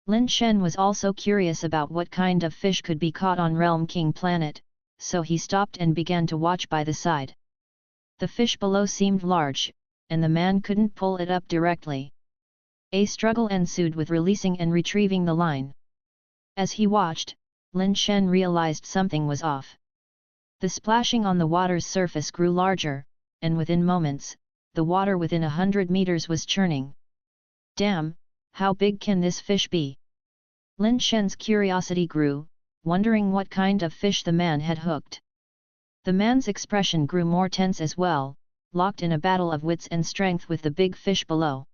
[SPEAKER 1] Lin Shen was also curious about what kind of fish could be caught on Realm King Planet, so he stopped and began to watch by the side. The fish below seemed large, and the man couldn't pull it up directly. A struggle ensued with releasing and retrieving the line. As he watched, Lin Shen realized something was off. The splashing on the water's surface grew larger, and within moments, the water within 100 meters was churning. Damn, how big can this fish be? Lin Shen's curiosity grew, wondering what kind of fish the man had hooked. The man's expression grew more tense as well, locked in a battle of wits and strength with the big fish below.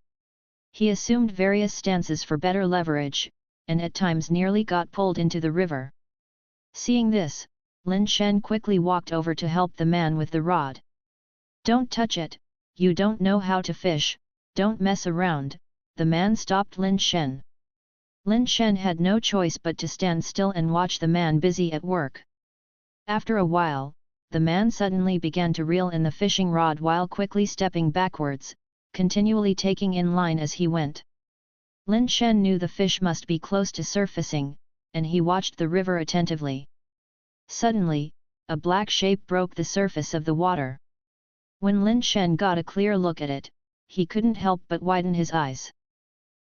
[SPEAKER 1] He assumed various stances for better leverage, and at times nearly got pulled into the river. Seeing this, Lin Shen quickly walked over to help the man with the rod. Don't touch it, you don't know how to fish, don't mess around, the man stopped Lin Shen. Lin Shen had no choice but to stand still and watch the man busy at work. After a while, the man suddenly began to reel in the fishing rod while quickly stepping backwards, continually taking in line as he went. Lin Shen knew the fish must be close to surfacing, and he watched the river attentively. Suddenly, a black shape broke the surface of the water. When Lin Shen got a clear look at it, he couldn't help but widen his eyes.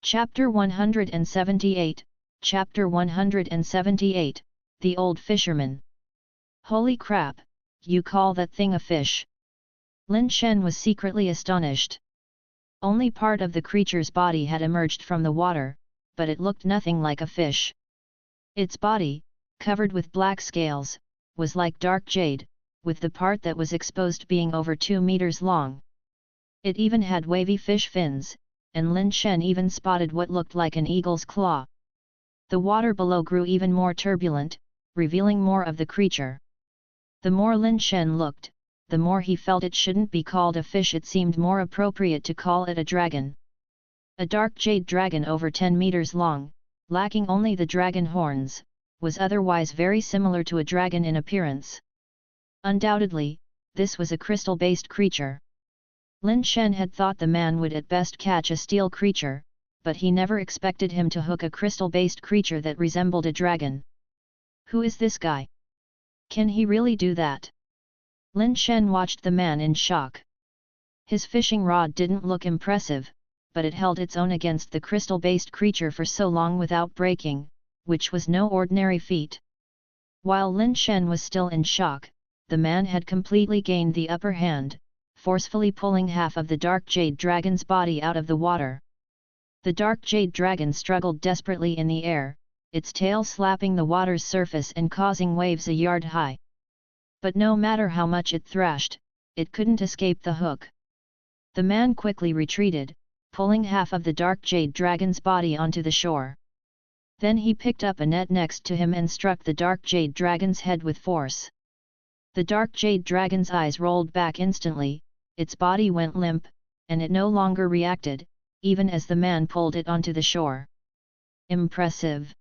[SPEAKER 1] Chapter 178, Chapter 178, The Old Fisherman. Holy crap, you call that thing a fish? Lin Shen was secretly astonished. Only part of the creature's body had emerged from the water, but it looked nothing like a fish. Its body, covered with black scales, was like dark jade, with the part that was exposed being over 2 meters long. It even had wavy fish fins, and Lin Shen even spotted what looked like an eagle's claw. The water below grew even more turbulent, revealing more of the creature. The more Lin Shen looked, the more he felt it shouldn't be called a fish, it seemed more appropriate to call it a dragon. A dark jade dragon over 10 meters long, lacking only the dragon horns, was otherwise very similar to a dragon in appearance. Undoubtedly, this was a crystal-based creature. Lin Shen had thought the man would at best catch a steel creature, but he never expected him to hook a crystal-based creature that resembled a dragon. Who is this guy? Can he really do that? Lin Shen watched the man in shock. His fishing rod didn't look impressive, but it held its own against the crystal-based creature for so long without breaking, which was no ordinary feat. While Lin Shen was still in shock, the man had completely gained the upper hand, forcefully pulling half of the dark jade dragon's body out of the water. The dark jade dragon struggled desperately in the air, its tail slapping the water's surface and causing waves a yard high. But no matter how much it thrashed, it couldn't escape the hook. The man quickly retreated, pulling half of the dark jade dragon's body onto the shore. Then he picked up a net next to him and struck the dark jade dragon's head with force. The dark jade dragon's eyes rolled back instantly, its body went limp, and it no longer reacted, even as the man pulled it onto the shore. Impressive!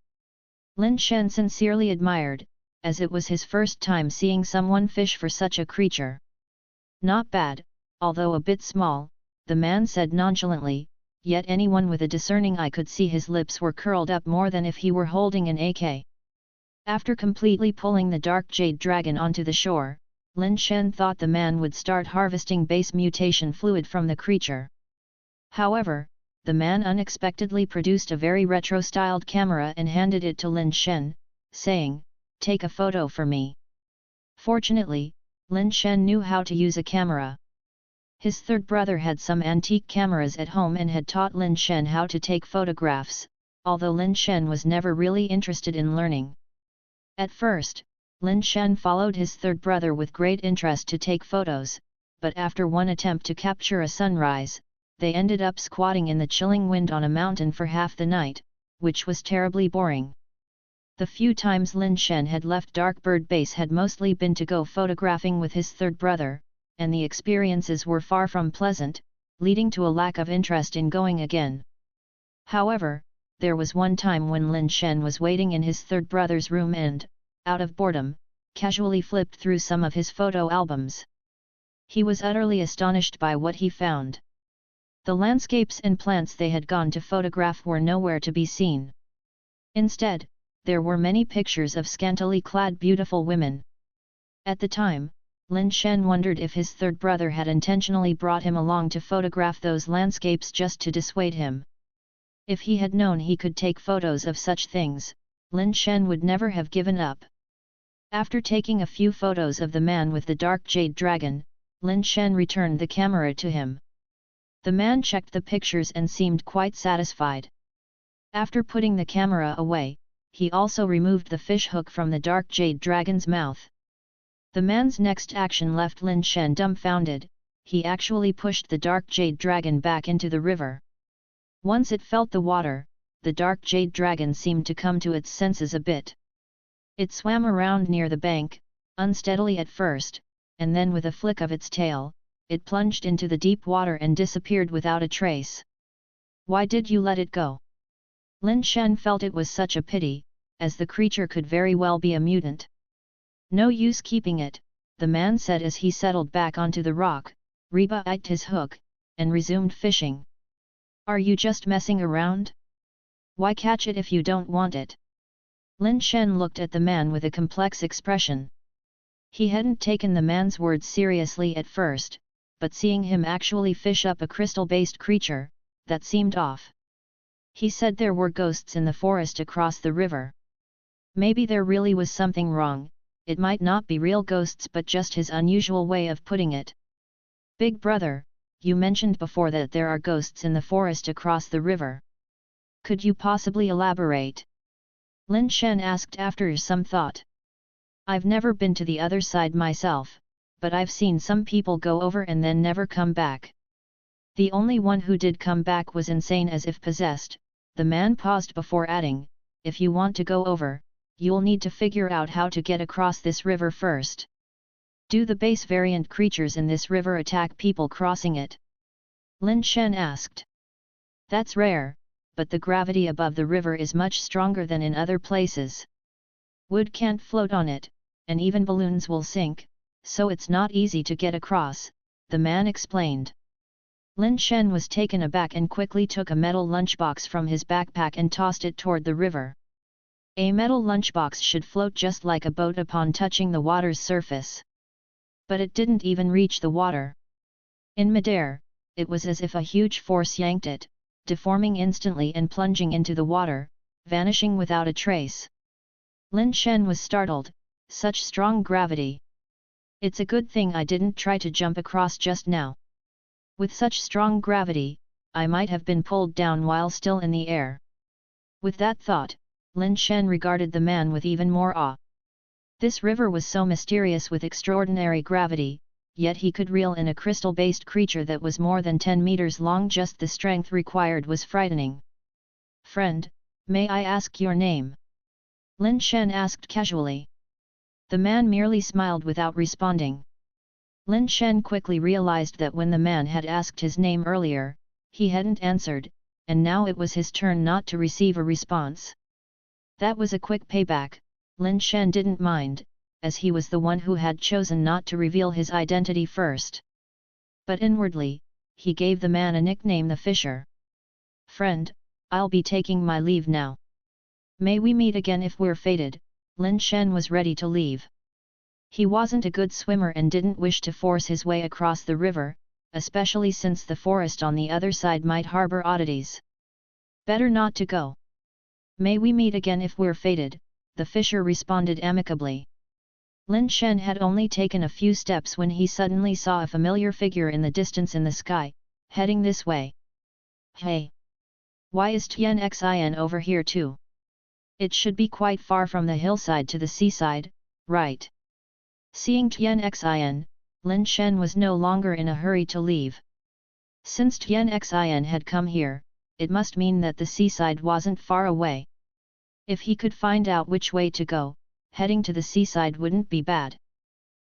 [SPEAKER 1] Lin Shen sincerely admired, as it was his first time seeing someone fish for such a creature. Not bad, although a bit small, the man said nonchalantly, yet anyone with a discerning eye could see his lips were curled up more than if he were holding an AK. After completely pulling the dark jade dragon onto the shore, Lin Shen thought the man would start harvesting base mutation fluid from the creature. However, the man unexpectedly produced a very retro-styled camera and handed it to Lin Shen, saying, "Take a photo for me." Fortunately, Lin Shen knew how to use a camera. His third brother had some antique cameras at home and had taught Lin Shen how to take photographs, although Lin Shen was never really interested in learning. At first, Lin Shen followed his third brother with great interest to take photos, but after one attempt to capture a sunrise, they ended up squatting in the chilling wind on a mountain for half the night, which was terribly boring. The few times Lin Shen had left Darkbird Base had mostly been to go photographing with his third brother, and the experiences were far from pleasant, leading to a lack of interest in going again. However, there was one time when Lin Shen was waiting in his third brother's room and, out of boredom, casually flipped through some of his photo albums. He was utterly astonished by what he found. The landscapes and plants they had gone to photograph were nowhere to be seen. Instead, there were many pictures of scantily clad beautiful women. At the time, Lin Shen wondered if his third brother had intentionally brought him along to photograph those landscapes just to dissuade him. If he had known he could take photos of such things, Lin Shen would never have given up. After taking a few photos of the man with the dark jade dragon, Lin Shen returned the camera to him. The man checked the pictures and seemed quite satisfied. After putting the camera away, he also removed the fish hook from the dark jade dragon's mouth. The man's next action left Lin Shen dumbfounded. He actually pushed the dark jade dragon back into the river. Once it felt the water, the dark jade dragon seemed to come to its senses a bit. It swam around near the bank, unsteadily at first, and then with a flick of its tail, it plunged into the deep water and disappeared without a trace. "Why did you let it go?" Lin Shen felt it was such a pity, as the creature could very well be a mutant. "No use keeping it," the man said as he settled back onto the rock, rebaited his hook, and resumed fishing. "Are you just messing around? Why catch it if you don't want it?" Lin Shen looked at the man with a complex expression. He hadn't taken the man's words seriously at first, but seeing him actually fish up a crystal-based creature, that seemed off. He said there were ghosts in the forest across the river. Maybe there really was something wrong. It might not be real ghosts but just his unusual way of putting it. "Big brother, you mentioned before that there are ghosts in the forest across the river. Could you possibly elaborate?" Lin Shen asked after some thought. "I've never been to the other side myself, but I've seen some people go over and then never come back. The only one who did come back was insane as if possessed." The man paused before adding, "If you want to go over, you'll need to figure out how to get across this river first. Do the base variant creatures in this river attack people crossing it?" Lin Shen asked. "That's rare, but the gravity above the river is much stronger than in other places. Wood can't float on it, and even balloons will sink, so it's not easy to get across," the man explained. Lin Shen was taken aback and quickly took a metal lunchbox from his backpack and tossed it toward the river. A metal lunchbox should float just like a boat upon touching the water's surface. But it didn't even reach the water. In midair, it was as if a huge force yanked it, deforming instantly and plunging into the water, vanishing without a trace. Lin Shen was startled. Such strong gravity. "It's a good thing I didn't try to jump across just now. With such strong gravity, I might have been pulled down while still in the air." With that thought, Lin Shen regarded the man with even more awe. This river was so mysterious with extraordinary gravity, yet he could reel in a crystal-based creature that was more than 10 meters long. Just the strength required was frightening. "Friend, may I ask your name?" Lin Shen asked casually. The man merely smiled without responding. Lin Shen quickly realized that when the man had asked his name earlier, he hadn't answered, and now it was his turn not to receive a response. That was a quick payback. Lin Shen didn't mind, as he was the one who had chosen not to reveal his identity first. But inwardly, he gave the man a nickname, the Fisher. "Friend, I'll be taking my leave now. May we meet again if we're fated." Lin Shen was ready to leave. He wasn't a good swimmer and didn't wish to force his way across the river, especially since the forest on the other side might harbor oddities. "Better not to go. May we meet again if we're fated," the Fisher responded amicably. Lin Shen had only taken a few steps when he suddenly saw a familiar figure in the distance in the sky, heading this way. "Hey! Why is Tian Xin over here too? It should be quite far from the hillside to the seaside, right?" Seeing Tian Xin, Lin Shen was no longer in a hurry to leave. Since Tian Xin had come here, it must mean that the seaside wasn't far away. If he could find out which way to go, heading to the seaside wouldn't be bad.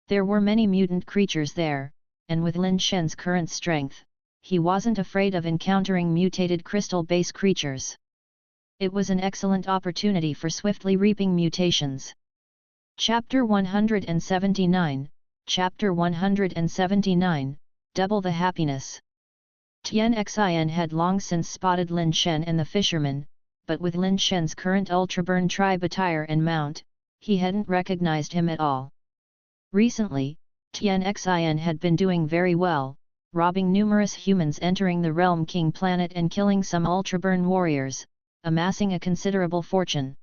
[SPEAKER 1] There were many mutant creatures there, and with Lin Shen's current strength, he wasn't afraid of encountering mutated crystal-based creatures. It was an excellent opportunity for swiftly reaping mutations. Chapter 179, Chapter 179, Double the Happiness. Tian Xin had long since spotted Lin Shen and the fisherman, but with Lin Shen's current Ultraburn tribe attire and mount, he hadn't recognized him at all. Recently, Tian Xin had been doing very well, robbing numerous humans entering the Realm King planet and killing some Ultraburn warriors, amassing a considerable fortune.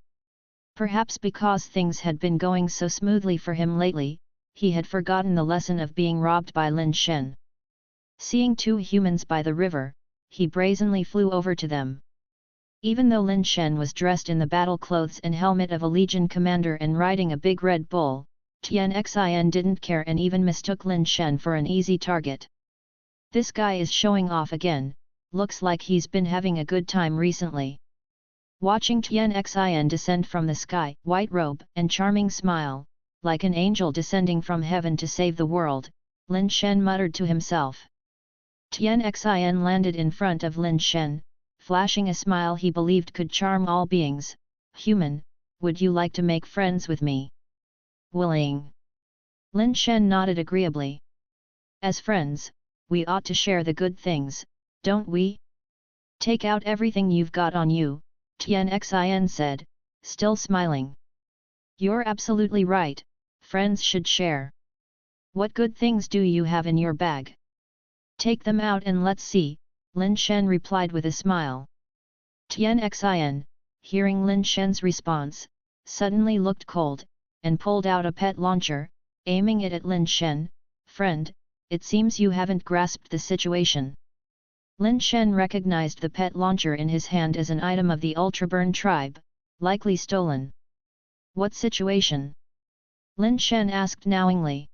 [SPEAKER 1] Perhaps because things had been going so smoothly for him lately, he had forgotten the lesson of being robbed by Lin Shen. Seeing two humans by the river, he brazenly flew over to them. Even though Lin Shen was dressed in the battle clothes and helmet of a legion commander and riding a big red bull, Tian Xin didn't care and even mistook Lin Shen for an easy target. "This guy is showing off again, looks like he's been having a good time recently." Watching Tian Xin descend from the sky, white robe and charming smile, like an angel descending from heaven to save the world, Lin Shen muttered to himself. Tian Xin landed in front of Lin Shen, flashing a smile he believed could charm all beings. "Human, would you like to make friends with me?" "Willing." Lin Shen nodded agreeably. "As friends, we ought to share the good things, don't we? Take out everything you've got on you," Tian Xin said, still smiling. "You're absolutely right, friends should share. What good things do you have in your bag? Take them out and let's see," Lin Shen replied with a smile. Tian Xin, hearing Lin Shen's response, suddenly looked cold, and pulled out a pet launcher, aiming it at Lin Shen. "Friend, it seems you haven't grasped the situation." Lin Shen recognized the pet launcher in his hand as an item of the Ultraburn tribe, likely stolen. "What situation?" Lin Shen asked knowingly.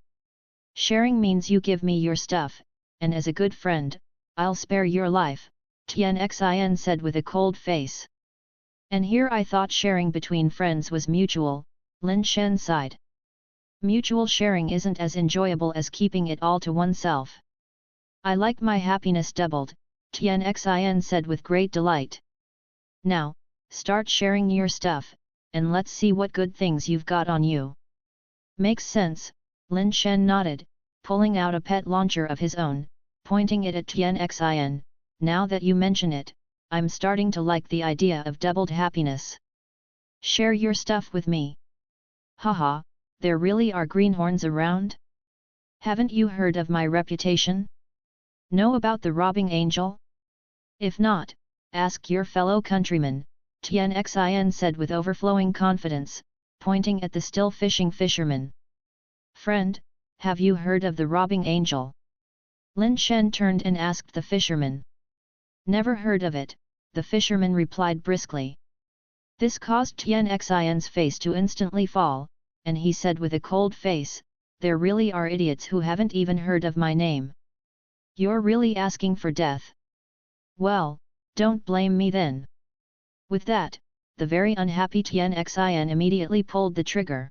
[SPEAKER 1] "Sharing means you give me your stuff, and as a good friend, I'll spare your life," Tian Xin said with a cold face. "And here I thought sharing between friends was mutual," Lin Shen sighed. "Mutual sharing isn't as enjoyable as keeping it all to oneself. I like my happiness doubled," Tian Xin said with great delight. "Now, start sharing your stuff, and let's see what good things you've got on you." "Makes sense," Lin Shen nodded, pulling out a pet launcher of his own, pointing it at Tian Xin. "Now that you mention it, I'm starting to like the idea of doubled happiness. Share your stuff with me." "Haha, there really are greenhorns around? Haven't you heard of my reputation? Know about the robbing angel? If not, ask your fellow countrymen," Tian Xin said with overflowing confidence, pointing at the still fishing fisherman. "Friend, have you heard of the robbing angel?" Lin Shen turned and asked the fisherman. "Never heard of it," the fisherman replied briskly. This caused Tian Xin's face to instantly fall, and he said with a cold face, "There really are idiots who haven't even heard of my name. You're really asking for death? Well, don't blame me then." With that, the very unhappy Tian Xin immediately pulled the trigger.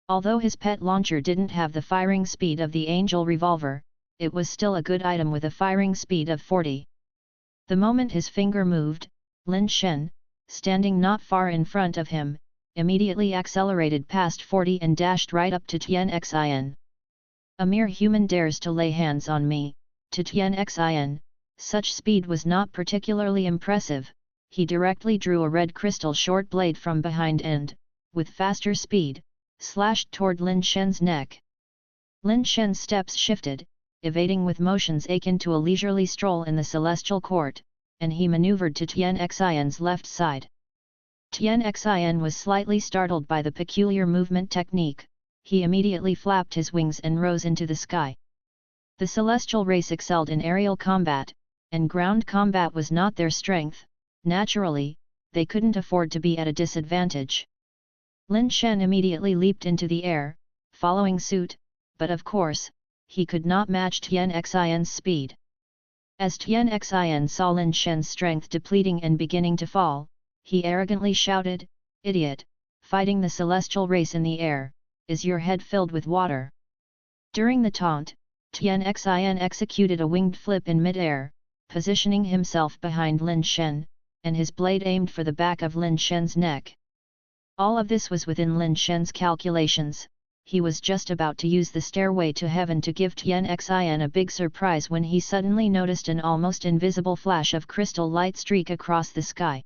[SPEAKER 1] Although his pet launcher didn't have the firing speed of the Angel revolver, it was still a good item with a firing speed of 40. The moment his finger moved, Lin Shen, standing not far in front of him, immediately accelerated past 40 and dashed right up to Tian Xin. "A mere human dares to lay hands on me." To Tian Xin, such speed was not particularly impressive. He directly drew a red crystal short blade from behind and, with faster speed, slashed toward Lin Shen's neck. Lin Shen's steps shifted, evading with motions akin to a leisurely stroll in the celestial court, and he maneuvered to Tian Xin's left side. Tian Xin was slightly startled by the peculiar movement technique. He immediately flapped his wings and rose into the sky. The celestial race excelled in aerial combat, and ground combat was not their strength. Naturally, they couldn't afford to be at a disadvantage. Lin Shen immediately leaped into the air, following suit, but of course, he could not match Tian Xin's speed. As Tian Xin saw Lin Shen's strength depleting and beginning to fall, he arrogantly shouted, "Idiot, fighting the celestial race in the air, is your head filled with water?" During the taunt, Tian Xin executed a winged flip in mid-air, positioning himself behind Lin Shen, and his blade aimed for the back of Lin Shen's neck. All of this was within Lin Shen's calculations. He was just about to use the stairway to heaven to give Tian Xin a big surprise when he suddenly noticed an almost invisible flash of crystal light streak across the sky.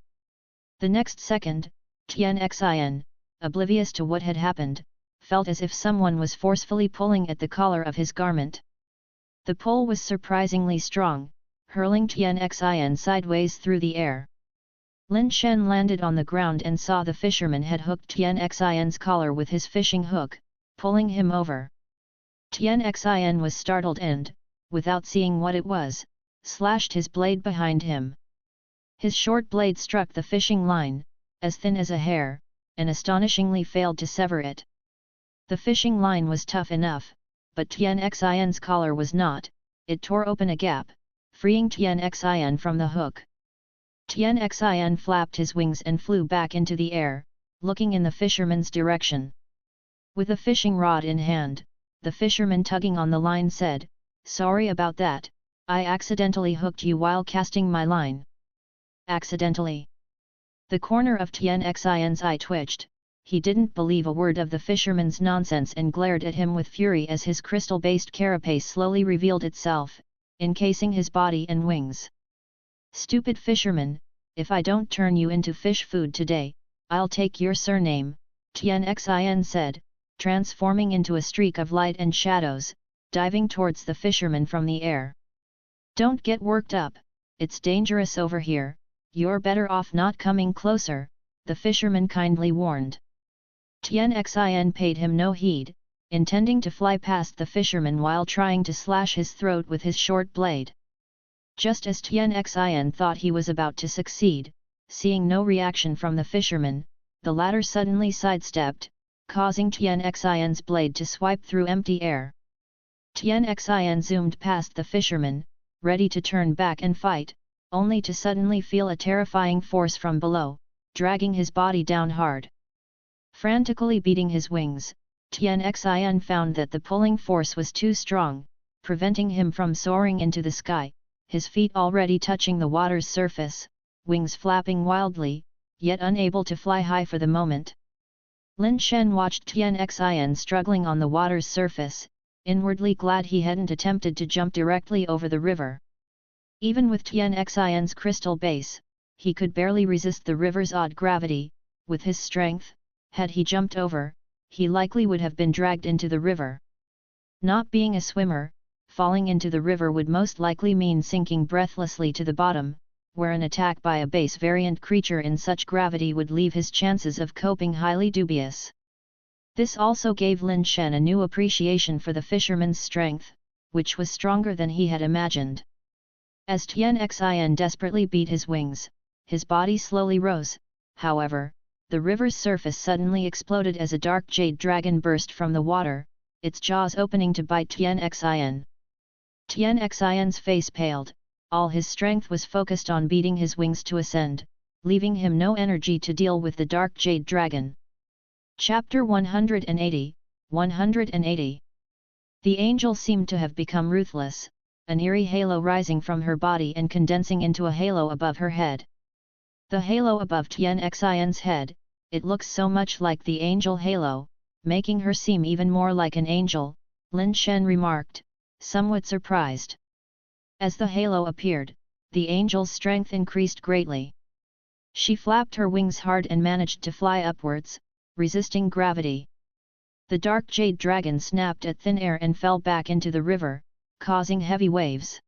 [SPEAKER 1] The next second, Tian Xin, oblivious to what had happened, felt as if someone was forcefully pulling at the collar of his garment. The pull was surprisingly strong, hurling Tian Xin sideways through the air. Lin Shen landed on the ground and saw the fisherman had hooked Tian Xin's collar with his fishing hook, pulling him over. Tian Xin was startled and, without seeing what it was, slashed his blade behind him. His short blade struck the fishing line, as thin as a hair, and astonishingly failed to sever it. The fishing line was tough enough, but Tian Xin's collar was not. It tore open a gap, freeing Tian Xin from the hook. Tian Xin flapped his wings and flew back into the air, looking in the fisherman's direction. With a fishing rod in hand, the fisherman tugging on the line said, "Sorry about that, I accidentally hooked you while casting my line." Accidentally? The corner of Tian Xin's eye twitched. He didn't believe a word of the fisherman's nonsense and glared at him with fury as his crystal-based carapace slowly revealed itself, encasing his body and wings. "Stupid fisherman, if I don't turn you into fish food today, I'll take your surname," Tian Xin said, transforming into a streak of light and shadows, diving towards the fisherman from the air. "Don't get worked up, it's dangerous over here, you're better off not coming closer," the fisherman kindly warned. Tian Xin paid him no heed, intending to fly past the fisherman while trying to slash his throat with his short blade. Just as Tian Xin thought he was about to succeed, seeing no reaction from the fisherman, the latter suddenly sidestepped, causing Tian Xin's blade to swipe through empty air. Tian Xin zoomed past the fisherman, ready to turn back and fight, only to suddenly feel a terrifying force from below, dragging his body down hard. Frantically beating his wings, Tian Xin found that the pulling force was too strong, preventing him from soaring into the sky, his feet already touching the water's surface, wings flapping wildly, yet unable to fly high for the moment. Lin Shen watched Tian Xin struggling on the water's surface, inwardly glad he hadn't attempted to jump directly over the river. Even with Tian Xin's crystal base, he could barely resist the river's odd gravity. With his strength, had he jumped over, he likely would have been dragged into the river. Not being a swimmer, falling into the river would most likely mean sinking breathlessly to the bottom, where an attack by a base variant creature in such gravity would leave his chances of coping highly dubious. This also gave Lin Shen a new appreciation for the fisherman's strength, which was stronger than he had imagined. As Tian Xin desperately beat his wings, his body slowly rose. However, the river's surface suddenly exploded as a dark jade dragon burst from the water, its jaws opening to bite Tian Xin. Tian Xin's face paled, all his strength was focused on beating his wings to ascend, leaving him no energy to deal with the dark jade dragon. Chapter 180, 180. The angel seemed to have become ruthless, an eerie halo rising from her body and condensing into a halo above her head. The halo above Tian Xin's head, it looks so much like the angel halo, making her seem even more like an angel, Lin Shen remarked, somewhat surprised. As the halo appeared, the angel's strength increased greatly. She flapped her wings hard and managed to fly upwards, resisting gravity. The dark jade dragon snapped at thin air and fell back into the river, causing heavy waves.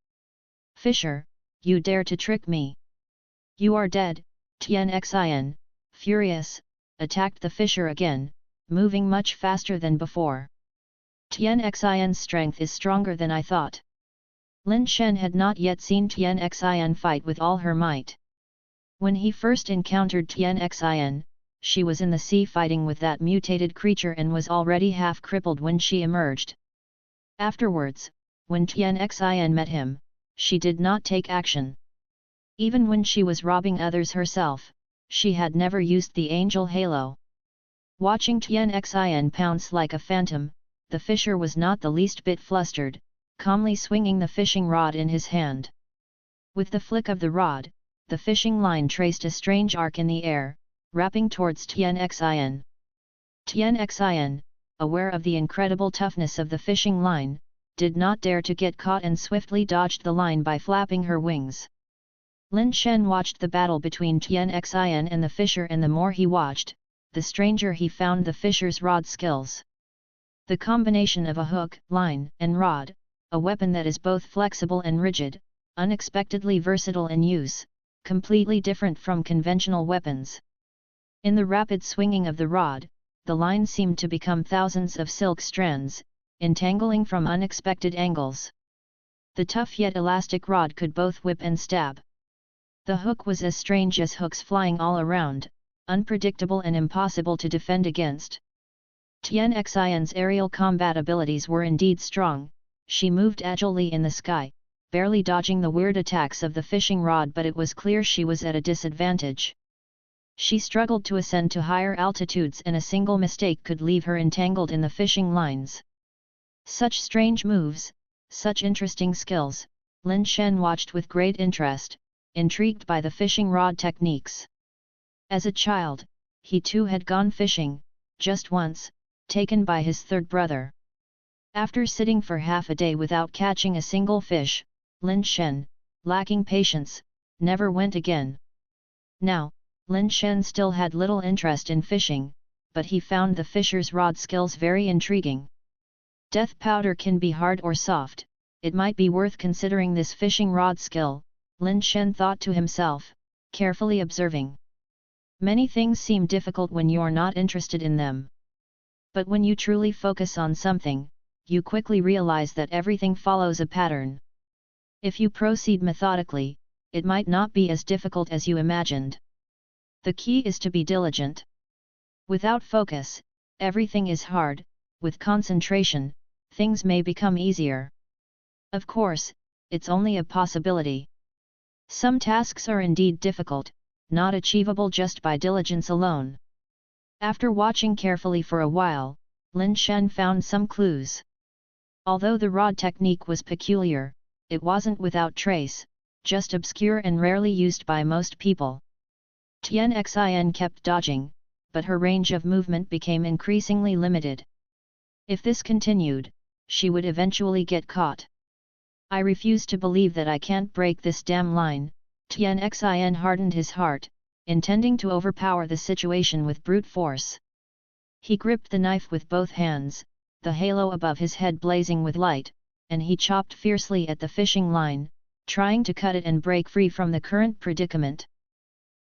[SPEAKER 1] Fisher, you dare to trick me! You are dead! Tian Xin, furious, attacked the fisher again, moving much faster than before. Tian Xin's strength is stronger than I thought. Lin Shen had not yet seen Tian Xin fight with all her might. When he first encountered Tian Xin, she was in the sea fighting with that mutated creature and was already half crippled when she emerged. Afterwards, when Tian Xin met him, she did not take action. Even when she was robbing others herself, she had never used the angel halo. Watching Tian Xin pounce like a phantom, the fisher was not the least bit flustered, calmly swinging the fishing rod in his hand. With the flick of the rod, the fishing line traced a strange arc in the air, wrapping towards Tian Xin. Tian Xin, aware of the incredible toughness of the fishing line, did not dare to get caught and swiftly dodged the line by flapping her wings. Lin Shen watched the battle between Tian Xin and the fisher, and the more he watched, the stranger he found the fisher's rod skills. The combination of a hook, line, and rod, a weapon that is both flexible and rigid, unexpectedly versatile in use, completely different from conventional weapons. In the rapid swinging of the rod, the line seemed to become thousands of silk strands, entangling from unexpected angles. The tough yet elastic rod could both whip and stab. The hook was as strange as hooks flying all around, unpredictable and impossible to defend against. Tian Xin's aerial combat abilities were indeed strong. She moved agilely in the sky, barely dodging the weird attacks of the fishing rod, but it was clear she was at a disadvantage. She struggled to ascend to higher altitudes, and a single mistake could leave her entangled in the fishing lines. Such strange moves, such interesting skills, Lin Shen watched with great interest, intrigued by the fishing rod techniques. As a child, he too had gone fishing, just once, taken by his third brother. After sitting for half a day without catching a single fish, Lin Shen, lacking patience, never went again. Now, Lin Shen still had little interest in fishing, but he found the fisher's rod skills very intriguing. Death powder can be hard or soft, it might be worth considering this fishing rod skill, Lin Shen thought to himself, carefully observing. Many things seem difficult when you're not interested in them. But when you truly focus on something, you quickly realize that everything follows a pattern. If you proceed methodically, it might not be as difficult as you imagined. The key is to be diligent. Without focus, everything is hard. With concentration, things may become easier. Of course, it's only a possibility. Some tasks are indeed difficult, not achievable just by diligence alone. After watching carefully for a while, Lin Shen found some clues. Although the rod technique was peculiar, it wasn't without trace, just obscure and rarely used by most people. Tian Xin kept dodging, but her range of movement became increasingly limited. If this continued, she would eventually get caught. I refuse to believe that I can't break this damn line. Tian Xin hardened his heart, intending to overpower the situation with brute force. He gripped the knife with both hands, the halo above his head blazing with light, and he chopped fiercely at the fishing line, trying to cut it and break free from the current predicament.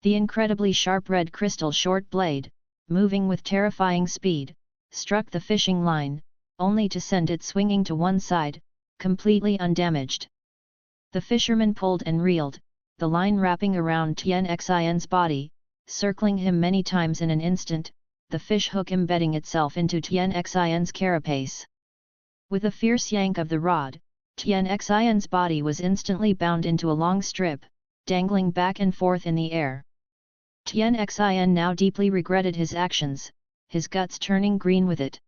[SPEAKER 1] The incredibly sharp red crystal short blade, moving with terrifying speed, struck the fishing line, only to send it swinging to one side, completely undamaged. The fisherman pulled and reeled, the line wrapping around Tian Xin's body, circling him many times in an instant, the fish hook embedding itself into Tian Xin's carapace. With a fierce yank of the rod, Tian Xin's body was instantly bound into a long strip, dangling back and forth in the air. Tian Xin now deeply regretted his actions, his guts turning green with it.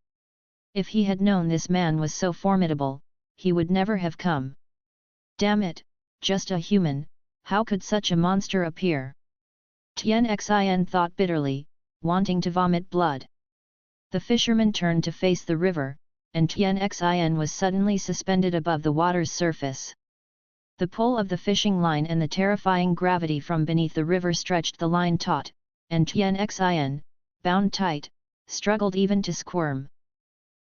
[SPEAKER 1] If he had known this man was so formidable, he would never have come. Damn it, just a human, how could such a monster appear? Tian Xin thought bitterly, wanting to vomit blood. The fisherman turned to face the river, and Tian Xin was suddenly suspended above the water's surface. The pull of the fishing line and the terrifying gravity from beneath the river stretched the line taut, and Tian Xin, bound tight, struggled even to squirm.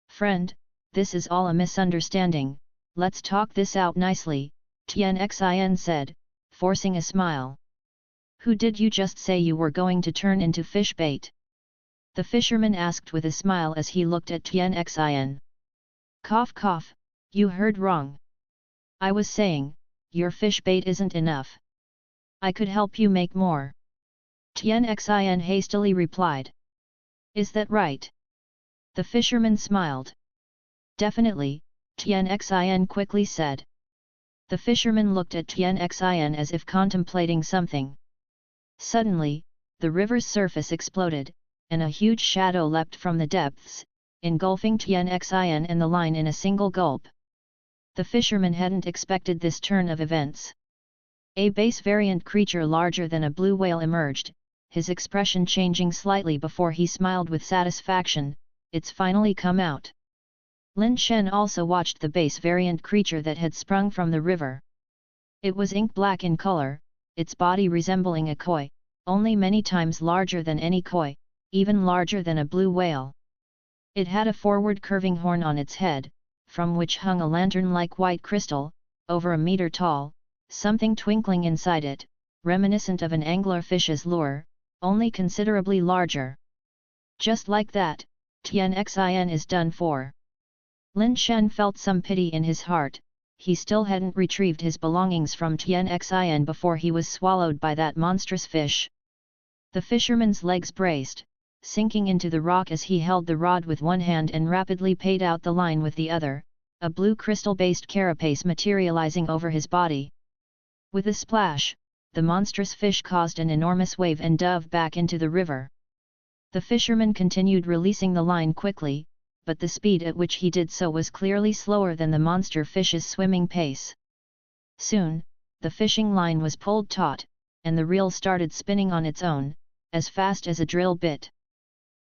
[SPEAKER 1] "Friend, this is all a misunderstanding, let's talk this out nicely," Tian Xin said, forcing a smile. "Who did you just say you were going to turn into fish bait?" The fisherman asked with a smile as he looked at Tian Xin. "Cough cough, you heard wrong. I was saying, your fish bait isn't enough. I could help you make more." Tian Xin hastily replied. "Is that right?" The fisherman smiled. "Definitely," Tian Xin quickly said. The fisherman looked at Tian Xin as if contemplating something. Suddenly, the river's surface exploded, and a huge shadow leapt from the depths, engulfing Tian Xin and the line in a single gulp. The fisherman hadn't expected this turn of events. A base variant creature larger than a blue whale emerged, his expression changing slightly before he smiled with satisfaction. "It's finally come out." Lin Shen also watched the base variant creature that had sprung from the river. It was ink black in color, its body resembling a koi, only many times larger than any koi, even larger than a blue whale. It had a forward curving horn on its head, from which hung a lantern-like white crystal, over a meter tall, something twinkling inside it, reminiscent of an anglerfish's lure, only considerably larger. Just like that, Tian Xin is done for. Lin Shen felt some pity in his heart. He still hadn't retrieved his belongings from Tian Xin before he was swallowed by that monstrous fish. The fisherman's legs braced, sinking into the rock as he held the rod with one hand and rapidly paid out the line with the other, a blue crystal-based carapace materializing over his body. With a splash, the monstrous fish caused an enormous wave and dove back into the river. The fisherman continued releasing the line quickly, but the speed at which he did so was clearly slower than the monster fish's swimming pace. Soon, the fishing line was pulled taut, and the reel started spinning on its own, as fast as a drill bit.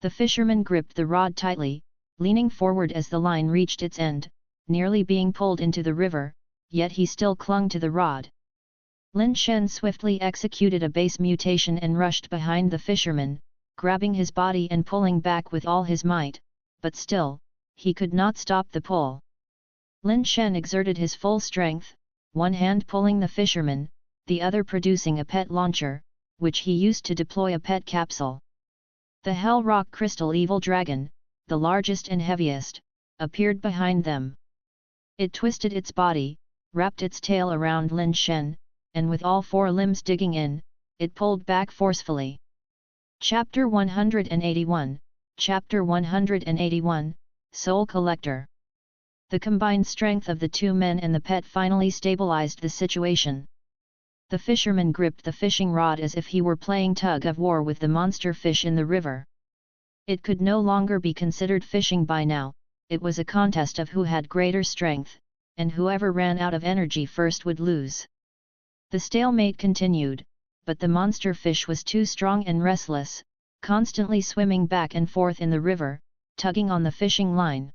[SPEAKER 1] The fisherman gripped the rod tightly, leaning forward as the line reached its end, nearly being pulled into the river, yet he still clung to the rod. Lin Shen swiftly executed a base mutation and rushed behind the fisherman, grabbing his body and pulling back with all his might, but still, he could not stop the pull. Lin Shen exerted his full strength, one hand pulling the fisherman, the other producing a pet launcher, which he used to deploy a pet capsule. The Hell Rock Crystal Evil Dragon, the largest and heaviest, appeared behind them. It twisted its body, wrapped its tail around Lin Shen, and with all four limbs digging in, it pulled back forcefully. Chapter 181, Chapter 181, Soul Collector. The combined strength of the two men and the pet finally stabilized the situation. The fisherman gripped the fishing rod as if he were playing tug-of-war with the monster fish in the river. It could no longer be considered fishing by now, it was a contest of who had greater strength, and whoever ran out of energy first would lose. The stalemate continued, but the monster fish was too strong and restless, constantly swimming back and forth in the river, tugging on the fishing line.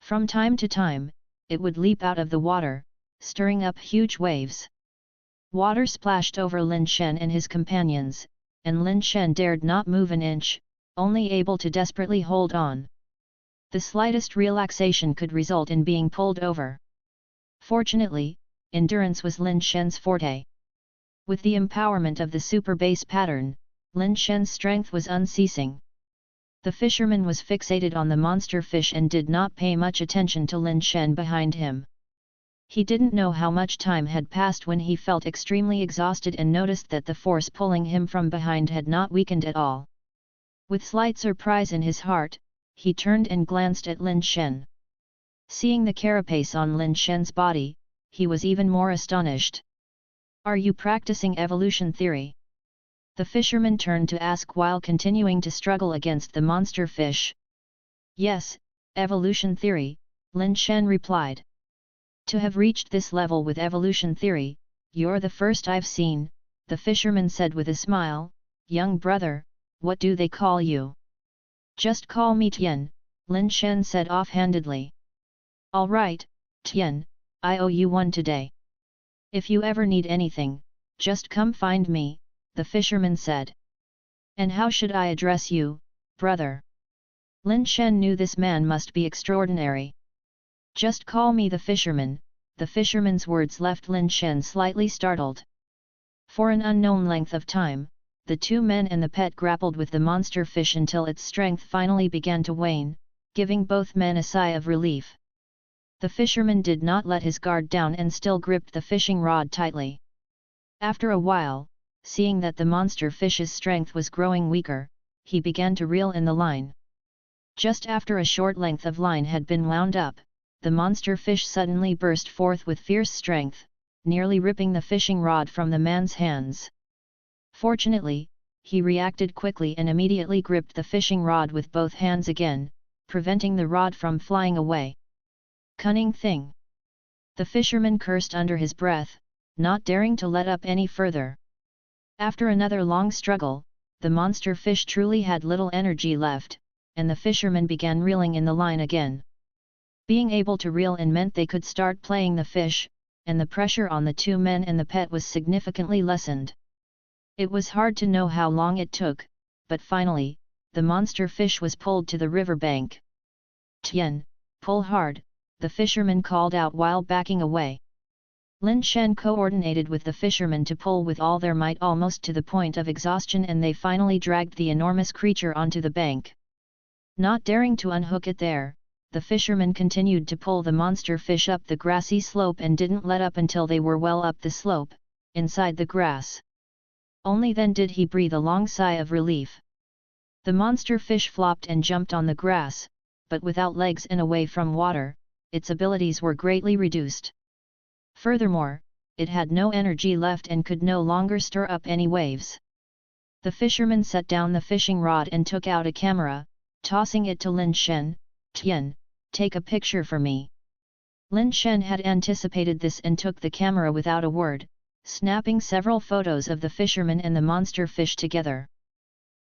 [SPEAKER 1] From time to time, it would leap out of the water, stirring up huge waves. Water splashed over Lin Shen and his companions, and Lin Shen dared not move an inch, only able to desperately hold on. The slightest relaxation could result in being pulled over. Fortunately, endurance was Lin Shen's forte. With the empowerment of the super base pattern, Lin Shen's strength was unceasing. The fisherman was fixated on the monster fish and did not pay much attention to Lin Shen behind him. He didn't know how much time had passed when he felt extremely exhausted and noticed that the force pulling him from behind had not weakened at all. With slight surprise in his heart, he turned and glanced at Lin Shen. Seeing the carapace on Lin Shen's body, he was even more astonished. "Are you practicing evolution theory?" The fisherman turned to ask while continuing to struggle against the monster fish. "Yes, evolution theory," Lin Shen replied. "To have reached this level with evolution theory, you're the first I've seen," the fisherman said with a smile. "Young brother, what do they call you?" "Just call me Tian," Lin Shen said offhandedly. "All right, Tian, I owe you one today. If you ever need anything, just come find me," the fisherman said. "And how should I address you, brother?" Lin Shen knew this man must be extraordinary. "Just call me the fisherman," the fisherman's words left Lin Shen slightly startled. For an unknown length of time, the two men and the pet grappled with the monster fish until its strength finally began to wane, giving both men a sigh of relief. The fisherman did not let his guard down and still gripped the fishing rod tightly. After a while, seeing that the monster fish's strength was growing weaker, he began to reel in the line. Just after a short length of line had been wound up, the monster fish suddenly burst forth with fierce strength, nearly ripping the fishing rod from the man's hands. Fortunately, he reacted quickly and immediately gripped the fishing rod with both hands again, preventing the rod from flying away. "Cunning thing!" The fisherman cursed under his breath, not daring to let up any further. After another long struggle, the monster fish truly had little energy left, and the fisherman began reeling in the line again. Being able to reel in meant they could start playing the fish, and the pressure on the two men and the pet was significantly lessened. It was hard to know how long it took, but finally, the monster fish was pulled to the river bank. "Tian, pull hard," the fisherman called out while backing away. Lin Shen coordinated with the fishermen to pull with all their might almost to the point of exhaustion, and they finally dragged the enormous creature onto the bank. Not daring to unhook it there, the fishermen continued to pull the monster fish up the grassy slope and didn't let up until they were well up the slope, inside the grass. Only then did he breathe a long sigh of relief. The monster fish flopped and jumped on the grass, but without legs and away from water, its abilities were greatly reduced. Furthermore, it had no energy left and could no longer stir up any waves. The fisherman set down the fishing rod and took out a camera, tossing it to Lin Shen. "Tian, take a picture for me." Lin Shen had anticipated this and took the camera without a word, snapping several photos of the fisherman and the monster fish together.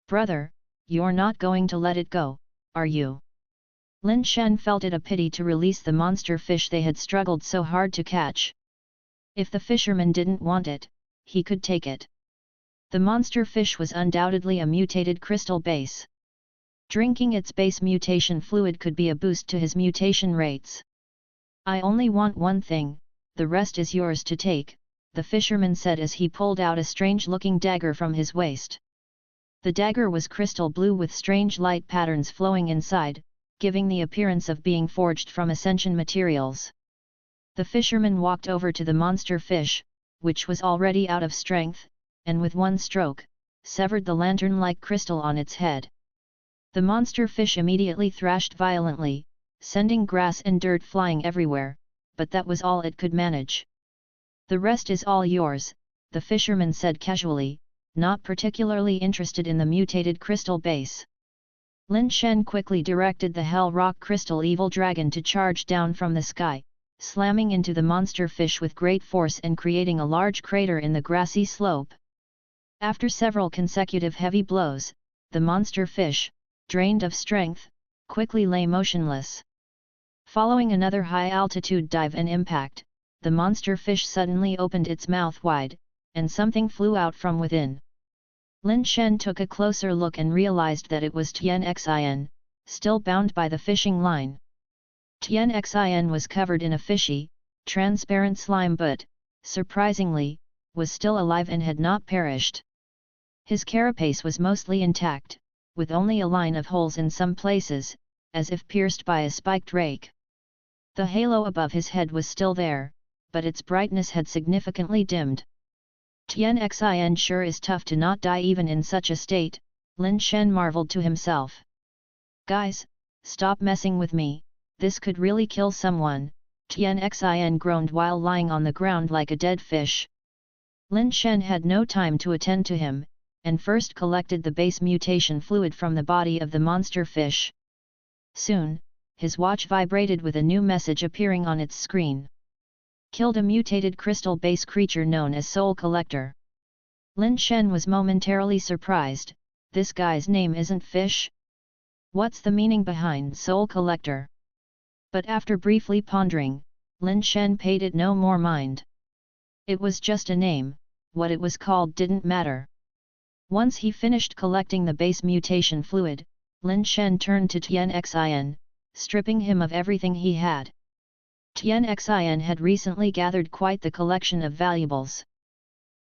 [SPEAKER 1] "Brother, you're not going to let it go, are you?" Lin Shen felt it a pity to release the monster fish they had struggled so hard to catch. If the fisherman didn't want it, he could take it. The monster fish was undoubtedly a mutated crystal base. Drinking its base mutation fluid could be a boost to his mutation rates. "I only want one thing, the rest is yours to take," the fisherman said as he pulled out a strange-looking dagger from his waist. The dagger was crystal blue with strange light patterns flowing inside, giving the appearance of being forged from ascension materials. The fisherman walked over to the monster fish, which was already out of strength, and with one stroke, severed the lantern-like crystal on its head. The monster fish immediately thrashed violently, sending grass and dirt flying everywhere, but that was all it could manage. "The rest is all yours," the fisherman said casually, not particularly interested in the mutated crystal base. Lin Shen quickly directed the Hell Rock Crystal Evil Dragon to charge down from the sky, slamming into the monster fish with great force and creating a large crater in the grassy slope. After several consecutive heavy blows, the monster fish, drained of strength, quickly lay motionless. Following another high-altitude dive and impact, the monster fish suddenly opened its mouth wide, and something flew out from within. Lin Shen took a closer look and realized that it was Tian Xin, still bound by the fishing line. Tian Xin was covered in a fishy, transparent slime but, surprisingly, was still alive and had not perished. His carapace was mostly intact, with only a line of holes in some places, as if pierced by a spiked rake. The halo above his head was still there, but its brightness had significantly dimmed. Tian Xin sure is tough to not die even in such a state, Lin Shen marveled to himself. Guys, stop messing with me, this could really kill someone, Tian Xin groaned while lying on the ground like a dead fish. Lin Shen had no time to attend to him, and first collected the base mutation fluid from the body of the monster fish. Soon, his watch vibrated with a new message appearing on its screen. Killed a mutated crystal base creature known as Soul Collector. Lin Shen was momentarily surprised, this guy's name isn't Fish? What's the meaning behind Soul Collector? But after briefly pondering, Lin Shen paid it no more mind. It was just a name, what it was called didn't matter. Once he finished collecting the base mutation fluid, Lin Shen turned to Tian Xin, stripping him of everything he had. Tian Xin had recently gathered quite the collection of valuables.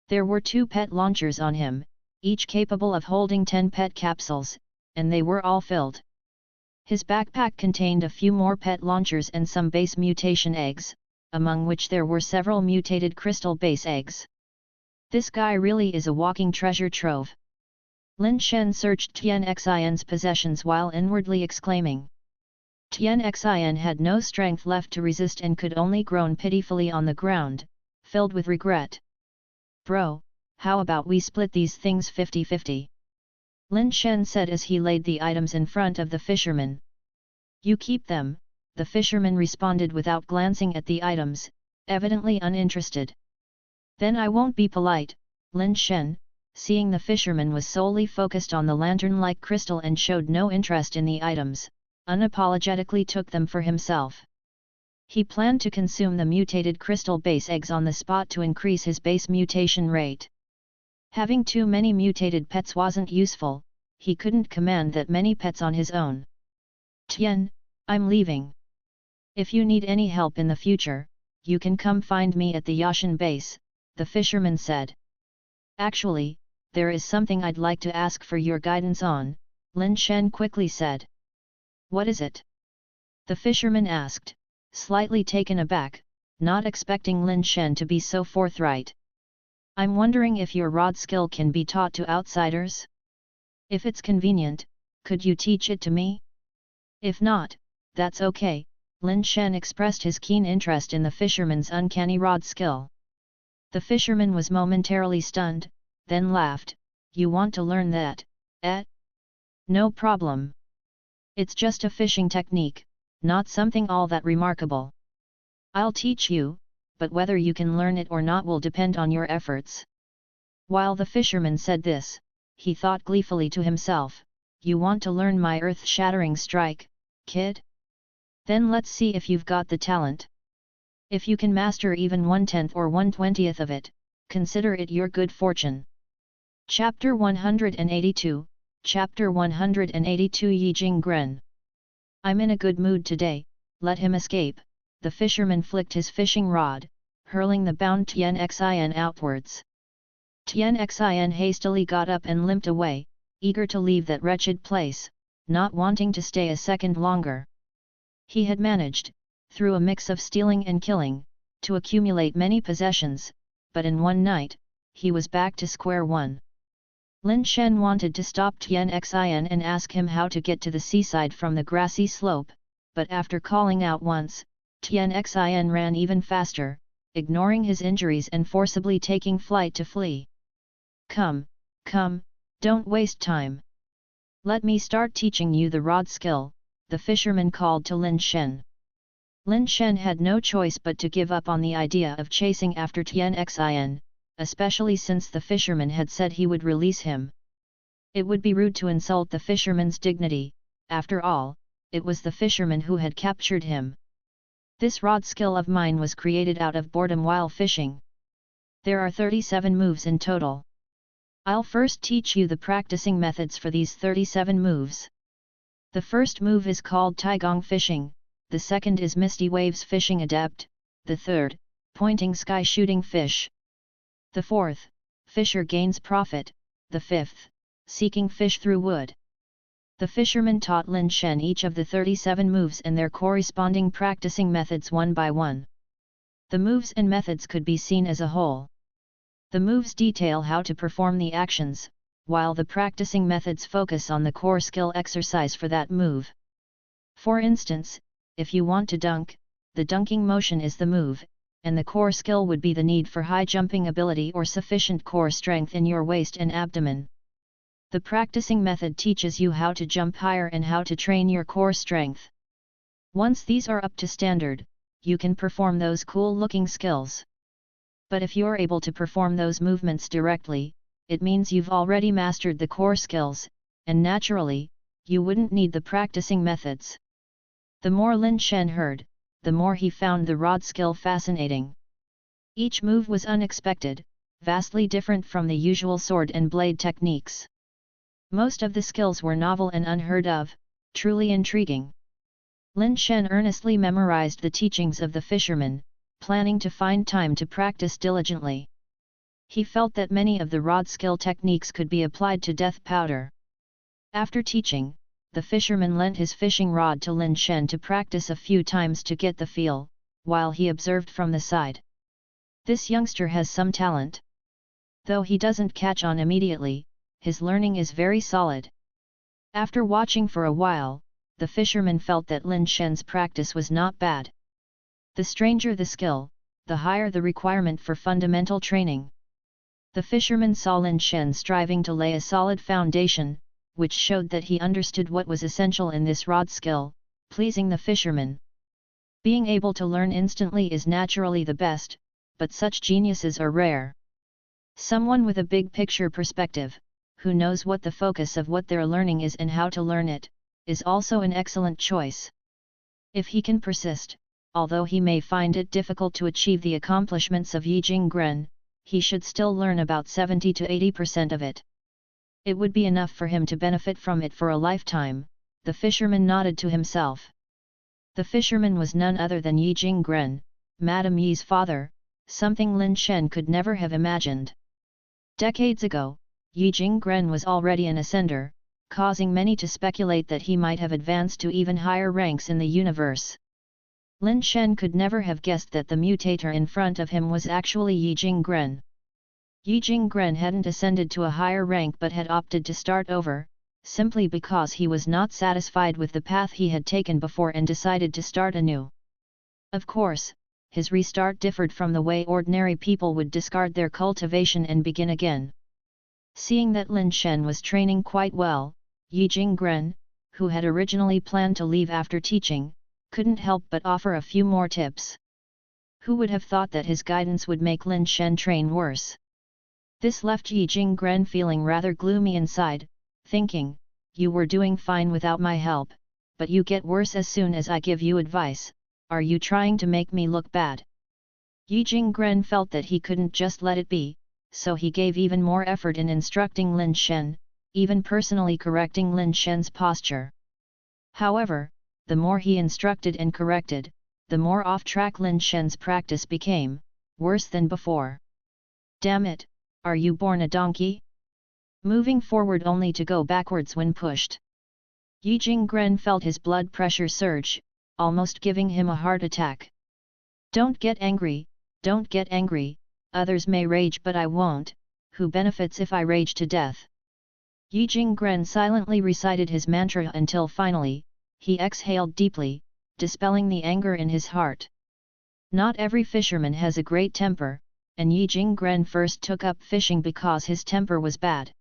[SPEAKER 1] There were 2 pet launchers on him, each capable of holding 10 pet capsules, and they were all filled. His backpack contained a few more pet launchers and some base mutation eggs, among which there were several mutated crystal base eggs. This guy really is a walking treasure trove. Lin Shen searched Tian Xin's possessions while inwardly exclaiming. Tian Xin had no strength left to resist and could only groan pitifully on the ground, filled with regret. Bro, how about we split these things 50-50? Lin Shen said as he laid the items in front of the fisherman. You keep them, the fisherman responded without glancing at the items, evidently uninterested. Then I won't be polite, Lin Shen, seeing the fisherman was solely focused on the lantern-like crystal and showed no interest in the items, unapologetically took them for himself. He planned to consume the mutated crystal base eggs on the spot to increase his base mutation rate. Having too many mutated pets wasn't useful, he couldn't command that many pets on his own. Tian, I'm leaving. If you need any help in the future, you can come find me at the Yashan base, the fisherman said. Actually, there is something I'd like to ask for your guidance on, Lin Shen quickly said. What is it? The fisherman asked, slightly taken aback, not expecting Lin Shen to be so forthright. I'm wondering if your rod skill can be taught to outsiders? If it's convenient, could you teach it to me? If not, that's okay, Lin Shen expressed his keen interest in the fisherman's uncanny rod skill. The fisherman was momentarily stunned, then laughed. You want to learn that, eh? No problem. It's just a fishing technique, not something all that remarkable. I'll teach you, but whether you can learn it or not will depend on your efforts. While the fisherman said this, he thought gleefully to himself, you want to learn my earth-shattering strike, kid? Then let's see if you've got the talent. If you can master even 1/10 or 1/20 of it, consider it your good fortune. Chapter 182, Chapter 182 Yi Jing Gren. I'm in a good mood today, let him escape, the fisherman flicked his fishing rod, hurling the bound Tian Xin outwards. Tian Xin hastily got up and limped away, eager to leave that wretched place, not wanting to stay a second longer. He had managed, through a mix of stealing and killing, to accumulate many possessions, but in one night, he was back to square one. Lin Shen wanted to stop Tian Xin and ask him how to get to the seaside from the grassy slope, but after calling out once, Tian Xin ran even faster, ignoring his injuries and forcibly taking flight to flee. Come, don't waste time. Let me start teaching you the rod skill, the fisherman called to Lin Shen. Lin Shen had no choice but to give up on the idea of chasing after Tian Xin, especially since the fisherman had said he would release him. It would be rude to insult the fisherman's dignity, after all, it was the fisherman who had captured him. This rod skill of mine was created out of boredom while fishing. There are 37 moves in total. I'll first teach you the practicing methods for these 37 moves. The first move is called Taigong fishing, the second is Misty Waves fishing adept, the third, Pointing Sky shooting fish. The fourth, Fisher gains profit, the fifth, Seeking fish through wood. The fisherman taught Lin Shen each of the 37 moves and their corresponding practicing methods one by one. The moves and methods could be seen as a whole. The moves detail how to perform the actions, while the practicing methods focus on the core skill exercise for that move. For instance, if you want to dunk, the dunking motion is the move, and the core skill would be the need for high jumping ability or sufficient core strength in your waist and abdomen. The practicing method teaches you how to jump higher and how to train your core strength. Once these are up to standard, you can perform those cool-looking skills. But if you're able to perform those movements directly, it means you've already mastered the core skills, and naturally, you wouldn't need the practicing methods. The more Lin Shen heard, the more he found the rod skill fascinating. Each move was unexpected, vastly different from the usual sword and blade techniques. Most of the skills were novel and unheard of, truly intriguing. Lin Shen earnestly memorized the teachings of the fisherman, planning to find time to practice diligently. He felt that many of the rod skill techniques could be applied to death powder. After teaching, the fisherman lent his fishing rod to Lin Shen to practice a few times to get the feel, while he observed from the side. This youngster has some talent. Though he doesn't catch on immediately, his learning is very solid. After watching for a while, the fisherman felt that Lin Shen's practice was not bad. The stranger the skill, the higher the requirement for fundamental training. The fisherman saw Lin Shen striving to lay a solid foundation, which showed that he understood what was essential in this rod skill, pleasing the fisherman. Being able to learn instantly is naturally the best, but such geniuses are rare. Someone with a big picture perspective, who knows what the focus of what they're learning is and how to learn it, is also an excellent choice. If he can persist, although he may find it difficult to achieve the accomplishments of Yi Jing Gren, he should still learn about 70 to 80% of it. It would be enough for him to benefit from it for a lifetime. The fisherman nodded to himself. The fisherman was none other than Yi Jing Gren, Madame Yi's father, something Lin Shen could never have imagined. Decades ago, Yi Jing Gren was already an ascender, causing many to speculate that he might have advanced to even higher ranks in the universe. Lin Shen could never have guessed that the mutator in front of him was actually Yi Jing Gren. Yi Jing Gren hadn't ascended to a higher rank but had opted to start over, simply because he was not satisfied with the path he had taken before and decided to start anew. Of course, his restart differed from the way ordinary people would discard their cultivation and begin again. Seeing that Lin Shen was training quite well, Yi Jing Gren, who had originally planned to leave after teaching, couldn't help but offer a few more tips. Who would have thought that his guidance would make Lin Shen train worse? This left Yi Jing Gren feeling rather gloomy inside, thinking, "You were doing fine without my help, but you get worse as soon as I give you advice. Are you trying to make me look bad?" Yi Jing Gren felt that he couldn't just let it be, so he gave even more effort in instructing Lin Shen, even personally correcting Lin Shen's posture. However, the more he instructed and corrected, the more off-track Lin Shen's practice became, worse than before. "Damn it, are you born a donkey? Moving forward only to go backwards when pushed." Yi Jing Gren felt his blood pressure surge, almost giving him a heart attack. "Don't get angry, don't get angry, others may rage but I won't, who benefits if I rage to death?" Yi Jing Gren silently recited his mantra until finally, he exhaled deeply, dispelling the anger in his heart. Not every fisherman has a great temper, and Yi Jing Gren first took up fishing because his temper was bad.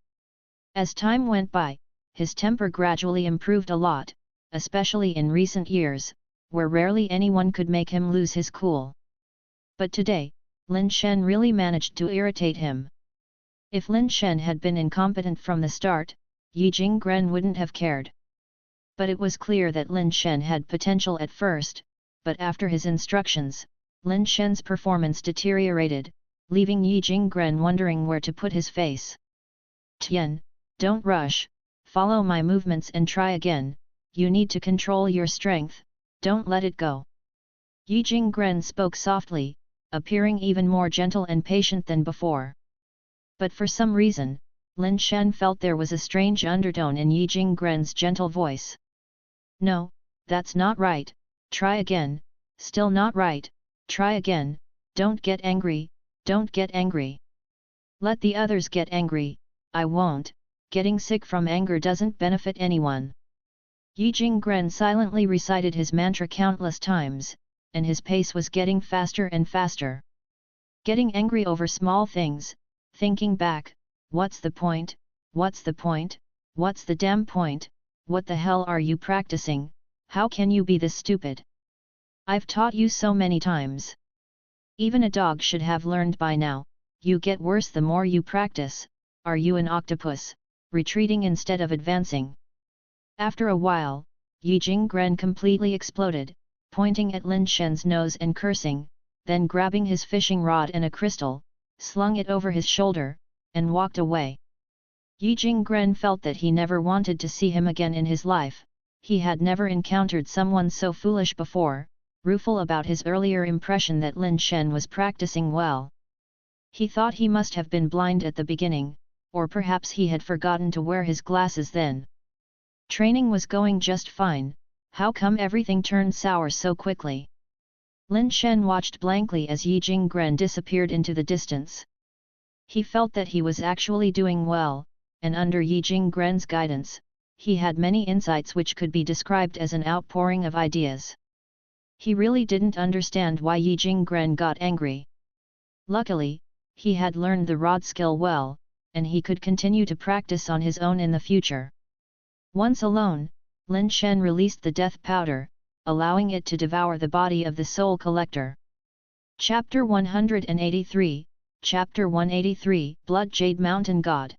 [SPEAKER 1] As time went by, his temper gradually improved a lot, especially in recent years, where rarely anyone could make him lose his cool. But today, Lin Shen really managed to irritate him. If Lin Shen had been incompetent from the start, Yi Jing Gren wouldn't have cared. But it was clear that Lin Shen had potential at first, but after his instructions, Lin Shen's performance deteriorated, leaving Yi Jing Gren wondering where to put his face. "Tian, don't rush, follow my movements and try again, you need to control your strength, don't let it go." Yi Jing Gren spoke softly, appearing even more gentle and patient than before. But for some reason, Lin Shen felt there was a strange undertone in Yi Jing Gren's gentle voice. "No, that's not right, try again, still not right, try again," Don't get angry, don't get angry. Let the others get angry, I won't. Getting sick from anger doesn't benefit anyone. Yi Jinggren silently recited his mantra countless times, and his pace was getting faster and faster. Getting angry over small things, thinking back, what's the point, what's the point, what's the damn point, what the hell are you practicing, how can you be this stupid? I've taught you so many times. Even a dog should have learned by now, you get worse the more you practice, are you an octopus, retreating instead of advancing? After a while, Yi Jinggren completely exploded, pointing at Lin Shen's nose and cursing, then grabbing his fishing rod and a crystal, slung it over his shoulder, and walked away. Yi Jinggren felt that he never wanted to see him again in his life. He had never encountered someone so foolish before, rueful about his earlier impression that Lin Shen was practicing well. He thought he must have been blind at the beginning, or perhaps he had forgotten to wear his glasses then. Training was going just fine, how come everything turned sour so quickly? Lin Shen watched blankly as Yi Jinggren disappeared into the distance. He felt that he was actually doing well, and under Yi Jinggren's guidance, he had many insights which could be described as an outpouring of ideas. He really didn't understand why Yi Jinggren got angry. Luckily, he had learned the rod skill well, and he could continue to practice on his own in the future. Once alone, Lin Shen released the death powder, allowing it to devour the body of the soul collector. Chapter 183, Chapter 183, Blood Jade Mountain God.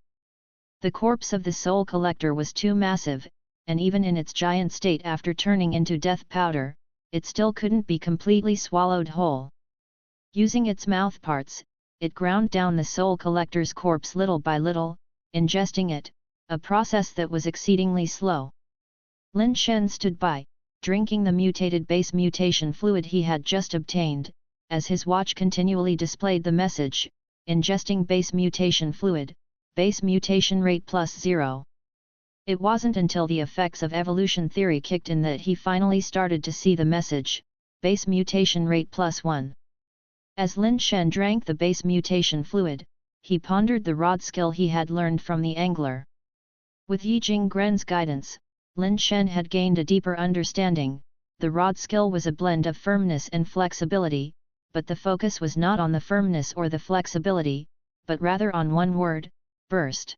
[SPEAKER 1] The corpse of the soul collector was too massive, and even in its giant state after turning into death powder, it still couldn't be completely swallowed whole. Using its mouthparts, it ground down the soul collector's corpse little by little, ingesting it, a process that was exceedingly slow. Lin Shen stood by, drinking the mutated base mutation fluid he had just obtained, as his watch continually displayed the message, ingesting base mutation fluid, base mutation rate +0. It wasn't until the effects of evolution theory kicked in that he finally started to see the message, base mutation rate +1. As Lin Shen drank the base mutation fluid, he pondered the rod skill he had learned from the angler. With Yi Jinggren's guidance, Lin Shen had gained a deeper understanding. The rod skill was a blend of firmness and flexibility, but the focus was not on the firmness or the flexibility, but rather on one word, burst.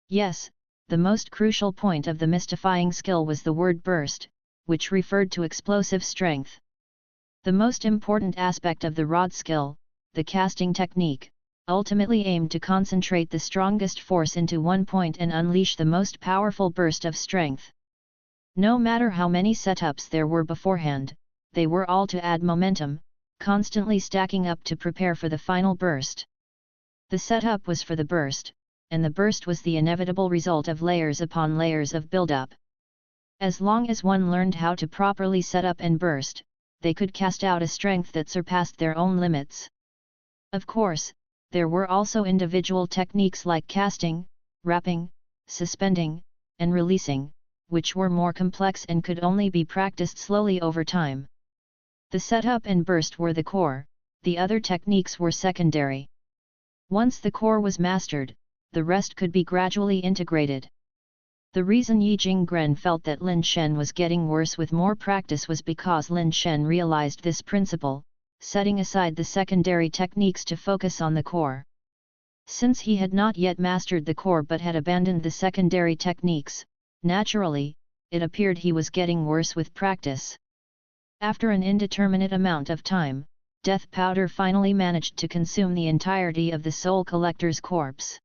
[SPEAKER 1] Yes, the most crucial point of the mystifying skill was the word burst, which referred to explosive strength. The most important aspect of the rod skill, the casting technique, ultimately aimed to concentrate the strongest force into one point and unleash the most powerful burst of strength. No matter how many setups there were beforehand, they were all to add momentum, constantly stacking up to prepare for the final burst. The setup was for the burst, and the burst was the inevitable result of layers upon layers of build-up. As long as one learned how to properly set up and burst, they could cast out a strength that surpassed their own limits. Of course, there were also individual techniques like casting, wrapping, suspending, and releasing, which were more complex and could only be practiced slowly over time. The setup and burst were the core, the other techniques were secondary. Once the core was mastered, the rest could be gradually integrated. The reason Yi Jinggren felt that Lin Shen was getting worse with more practice was because Lin Shen realized this principle, setting aside the secondary techniques to focus on the core. Since he had not yet mastered the core but had abandoned the secondary techniques, naturally, it appeared he was getting worse with practice. After an indeterminate amount of time, death powder finally managed to consume the entirety of the soul collector's corpse.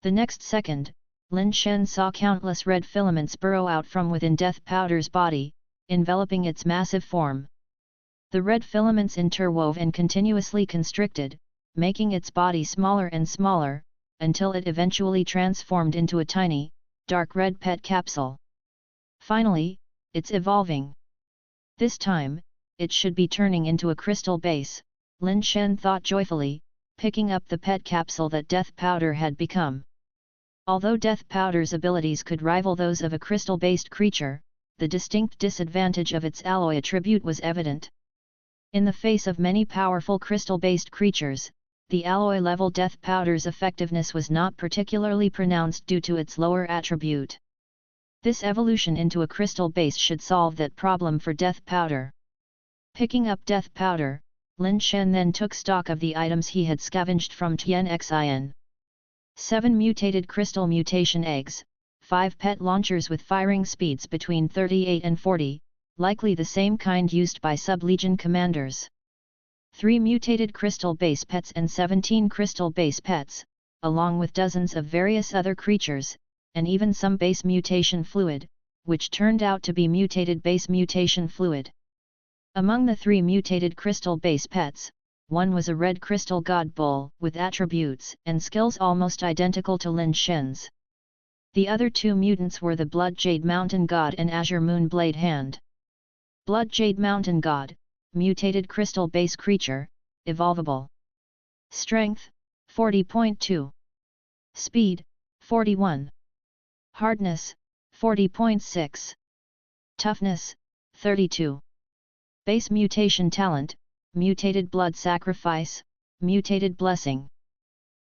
[SPEAKER 1] The next second, Lin Shen saw countless red filaments burrow out from within death powder's body, enveloping its massive form. The red filaments interwove and continuously constricted, making its body smaller and smaller, until it eventually transformed into a tiny, dark red pet capsule. Finally, it's evolving. This time, it should be turning into a crystal base, Lin Shen thought joyfully, picking up the pet capsule that death powder had become. Although death powder's abilities could rival those of a crystal-based creature, the distinct disadvantage of its alloy attribute was evident. In the face of many powerful crystal-based creatures, the alloy-level death powder's effectiveness was not particularly pronounced due to its lower attribute. This evolution into a crystal base should solve that problem for death powder. Picking up death powder, Lin Shen then took stock of the items he had scavenged from Tianxin. 7 mutated crystal mutation eggs, 5 pet launchers with firing speeds between 38 and 40, likely the same kind used by sub-legion commanders. 3 mutated crystal base pets and 17 crystal base pets, along with dozens of various other creatures, and even some base mutation fluid, which turned out to be mutated base mutation fluid. Among the 3 mutated crystal base pets, one was a red crystal god bull with attributes and skills almost identical to Lin Shen's. The other 2 mutants were the Blood Jade Mountain God and Azure Moon Blade Hand. Blood Jade Mountain God, mutated crystal base creature, evolvable. Strength, 40.2. Speed, 41. Hardness, 40.6. Toughness, 32. Base mutation talent, mutated blood sacrifice, mutated blessing.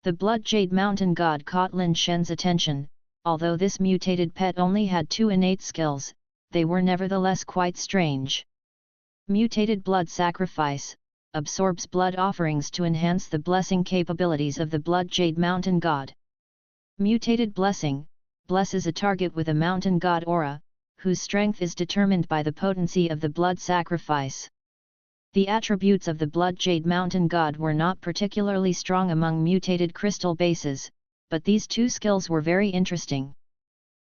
[SPEAKER 1] The Blood Jade Mountain God caught Lin Shen's attention. Although this mutated pet only had 2 innate skills, they were nevertheless quite strange. Mutated blood sacrifice, absorbs blood offerings to enhance the blessing capabilities of the Blood Jade Mountain God. Mutated blessing, blesses a target with a mountain god aura, whose strength is determined by the potency of the blood sacrifice. The attributes of the Blood Jade Mountain God were not particularly strong among mutated crystal bases, but these 2 skills were very interesting.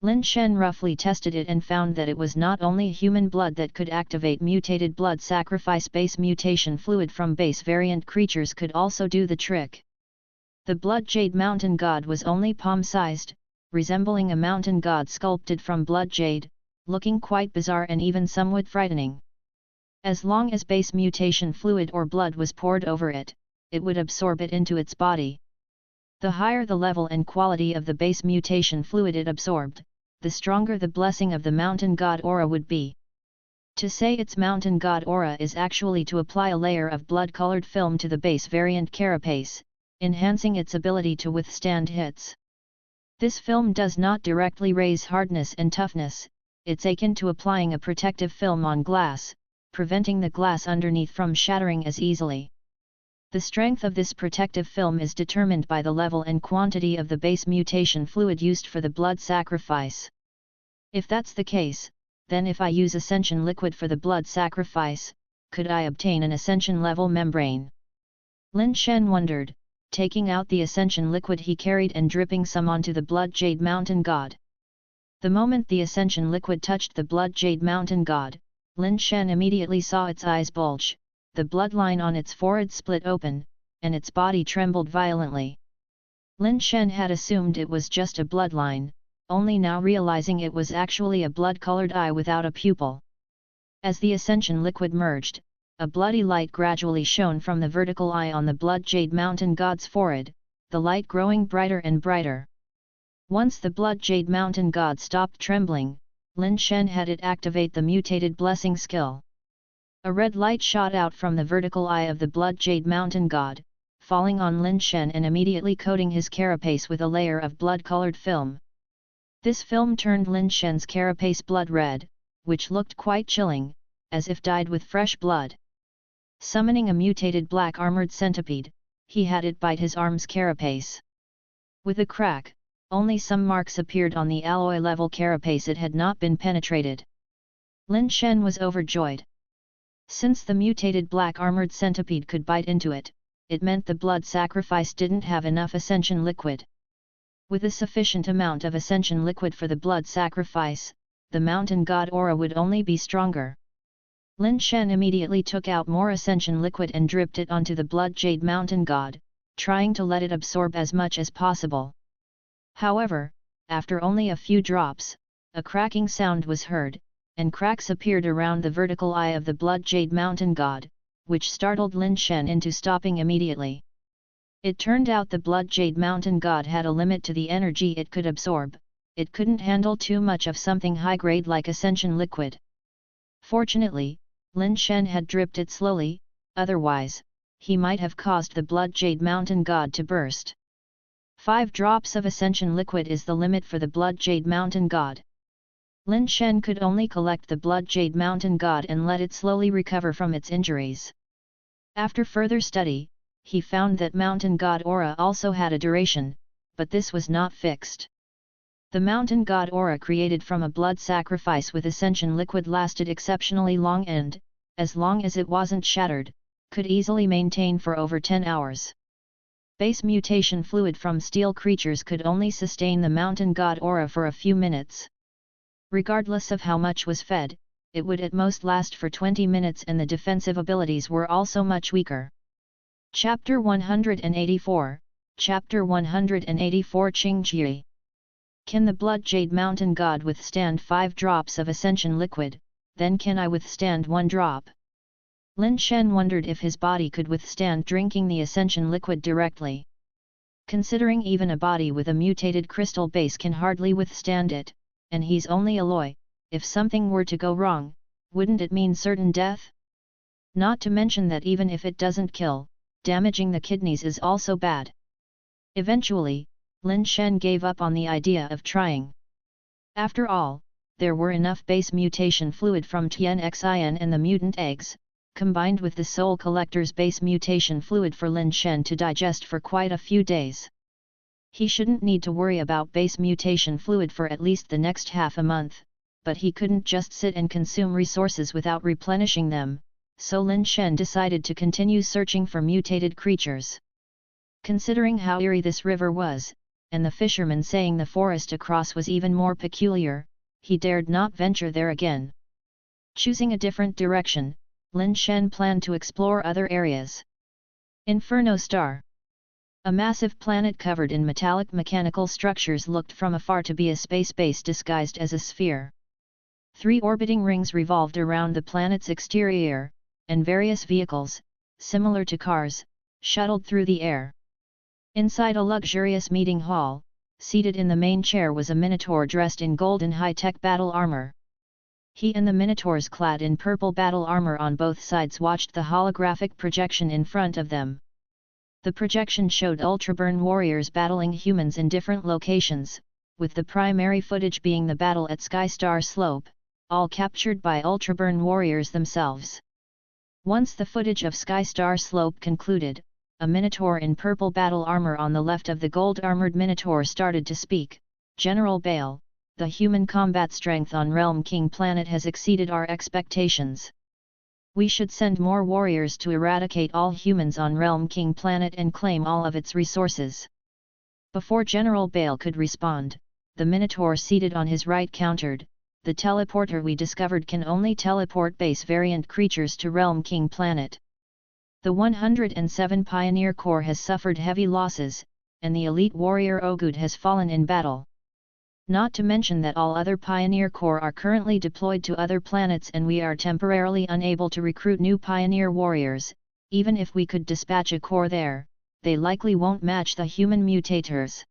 [SPEAKER 1] Lin Shen roughly tested it and found that it was not only human blood that could activate mutated blood sacrifice base mutation fluid from base variant creatures could also do the trick. The Blood Jade Mountain God was only palm-sized, resembling a mountain god sculpted from blood jade, looking quite bizarre and even somewhat frightening. As long as base mutation fluid or blood was poured over it, it would absorb it into its body. The higher the level and quality of the base mutation fluid it absorbed, the stronger the blessing of the mountain god aura would be. To say its mountain god aura is actually to apply a layer of blood-colored film to the base variant carapace, enhancing its ability to withstand hits. This film does not directly raise hardness and toughness, it's akin to applying a protective film on glass, preventing the glass underneath from shattering as easily. The strength of this protective film is determined by the level and quantity of the base mutation fluid used for the blood sacrifice. If that's the case, then if I use Ascension liquid for the blood sacrifice, could I obtain an Ascension level membrane? Lin Shen wondered, taking out the Ascension liquid he carried and dripping some onto the Blood Jade Mountain God. The moment the Ascension liquid touched the Blood Jade Mountain God, Lin Shen immediately saw its eyes bulge, the bloodline on its forehead split open, and its body trembled violently. Lin Shen had assumed it was just a bloodline, only now realizing it was actually a blood-colored eye without a pupil. As the Ascension liquid merged, a bloody light gradually shone from the vertical eye on the Blood Jade Mountain God's forehead, the light growing brighter and brighter. Once the Blood Jade Mountain God stopped trembling, Lin Shen had it activate the mutated blessing skill. A red light shot out from the vertical eye of the Blood Jade Mountain God, falling on Lin Shen and immediately coating his carapace with a layer of blood-colored film. This film turned Lin Shen's carapace blood red, which looked quite chilling, as if dyed with fresh blood. Summoning a mutated black armored centipede, he had it bite his arm's carapace. With a crack, only some marks appeared on the alloy-level carapace it had not been penetrated. Lin Shen was overjoyed. Since the mutated black armored centipede could bite into it, it meant the blood sacrifice didn't have enough Ascension liquid. With a sufficient amount of Ascension liquid for the blood sacrifice, the mountain god aura would only be stronger. Lin Shen immediately took out more Ascension liquid and dripped it onto the Blood Jade Mountain God, trying to let it absorb as much as possible. However, after only a few drops, a cracking sound was heard, and cracks appeared around the vertical eye of the Blood Jade Mountain God, which startled Lin Shen into stopping immediately. It turned out the Blood Jade Mountain God had a limit to the energy it could absorb, it couldn't handle too much of something high-grade like Ascension liquid. Fortunately, Lin Shen had dripped it slowly, otherwise, he might have caused the blood jade mountain god to burst. 5 drops of ascension liquid is the limit for the blood jade mountain god. Lin Shen could only collect the blood jade mountain god and let it slowly recover from its injuries. After further study, he found that mountain god aura also had a duration, but this was not fixed. The mountain god aura created from a blood sacrifice with ascension liquid lasted exceptionally long and, as long as it wasn't shattered, could easily maintain for over 10 hours. Base mutation fluid from steel creatures could only sustain the mountain god aura for a few minutes. Regardless of how much was fed, it would at most last for 20 minutes and the defensive abilities were also much weaker. Chapter 184, Chapter 184 Qingji. Can the blood jade mountain god withstand 5 drops of ascension liquid, then can I withstand 1 drop? Lin Shen wondered if his body could withstand drinking the ascension liquid directly. Considering even a body with a mutated crystal base can hardly withstand it, and he's only alloy, if something were to go wrong, wouldn't it mean certain death? Not to mention that even if it doesn't kill, damaging the kidneys is also bad. Eventually, Lin Shen gave up on the idea of trying. After all, there were enough base mutation fluid from Tianxin and the mutant eggs, combined with the Soul Collector's base mutation fluid for Lin Shen to digest for quite a few days. He shouldn't need to worry about base mutation fluid for at least the next half a month, but he couldn't just sit and consume resources without replenishing them, so Lin Shen decided to continue searching for mutated creatures. Considering how eerie this river was, and the fisherman saying the forest across was even more peculiar, he dared not venture there again. Choosing a different direction, Lin Shen planned to explore other areas. Inferno Star. A massive planet covered in metallic mechanical structures looked from afar to be a space base disguised as a sphere. 3 orbiting rings revolved around the planet's exterior, and various vehicles, similar to cars, shuttled through the air. Inside a luxurious meeting hall, seated in the main chair was a minotaur dressed in golden high-tech battle armor. He and the minotaurs clad in purple battle armor on both sides watched the holographic projection in front of them. The projection showed Ultraburn warriors battling humans in different locations, with the primary footage being the battle at Skystar Slope, all captured by Ultraburn warriors themselves. Once the footage of Skystar Slope concluded, a minotaur in purple battle armor on the left of the gold-armored minotaur started to speak. General Bale, the human combat strength on Realm King Planet has exceeded our expectations. We should send more warriors to eradicate all humans on Realm King Planet and claim all of its resources. Before General Bale could respond, the minotaur seated on his right countered, the teleporter we discovered can only teleport base variant creatures to Realm King Planet. The 107 Pioneer Corps has suffered heavy losses, and the elite warrior Ogud has fallen in battle. Not to mention that all other Pioneer Corps are currently deployed to other planets and we are temporarily unable to recruit new Pioneer warriors. Even if we could dispatch a corps there, they likely won't match the human mutators.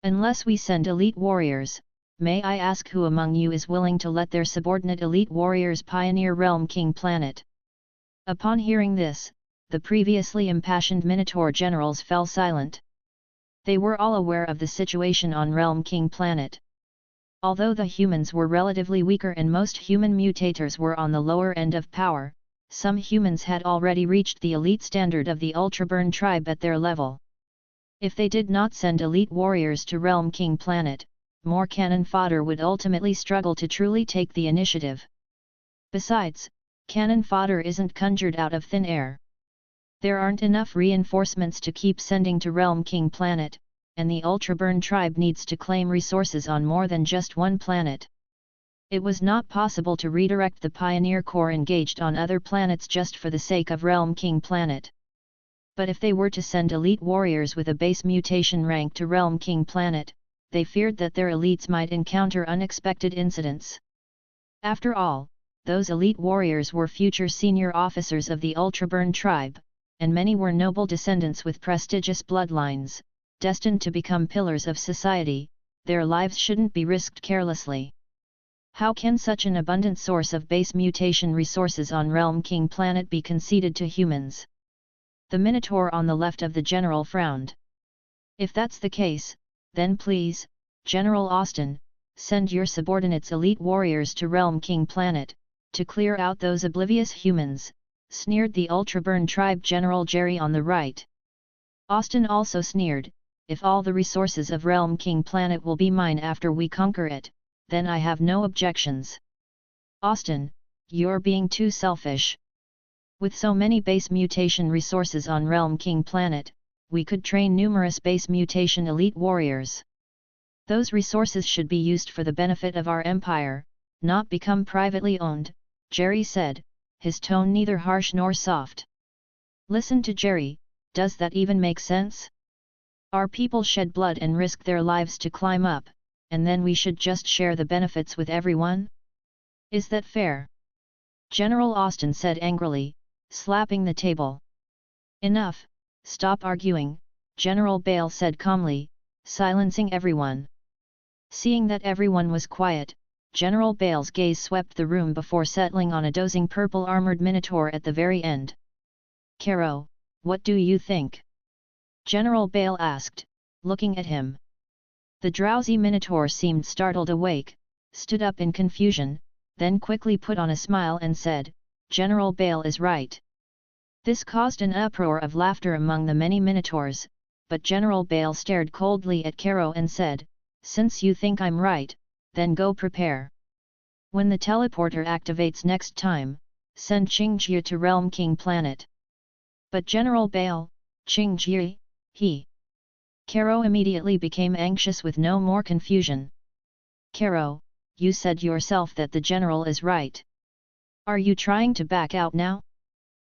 [SPEAKER 1] Unless we send elite warriors, may I ask who among you is willing to let their subordinate elite warriors pioneer Realm King Planet? Upon hearing this, the previously impassioned Minotaur generals fell silent. They were all aware of the situation on Realm King Planet. Although the humans were relatively weaker and most human mutators were on the lower end of power, some humans had already reached the elite standard of the Ultraburn tribe at their level. If they did not send elite warriors to Realm King Planet, more cannon fodder would ultimately struggle to truly take the initiative. Besides, cannon fodder isn't conjured out of thin air. There aren't enough reinforcements to keep sending to Realm King Planet, and the Ultraburn tribe needs to claim resources on more than just one planet. It was not possible to redirect the Pioneer Corps engaged on other planets just for the sake of Realm King Planet. But if they were to send elite warriors with a base mutation rank to Realm King Planet, they feared that their elites might encounter unexpected incidents. After all, those elite warriors were future senior officers of the Ultraburn tribe, and many were noble descendants with prestigious bloodlines, destined to become pillars of society. Their lives shouldn't be risked carelessly. How can such an abundant source of base mutation resources on Realm King planet be conceded to humans? The Minotaur on the left of the general frowned. If that's the case, then please, General Austin, send your subordinates elite warriors to Realm King planet, to clear out those oblivious humans, sneered the Ultraburn tribe General Jerry on the right. Austin also sneered, if all the resources of Realm King planet will be mine after we conquer it, then I have no objections. Austin, you're being too selfish. With so many base mutation resources on Realm King planet, we could train numerous base mutation elite warriors. Those resources should be used for the benefit of our empire, not become privately owned, Jerry said, his tone neither harsh nor soft. Listen to Jerry, does that even make sense? Our people shed blood and risk their lives to climb up, and then we should just share the benefits with everyone? Is that fair? General Austin said angrily, slapping the table. Enough, stop arguing, General Bale said calmly, silencing everyone. Seeing that everyone was quiet, General Bale's gaze swept the room before settling on a dozing purple-armored minotaur at the very end. Caro, what do you think? General Bale asked, looking at him. The drowsy minotaur seemed startled awake, stood up in confusion, then quickly put on a smile and said, General Bale is right. This caused an uproar of laughter among the many minotaurs, but General Bale stared coldly at Caro and said, since you think I'm right, then go prepare. When the teleporter activates next time, send Qingjie to Realm King planet. But General Bale, Qingjie, he. Caro immediately became anxious with no more confusion. Caro, you said yourself that the general is right. Are you trying to back out now?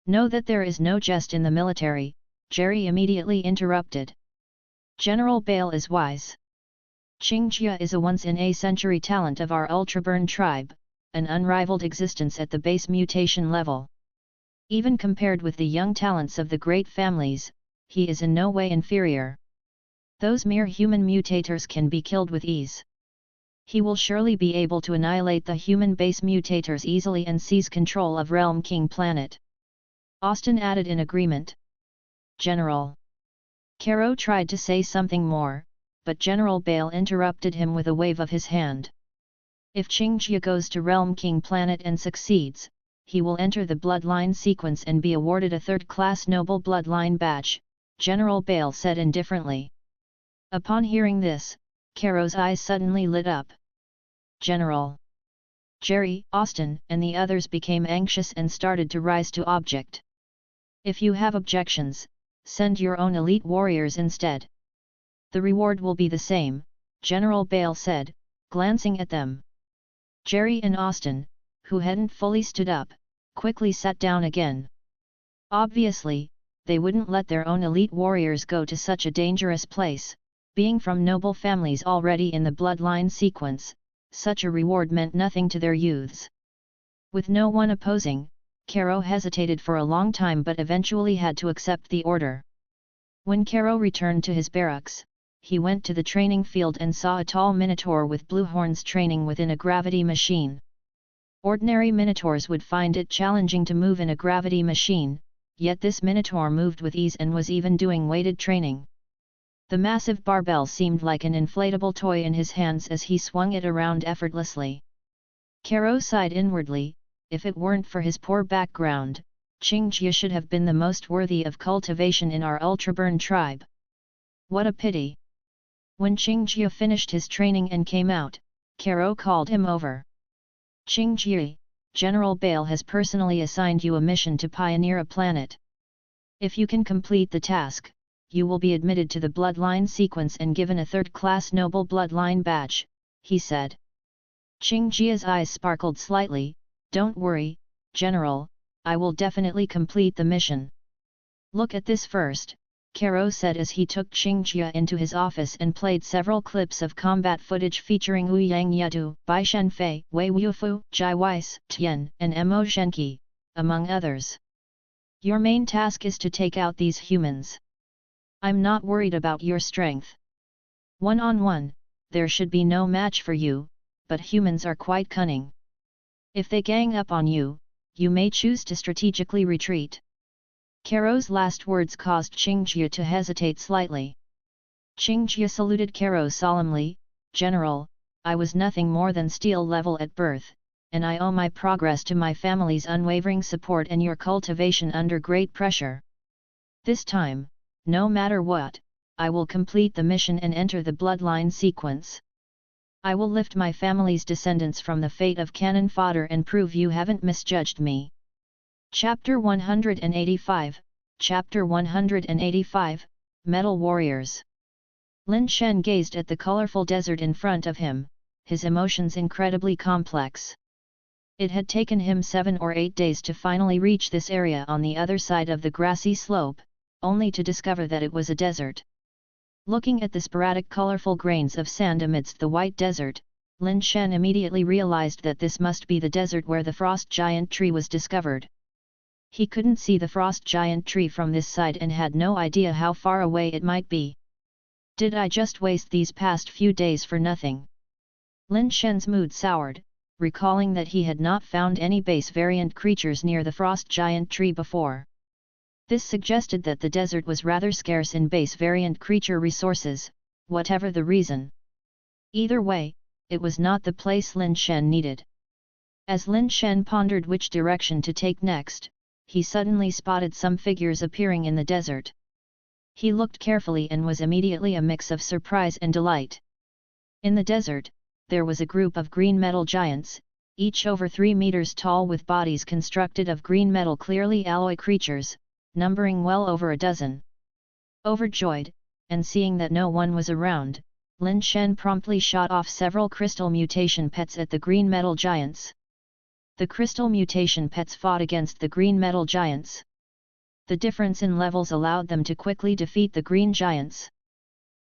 [SPEAKER 1] Know that there is no jest in the military, Jerry immediately interrupted. General Bale is wise. Qingjie is a once-in-a-century talent of our Ultraburn tribe, an unrivaled existence at the base mutation level. Even compared with the young talents of the great families, he is in no way inferior. Those mere human mutators can be killed with ease. He will surely be able to annihilate the human base mutators easily and seize control of Realm King planet. Austin added in agreement. General. Caro tried to say something more, but General Bale interrupted him with a wave of his hand. If Qingjie goes to Realm King planet and succeeds, he will enter the bloodline sequence and be awarded a third-class noble bloodline badge, General Bale said indifferently. Upon hearing this, Caro's eyes suddenly lit up. General. Jerry, Austin, and the others became anxious and started to rise to object. If you have objections, send your own elite warriors instead. The reward will be the same, General Bale said, glancing at them. Jerry and Austin, who hadn't fully stood up, quickly sat down again. Obviously, they wouldn't let their own elite warriors go to such a dangerous place, being from noble families already in the bloodline sequence, such a reward meant nothing to their youths. With no one opposing, Caro hesitated for a long time but eventually had to accept the order. When Caro returned to his barracks, he went to the training field and saw a tall minotaur with blue horns training within a gravity machine. Ordinary minotaurs would find it challenging to move in a gravity machine, yet this minotaur moved with ease and was even doing weighted training. The massive barbell seemed like an inflatable toy in his hands as he swung it around effortlessly. Caro sighed inwardly, if it weren't for his poor background, Qingjie should have been the most worthy of cultivation in our Ultraburn tribe. What a pity! When Qingjie finished his training and came out, Caro called him over. Qingjie, General Bale has personally assigned you a mission to pioneer a planet. If you can complete the task, you will be admitted to the bloodline sequence and given a third-class noble bloodline badge, he said. Qingjie's eyes sparkled slightly. Don't worry, General, I will definitely complete the mission. Look at this first, Caro said as he took Qingjie into his office and played several clips of combat footage featuring Wu Yang Yedu, Bai Shenfei, Wei Wufu, Jai Weiss, Tian, and Mo Zhenqi, among others. Your main task is to take out these humans. I'm not worried about your strength. One-on-one, there should be no match for you, but humans are quite cunning. If they gang up on you, you may choose to strategically retreat. Caro's last words caused Qingjie to hesitate slightly. Qingjie saluted Caro solemnly, "General, I was nothing more than steel level at birth, and I owe my progress to my family's unwavering support and your cultivation under great pressure. This time, no matter what, I will complete the mission and enter the bloodline sequence. I will lift my family's descendants from the fate of cannon fodder and prove you haven't misjudged me." Chapter 185, Chapter 185, Metal Warriors. Lin Shen gazed at the colorful desert in front of him, his emotions incredibly complex. It had taken him 7 or 8 days to finally reach this area on the other side of the grassy slope, only to discover that it was a desert. Looking at the sporadic colorful grains of sand amidst the white desert, Lin Shen immediately realized that this must be the desert where the frost giant tree was discovered. He couldn't see the frost giant tree from this side and had no idea how far away it might be. Did I just waste these past few days for nothing? Lin Shen's mood soured, recalling that he had not found any base variant creatures near the frost giant tree before. This suggested that the desert was rather scarce in base variant creature resources, whatever the reason. Either way, it was not the place Lin Shen needed. As Lin Shen pondered which direction to take next, he suddenly spotted some figures appearing in the desert. He looked carefully and was immediately a mix of surprise and delight. In the desert, there was a group of green metal giants, each over 3 meters tall with bodies constructed of green metal clearly alloy creatures, numbering well over a dozen. Overjoyed, and seeing that no one was around, Lin Shen promptly shot off several crystal mutation pets at the green metal giants. The crystal mutation pets fought against the green metal giants. The difference in levels allowed them to quickly defeat the green giants.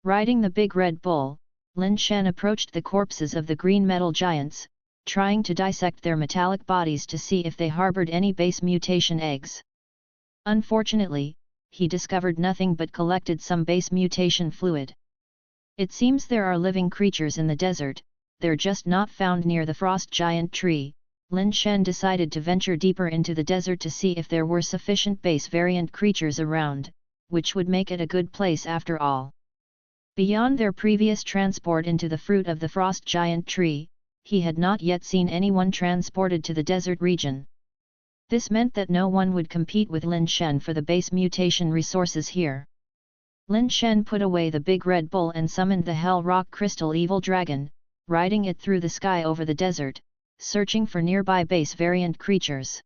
[SPEAKER 1] Riding the big red bull, Lin Shen approached the corpses of the green metal giants, trying to dissect their metallic bodies to see if they harbored any base mutation eggs. Unfortunately, he discovered nothing but collected some base mutation fluid. It seems there are living creatures in the desert, they're just not found near the frost giant tree. Lin Shen decided to venture deeper into the desert to see if there were sufficient base variant creatures around, which would make it a good place after all. Beyond their previous transport into the fruit of the frost giant tree, he had not yet seen anyone transported to the desert region. This meant that no one would compete with Lin Shen for the base mutation resources here. Lin Shen put away the big red bull and summoned the Hell Rock Crystal Evil Dragon, riding it through the sky over the desert, searching for nearby base variant creatures.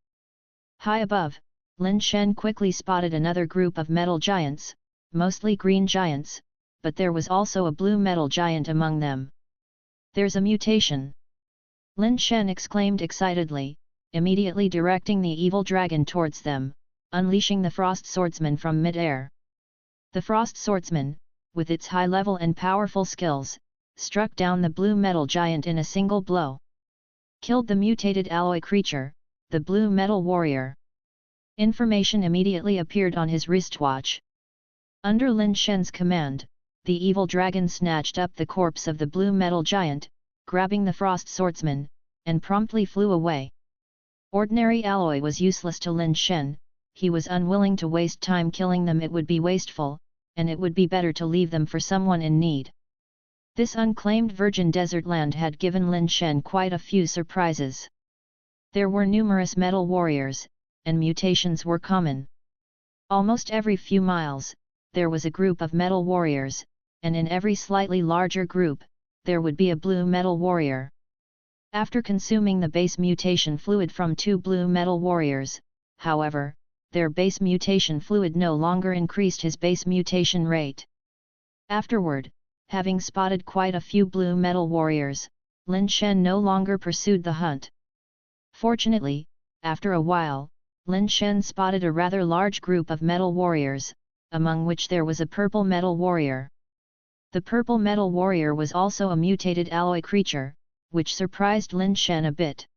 [SPEAKER 1] High above, Lin Shen quickly spotted another group of metal giants, mostly green giants, but there was also a blue metal giant among them. "There's a mutation!" Lin Shen exclaimed excitedly, immediately directing the evil dragon towards them, unleashing the Frost Swordsman from mid-air. The Frost Swordsman, with its high level and powerful skills, struck down the blue metal giant in a single blow. Killed the mutated alloy creature, the blue metal warrior. Information immediately appeared on his wristwatch. Under Lin Shen's command, the evil dragon snatched up the corpse of the blue metal giant, grabbing the frost swordsman, and promptly flew away. Ordinary alloy was useless to Lin Shen, he was unwilling to waste time killing them. It would be wasteful, and it would be better to leave them for someone in need. This unclaimed virgin desert land had given Lin Shen quite a few surprises. There were numerous metal warriors, and mutations were common. Almost every few miles, there was a group of metal warriors, and in every slightly larger group, there would be a blue metal warrior. After consuming the base mutation fluid from 2 blue metal warriors, however, their base mutation fluid no longer increased his base mutation rate. Afterward, having spotted quite a few blue metal warriors, Lin Shen no longer pursued the hunt. Fortunately, after a while, Lin Shen spotted a rather large group of metal warriors, among which there was a purple metal warrior. The purple metal warrior was also a mutated alloy creature, which surprised Lin Shen a bit.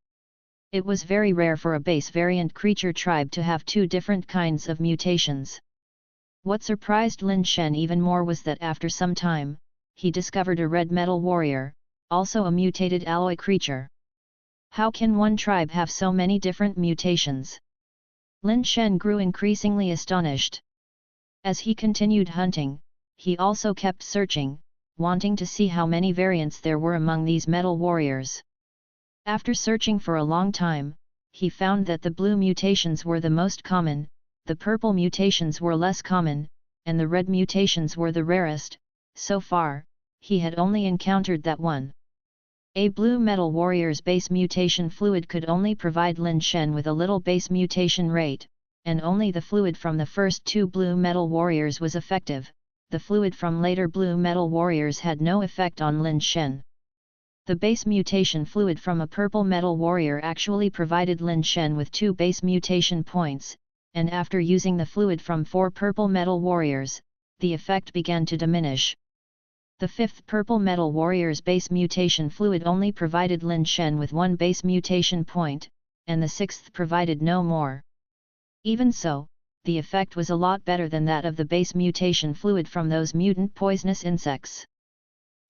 [SPEAKER 1] It was very rare for a base variant creature tribe to have 2 different kinds of mutations. What surprised Lin Shen even more was that after some time, he discovered a red metal warrior, also a mutated alloy creature. How can one tribe have so many different mutations? Lin Shen grew increasingly astonished. As he continued hunting, he also kept searching, wanting to see how many variants there were among these metal warriors. After searching for a long time, he found that the blue mutations were the most common, the purple mutations were less common, and the red mutations were the rarest. So far, he had only encountered that one. A blue metal warrior's base mutation fluid could only provide Lin Shen with a little base mutation rate, and only the fluid from the first two blue metal warriors was effective. The fluid from later blue metal warriors had no effect on Lin Shen. The base mutation fluid from a purple metal warrior actually provided Lin Shen with 2 base mutation points, and after using the fluid from 4 purple metal warriors, the effect began to diminish. The 5th purple metal warrior's base mutation fluid only provided Lin Shen with 1 base mutation point, and the 6th provided no more. Even so, the effect was a lot better than that of the base mutation fluid from those mutant poisonous insects.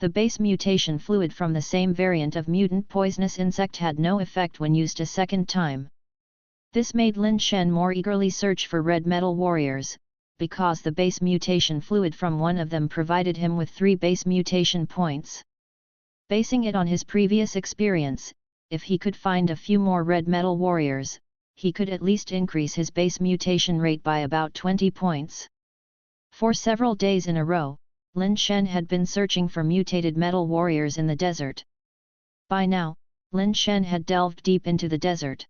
[SPEAKER 1] The base mutation fluid from the same variant of mutant poisonous insect had no effect when used a second time. This made Lin Shen more eagerly search for red metal warriors, because the base mutation fluid from one of them provided him with 3 base mutation points. Basing it on his previous experience, if he could find a few more red metal warriors, he could at least increase his base mutation rate by about 20 points. For several days in a row, Lin Shen had been searching for mutated metal warriors in the desert. By now, Lin Shen had delved deep into the desert.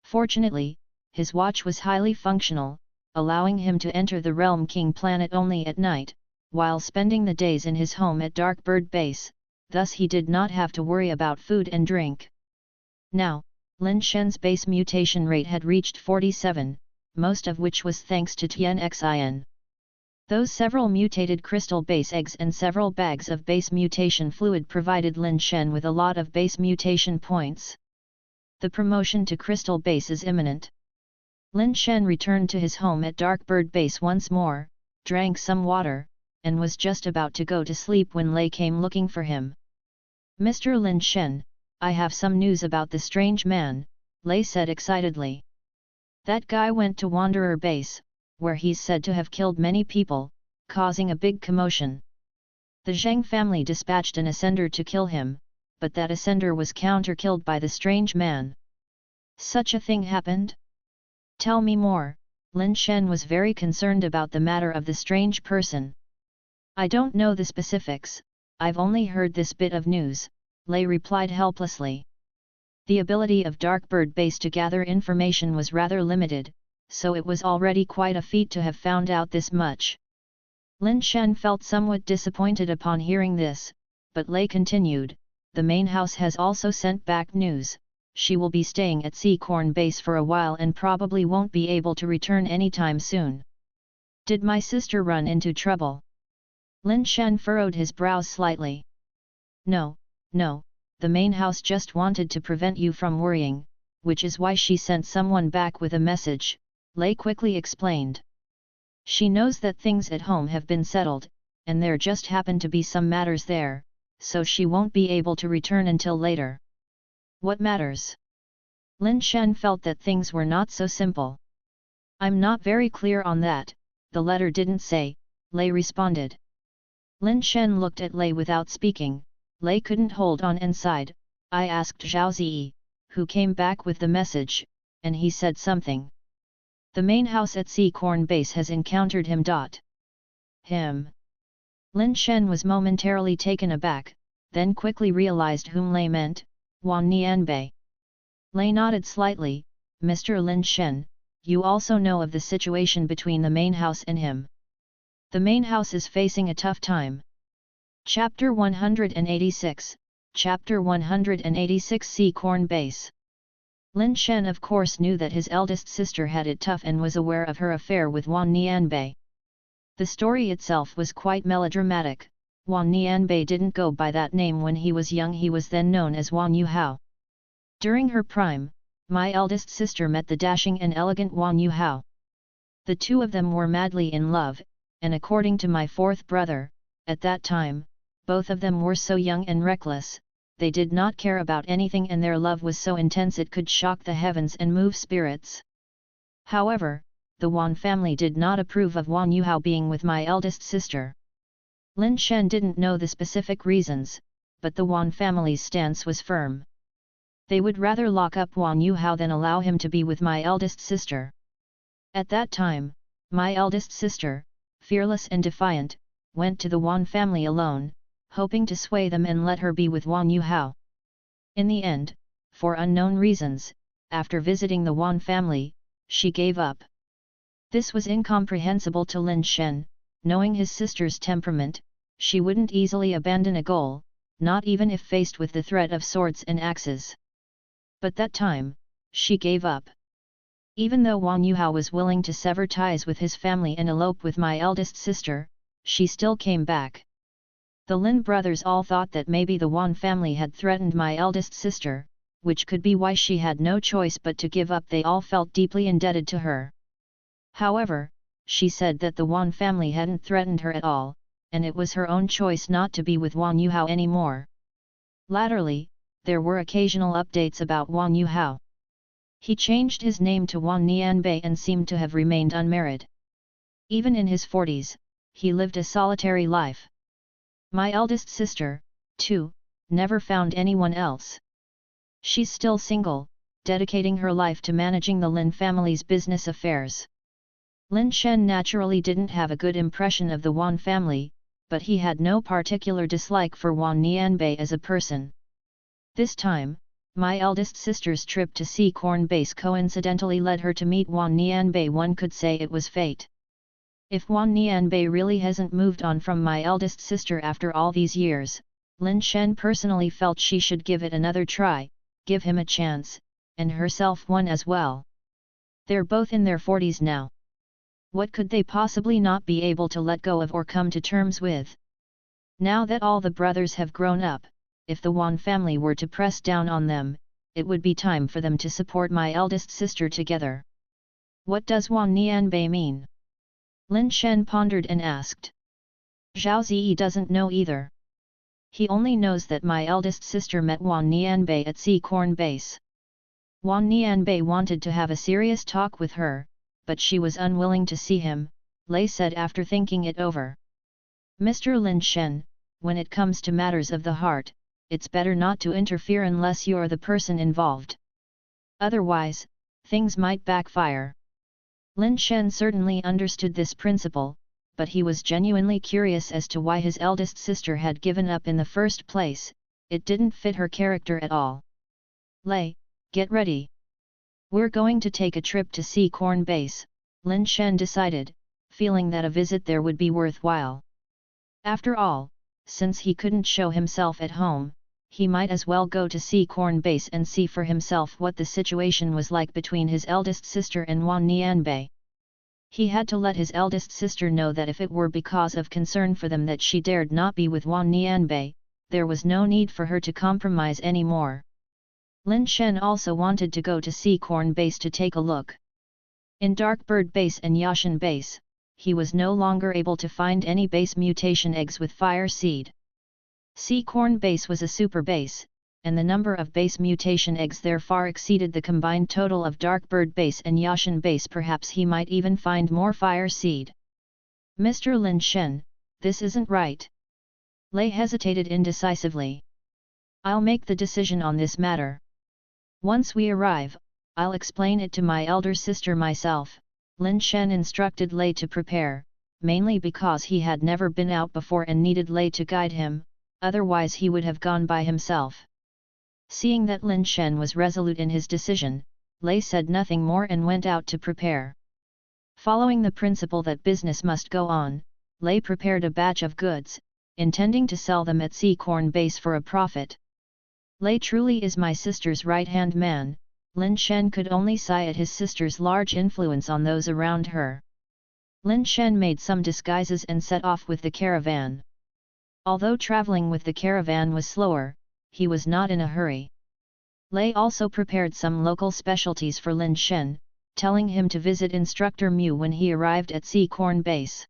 [SPEAKER 1] Fortunately, his watch was highly functional, allowing him to enter the Realm King planet only at night, while spending the days in his home at Dark Bird Base, thus he did not have to worry about food and drink. Now, Lin Shen's base mutation rate had reached 47, most of which was thanks to Tianxin. Those several mutated crystal base eggs and several bags of base mutation fluid provided Lin Shen with a lot of base mutation points. The promotion to crystal base is imminent. Lin Shen returned to his home at Dark Bird Base once more, drank some water, and was just about to go to sleep when Lei came looking for him. "Mr. Lin Shen, I have some news about the strange man," Lei said excitedly. "That guy went to Wanderer Base, where he's said to have killed many people, causing a big commotion. The Zheng family dispatched an ascender to kill him, but that ascender was counter-killed by the strange man. Such a thing happened? Tell me more." Lin Shen was very concerned about the matter of the strange person. "I don't know the specifics, I've only heard this bit of news," Lei replied helplessly. The ability of Dark Bird Base to gather information was rather limited, so it was already quite a feat to have found out this much. Lin Shen felt somewhat disappointed upon hearing this, but Lei continued, "The main house has also sent back news. She will be staying at Seacorn Base for a while and probably won't be able to return anytime soon. Did my sister run into trouble?" Lin Shen furrowed his brows slightly. No, the main house just wanted to prevent you from worrying, which is why she sent someone back with a message," Lei quickly explained. "She knows that things at home have been settled, and there just happen to be some matters there, so she won't be able to return until later." "What matters?" Lin Shen felt that things were not so simple. "I'm not very clear on that, the letter didn't say," Lei responded. Lin Shen looked at Lei without speaking. Lei couldn't hold on and sighed. "I asked Zhao Ziyi, who came back with the message, and he said something. The main house at Seacorn Base has encountered him. Him?" Lin Shen was momentarily taken aback, then quickly realized whom Lei meant, Wan Nianbei. Lei nodded slightly. "Mr. Lin Shen, you also know of the situation between the main house and him. The main house is facing a tough time." Chapter 186, Chapter 186 Seacorn Base. Lin Shen of course knew that his eldest sister had it tough and was aware of her affair with Wan Nianbei. The story itself was quite melodramatic. Wan Nianbei didn't go by that name when he was young. He was then known as Wan Yuhao. During her prime, my eldest sister met the dashing and elegant Wan Yuhao. The two of them were madly in love, and according to my fourth brother, at that time, both of them were so young and reckless, they did not care about anything, and their love was so intense it could shock the heavens and move spirits. However, the Wan family did not approve of Wan Yuhao being with my eldest sister. Lin Shen didn't know the specific reasons, but the Wan family's stance was firm. They would rather lock up Wan Yuhao than allow him to be with my eldest sister. At that time, my eldest sister, fearless and defiant, went to the Wan family alone, hoping to sway them and let her be with Wan Yuhao. In the end, for unknown reasons, after visiting the Wan family, she gave up. This was incomprehensible to Lin Shen. Knowing his sister's temperament, she wouldn't easily abandon a goal, not even if faced with the threat of swords and axes. But that time, she gave up. Even though Wang Yuhao was willing to sever ties with his family and elope with my eldest sister, she still came back. The Lin brothers all thought that maybe the Wan family had threatened my eldest sister, which could be why she had no choice but to give up. They all felt deeply indebted to her. However, she said that the Wan family hadn't threatened her at all, and it was her own choice not to be with Wang Yuhao anymore. Latterly, there were occasional updates about Wang Yuhao. He changed his name to Wan Nianbei and seemed to have remained unmarried. Even in his 40s, he lived a solitary life. My eldest sister, too, never found anyone else. She's still single, dedicating her life to managing the Lin family's business affairs. Lin Shen naturally didn't have a good impression of the Wan family, but he had no particular dislike for Wan Nianbei as a person. This time, my eldest sister's trip to Sea Corn Base coincidentally led her to meet Wan Nianbei. One could say it was fate. If Wan Nianbei really hasn't moved on from my eldest sister after all these years, Lin Shen personally felt she should give it another try, give him a chance, and herself one as well. They're both in their 40s now. What could they possibly not be able to let go of or come to terms with? Now that all the brothers have grown up, if the Wan family were to press down on them, it would be time for them to support my eldest sister together. What does Wan Nianbei mean? Lin Shen pondered and asked. Zhao Ziyi doesn't know either. He only knows that my eldest sister met Wan Nianbei at Sea Corn Base. Wan Nianbei wanted to have a serious talk with her, but she was unwilling to see him, Lei said after thinking it over. Mr. Lin Shen, when it comes to matters of the heart, it's better not to interfere unless you're the person involved. Otherwise, things might backfire. Lin Shen certainly understood this principle, but he was genuinely curious as to why his eldest sister had given up in the first place. It didn't fit her character at all. Lei, get ready. We're going to take a trip to Sea Corn Base, Lin Shen decided, feeling that a visit there would be worthwhile. After all, since he couldn't show himself at home, he might as well go to Sea Corn Base and see for himself what the situation was like between his eldest sister and Wan Nianbei. He had to let his eldest sister know that if it were because of concern for them that she dared not be with Wan Nianbei, there was no need for her to compromise anymore. Lin Shen also wanted to go to Sea Corn Base to take a look. In Dark Bird Base and Yashan Base, he was no longer able to find any base mutation eggs with fire seed. Sea Corn Base was a super base, and the number of base mutation eggs there far exceeded the combined total of Dark Bird Base and Yashan Base. Perhaps he might even find more fire seed. Mr. Lin Shen, this isn't right. Lei hesitated indecisively. I'll make the decision on this matter. Once we arrive, I'll explain it to my elder sister myself, Lin Shen instructed Lei to prepare, mainly because he had never been out before and needed Lei to guide him, otherwise he would have gone by himself. Seeing that Lin Shen was resolute in his decision, Lei said nothing more and went out to prepare. Following the principle that business must go on, Lei prepared a batch of goods, intending to sell them at Sea Corn Base for a profit. Lei truly is my sister's right-hand man. Lin Shen could only sigh at his sister's large influence on those around her. Lin Shen made some disguises and set off with the caravan. Although traveling with the caravan was slower, he was not in a hurry. Lei also prepared some local specialties for Lin Shen, telling him to visit Instructor Mu when he arrived at Sea Corn Base.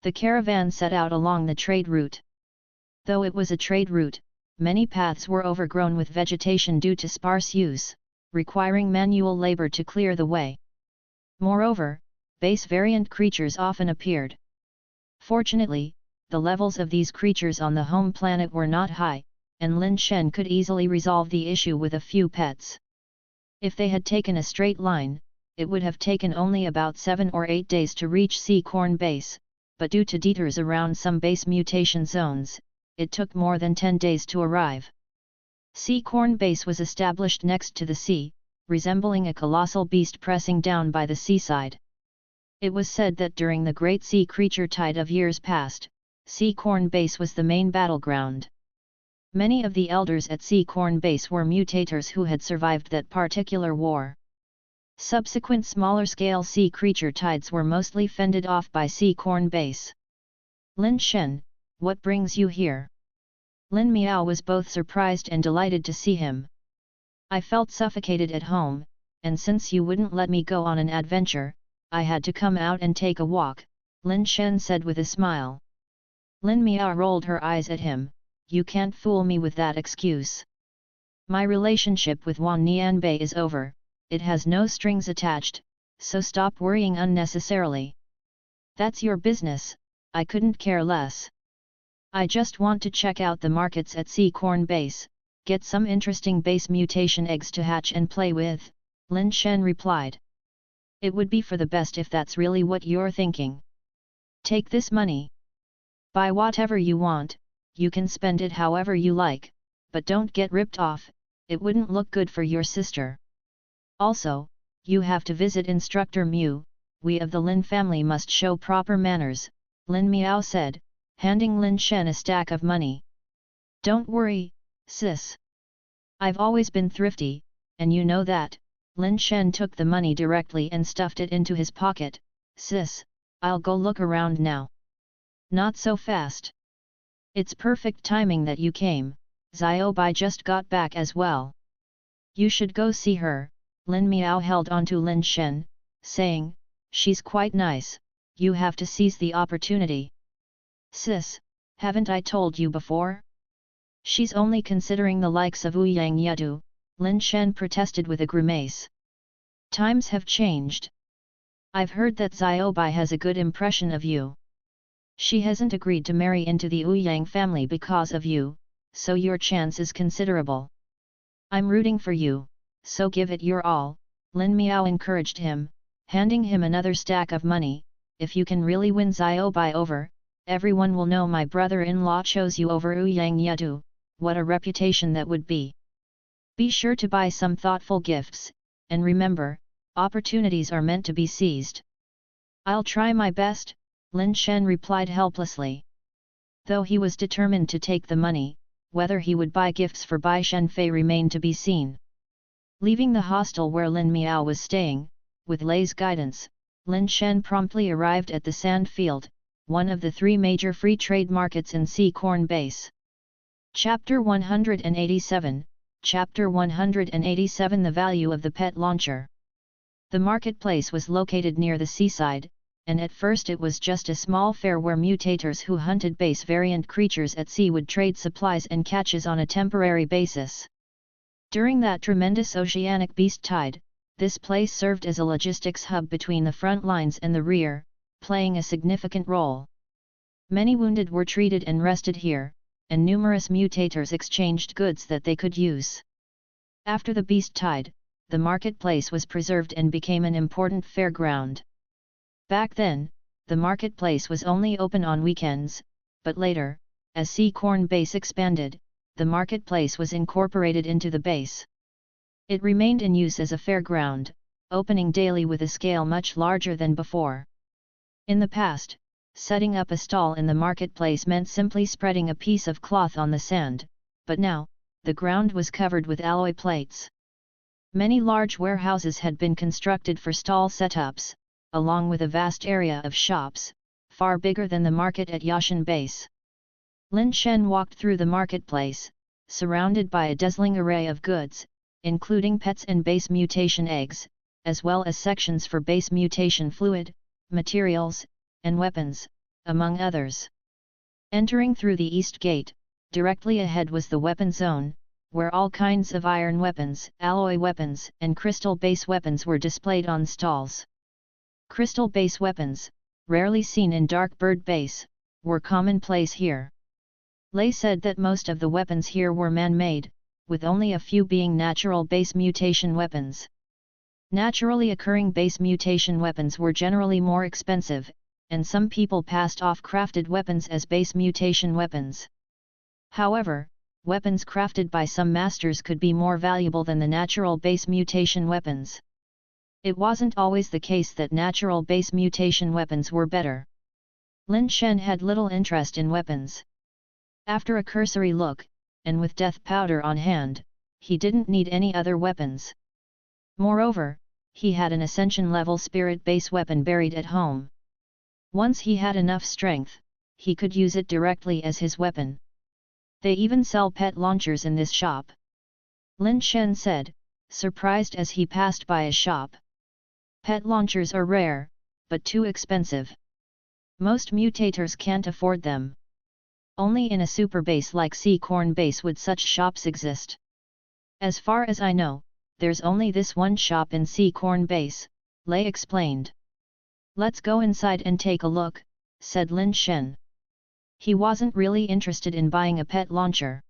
[SPEAKER 1] The caravan set out along the trade route. Though it was a trade route, many paths were overgrown with vegetation due to sparse use, requiring manual labor to clear the way. Moreover, base variant creatures often appeared. Fortunately, the levels of these creatures on the home planet were not high, and Lin Shen could easily resolve the issue with a few pets. If they had taken a straight line, it would have taken only about 7 or 8 days to reach Sea-Corn base, but due to detours around some base mutation zones, it took more than 10 days to arrive. Sea-Corn base was established next to the sea, resembling a colossal beast pressing down by the seaside. It was said that during the Great Sea Creature Tide of years past, Sea-Corn base was the main battleground. Many of the elders at Sea-Corn base were mutators who had survived that particular war. Subsequent smaller-scale sea creature tides were mostly fended off by Sea-Corn base. Lin Shen, what brings you here? Lin Miao was both surprised and delighted to see him. I felt suffocated at home, and since you wouldn't let me go on an adventure, I had to come out and take a walk, Lin Shen said with a smile. Lin Miao rolled her eyes at him. You can't fool me with that excuse. My relationship with Wan Nianbei is over, it has no strings attached, so stop worrying unnecessarily. That's your business, I couldn't care less. I just want to check out the markets at Sea-Corn base, get some interesting base mutation eggs to hatch and play with, Lin Shen replied. It would be for the best if that's really what you're thinking. Take this money. Buy whatever you want. You can spend it however you like, but don't get ripped off, it wouldn't look good for your sister. Also, you have to visit Instructor Mu, we of the Lin family must show proper manners, Lin Miao said, handing Lin Shen a stack of money. Don't worry, sis. I've always been thrifty, and you know that, Lin Shen took the money directly and stuffed it into his pocket. Sis, I'll go look around now. Not so fast. It's perfect timing that you came, Xiaobai just got back as well. You should go see her, Lin Miao held onto Lin Shen, saying, she's quite nice, you have to seize the opportunity. Sis, haven't I told you before? She's only considering the likes of Wu Yang Yedu, Lin Shen protested with a grimace. Times have changed. I've heard that Xiaobai has a good impression of you. She hasn't agreed to marry into the Ouyang family because of you, so your chance is considerable. I'm rooting for you, so give it your all, Lin Miao encouraged him, handing him another stack of money. If you can really win Xiaobai over, everyone will know my brother-in-law chose you over Ouyang Yedu, what a reputation that would be. Be sure to buy some thoughtful gifts, and remember, opportunities are meant to be seized. I'll try my best, Lin Shen replied helplessly. Though he was determined to take the money, whether he would buy gifts for Bai Shenfei remained to be seen. Leaving the hostel where Lin Miao was staying, with Lei's guidance, Lin Shen promptly arrived at the sand field, one of the 3 major free trade markets in Sea-Corn base. Chapter 187, Chapter 187 The value of the pet launcher. The marketplace was located near the seaside, and at first it was just a small fair where mutators who hunted base variant creatures at sea would trade supplies and catches on a temporary basis. During that tremendous oceanic beast tide, this place served as a logistics hub between the front lines and the rear, playing a significant role. Many wounded were treated and rested here, and numerous mutators exchanged goods that they could use. After the beast tide, the marketplace was preserved and became an important fairground. Back then, the marketplace was only open on weekends, but later, as Sea-Corn base expanded, the marketplace was incorporated into the base. It remained in use as a fairground, opening daily with a scale much larger than before. In the past, setting up a stall in the marketplace meant simply spreading a piece of cloth on the sand, but now, the ground was covered with alloy plates. Many large warehouses had been constructed for stall setups, along with a vast area of shops, far bigger than the market at Yashan base. Lin Shen walked through the marketplace, surrounded by a dazzling array of goods, including pets and base mutation eggs, as well as sections for base mutation fluid, materials, and weapons, among others. Entering through the east gate, Directly ahead was the weapon zone, where all kinds of iron weapons, alloy weapons, and crystal base weapons were displayed on stalls. Crystal base weapons, rarely seen in Dark Bird Base, were commonplace here. Lei said that most of the weapons here were man-made, with only a few being natural base mutation weapons. Naturally occurring base mutation weapons were generally more expensive, and some people passed off crafted weapons as base mutation weapons. However, weapons crafted by some masters could be more valuable than the natural base mutation weapons. It wasn't always the case that natural base mutation weapons were better. Lin Shen had little interest in weapons. After a cursory look, and with death powder on hand, he didn't need any other weapons. Moreover, he had an ascension-level spirit base weapon buried at home. Once he had enough strength, he could use it directly as his weapon. They even sell pet launchers in this shop. Lin Shen said, surprised as he passed by a shop. Pet launchers are rare, but too expensive. Most mutators can't afford them. Only in a super base like Sea-Corn Base would such shops exist. As far as I know, there's only this one shop in Sea-Corn Base, Lei explained. Let's go inside and take a look, said Lin Shen. He wasn't really interested in buying a pet launcher.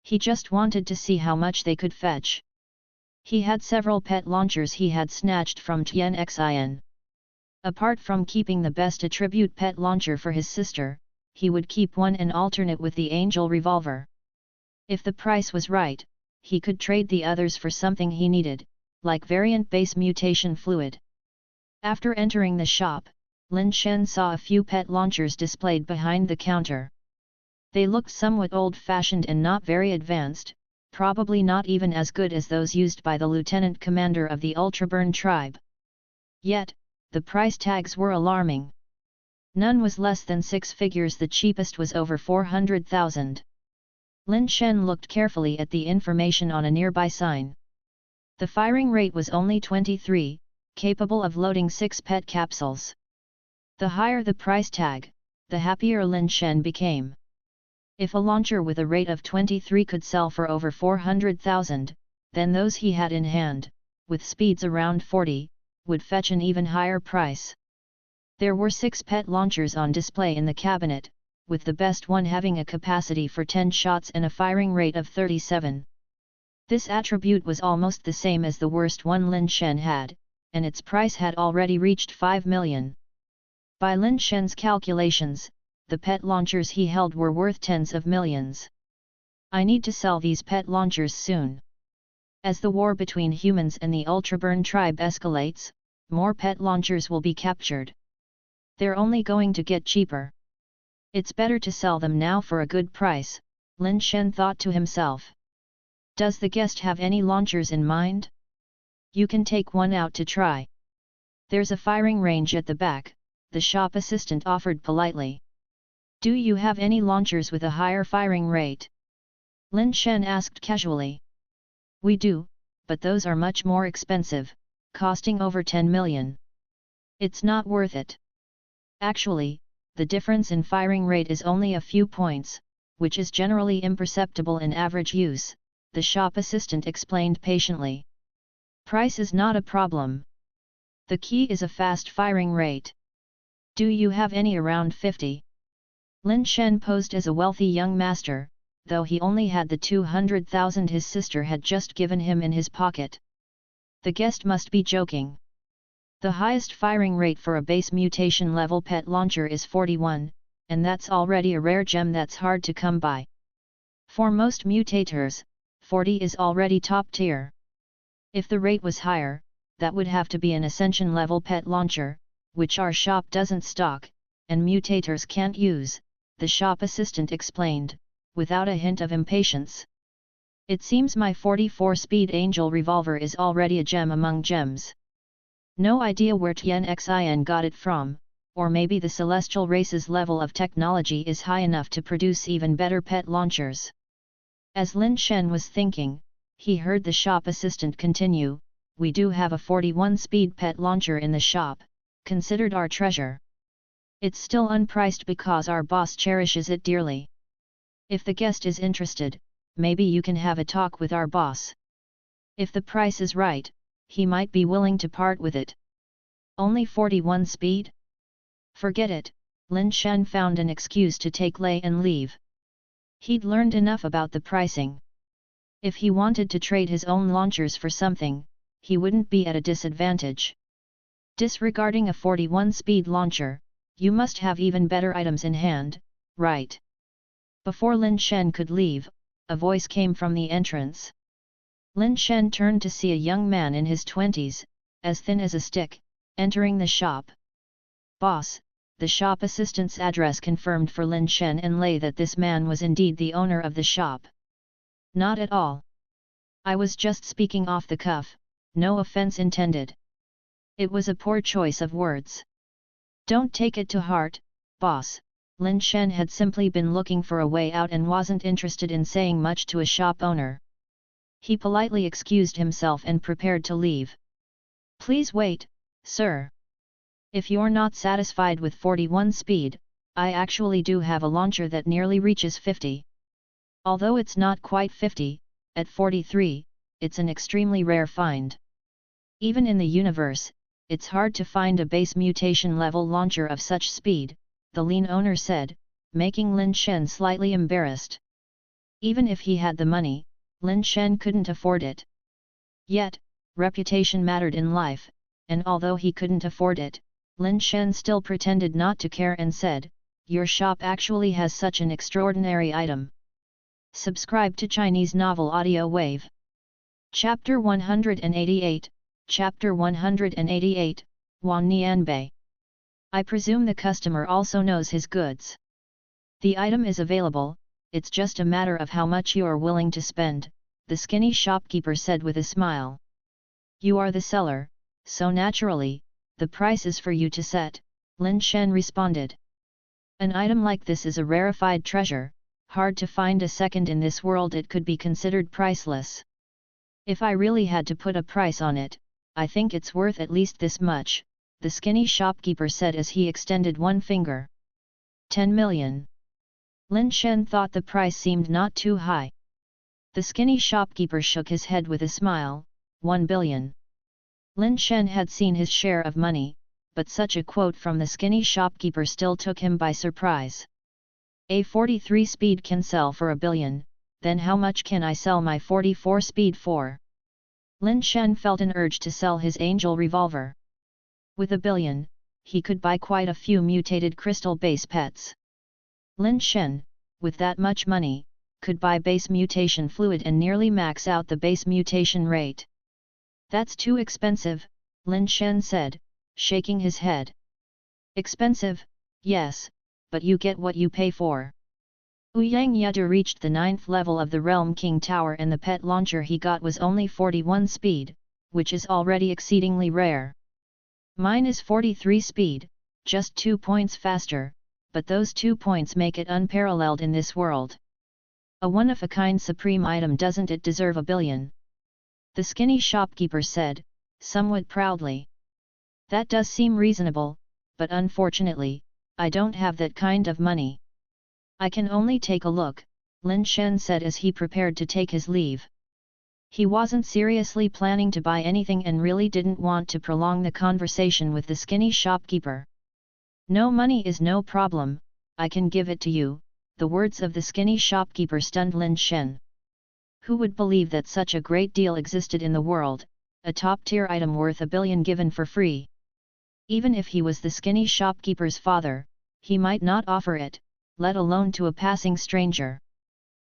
[SPEAKER 1] He just wanted to see how much they could fetch. He had several pet launchers he had snatched from Tianxin. Apart from keeping the best attribute pet launcher for his sister, he would keep one and alternate with the Angel Revolver. If the price was right, he could trade the others for something he needed, like variant base mutation fluid. After entering the shop, Lin Shen saw a few pet launchers displayed behind the counter. They looked somewhat old-fashioned and not very advanced, probably not even as good as those used by the lieutenant commander of the Ultraburn tribe. Yet, the price tags were alarming. None was less than 6 figures, the cheapest was over 400,000. Lin Shen looked carefully at the information on a nearby sign. The firing rate was only 23, capable of loading 6 pet capsules. The higher the price tag, the happier Lin Shen became. If a launcher with a rate of 23 could sell for over 400,000, then those he had in hand, with speeds around 40, would fetch an even higher price. There were 6 pet launchers on display in the cabinet, with the best one having a capacity for 10 shots and a firing rate of 37. This attribute was almost the same as the worst one Lin Shen had, and its price had already reached 5 million. By Lin Shen's calculations, the pet launchers he held were worth tens of millions. I need to sell these pet launchers soon. As the war between humans and the Ultraburn tribe escalates, more pet launchers will be captured. They're only going to get cheaper. It's better to sell them now for a good price, Lin Shen thought to himself. Does the guest have any launchers in mind? You can take one out to try. There's a firing range at the back, the shop assistant offered politely. Do you have any launchers with a higher firing rate? Lin Shen asked casually. We do, but those are much more expensive, costing over 10 million. It's not worth it. Actually, the difference in firing rate is only a few points, which is generally imperceptible in average use, the shop assistant explained patiently. Price is not a problem. The key is a fast firing rate. Do you have any around 50? Lin Shen posed as a wealthy young master, though he only had the 200,000 his sister had just given him in his pocket. The guest must be joking. The highest firing rate for a base mutation level pet launcher is 41, and that's already a rare gem that's hard to come by. For most mutators, 40 is already top tier. If the rate was higher, that would have to be an ascension level pet launcher, which our shop doesn't stock, and mutators can't use, the shop assistant explained, without a hint of impatience. It seems my 44-speed Angel Revolver is already a gem among gems. No idea where Tianxin got it from, or maybe the celestial race's level of technology is high enough to produce even better pet launchers. As Lin Shen was thinking, he heard the shop assistant continue, we do have a 41-speed pet launcher in the shop, considered our treasure. It's still unpriced because our boss cherishes it dearly. If the guest is interested, maybe you can have a talk with our boss. If the price is right, he might be willing to part with it. Only 41 speed? Forget it, Lin Shen found an excuse to take Lei and leave. He'd learned enough about the pricing. If he wanted to trade his own launchers for something, he wouldn't be at a disadvantage. Disregarding a 41 speed launcher, you must have even better items in hand, right? Before Lin Shen could leave, a voice came from the entrance. Lin Shen turned to see a young man in his 20s, as thin as a stick, entering the shop. Boss, the shop assistant's address confirmed for Lin Shen and Lei that this man was indeed the owner of the shop. Not at all. I was just speaking off the cuff, no offense intended. It was a poor choice of words. Don't take it to heart, boss. Lin Shen had simply been looking for a way out and wasn't interested in saying much to a shop owner. He politely excused himself and prepared to leave. Please wait, sir. If you're not satisfied with 41 speed, I actually do have a launcher that nearly reaches 50. Although it's not quite 50, at 43, it's an extremely rare find. Even in the universe, it's hard to find a base mutation level launcher of such speed, the lean owner said, making Lin Shen slightly embarrassed. Even if he had the money, Lin Shen couldn't afford it. Yet, reputation mattered in life, and although he couldn't afford it, Lin Shen still pretended not to care and said, "Your shop actually has such an extraordinary item." Subscribe to Chinese Novel Audiowave. Chapter 188, Chapter 188, Wan Nianbei. I presume the customer also knows his goods. The item is available, it's just a matter of how much you're willing to spend, the skinny shopkeeper said with a smile. You are the seller, so naturally, the price is for you to set, Lin Shen responded. An item like this is a rarefied treasure, hard to find a second in this world. It could be considered priceless. If I really had to put a price on it, I think it's worth at least this much, the skinny shopkeeper said as he extended one finger. 10 million. Lin Shen thought the price seemed not too high. The skinny shopkeeper shook his head with a smile. 1 billion. Lin Shen had seen his share of money, but such a quote from the skinny shopkeeper still took him by surprise. A 43 speed can sell for 1 billion, then how much can I sell my 44 speed for? Lin Shen felt an urge to sell his angel revolver. With 1 billion, he could buy quite a few mutated crystal base pets. Lin Shen, with that much money, could buy base mutation fluid and nearly max out the base mutation rate. That's too expensive, Lin Shen said, shaking his head. Expensive, yes, but you get what you pay for. Ouyang Yada reached the 9th level of the Realm King Tower and the pet launcher he got was only 41 speed, which is already exceedingly rare. Mine is 43 speed, just 2 points faster, but those 2 points make it unparalleled in this world. A one-of-a-kind supreme item, doesn't it deserve 1 billion? The skinny shopkeeper said, somewhat proudly. That does seem reasonable, but unfortunately, I don't have that kind of money. I can only take a look, Lin Shen said as he prepared to take his leave. He wasn't seriously planning to buy anything and really didn't want to prolong the conversation with the skinny shopkeeper. No money is no problem, I can give it to you, the words of the skinny shopkeeper stunned Lin Shen. Who would believe that such a great deal existed in the world, a top-tier item worth 1 billion given for free? Even if he was the skinny shopkeeper's father, he might not offer it, let alone to a passing stranger.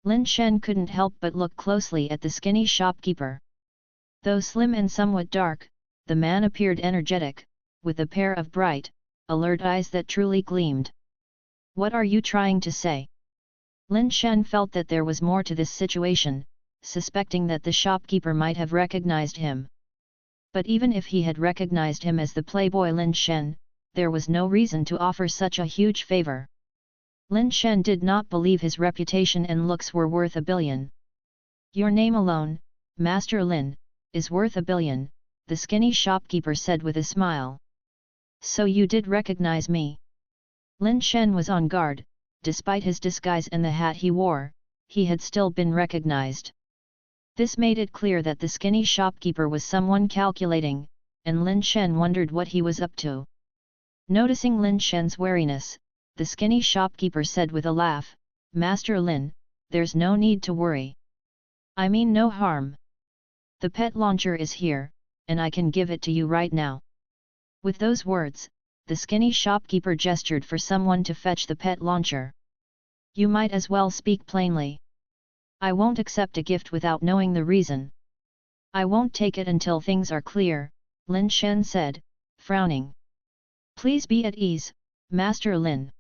[SPEAKER 1] Lin Shen couldn't help but look closely at the skinny shopkeeper. Though slim and somewhat dark, the man appeared energetic, with a pair of bright, alert eyes that truly gleamed. What are you trying to say? Lin Shen felt that there was more to this situation, suspecting that the shopkeeper might have recognized him. But even if he had recognized him as the playboy Lin Shen, there was no reason to offer such a huge favor. Lin Shen did not believe his reputation and looks were worth 1 billion. Your name alone, Master Lin, is worth 1 billion, the skinny shopkeeper said with a smile. So you did recognize me? Lin Shen was on guard, despite his disguise and the hat he wore, he had still been recognized. This made it clear that the skinny shopkeeper was someone calculating, and Lin Shen wondered what he was up to. Noticing Lin Shen's wariness, the skinny shopkeeper said with a laugh, "Master Lin, there's no need to worry. I mean no harm. The pet launcher is here, and I can give it to you right now." With those words, the skinny shopkeeper gestured for someone to fetch the pet launcher. "You might as well speak plainly. I won't accept a gift without knowing the reason." "I won't take it until things are clear," Lin Shen said, frowning. "Please be at ease, Master Lin.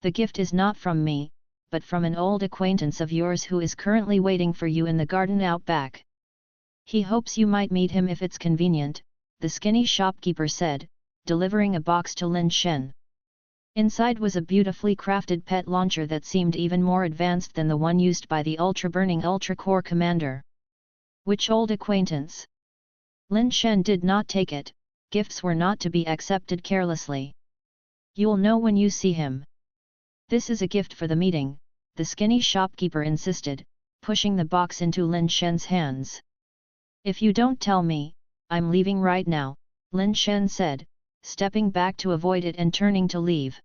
[SPEAKER 1] The gift is not from me, but from an old acquaintance of yours who is currently waiting for you in the garden out back. He hopes you might meet him if it's convenient," the skinny shopkeeper said, delivering a box to Lin Shen. Inside was a beautifully crafted pet launcher that seemed even more advanced than the one used by the ultra-burning ultra-core commander. "Which old acquaintance?" Lin Shen did not take it. Gifts were not to be accepted carelessly. "You'll know when you see him." "This is a gift for the meeting," the skinny shopkeeper insisted, pushing the box into Lin Shen's hands. "If you don't tell me, I'm leaving right now," Lin Shen said, stepping back to avoid it and turning to leave.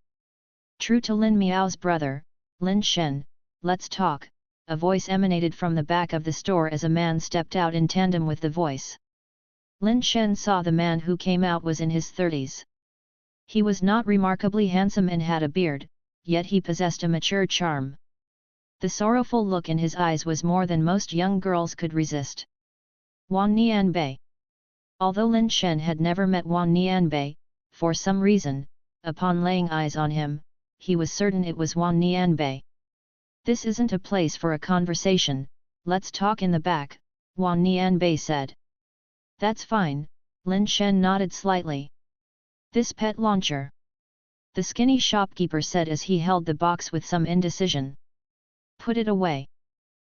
[SPEAKER 1] True to Lin Miao's brother, Lin Shen, "Let's talk," a voice emanated from the back of the store as a man stepped out in tandem with the voice. Lin Shen saw the man who came out was in his 30s. He was not remarkably handsome and had a beard, yet he possessed a mature charm. The sorrowful look in his eyes was more than most young girls could resist. Wan Nianbei. Although Lin Shen had never met Wan Nianbei, for some reason, upon laying eyes on him, he was certain it was Wan Nianbei. "This isn't a place for a conversation, let's talk in the back," Wan Nianbei said. "That's fine," Lin Shen nodded slightly. "This pet launcher?" the skinny shopkeeper said as he held the box with some indecision. "Put it away.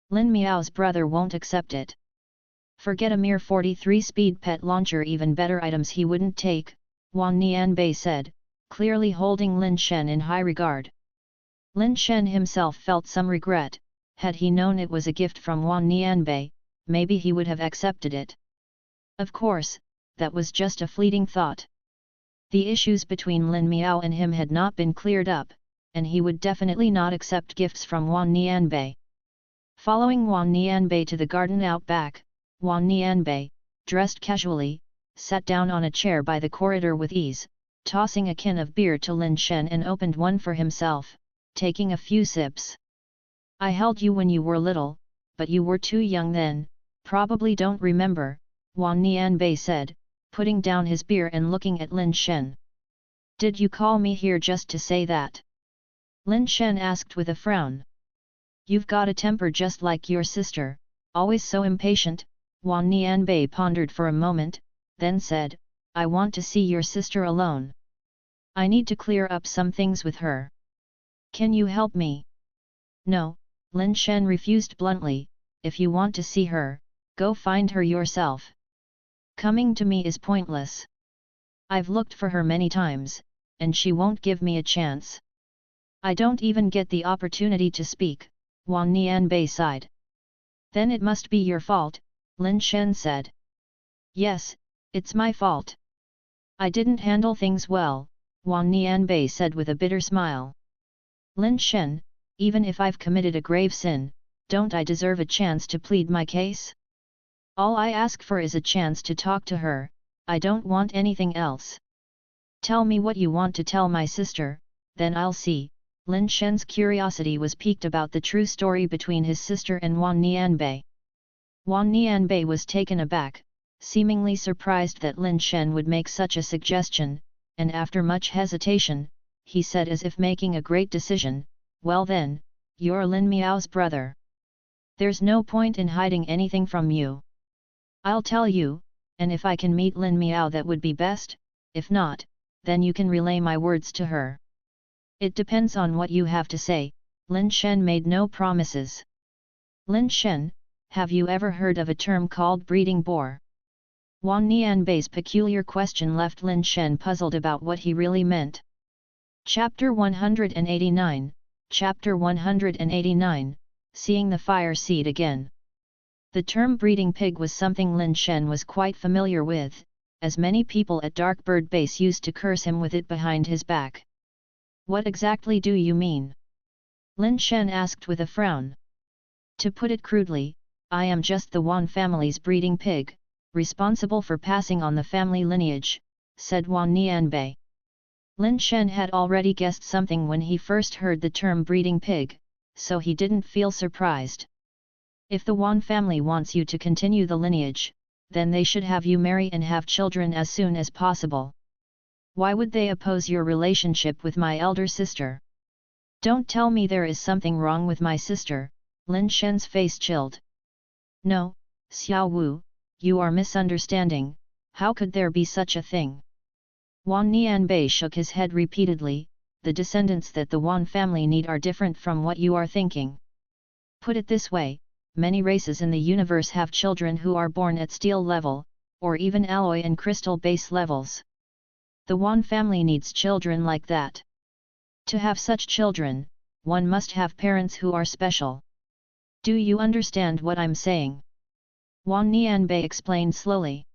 [SPEAKER 1] Lin Miao's brother won't accept it. Forget a mere 43-speed pet launcher, even better items he wouldn't take," Wan Nianbei said, clearly holding Lin Shen in high regard. Lin Shen himself felt some regret. Had he known it was a gift from Wan Nianbei, maybe he would have accepted it. Of course, that was just a fleeting thought. The issues between Lin Miao and him had not been cleared up, and he would definitely not accept gifts from Wan Nianbei. Following Wan Nianbei to the garden out back, Wan Nianbei, dressed casually, sat down on a chair by the corridor with ease, tossing a can of beer to Lin Shen and opened one for himself, taking a few sips. "I held you when you were little, but you were too young then, probably don't remember," Wan Nianbei said, putting down his beer and looking at Lin Shen. "Did you call me here just to say that?" Lin Shen asked with a frown. "You've got a temper just like your sister, always so impatient," Wan Nianbei pondered for a moment, then said, "I want to see your sister alone. I need to clear up some things with her. Can you help me?" "No," Lin Shen refused bluntly, "if you want to see her, go find her yourself. Coming to me is pointless. I've looked for her many times, and she won't give me a chance. I don't even get the opportunity to speak," Wan Nianbei sighed. "Then it must be your fault," Lin Shen said. "Yes, it's my fault. I didn't handle things well," Wan Nianbei said with a bitter smile. "Lin Shen, even if I've committed a grave sin, don't I deserve a chance to plead my case? All I ask for is a chance to talk to her, I don't want anything else. Tell me what you want to tell my sister, then I'll see." Lin Shen's curiosity was piqued about the true story between his sister and Wan Nianbei. Wan Nianbei was taken aback, seemingly surprised that Lin Shen would make such a suggestion, and after much hesitation, he said as if making a great decision, "Well then, you're Lin Miao's brother. There's no point in hiding anything from you. I'll tell you, and if I can meet Lin Miao that would be best, if not, then you can relay my words to her." "It depends on what you have to say," Lin Shen made no promises. "Lin Shen, have you ever heard of a term called breeding bore?" Wan Nianbei's peculiar question left Lin Shen puzzled about what he really meant. Chapter 189, Chapter 189, Seeing the Fire Seed Again. The term breeding pig was something Lin Shen was quite familiar with, as many people at Dark Bird Base used to curse him with it behind his back. What exactly do you mean? Lin Shen asked with a frown. To put it crudely, I am just the Wan family's breeding pig, responsible for passing on the family lineage, said Wan Nianbei. Lin Shen had already guessed something when he first heard the term breeding pig, so he didn't feel surprised. If the Wan family wants you to continue the lineage, then they should have you marry and have children as soon as possible. Why would they oppose your relationship with my elder sister? Don't tell me there is something wrong with my sister. Lin Shen's face chilled. No, Xiao Wu, you are misunderstanding, how could there be such a thing? Wan Nianbei shook his head repeatedly. The descendants that the Wan family need are different from what you are thinking. Put it this way, many races in the universe have children who are born at steel level, or even alloy and crystal base levels. The Wan family needs children like that. To have such children, one must have parents who are special. Do you understand what I'm saying? Wan Nianbei explained slowly.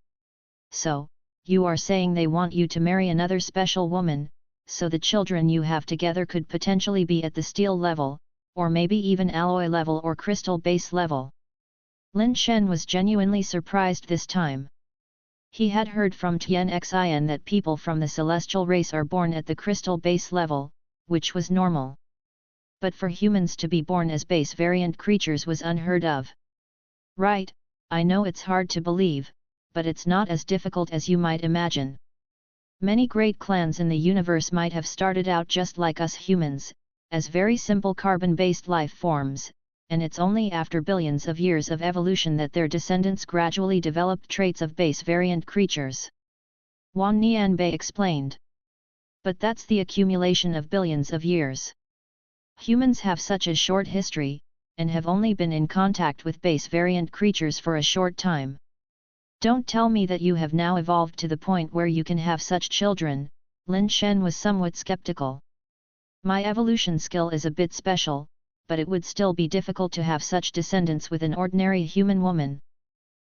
[SPEAKER 1] So, you are saying they want you to marry another special woman, so the children you have together could potentially be at the steel level, or maybe even alloy level or crystal base level. Lin Shen was genuinely surprised this time. He had heard from Tian Xin that people from the celestial race are born at the crystal base level, which was normal. But for humans to be born as base variant creatures was unheard of. Right, I know it's hard to believe, but it's not as difficult as you might imagine. Many great clans in the universe might have started out just like us humans, as very simple carbon-based life forms, and it's only after billions of years of evolution that their descendants gradually developed traits of base variant creatures. Wan Nianbei explained. But that's the accumulation of billions of years. Humans have such a short history, and have only been in contact with base variant creatures for a short time. Don't tell me that you have now evolved to the point where you can have such children. Lin Shen was somewhat skeptical. My evolution skill is a bit special, but it would still be difficult to have such descendants with an ordinary human woman.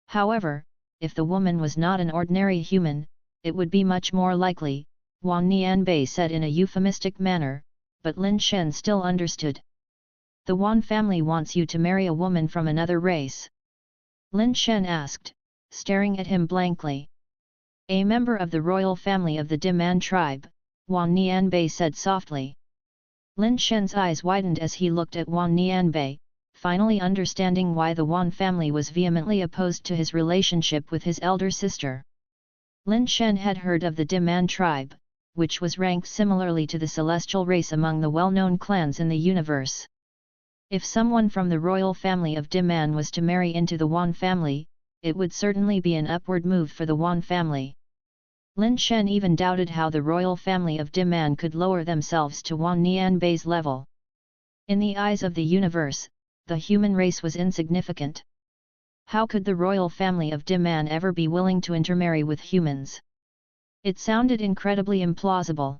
[SPEAKER 1] However, if the woman was not an ordinary human, it would be much more likely, Wan Nianbei said in a euphemistic manner, but Lin Shen still understood. The Wan family wants you to marry a woman from another race? Lin Shen asked, staring at him blankly. A member of the royal family of the Diman tribe, Wan Nianbei said softly. Lin Shen's eyes widened as he looked at Wan Nianbei, finally understanding why the Wan family was vehemently opposed to his relationship with his elder sister. Lin Shen had heard of the Diman tribe, which was ranked similarly to the celestial race among the well-known clans in the universe. If someone from the royal family of Diman was to marry into the Wan family, it would certainly be an upward move for the Wan family. Lin Shen even doubted how the royal family of Diman could lower themselves to Wan Nianbei's level. In the eyes of the universe, the human race was insignificant. How could the royal family of Diman ever be willing to intermarry with humans? It sounded incredibly implausible.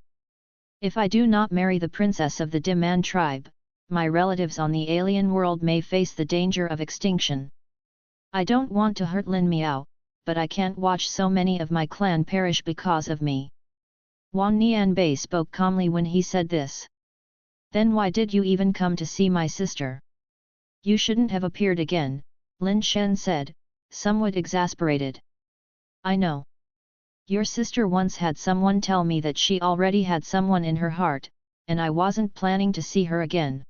[SPEAKER 1] If I do not marry the princess of the Diman tribe, my relatives on the alien world may face the danger of extinction. I don't want to hurt Lin Miao, but I can't watch so many of my clan perish because of me. Wan Nianbei spoke calmly when he said this. Then why did you even come to see my sister? You shouldn't have appeared again, Lin Shen said, somewhat exasperated. I know. Your sister once had someone tell me that she already had someone in her heart, and I wasn't planning to see her again.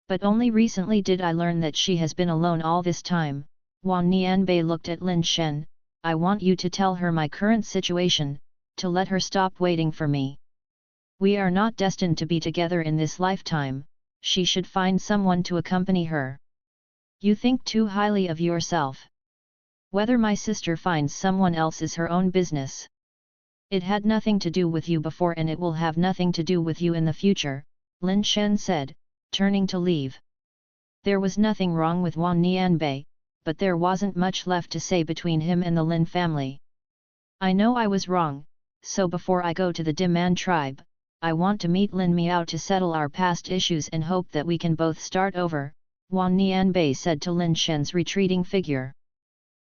[SPEAKER 1] But only recently did I learn that she has been alone all this time. Wan Nianbei looked at Lin Shen. I want you to tell her my current situation, to let her stop waiting for me. We are not destined to be together in this lifetime, she should find someone to accompany her. You think too highly of yourself. Whether my sister finds someone else is her own business. It had nothing to do with you before and it will have nothing to do with you in the future, Lin Shen said, turning to leave. There was nothing wrong with Wan Nianbei, but there wasn't much left to say between him and the Lin family. I know I was wrong, so before I go to the Diman tribe, I want to meet Lin Miao to settle our past issues and hope that we can both start over, Wang Nianbei said to Lin Shen's retreating figure.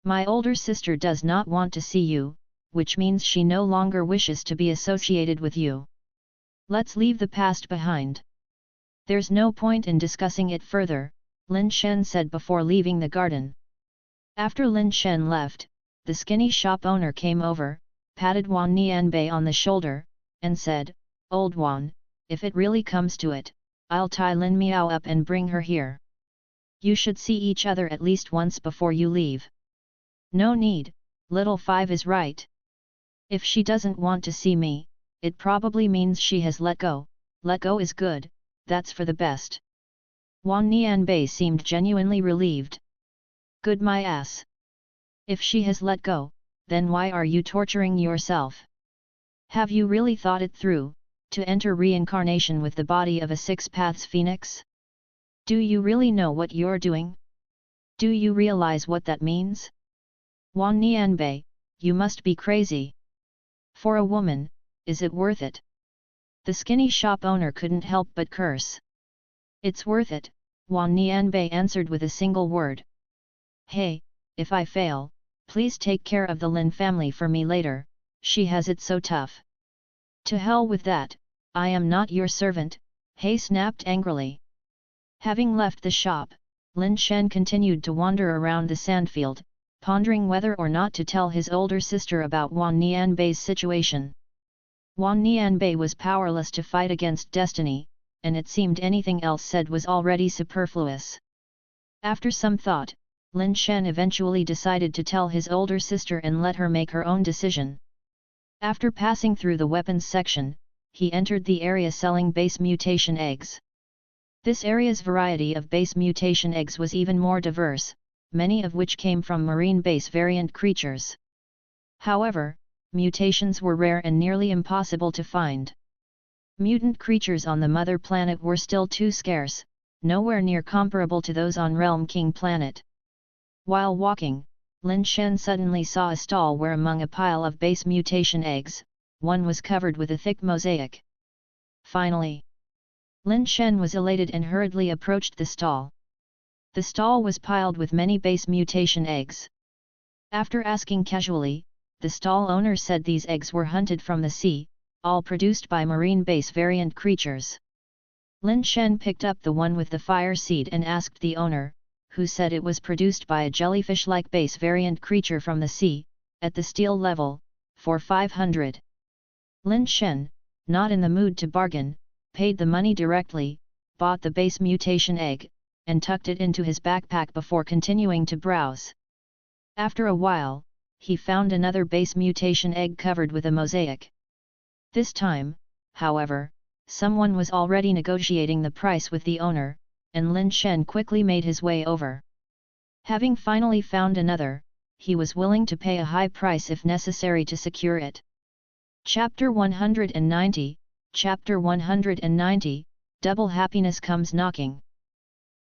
[SPEAKER 1] My older sister does not want to see you, which means she no longer wishes to be associated with you. Let's leave the past behind. There's no point in discussing it further, Lin Shen said before leaving the garden. After Lin Shen left, the skinny shop owner came over, patted Wang Nianbei on the shoulder, and said, Old Wan, if it really comes to it, I'll tie Lin Miao up and bring her here. You should see each other at least once before you leave. No need, little Five is right. If she doesn't want to see me, it probably means she has let go. Let go is good, that's for the best. Wang Nianbei seemed genuinely relieved. Good my ass. If she has let go, then why are you torturing yourself? Have you really thought it through, to enter reincarnation with the body of a six-paths phoenix? Do you really know what you're doing? Do you realize what that means? Wang Nianbei, you must be crazy. For a woman, is it worth it? The skinny shop owner couldn't help but curse. It's worth it, Wang Nianbei answered with a single word. Hey, if I fail, please take care of the Lin family for me later, she has it so tough. To hell with that, I am not your servant, He snapped angrily. Having left the shop, Lin Shen continued to wander around the sandfield, pondering whether or not to tell his older sister about Wang Nianbei's situation. Wang Nianbei was powerless to fight against destiny, and it seemed anything else said was already superfluous. After some thought, Lin Shen eventually decided to tell his older sister and let her make her own decision. After passing through the weapons section, he entered the area selling base mutation eggs. This area's variety of base mutation eggs was even more diverse, many of which came from marine base variant creatures. However, mutations were rare and nearly impossible to find. Mutant creatures on the mother planet were still too scarce, nowhere near comparable to those on Realm King planet. While walking, Lin Shen suddenly saw a stall where among a pile of base mutation eggs, one was covered with a thick mosaic. Finally! Lin Shen was elated and hurriedly approached the stall. The stall was piled with many base mutation eggs. After asking casually, the stall owner said these eggs were hunted from the sea, all produced by marine base variant creatures. Lin Shen picked up the one with the fire seed and asked the owner, who said it was produced by a jellyfish-like base variant creature from the sea, at the steel level, for 500. Lin Shen, not in the mood to bargain, paid the money directly, bought the base mutation egg, and tucked it into his backpack before continuing to browse. After a while, he found another base mutation egg covered with a mosaic. This time, however, someone was already negotiating the price with the owner, and Lin Shen quickly made his way over. Having finally found another, he was willing to pay a high price if necessary to secure it. Chapter 190, Chapter 190, Double Happiness Comes Knocking.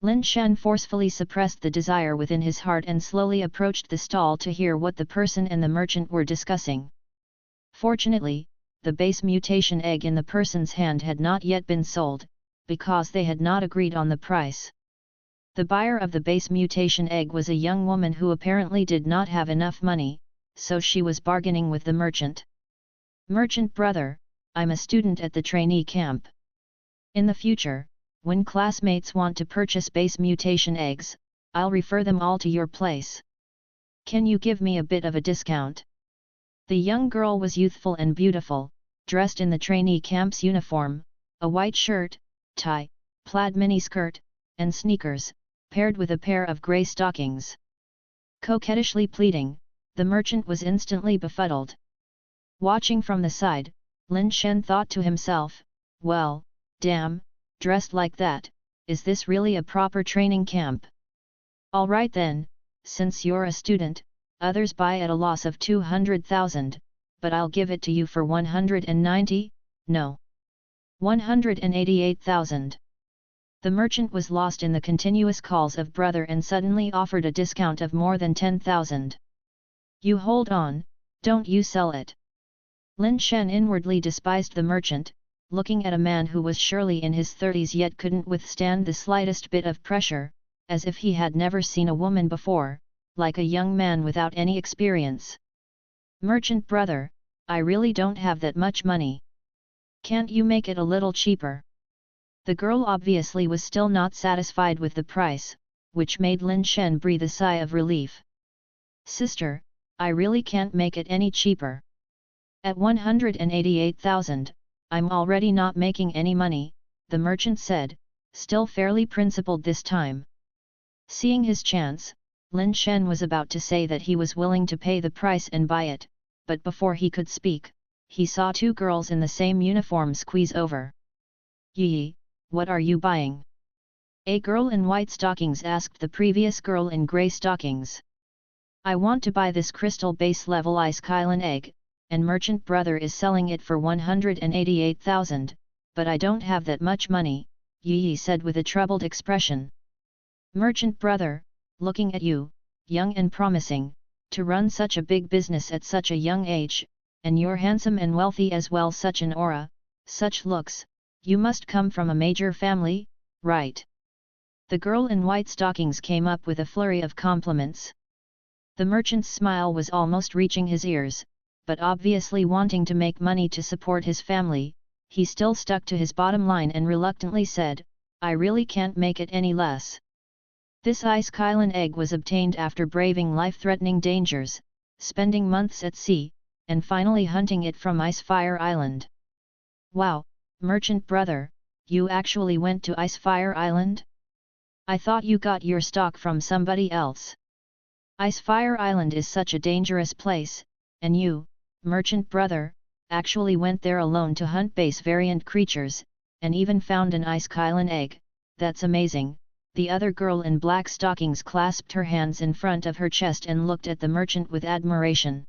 [SPEAKER 1] Lin Shen forcefully suppressed the desire within his heart and slowly approached the stall to hear what the person and the merchant were discussing. Fortunately, the base mutation egg in the person's hand had not yet been sold, because they had not agreed on the price. The buyer of the base mutation egg was a young woman who apparently did not have enough money, so she was bargaining with the merchant. Merchant brother, I'm a student at the trainee camp. In the future, when classmates want to purchase base mutation eggs, I'll refer them all to your place. Can you give me a bit of a discount? The young girl was youthful and beautiful, dressed in the trainee camp's uniform, a white shirt, tie, plaid miniskirt, and sneakers, paired with a pair of grey stockings. Coquettishly pleading, the merchant was instantly befuddled. Watching from the side, Lin Shen thought to himself, well, damn, dressed like that, is this really a proper training camp? Alright then, since you're a student, others buy at a loss of 200,000, but I'll give it to you for 190, no. 188,000. The merchant was lost in the continuous calls of brother and suddenly offered a discount of more than 10,000. You hold on, don't you sell it. Lin Shen inwardly despised the merchant, looking at a man who was surely in his 30s yet couldn't withstand the slightest bit of pressure, as if he had never seen a woman before, like a young man without any experience. "Merchant brother, I really don't have that much money. Can't you make it a little cheaper?" The girl obviously was still not satisfied with the price, which made Lin Shen breathe a sigh of relief. "Sister, I really can't make it any cheaper. At 188,000, I'm already not making any money," the merchant said, still fairly principled this time. Seeing his chance, Lin Shen was about to say that he was willing to pay the price and buy it, but before he could speak, he saw two girls in the same uniform squeeze over. "Yi, what are you buying?" A girl in white stockings asked the previous girl in grey stockings. "I want to buy this crystal base level ice Kylan egg, and merchant brother is selling it for 188,000, but I don't have that much money," Yi said with a troubled expression. "Merchant brother, looking at you, young and promising, to run such a big business at such a young age, and you're handsome and wealthy as well, such an aura, such looks, you must come from a major family, right?" The girl in white stockings came up with a flurry of compliments. The merchant's smile was almost reaching his ears, but obviously wanting to make money to support his family, he still stuck to his bottom line and reluctantly said, "I really can't make it any less." This ice Kylan egg was obtained after braving life-threatening dangers, spending months at sea, and finally hunting it from Ice Fire Island. "Wow, merchant brother, you actually went to Ice Fire Island? I thought you got your stock from somebody else. Ice Fire Island is such a dangerous place, and you, merchant brother, actually went there alone to hunt base variant creatures, and even found an ice Kylan egg. That's amazing." The other girl in black stockings clasped her hands in front of her chest and looked at the merchant with admiration.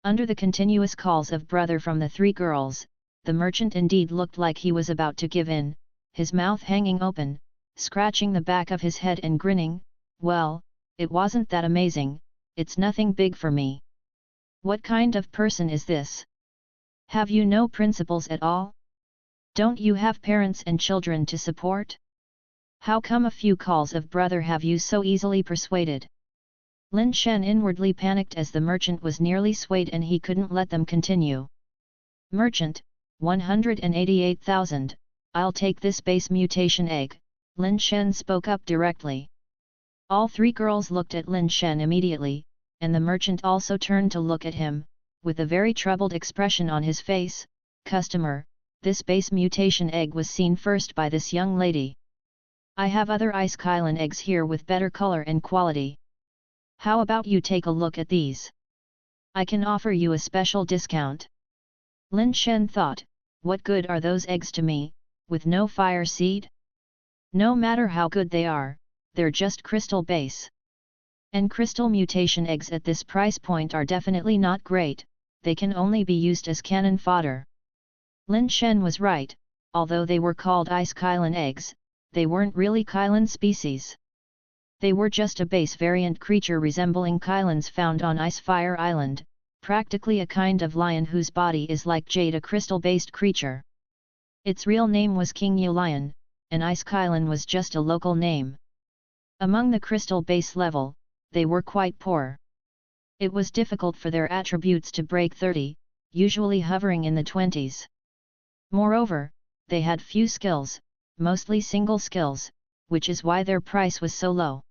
[SPEAKER 1] Under the continuous calls of brother from the three girls, the merchant indeed looked like he was about to give in, his mouth hanging open, scratching the back of his head and grinning. "Well, it wasn't that amazing, it's nothing big for me. What kind of person is this? Have you no principles at all? Don't you have parents and children to support? How come a few calls of brother have you so easily persuaded?" Lin Shen inwardly panicked as the merchant was nearly swayed and he couldn't let them continue. "Merchant, 188,000, I'll take this base mutation egg," Lin Shen spoke up directly. All three girls looked at Lin Shen immediately, and the merchant also turned to look at him, with a very troubled expression on his face. "Customer, this base mutation egg was seen first by this young lady. I have other ice Kylan eggs here with better color and quality. How about you take a look at these? I can offer you a special discount." Lin Shen thought, what good are those eggs to me, with no fire seed? No matter how good they are, they're just crystal base. And crystal mutation eggs at this price point are definitely not great, they can only be used as cannon fodder. Lin Shen was right, although they were called ice Kylan eggs, they weren't really Kylan species. They were just a base variant creature resembling Kylans found on Ice Fire Island, practically a kind of lion whose body is like jade, a crystal-based creature. Its real name was King Yu Lion, and Ice Kylan was just a local name. Among the crystal base level, they were quite poor. It was difficult for their attributes to break 30, usually hovering in the 20s. Moreover, they had few skills, mostly single skills, which is why their price was so low.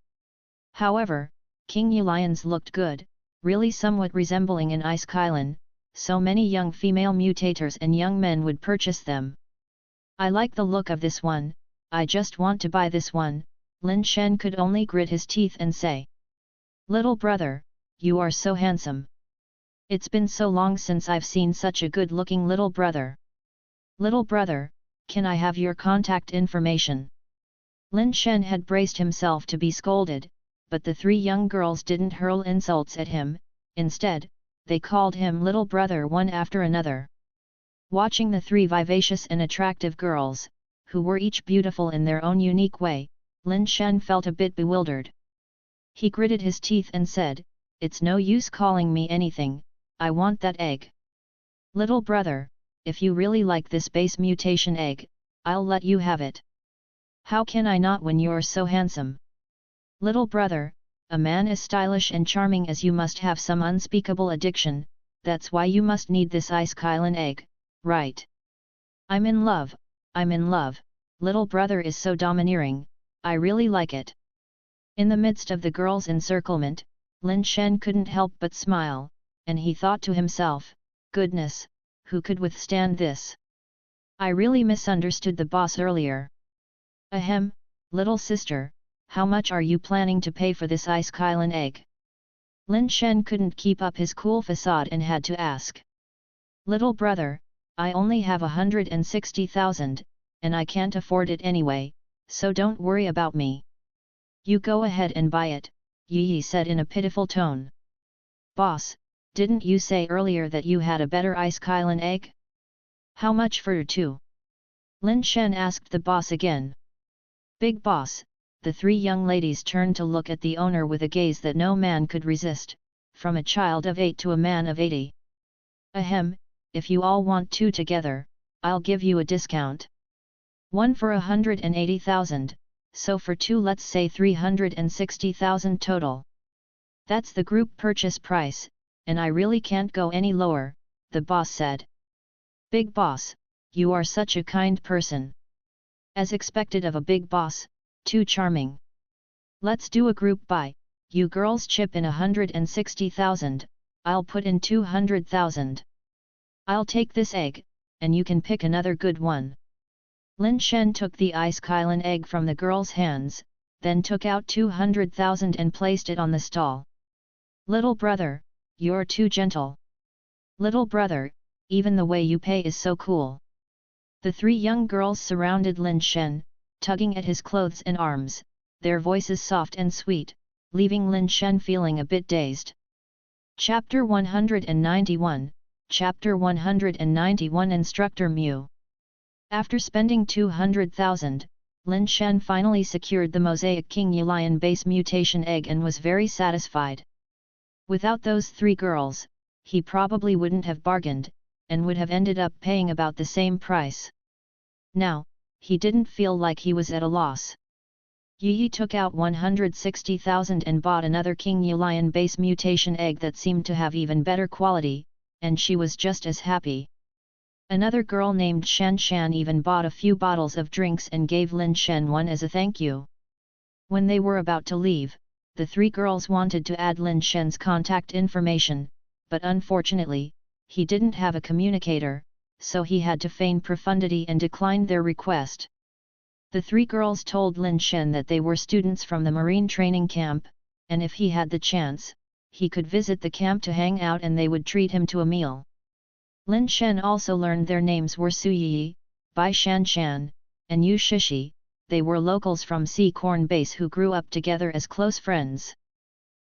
[SPEAKER 1] However, King Yu Lions looked good, really somewhat resembling an ice Kylan, so many young female mutators and young men would purchase them. "I like the look of this one, I just want to buy this one," Lin Shen could only grit his teeth and say. "Little brother, you are so handsome. It's been so long since I've seen such a good-looking little brother. Little brother, can I have your contact information?" Lin Shen had braced himself to be scolded, but the three young girls didn't hurl insults at him, instead, they called him little brother one after another. Watching the three vivacious and attractive girls, who were each beautiful in their own unique way, Lin Shen felt a bit bewildered. He gritted his teeth and said, "It's no use calling me anything, I want that egg. Little brother, if you really like this base mutation egg, I'll let you have it. How can I not when you're so handsome? Little brother, a man as stylish and charming as you must have some unspeakable addiction, that's why you must need this ice Kylan egg, right? I'm in love, little brother is so domineering, I really like it. In the midst of the girls' encirclement, Lin Shen couldn't help but smile, and he thought to himself, goodness, who could withstand this? I really misunderstood the boss earlier. Ahem, little sister, how much are you planning to pay for this ice Kylan egg? Lin Shen couldn't keep up his cool facade and had to ask. Little brother, I only have 160,000, and I can't afford it anyway, so don't worry about me. You go ahead and buy it, Yi said in a pitiful tone. Boss, didn't you say earlier that you had a better ice Kylan egg? How much for two? Lin Shen asked the boss again. Big boss, the three young ladies turned to look at the owner with a gaze that no man could resist, from a child of 8 to a man of 80. Ahem, if you all want two together, I'll give you a discount. One for 180,000, so for two let's say 360,000 total. That's the group purchase price, and I really can't go any lower, the boss said. Big boss, you are such a kind person. As expected of a big boss, too charming. Let's do a group buy, you girls chip in 160,000, I'll put in 200,000. I'll take this egg, and you can pick another good one. Lin Shen took the ice Kylan egg from the girl's hands, then took out 200,000 and placed it on the stall. Little brother, you're too gentle. Little brother, even the way you pay is so cool. The three young girls surrounded Lin Shen, tugging at his clothes and arms, their voices soft and sweet, leaving Lin Shen feeling a bit dazed. Chapter 191, Chapter 191 Instructor Mu. After spending 200,000, Lin Shen finally secured the mosaic King Lion base mutation egg and was very satisfied. Without those three girls, he probably wouldn't have bargained, and would have ended up paying about the same price. Now, he didn't feel like he was at a loss. Yi took out 160,000 and bought another King Lion base mutation egg that seemed to have even better quality, and she was just as happy. Another girl named Shan even bought a few bottles of drinks and gave Lin Shen one as a thank you. When they were about to leave, the three girls wanted to add Lin Shen's contact information, but unfortunately, he didn't have a communicator, so he had to feign profundity and declined their request. The three girls told Lin Shen that they were students from the Marine training camp, and if he had the chance, he could visit the camp to hang out and they would treat him to a meal. Lin Shen also learned their names were Su Yi, Bai Shan, and Yu Shishi. They were locals from Sea Corn Base who grew up together as close friends.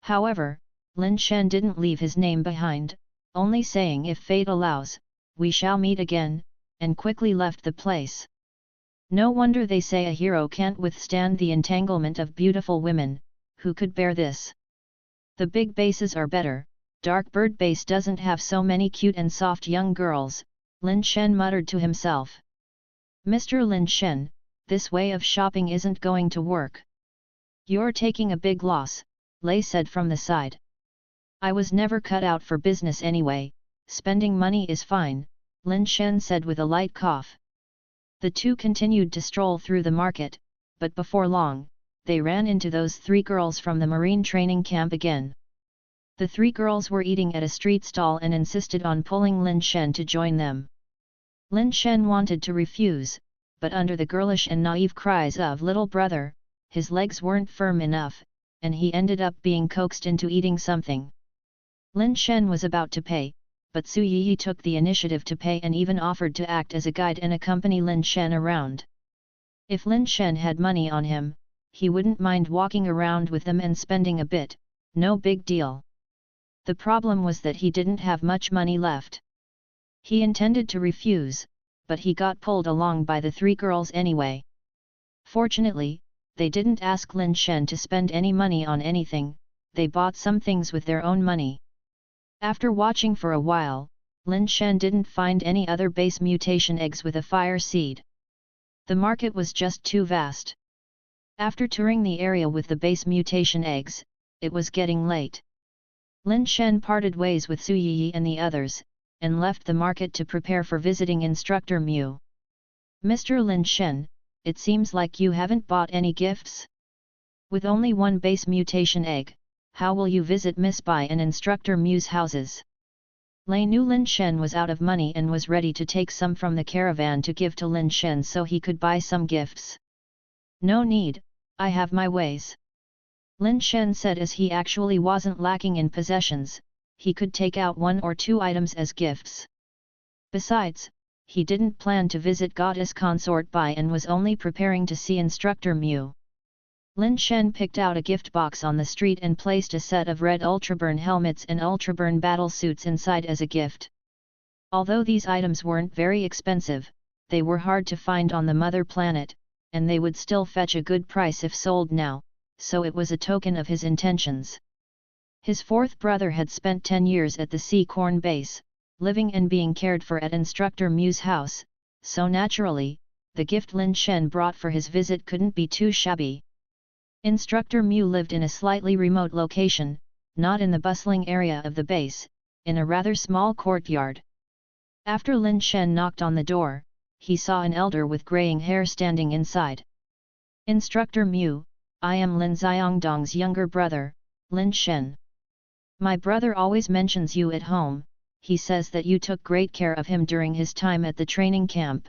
[SPEAKER 1] However, Lin Shen didn't leave his name behind, only saying if fate allows, we shall meet again, and quickly left the place. No wonder they say a hero can't withstand the entanglement of beautiful women, who could bear this? The big bases are better. Dark Bird Base doesn't have so many cute and soft young girls, Lin Shen muttered to himself. Mr. Lin Shen, this way of shopping isn't going to work. You're taking a big loss, Lei said from the side. I was never cut out for business anyway, spending money is fine, Lin Shen said with a light cough. The two continued to stroll through the market, but before long, they ran into those three girls from the Marine training camp again. The three girls were eating at a street stall and insisted on pulling Lin Shen to join them. Lin Shen wanted to refuse, but under the girlish and naive cries of little brother, his legs weren't firm enough, and he ended up being coaxed into eating something. Lin Shen was about to pay, but Su Yi took the initiative to pay and even offered to act as a guide and accompany Lin Shen around. If Lin Shen had money on him, he wouldn't mind walking around with them and spending a bit, no big deal. The problem was that he didn't have much money left. He intended to refuse, but he got pulled along by the three girls anyway. Fortunately, they didn't ask Lin Shen to spend any money on anything, they bought some things with their own money. After watching for a while, Lin Shen didn't find any other base mutation eggs with a fire seed. The market was just too vast. After touring the area with the base mutation eggs, it was getting late. Lin Shen parted ways with Su Yi and the others, and left the market to prepare for visiting Instructor Mu. Mr. Lin Shen, it seems like you haven't bought any gifts? With only one base mutation egg, how will you visit Miss Bai and Instructor Mu's houses? Lei knew Lin Shen was out of money and was ready to take some from the caravan to give to Lin Shen so he could buy some gifts. No need, I have my ways. Lin Shen said as he actually wasn't lacking in possessions, he could take out 1 or 2 items as gifts. Besides, he didn't plan to visit goddess consort Bai and was only preparing to see Instructor Mu. Lin Shen picked out a gift box on the street and placed a set of red ultraburn helmets and ultraburn battle suits inside as a gift. Although these items weren't very expensive, they were hard to find on the mother planet, and they would still fetch a good price if sold now, so it was a token of his intentions. His fourth brother had spent 10 years at the Sea Corn base, living and being cared for at Instructor Mu's house, so naturally, the gift Lin Shen brought for his visit couldn't be too shabby. Instructor Mu lived in a slightly remote location, not in the bustling area of the base, in a rather small courtyard. After Lin Shen knocked on the door, he saw an elder with graying hair standing inside. Instructor Mu, I am Lin Xiangdong's younger brother, Lin Shen. My brother always mentions you at home, he says that you took great care of him during his time at the training camp.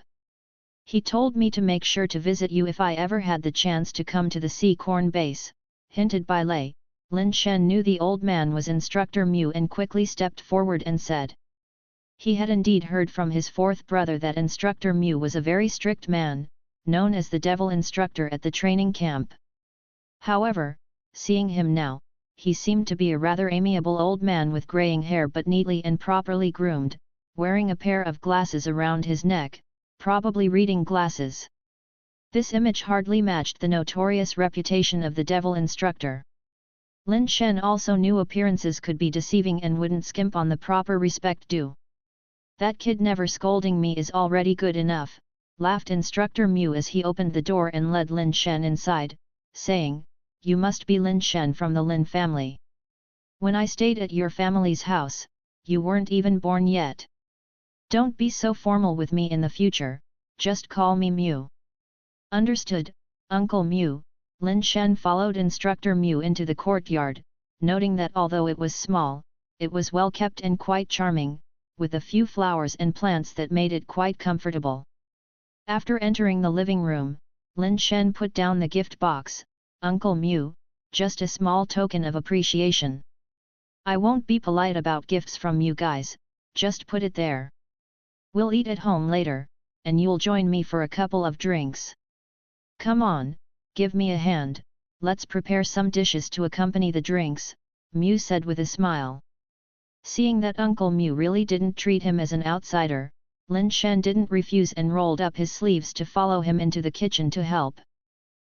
[SPEAKER 1] He told me to make sure to visit you if I ever had the chance to come to the Sea Corn base, hinted by Lei. Lin Shen knew the old man was Instructor Mu and quickly stepped forward and said. He had indeed heard from his fourth brother that Instructor Mu was a very strict man, known as the Devil Instructor at the training camp. However, seeing him now, he seemed to be a rather amiable old man with graying hair but neatly and properly groomed, wearing a pair of glasses around his neck, probably reading glasses. This image hardly matched the notorious reputation of the Devil Instructor. Lin Shen also knew appearances could be deceiving and wouldn't skimp on the proper respect due. That kid never scolding me is already good enough, laughed Instructor Mu as he opened the door and led Lin Shen inside, saying, You must be Lin Shen from the Lin family. When I stayed at your family's house, you weren't even born yet. Don't be so formal with me in the future, just call me Mu. Understood, Uncle Mu. Lin Shen followed Instructor Mu into the courtyard, noting that although it was small, it was well kept and quite charming, with a few flowers and plants that made it quite comfortable. After entering the living room, Lin Shen put down the gift box. Uncle Mu, just a small token of appreciation. I won't be polite about gifts from you guys, just put it there. We'll eat at home later, and you'll join me for a couple of drinks. Come on, give me a hand, let's prepare some dishes to accompany the drinks, Mu said with a smile. Seeing that Uncle Mu really didn't treat him as an outsider, Lin Shen didn't refuse and rolled up his sleeves to follow him into the kitchen to help.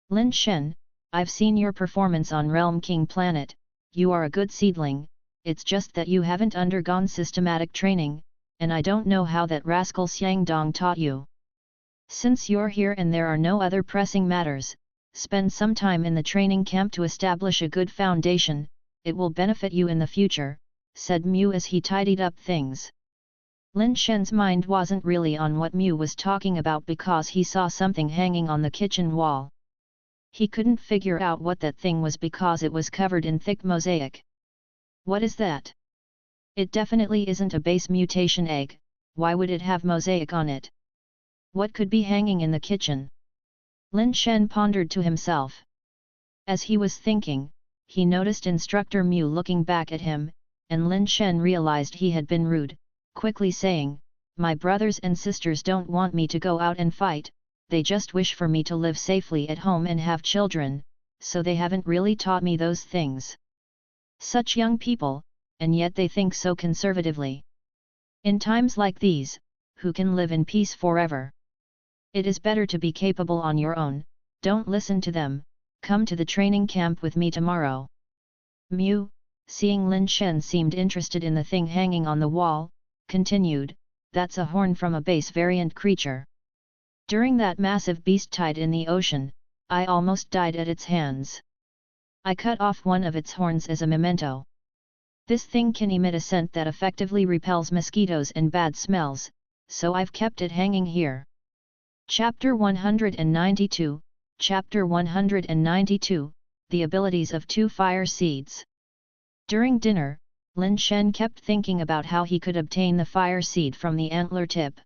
[SPEAKER 1] Lin Shen, I've seen your performance on Realm King Planet, you are a good seedling, it's just that you haven't undergone systematic training, and I don't know how that rascal Xiangdong taught you. Since you're here and there are no other pressing matters, spend some time in the training camp to establish a good foundation, it will benefit you in the future, said Mu as he tidied up things. Lin Shen's mind wasn't really on what Mu was talking about because he saw something hanging on the kitchen wall. He couldn't figure out what that thing was because it was covered in thick mosaic. What is that? It definitely isn't a base mutation egg, why would it have mosaic on it? What could be hanging in the kitchen? Lin Shen pondered to himself. As he was thinking, he noticed Instructor Mu looking back at him, and Lin Shen realized he had been rude, quickly saying, My brothers and sisters don't want me to go out and fight, they just wish for me to live safely at home and have children, so they haven't really taught me those things. Such young people, and yet they think so conservatively. In times like these, who can live in peace forever? It is better to be capable on your own, don't listen to them, come to the training camp with me tomorrow. Mu, seeing Lin Shen seemed interested in the thing hanging on the wall, continued, "That's a horn from a base variant creature. During that massive beast tide in the ocean, I almost died at its hands. I cut off one of its horns as a memento. This thing can emit a scent that effectively repels mosquitoes and bad smells, so I've kept it hanging here." Chapter 192, Chapter 192, The Abilities of Two Fire Seeds. During dinner, Lin Shen kept thinking about how he could obtain the fire seed from the antler tip.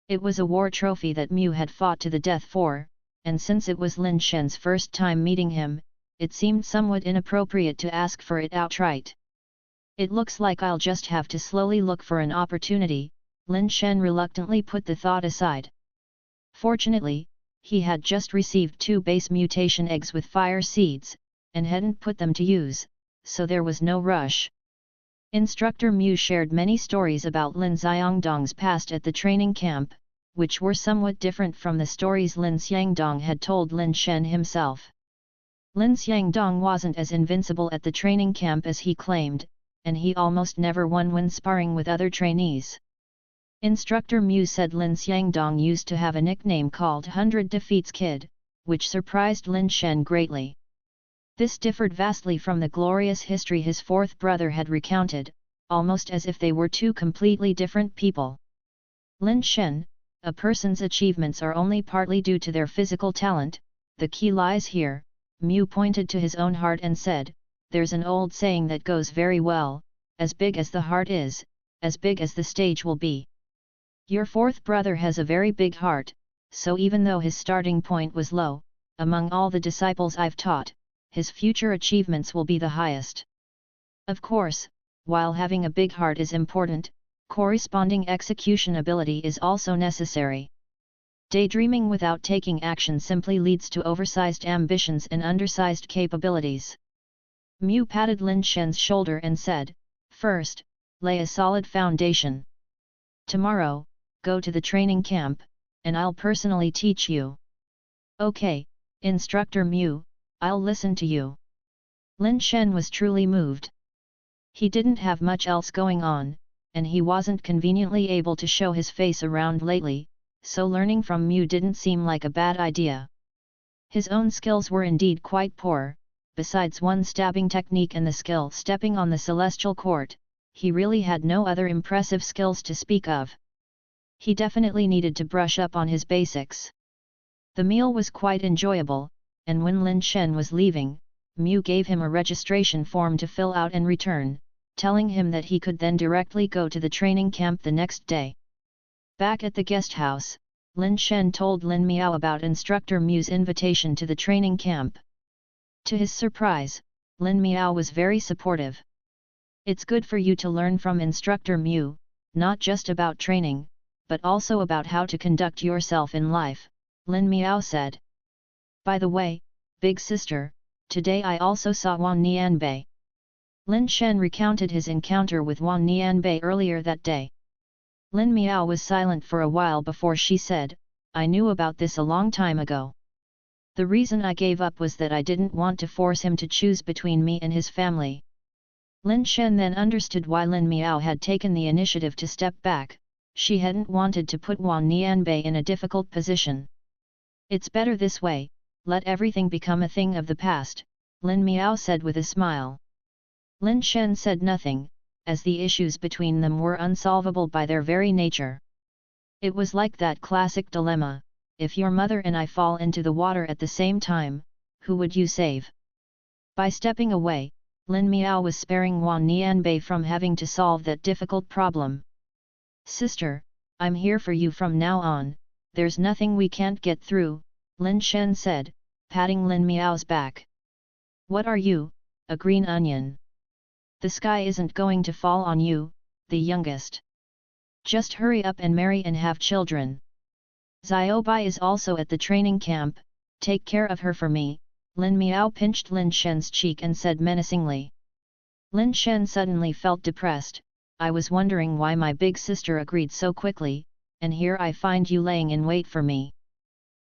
[SPEAKER 1] It was a war trophy that Mew had fought to the death for, and since it was Lin Shen's first time meeting him, it seemed somewhat inappropriate to ask for it outright. "It looks like I'll just have to slowly look for an opportunity," Lin Shen reluctantly put the thought aside. Fortunately, he had just received 2 base mutation eggs with fire seeds, and hadn't put them to use, so there was no rush. Instructor Mew shared many stories about Lin Xiangdong's past at the training camp, which were somewhat different from the stories Lin Xiangdong had told Lin Shen himself. Lin Xiangdong wasn't as invincible at the training camp as he claimed, and he almost never won when sparring with other trainees. Instructor Mew said Lin Xiangdong used to have a nickname called 100 Defeats Kid, which surprised Lin Shen greatly. This differed vastly from the glorious history his fourth brother had recounted, almost as if they were 2 completely different people. "Lin Shen, a person's achievements are only partly due to their physical talent, the key lies here," Mew pointed to his own heart and said, "There's an old saying that goes very well, as big as the heart is, as big as the stage will be. Your fourth brother has a very big heart, so even though his starting point was low, among all the disciples I've taught, his future achievements will be the highest. Of course, while having a big heart is important, corresponding execution ability is also necessary. Daydreaming without taking action simply leads to oversized ambitions and undersized capabilities." Mew patted Lin Shen's shoulder and said, "First, lay a solid foundation. Tomorrow, go to the training camp, and I'll personally teach you." "Okay, Instructor Mew, I'll listen to you." Lin Shen was truly moved. He didn't have much else going on, and he wasn't conveniently able to show his face around lately, so learning from Mew didn't seem like a bad idea. His own skills were indeed quite poor, besides one stabbing technique and the skill stepping on the celestial court, he really had no other impressive skills to speak of. He definitely needed to brush up on his basics. The meal was quite enjoyable, and when Lin Shen was leaving, Mew gave him a registration form to fill out and return, telling him that he could then directly go to the training camp the next day. Back at the guest house, Lin Shen told Lin Miao about Instructor Mew's invitation to the training camp. To his surprise, Lin Miao was very supportive. "It's good for you to learn from Instructor Mew, not just about training, but also about how to conduct yourself in life," Lin Miao said. "By the way, big sister, today I also saw Wang Nianbei." Lin Shen recounted his encounter with Wang Nianbei earlier that day. Lin Miao was silent for a while before she said, "I knew about this a long time ago. The reason I gave up was that I didn't want to force him to choose between me and his family." Lin Shen then understood why Lin Miao had taken the initiative to step back. She hadn't wanted to put Wang Nianbei in a difficult position. "It's better this way, let everything become a thing of the past," Lin Miao said with a smile. Lin Shen said nothing, as the issues between them were unsolvable by their very nature. It was like that classic dilemma: if your mother and I fall into the water at the same time, who would you save? By stepping away, Lin Miao was sparing Wang Nianbei from having to solve that difficult problem. "Sister, I'm here for you from now on, there's nothing we can't get through," Lin Shen said, patting Lin Miao's back. "What are you, a green onion? The sky isn't going to fall on you, the youngest. Just hurry up and marry and have children. Xiaobai is also at the training camp, take care of her for me." Lin Miao pinched Lin Shen's cheek and said menacingly. Lin Shen suddenly felt depressed. "I was wondering why my big sister agreed so quickly, and here I find you laying in wait for me."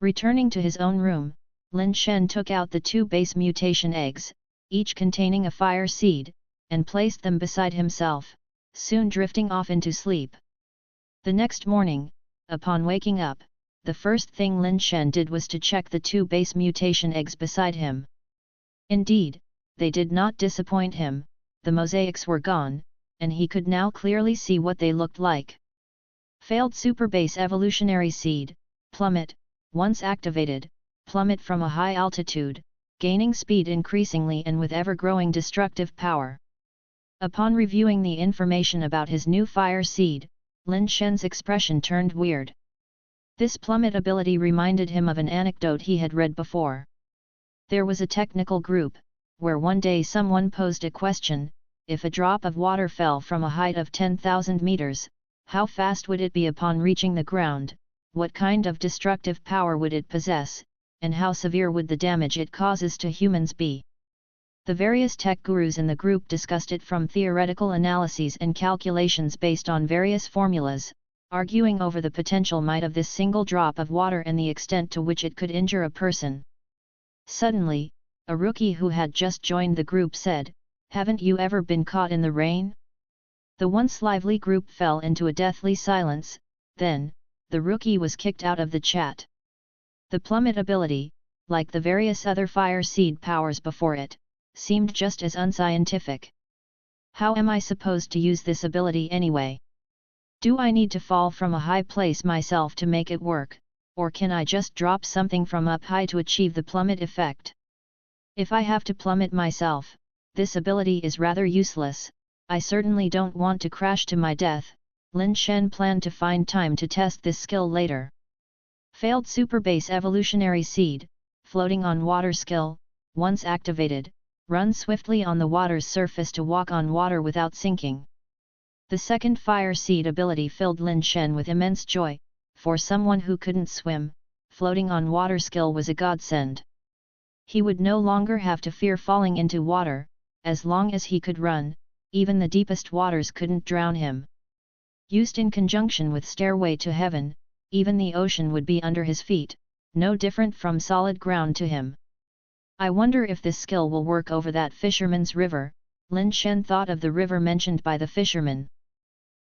[SPEAKER 1] Returning to his own room, Lin Shen took out the 2 base mutation eggs, each containing a fire seed, and placed them beside himself, soon drifting off into sleep. The next morning, upon waking up, the first thing Lin Shen did was to check the 2 base mutation eggs beside him. Indeed, they did not disappoint him, the mosaics were gone, and he could now clearly see what they looked like. Failed superbase evolutionary seed, plummet, once activated, plummet from a high altitude, gaining speed increasingly and with ever-growing destructive power. Upon reviewing the information about his new fire seed, Lin Shen's expression turned weird. This plummet ability reminded him of an anecdote he had read before. There was a technical group, where one day someone posed a question: if a drop of water fell from a height of 10,000 meters, how fast would it be upon reaching the ground, what kind of destructive power would it possess, and how severe would the damage it causes to humans be? The various tech gurus in the group discussed it from theoretical analyses and calculations based on various formulas, arguing over the potential might of this single drop of water and the extent to which it could injure a person. Suddenly, a rookie who had just joined the group said, "Haven't you ever been caught in the rain?" The once lively group fell into a deathly silence. Then, the rookie was kicked out of the chat. The plummet ability, like the various other fire seed powers before it, seemed just as unscientific. How am I supposed to use this ability anyway? Do I need to fall from a high place myself to make it work, or can I just drop something from up high to achieve the plummet effect? If I have to plummet myself, this ability is rather useless. I certainly don't want to crash to my death. Lin Shen planned to find time to test this skill later. Failed superbase evolutionary seed, floating on water skill, once activated, run swiftly on the water's surface to walk on water without sinking. The second fire seed ability filled Lin Shen with immense joy. For someone who couldn't swim, floating on water skill was a godsend. He would no longer have to fear falling into water. As long as he could run, even the deepest waters couldn't drown him. Used in conjunction with Stairway to Heaven, even the ocean would be under his feet, no different from solid ground to him. I wonder if this skill will work over that fisherman's river. Lin Shen thought of the river mentioned by the fisherman.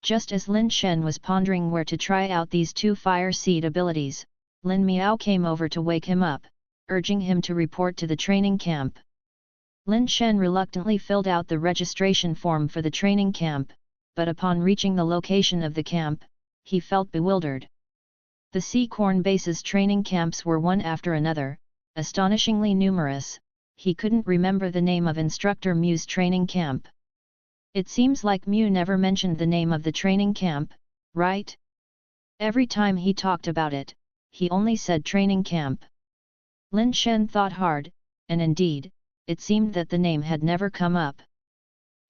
[SPEAKER 1] Just as Lin Shen was pondering where to try out these 2 fire seed abilities, Lin Miao came over to wake him up, urging him to report to the training camp. Lin Shen reluctantly filled out the registration form for the training camp, but upon reaching the location of the camp, he felt bewildered. The Sea Corn Base's training camps were one after another, astonishingly numerous. He couldn't remember the name of Instructor Mu's training camp. It seems like Mu never mentioned the name of the training camp, right? Every time he talked about it, he only said training camp. Lin Shen thought hard, and indeed, it seemed that the name had never come up.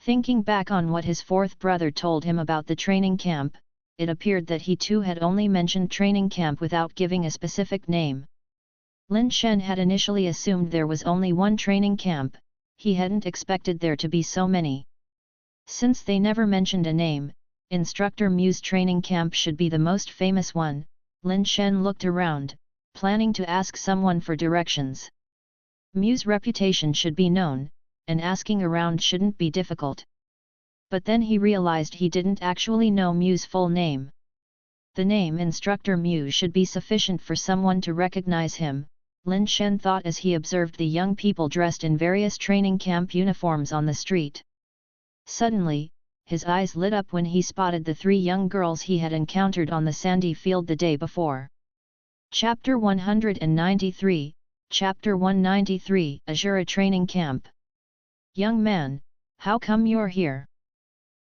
[SPEAKER 1] Thinking back on what his 4th brother told him about the training camp, it appeared that he too had only mentioned training camp without giving a specific name. Lin Shen had initially assumed there was only one training camp. He hadn't expected there to be so many. Since they never mentioned a name, Instructor Mu's training camp should be the most famous one. Lin Shen looked around, planning to ask someone for directions. Mu's reputation should be known, and asking around shouldn't be difficult. But then he realized he didn't actually know Mu's full name. The name Instructor Mu should be sufficient for someone to recognize him, Lin Shen thought as he observed the young people dressed in various training camp uniforms on the street. Suddenly, his eyes lit up when he spotted the 3 young girls he had encountered on the sandy field the day before. Chapter 193, Chapter 193, Azura Training Camp. Young man, how come you're here?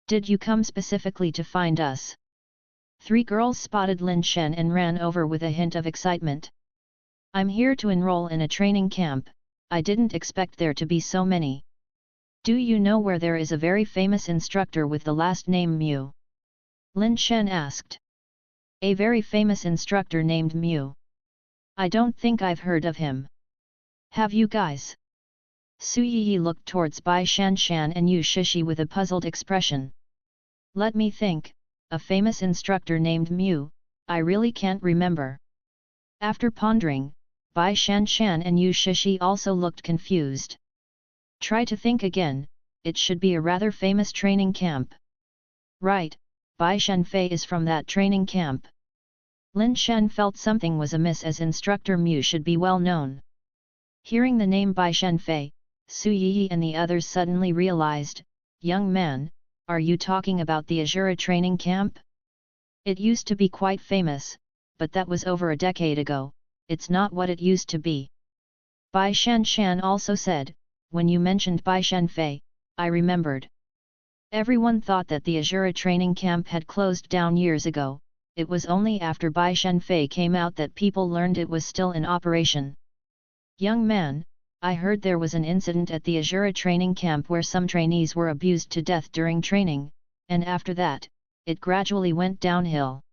[SPEAKER 1] Did you come specifically to find us? 3 girls spotted Lin Shen and ran over with a hint of excitement. I'm here to enroll in a training camp. I didn't expect there to be so many. Do you know where there is a very famous instructor with the last name Mu? Lin Shen asked. A very famous instructor named Mu. I don't think I've heard of him. Have you guys? Su Yi looked towards Bai Shanshan and Yu Shishi with a puzzled expression. Let me think, a famous instructor named Mu, I really can't remember. After pondering, Bai Shanshan and Yu Shishi also looked confused. Try to think again, it should be a rather famous training camp. Right, Bai Shenfei is from that training camp. Lin Shen felt something was amiss as Instructor Mu should be well known. Hearing the name Bai Shenfei, Su Yi and the others suddenly realized, "Young man, are you talking about the Azura training camp? It used to be quite famous, but that was over a decade ago, it's not what it used to be." Bai Shan also said, "When you mentioned Bai Shenfei, I remembered. Everyone thought that the Azura training camp had closed down years ago, it was only after Bai Shenfei came out that people learned it was still in operation." "Young man, I heard there was an incident at the Azura training camp where some trainees were abused to death during training, and after that, it gradually went downhill.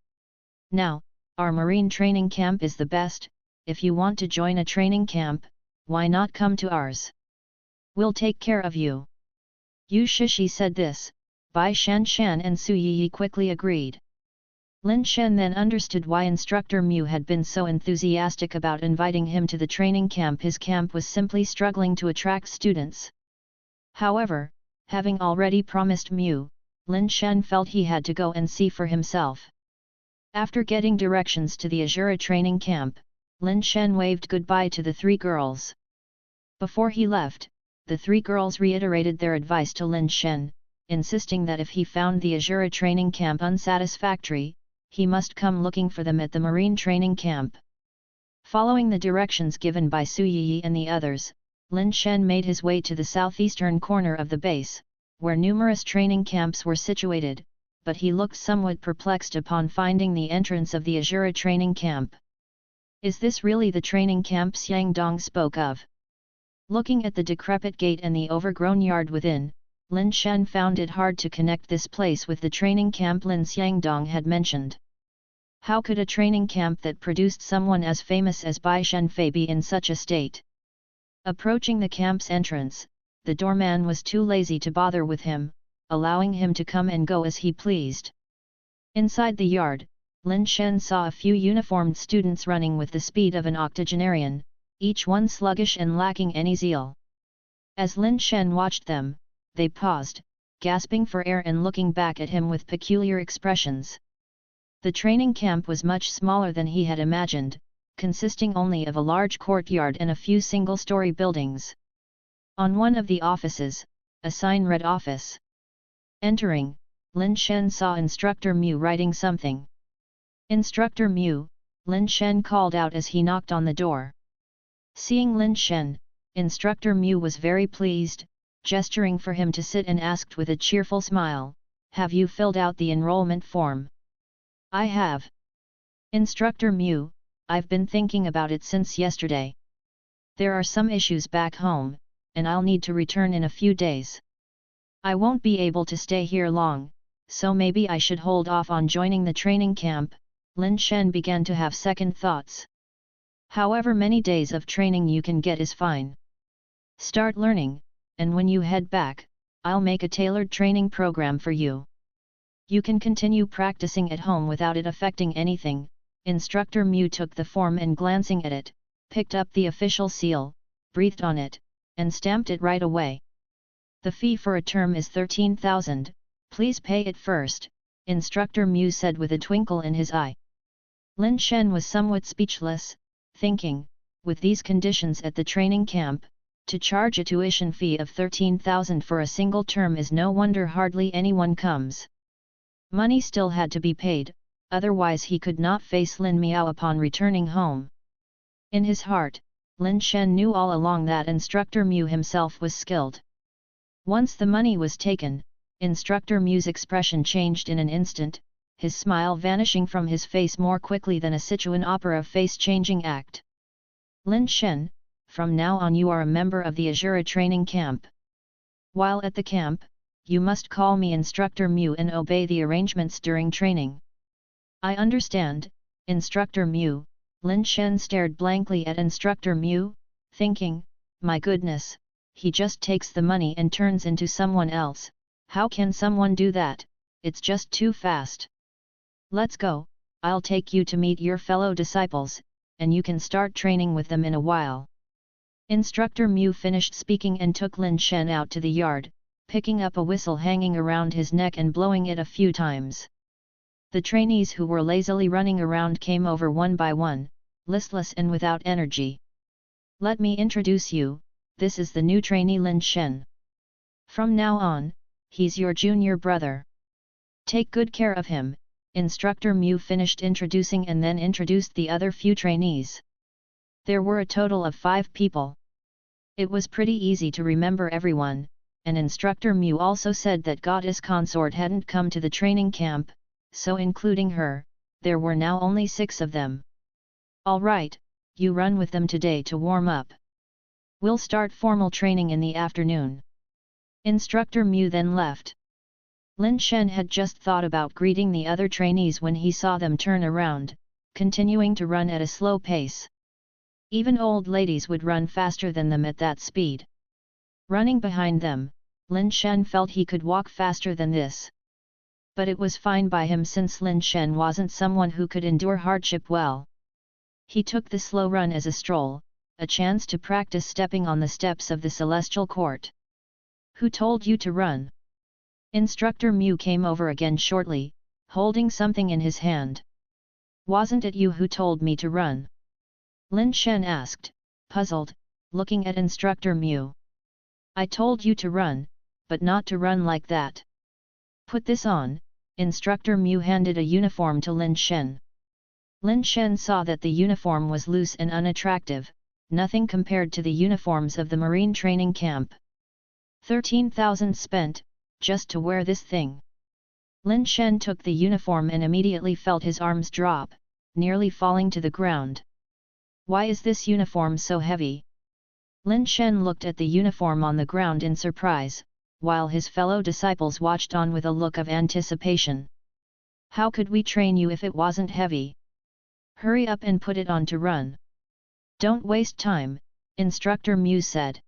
[SPEAKER 1] Now, our marine training camp is the best. If you want to join a training camp, why not come to ours? We'll take care of you." Yu Shishi said this, Bai Shan and Su Yi quickly agreed. Lin Shen then understood why Instructor Mu had been so enthusiastic about inviting him to the training camp. His camp was simply struggling to attract students. However, having already promised Mu, Lin Shen felt he had to go and see for himself. After getting directions to the Azura training camp, Lin Shen waved goodbye to the three girls. Before he left, the three girls reiterated their advice to Lin Shen, insisting that if he found the Azura training camp unsatisfactory, he must come looking for them at the marine training camp. Following the directions given by Su Yi and the others, Lin Shen made his way to the southeastern corner of the base, where numerous training camps were situated, but he looked somewhat perplexed upon finding the entrance of the Azura training camp. Is this really the training camp Xiang Dong spoke of? Looking at the decrepit gate and the overgrown yard within, Lin Shen found it hard to connect this place with the training camp Lin Xiangdong had mentioned. How could a training camp that produced someone as famous as Bai Shenfei be in such a state? Approaching the camp's entrance, the doorman was too lazy to bother with him, allowing him to come and go as he pleased. Inside the yard, Lin Shen saw a few uniformed students running with the speed of an octogenarian, each one sluggish and lacking any zeal. As Lin Shen watched them, they paused, gasping for air and looking back at him with peculiar expressions. The training camp was much smaller than he had imagined, consisting only of a large courtyard and a few single-story buildings. On one of the offices, a sign read "Office." Entering, Lin Shen saw Instructor Mu writing something. "Instructor Mu," Lin Shen called out as he knocked on the door. Seeing Lin Shen, Instructor Mu was very pleased, gesturing for him to sit and asked with a cheerful smile, "Have you filled out the enrollment form?" "I have. Instructor Mu, I've been thinking about it since yesterday. There are some issues back home, and I'll need to return in a few days. I won't be able to stay here long, so maybe I should hold off on joining the training camp." Lin Shen began to have second thoughts. "However many days of training you can get is fine. Start learning, and when you head back, I'll make a tailored training program for you. You can continue practicing at home without it affecting anything." Instructor Mu took the form and glancing at it, picked up the official seal, breathed on it, and stamped it right away. "The fee for a term is 13,000, please pay it first," Instructor Mu said with a twinkle in his eye. Lin Shen was somewhat speechless, thinking, with these conditions at the training camp, to charge a tuition fee of 13,000 for a single term is no wonder hardly anyone comes. Money still had to be paid, otherwise he could not face Lin Miao upon returning home. In his heart, Lin Shen knew all along that Instructor Mu himself was skilled. Once the money was taken, Instructor Mu's expression changed in an instant, his smile vanishing from his face more quickly than a Sichuan opera face-changing act. "Lin Shen, from now on you are a member of the Azura training camp. While at the camp, you must call me Instructor Mu and obey the arrangements during training." "I understand, Instructor Mu." Lin Shen stared blankly at Instructor Mu, thinking, my goodness, he just takes the money and turns into someone else. How can someone do that? It's just too fast. "Let's go, I'll take you to meet your fellow disciples, and you can start training with them in a while." Instructor Mu finished speaking and took Lin Shen out to the yard, picking up a whistle hanging around his neck and blowing it a few times. The trainees who were lazily running around came over one by one, listless and without energy. "Let me introduce you, this is the new trainee Lin Shen. From now on, he's your junior brother. Take good care of him." Instructor Mu finished introducing and then introduced the other few trainees. There were a total of 5 people. It was pretty easy to remember everyone, and Instructor Mu also said that Goddess Consort hadn't come to the training camp, so including her, there were now only 6 of them. "All right, you run with them today to warm up. We'll start formal training in the afternoon." Instructor Mu then left. Lin Shen had just thought about greeting the other trainees when he saw them turn around, continuing to run at a slow pace. Even old ladies would run faster than them at that speed. Running behind them, Lin Shen felt he could walk faster than this. But it was fine by him since Lin Shen wasn't someone who could endure hardship well. He took the slow run as a stroll, a chance to practice stepping on the steps of the Celestial Court. "Who told you to run?" Instructor Mu came over again shortly, holding something in his hand. "Wasn't it you who told me to run?" Lin Shen asked, puzzled, looking at Instructor Mu. "I told you to run, but not to run like that. Put this on." Instructor Mu handed a uniform to Lin Shen. Lin Shen saw that the uniform was loose and unattractive, nothing compared to the uniforms of the Marine training camp. 13,000 spent, just to wear this thing. Lin Shen took the uniform and immediately felt his arms drop, nearly falling to the ground. "Why is this uniform so heavy?" Lin Shen looked at the uniform on the ground in surprise, while his fellow disciples watched on with a look of anticipation. "How could we train you if it wasn't heavy? Hurry up and put it on to run." "Don't waste time," Instructor Mu said.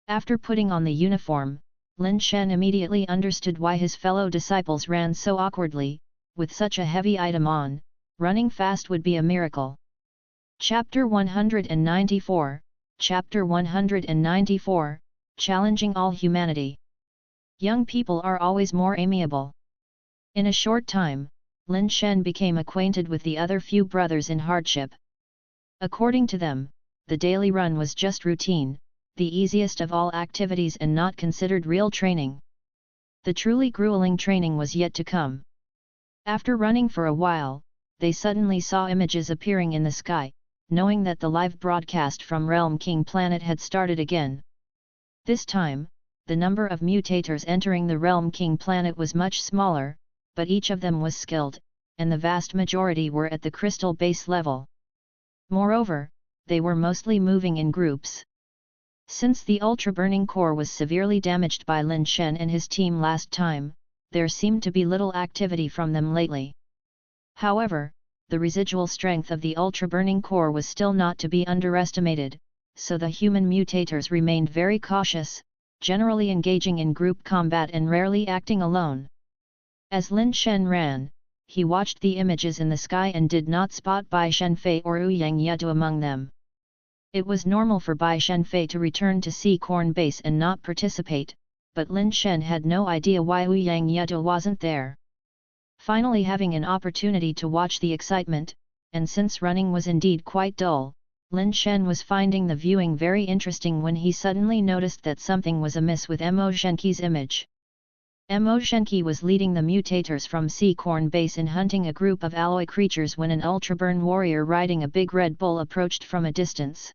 [SPEAKER 1] After putting on the uniform, Lin Shen immediately understood why his fellow disciples ran so awkwardly. With such a heavy item on, running fast would be a miracle. Chapter 194, Chapter 194, Challenging All Humanity. Young people are always more amiable. In a short time, Lin Shen became acquainted with the other few brothers in hardship. According to them, the daily run was just routine, the easiest of all activities and not considered real training. The truly grueling training was yet to come. After running for a while, they suddenly saw images appearing in the sky, knowing that the live broadcast from Realm King Planet had started again. This time, the number of mutators entering the Realm King Planet was much smaller, but each of them was skilled, and the vast majority were at the crystal base level. Moreover, they were mostly moving in groups. Since the ultra-burning core was severely damaged by Lin Shen and his team last time, there seemed to be little activity from them lately. However, the residual strength of the ultra-burning core was still not to be underestimated, so the human mutators remained very cautious, generally engaging in group combat and rarely acting alone. As Lin Shen ran, he watched the images in the sky and did not spot Bai Shenfei or Wu Yang Yedu among them. It was normal for Bai Shenfei to return to Sea Corn Base and not participate, but Lin Shen had no idea why Wu Yang Yedu wasn't there. Finally having an opportunity to watch the excitement, and since running was indeed quite dull, Lin Shen was finding the viewing very interesting when he suddenly noticed that something was amiss with Mo Shenqi's image. Mo Shenqi was leading the mutators from Sea Corn Base in hunting a group of alloy creatures when an ultraburn warrior riding a big red bull approached from a distance.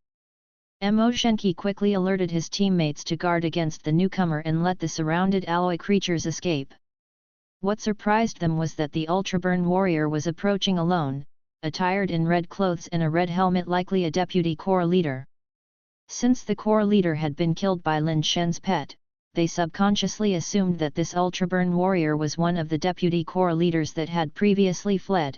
[SPEAKER 1] Mo Shenqi quickly alerted his teammates to guard against the newcomer and let the surrounded alloy creatures escape. What surprised them was that the ultraburn warrior was approaching alone, attired in red clothes and a red helmet, likely a deputy corps leader. Since the corps leader had been killed by Lin Shen's pet, they subconsciously assumed that this ultraburn warrior was one of the deputy corps leaders that had previously fled.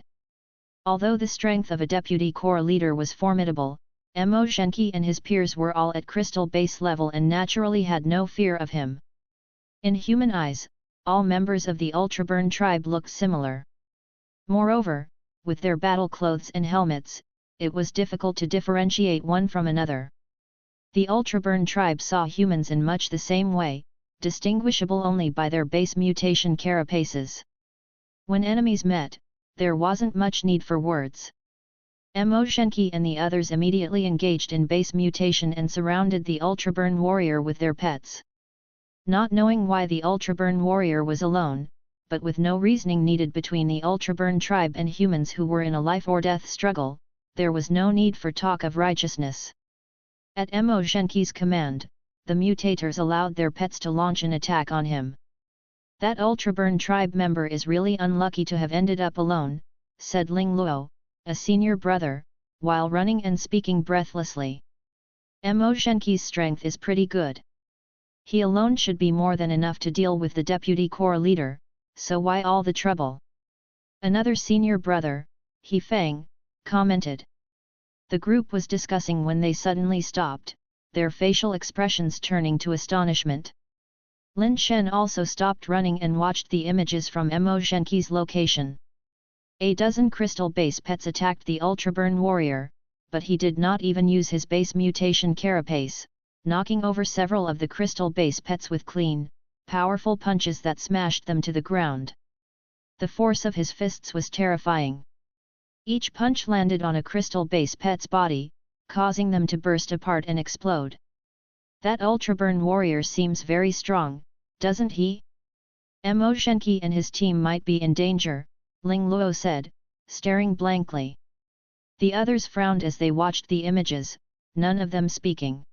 [SPEAKER 1] Although the strength of a deputy corps leader was formidable, Mo Shenqi and his peers were all at crystal base level and naturally had no fear of him. In human eyes, all members of the ultraburn tribe looked similar. Moreover, with their battle clothes and helmets, it was difficult to differentiate one from another. The ultraburn tribe saw humans in much the same way, distinguishable only by their base mutation carapaces. When enemies met, there wasn't much need for words. Moshenki and the others immediately engaged in base mutation and surrounded the Ultraburn warrior with their pets. Not knowing why the Ultraburn warrior was alone, but with no reasoning needed between the Ultraburn tribe and humans who were in a life-or-death struggle, there was no need for talk of righteousness. At Moshenki's command, the mutators allowed their pets to launch an attack on him. "That Ultraburn tribe member is really unlucky to have ended up alone," said Ling Luo, a senior brother, while running and speaking breathlessly. "Moshenki's strength is pretty good. He alone should be more than enough to deal with the deputy corps leader, so why all the trouble?" Another senior brother, He Feng, commented. The group was discussing when they suddenly stopped, their facial expressions turning to astonishment. Lin Shen also stopped running and watched the images from Moshenki's location. A dozen crystal base pets attacked the Ultraburn warrior, but he did not even use his base mutation carapace, knocking over several of the crystal base pets with clean, powerful punches that smashed them to the ground. The force of his fists was terrifying. Each punch landed on a crystal base pet's body, causing them to burst apart and explode. "That Ultraburn warrior seems very strong, doesn't he? Moshenki and his team might be in danger," Ling Luo said, staring blankly. The others frowned as they watched the images, none of them speaking.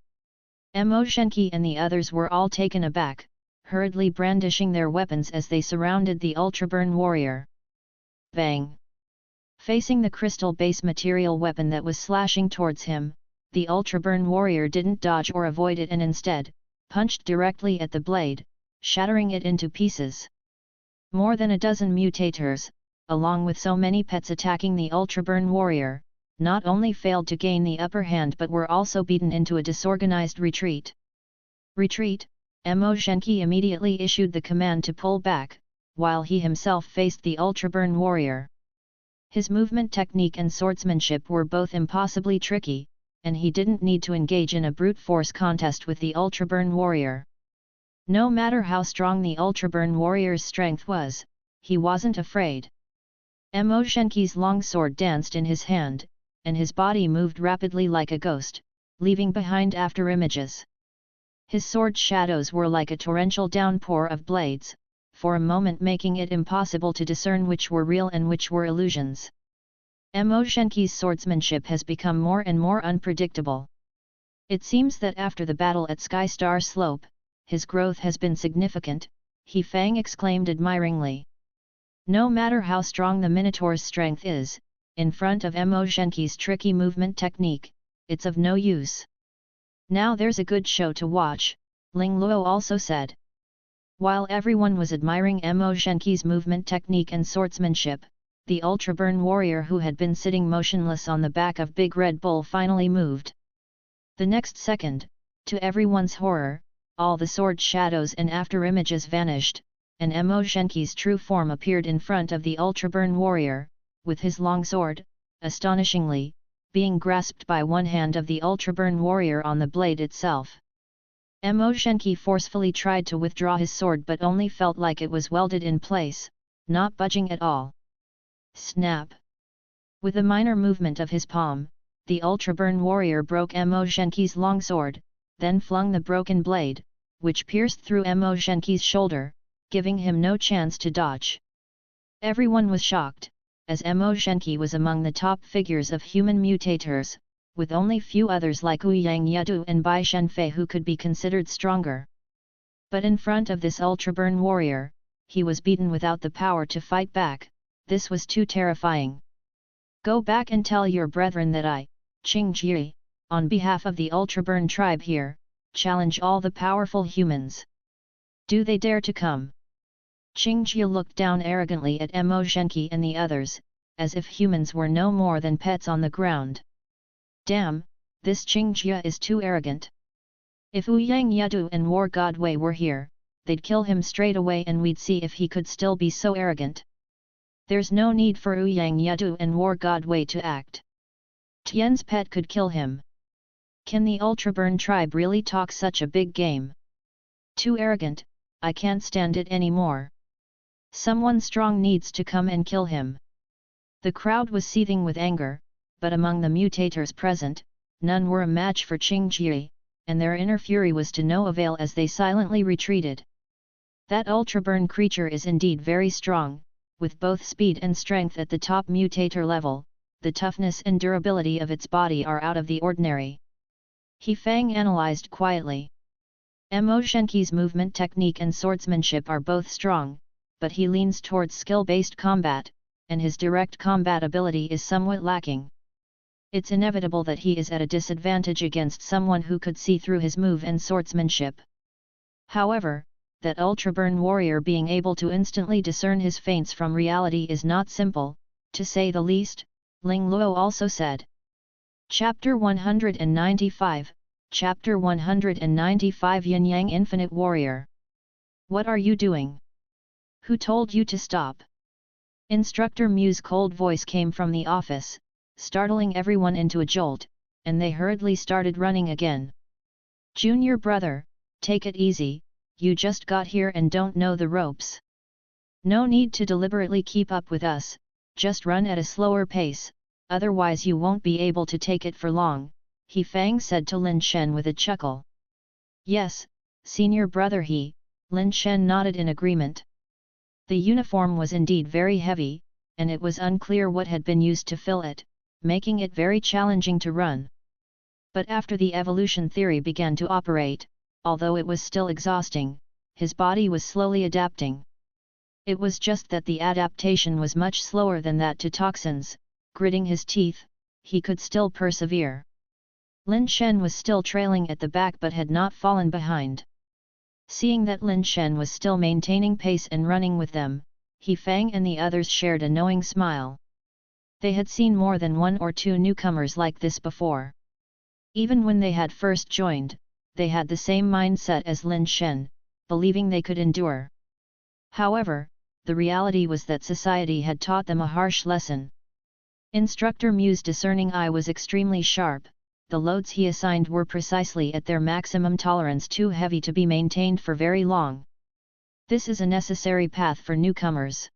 [SPEAKER 1] Moshenki and the others were all taken aback, hurriedly brandishing their weapons as they surrounded the Ultraburn warrior. Bang! Facing the crystal base material weapon that was slashing towards him, the Ultraburn warrior didn't dodge or avoid it and instead, punched directly at the blade, shattering it into pieces. More than a dozen mutators, along with so many pets attacking the Ultraburn warrior, not only failed to gain the upper hand but were also beaten into a disorganized retreat. "Retreat!" Moshenki immediately issued the command to pull back, while he himself faced the Ultraburn warrior. His movement technique and swordsmanship were both impossibly tricky, and he didn't need to engage in a brute force contest with the Ultraburn warrior. No matter how strong the Ultraburn warrior's strength was, he wasn't afraid. Moshenki's long sword danced in his hand, and his body moved rapidly like a ghost, leaving behind after images. His sword shadows were like a torrential downpour of blades, for a moment making it impossible to discern which were real and which were illusions. Moshenki's swordsmanship has become more and more unpredictable. It seems that after the battle at Sky Star Slope, his growth has been significant, He Feng exclaimed admiringly. No matter how strong the Minotaur's strength is, in front of Moshenki's tricky movement technique, it's of no use. "Now there's a good show to watch," Ling Luo also said. While everyone was admiring Moshenki's movement technique and swordsmanship, the Ultraburn warrior who had been sitting motionless on the back of Big Red Bull finally moved. The next second, to everyone's horror, all the sword shadows and after images vanished, and Moshenki's true form appeared in front of the Ultraburn warrior, with his long sword, astonishingly, being grasped by one hand of the Ultraburn warrior on the blade itself. Moshenki forcefully tried to withdraw his sword but only felt like it was welded in place, not budging at all. Snap! With a minor movement of his palm, the Ultraburn warrior broke Moshenki's long sword, then flung the broken blade, which pierced through Moshenki's shoulder, giving him no chance to dodge. Everyone was shocked, as Moshenki was among the top figures of human mutators, with only few others like Ouyang Yadu and Bai Shenfei who could be considered stronger. But in front of this Ultraburn warrior, he was beaten without the power to fight back. This was too terrifying. "Go back and tell your brethren that I, Qing Jie, on behalf of the Ultraburn tribe here, challenge all the powerful humans. Do they dare to come?" Qing Jie looked down arrogantly at Moshenki and the others, as if humans were no more than pets on the ground. Damn, this Qing Jie is too arrogant. If Ouyang Yadu and War God Wei were here, they'd kill him straight away and we'd see if he could still be so arrogant. There's no need for Ouyang Yadu and War God Wei to act. Tian's pet could kill him. Can the Ultraburn tribe really talk such a big game? Too arrogant, I can't stand it anymore. Someone strong needs to come and kill him. The crowd was seething with anger, but among the mutators present, none were a match for Qing Ji, and their inner fury was to no avail as they silently retreated. That ultraburn creature is indeed very strong, with both speed and strength at the top mutator level. The toughness and durability of its body are out of the ordinary. He Fang analyzed quietly. Mo Shenqi's movement technique and swordsmanship are both strong, but he leans towards skill-based combat, and his direct combat ability is somewhat lacking. It's inevitable that he is at a disadvantage against someone who could see through his move and swordsmanship. However, that ultraburn warrior being able to instantly discern his feints from reality is not simple, to say the least, Ling Luo also said. Chapter 195, Chapter 195 Yin Yang Infinite Warrior. What are you doing? Who told you to stop? Instructor Mu's cold voice came from the office, startling everyone into a jolt, and they hurriedly started running again. Junior brother, take it easy, you just got here and don't know the ropes. No need to deliberately keep up with us, just run at a slower pace, otherwise you won't be able to take it for long, He Fang said to Lin Shen with a chuckle. Yes, senior brother Lin Shen nodded in agreement. The uniform was indeed very heavy, and it was unclear what had been used to fill it, making it very challenging to run. But after the evolution theory began to operate, although it was still exhausting, his body was slowly adapting. It was just that the adaptation was much slower than that to toxins. Gritting his teeth, he could still persevere. Lin Shen was still trailing at the back but had not fallen behind. Seeing that Lin Shen was still maintaining pace and running with them, He Fang and the others shared a knowing smile. They had seen more than one or two newcomers like this before. Even when they had first joined, they had the same mindset as Lin Shen, believing they could endure. However, the reality was that society had taught them a harsh lesson. Instructor Mu's discerning eye was extremely sharp. The loads he assigned were precisely at their maximum tolerance, too heavy to be maintained for very long. This is a necessary path for newcomers.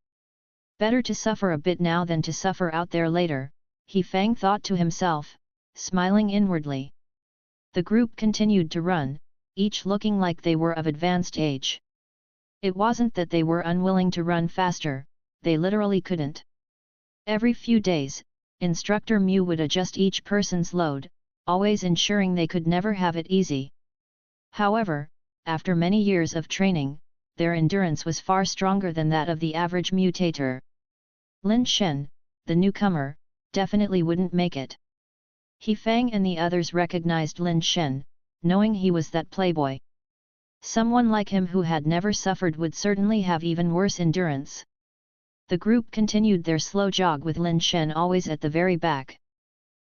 [SPEAKER 1] Better to suffer a bit now than to suffer out there later, He Fang thought to himself, smiling inwardly. The group continued to run, each looking like they were of advanced age. It wasn't that they were unwilling to run faster, they literally couldn't. Every few days, Instructor Mu would adjust each person's load, always ensuring they could never have it easy. However, after many years of training, their endurance was far stronger than that of the average mutator. Lin Shen, the newcomer, definitely wouldn't make it. He Fang and the others recognized Lin Shen, knowing he was that playboy. Someone like him who had never suffered would certainly have even worse endurance. The group continued their slow jog with Lin Shen always at the very back.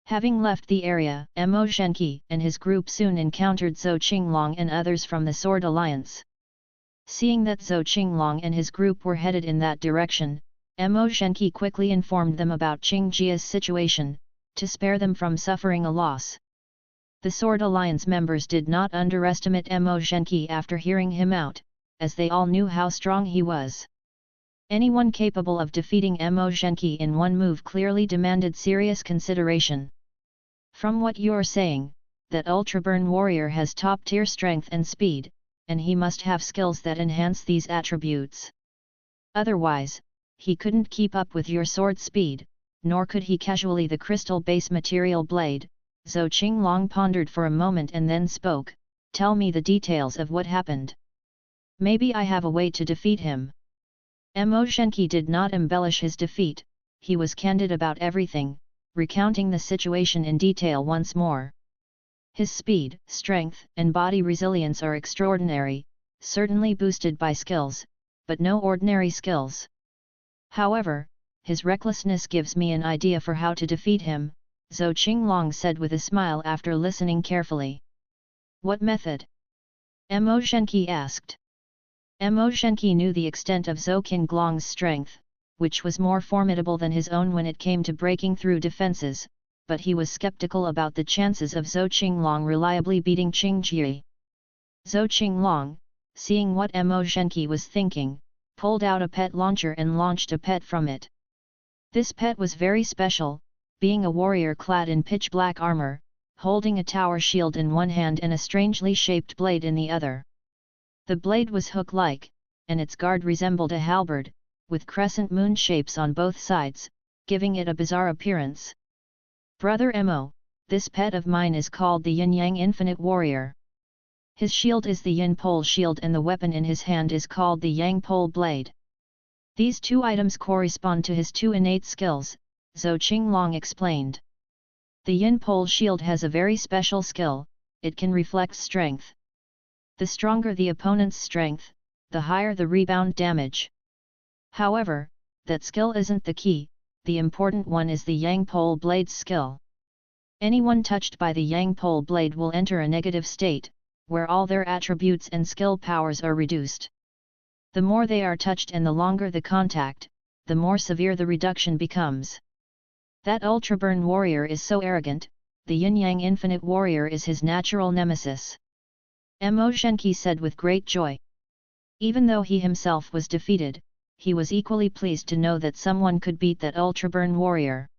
[SPEAKER 1] Having left the area, Mo Shenqi and his group soon encountered Zhou Qinglong and others from the Sword Alliance. Seeing that Zhou Qinglong and his group were headed in that direction, Mo Shenqi quickly informed them about Qing Jia's situation, to spare them from suffering a loss. The Sword Alliance members did not underestimate Mo Shenqi after hearing him out, as they all knew how strong he was. Anyone capable of defeating Mo Shenqi in one move clearly demanded serious consideration. From what you're saying, that Ultraburn warrior has top-tier strength and speed, and he must have skills that enhance these attributes. Otherwise, he couldn't keep up with your sword speed, nor could he casually the crystal base material blade. Zhou Qinglong pondered for a moment and then spoke, tell me the details of what happened. Maybe I have a way to defeat him. Mo Shenqi did not embellish his defeat, he was candid about everything, recounting the situation in detail once more. His speed, strength, and body resilience are extraordinary, certainly boosted by skills, but no ordinary skills. However, his recklessness gives me an idea for how to defeat him, Zhou Qinglong said with a smile after listening carefully. What method? Mo Shenqi asked. Mo Shenqi knew the extent of Zhou Qinglong's strength, which was more formidable than his own when it came to breaking through defenses, but he was skeptical about the chances of Zhou Qinglong reliably beating Qing Ji. Zhou Qinglong, seeing what Mo Zhenqi was thinking, pulled out a pet launcher and launched a pet from it. This pet was very special, being a warrior clad in pitch-black armor, holding a tower shield in one hand and a strangely shaped blade in the other. The blade was hook-like, and its guard resembled a halberd, with crescent moon shapes on both sides, giving it a bizarre appearance. Brother Mo, this pet of mine is called the Yin-Yang Infinite Warrior. His shield is the Yin Pole shield and the weapon in his hand is called the Yang Pole blade. These two items correspond to his two innate skills, Zhou Qinglong explained. The Yin Pole shield has a very special skill, it can reflect strength. The stronger the opponent's strength, the higher the rebound damage. However, that skill isn't the key, the important one is the Yang Pole blade's skill. Anyone touched by the Yang Pole blade will enter a negative state, where all their attributes and skill powers are reduced. The more they are touched and the longer the contact, the more severe the reduction becomes. That Ultraburn warrior is so arrogant, the Yin-Yang Infinite Warrior is his natural nemesis. Mo Zhenqi said with great joy. Even though he himself was defeated, he was equally pleased to know that someone could beat that Ultraburn warrior.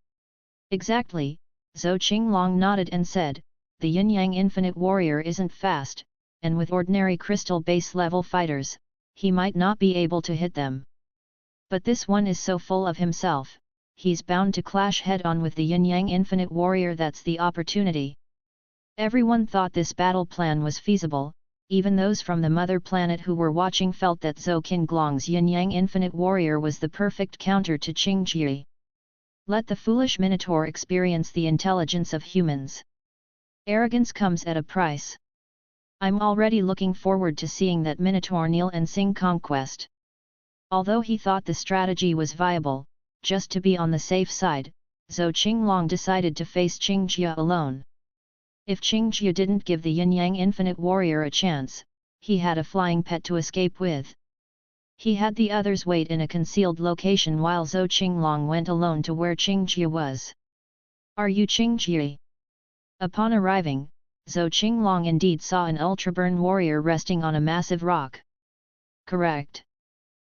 [SPEAKER 1] Exactly, Zhou Qinglong nodded and said, the Yin-Yang Infinite Warrior isn't fast, and with ordinary crystal base level fighters, he might not be able to hit them. But this one is so full of himself, he's bound to clash head-on with the Yin-Yang Infinite Warrior. That's the opportunity. Everyone thought this battle plan was feasible, even those from the mother planet who were watching felt that Zhou Qinglong's Yin-Yang Infinite Warrior was the perfect counter to Qingji. Let the foolish Minotaur experience the intelligence of humans. Arrogance comes at a price. I'm already looking forward to seeing that Minotaur kneel and sing conquest. Although he thought the strategy was viable, just to be on the safe side, Zhou Qinglong decided to face Qingjie alone. If Qingjie didn't give the Yin-Yang Infinite Warrior a chance, he had a flying pet to escape with. He had the others wait in a concealed location while Zhou Qinglong went alone to where Qingjie was. Are you Qingjie? Upon arriving, Zhou Qinglong indeed saw an Ultraburn warrior resting on a massive rock. Correct.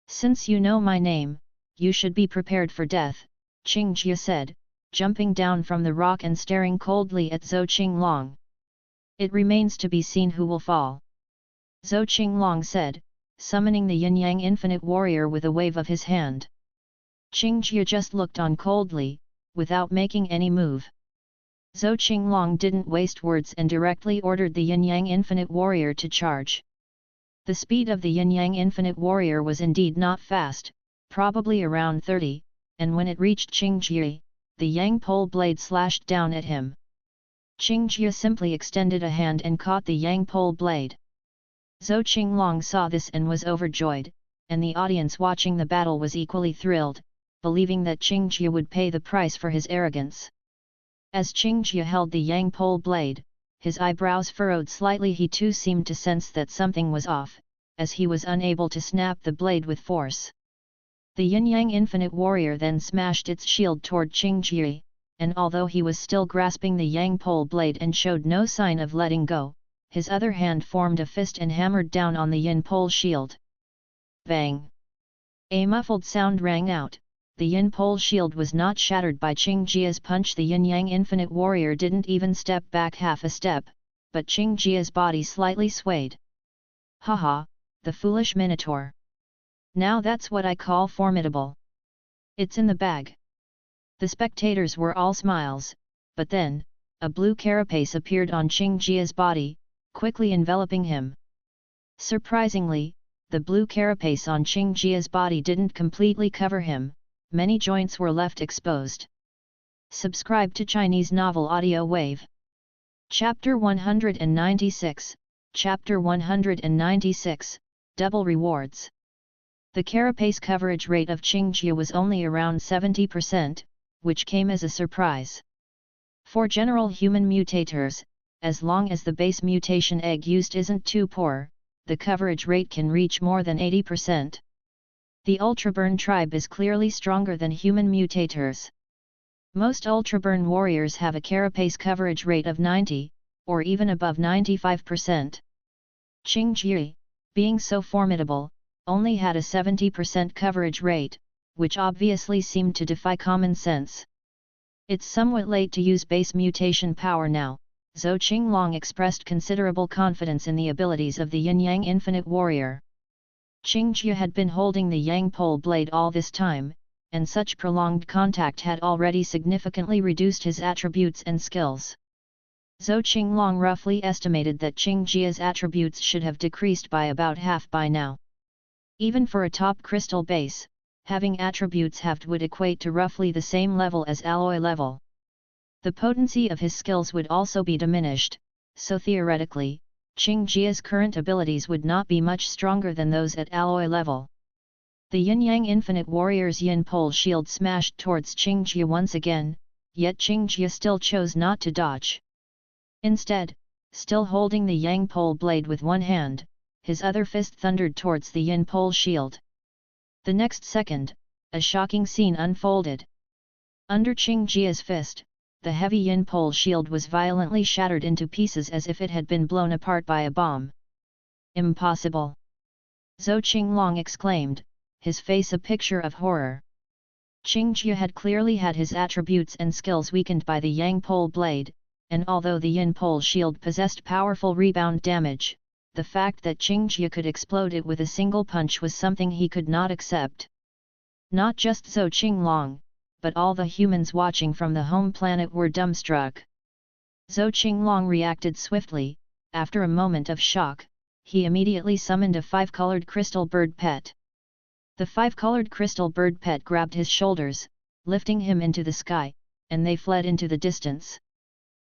[SPEAKER 1] Since you know my name, you should be prepared for death, Qingjie said, jumping down from the rock and staring coldly at Zhou Qinglong. It remains to be seen who will fall. Zhou Qinglong said, summoning the Yin-Yang Infinite Warrior with a wave of his hand. Qingjie just looked on coldly, without making any move. Zhou Qinglong didn't waste words and directly ordered the Yin-Yang Infinite Warrior to charge. The speed of the Yin-Yang Infinite Warrior was indeed not fast, probably around 30, and when it reached Qingjie, the Yang Pole blade slashed down at him. Qingjie simply extended a hand and caught the Yang Pole blade. Zhou Qinglong saw this and was overjoyed, and the audience watching the battle was equally thrilled, believing that Qingjie would pay the price for his arrogance. As Qingjie held the Yang Pole blade, his eyebrows furrowed slightly. He too seemed to sense that something was off, as he was unable to snap the blade with force. The Yin-Yang Infinite Warrior then smashed its shield toward Qingjie, and although he was still grasping the Yang Pole blade and showed no sign of letting go, his other hand formed a fist and hammered down on the Yin Pole shield. Bang! A muffled sound rang out. The Yin Pole shield was not shattered by Qingjie's punch. The Yin-Yang Infinite Warrior didn't even step back half a step, but Qingjie's body slightly swayed. Haha, the foolish Minotaur. Now that's what I call formidable. It's in the bag. The spectators were all smiles, but then, a blue carapace appeared on Qingjie's body, quickly enveloping him. Surprisingly, the blue carapace on Qingjie's body didn't completely cover him. Many joints were left exposed. Subscribe to Chinese Novel Audiowave. Chapter 196, Chapter 196, Double Rewards. The carapace coverage rate of Qingjie was only around 70%, which came as a surprise. For general human mutators, as long as the base mutation egg used isn't too poor, the coverage rate can reach more than 80%. The Ultraburn tribe is clearly stronger than human mutators. Most Ultraburn warriors have a carapace coverage rate of 90, or even above 95%. Qingjie, being so formidable, only had a 70% coverage rate, which obviously seemed to defy common sense. It's somewhat late to use base mutation power now. Zhou Qinglong expressed considerable confidence in the abilities of the yin-yang infinite warrior. Qingjie had been holding the yang pole blade all this time, and such prolonged contact had already significantly reduced his attributes and skills. Zhou Qinglong roughly estimated that Qingjie's attributes should have decreased by about half by now. Even for a top crystal base, having attributes halved would equate to roughly the same level as alloy level. The potency of his skills would also be diminished, so theoretically, Qingjie's current abilities would not be much stronger than those at alloy level. The yin-yang infinite warrior's yin pole shield smashed towards Qingjie once again, yet Qingjie still chose not to dodge. Instead, still holding the yang pole blade with one hand, his other fist thundered towards the yin pole shield. The next second, a shocking scene unfolded. Under Qingjie's fist, the heavy yin pole shield was violently shattered into pieces as if it had been blown apart by a bomb. Impossible! Zhou Qinglong exclaimed, his face a picture of horror. Qingjie had clearly had his attributes and skills weakened by the yang pole blade, and although the yin pole shield possessed powerful rebound damage, the fact that Qingjie could explode it with a single punch was something he could not accept. Not just Zhou Qinglong, but all the humans watching from the home planet were dumbstruck. Zhou Qinglong reacted swiftly. After a moment of shock, he immediately summoned a 5-colored crystal bird pet. The 5-colored crystal bird pet grabbed his shoulders, lifting him into the sky, and they fled into the distance.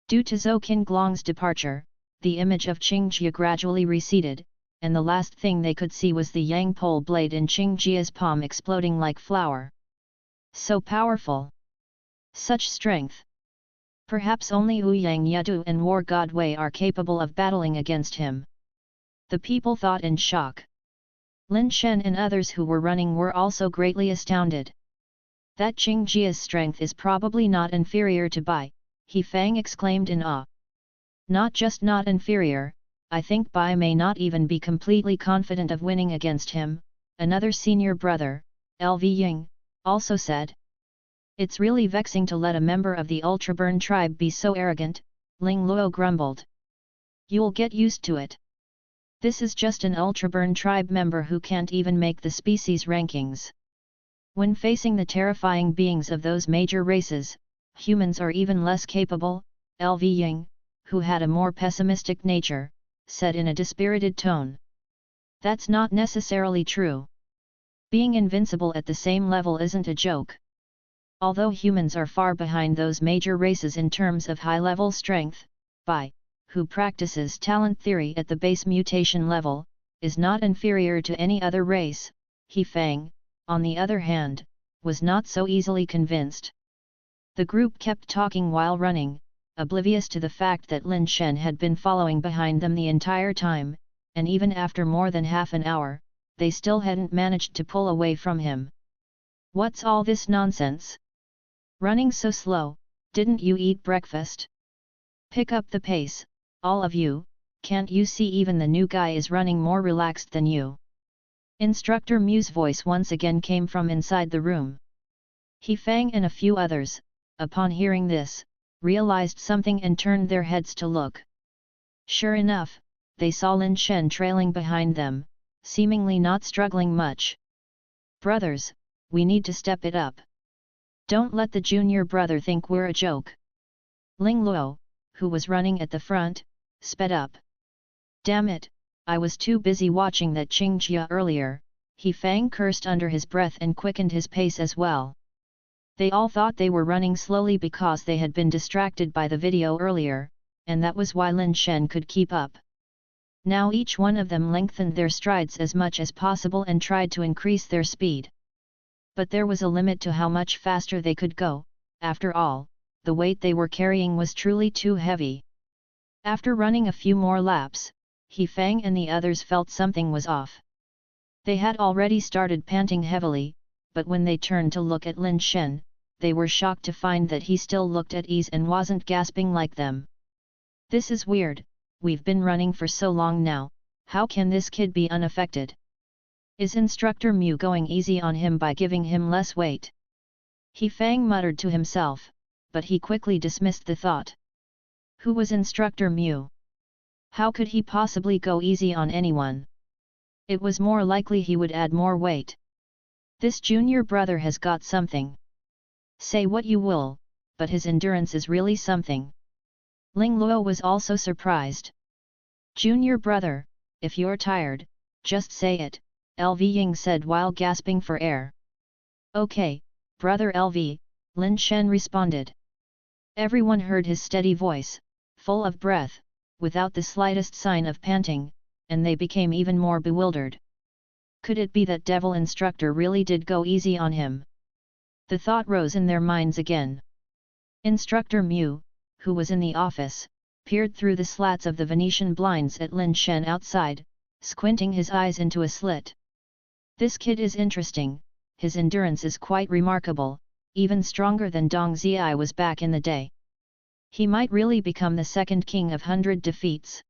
[SPEAKER 1] Due to Zhou Qinglong's departure, the image of Qingjie gradually receded, and the last thing they could see was the yang pole blade in Qingjie's palm exploding like flour. So powerful! Such strength! Perhaps only Ouyang Yadu and War God Wei are capable of battling against him. The people thought in shock. Lin Shen and others who were running were also greatly astounded. That Qingjie's strength is probably not inferior to Bai, He Fang exclaimed in awe. Not just not inferior, I think Bai may not even be completely confident of winning against him, another senior brother, Lv Ying, also said. It's really vexing to let a member of the Ultraburn tribe be so arrogant, Ling Luo grumbled. You'll get used to it. This is just an Ultraburn tribe member who can't even make the species rankings. When facing the terrifying beings of those major races, humans are even less capable, Lv Ying, who had a more pessimistic nature, said in a dispirited tone. That's not necessarily true. Being invincible at the same level isn't a joke. Although humans are far behind those major races in terms of high-level strength, Bai, who practices talent theory at the base mutation level, is not inferior to any other race. He Fang, on the other hand, was not so easily convinced. The group kept talking while running, oblivious to the fact that Lin Shen had been following behind them the entire time, and even after more than half an hour, they still hadn't managed to pull away from him. What's all this nonsense? Running so slow, didn't you eat breakfast? Pick up the pace, all of you, can't you see even the new guy is running more relaxed than you? Instructor Mu's voice once again came from inside the room. He Fang and a few others, upon hearing this, realized something and turned their heads to look. Sure enough, they saw Lin Shen trailing behind them, seemingly not struggling much. Brothers, we need to step it up. Don't let the junior brother think we're a joke. Ling Luo, who was running at the front, sped up. Damn it, I was too busy watching that Qingjie earlier, He Fang cursed under his breath and quickened his pace as well. They all thought they were running slowly because they had been distracted by the video earlier, and that was why Lin Shen could keep up. Now each one of them lengthened their strides as much as possible and tried to increase their speed. But there was a limit to how much faster they could go. After all, the weight they were carrying was truly too heavy. After running a few more laps, He Fang and the others felt something was off. They had already started panting heavily, but when they turned to look at Lin Shen, they were shocked to find that he still looked at ease and wasn't gasping like them. This is weird, we've been running for so long now, How can this kid be unaffected? Is Instructor Mu going easy on him by giving him less weight? He Fang muttered to himself, but he quickly dismissed the thought. Who was Instructor Mu? How could he possibly go easy on anyone? It was more likely he would add more weight. This junior brother has got something. Say what you will, but his endurance is really something. Ling Luo was also surprised. Junior brother, if you're tired, just say it, LV Ying said while gasping for air. Okay, brother LV, Lin Shen responded. Everyone heard his steady voice, full of breath, without the slightest sign of panting, and they became even more bewildered. Could it be that devil instructor really did go easy on him? The thought rose in their minds again. Instructor Mu, who was in the office, peered through the slats of the Venetian blinds at Lin Shen outside, squinting his eyes into a slit. This kid is interesting, his endurance is quite remarkable, even stronger than Dong Zhi was back in the day. He might really become the second king of 100 defeats.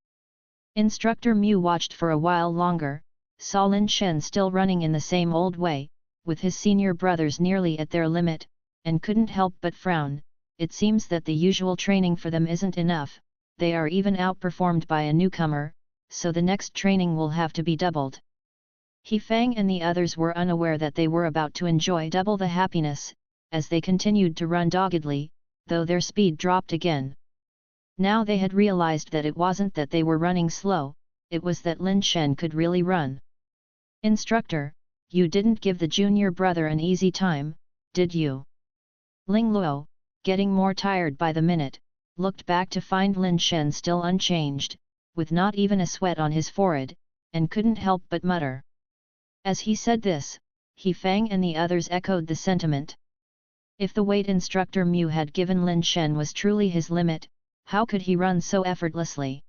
[SPEAKER 1] Instructor Mu watched for a while longer, saw Lin Shen still running in the same old way, with his senior brothers nearly at their limit, and couldn't help but frown. It seems that the usual training for them isn't enough, they are even outperformed by a newcomer, so the next training will have to be doubled. He Fang and the others were unaware that they were about to enjoy double the happiness, as they continued to run doggedly, though their speed dropped again. Now they had realized that it wasn't that they were running slow, it was that Lin Shen could really run. Instructor, you didn't give the junior brother an easy time, did you? Ling Luo, getting more tired by the minute, looked back to find Lin Shen still unchanged, with not even a sweat on his forehead, and couldn't help but mutter. As he said this, He Fang and the others echoed the sentiment. If the weight Instructor Mu had given Lin Shen was truly his limit, how could he run so effortlessly?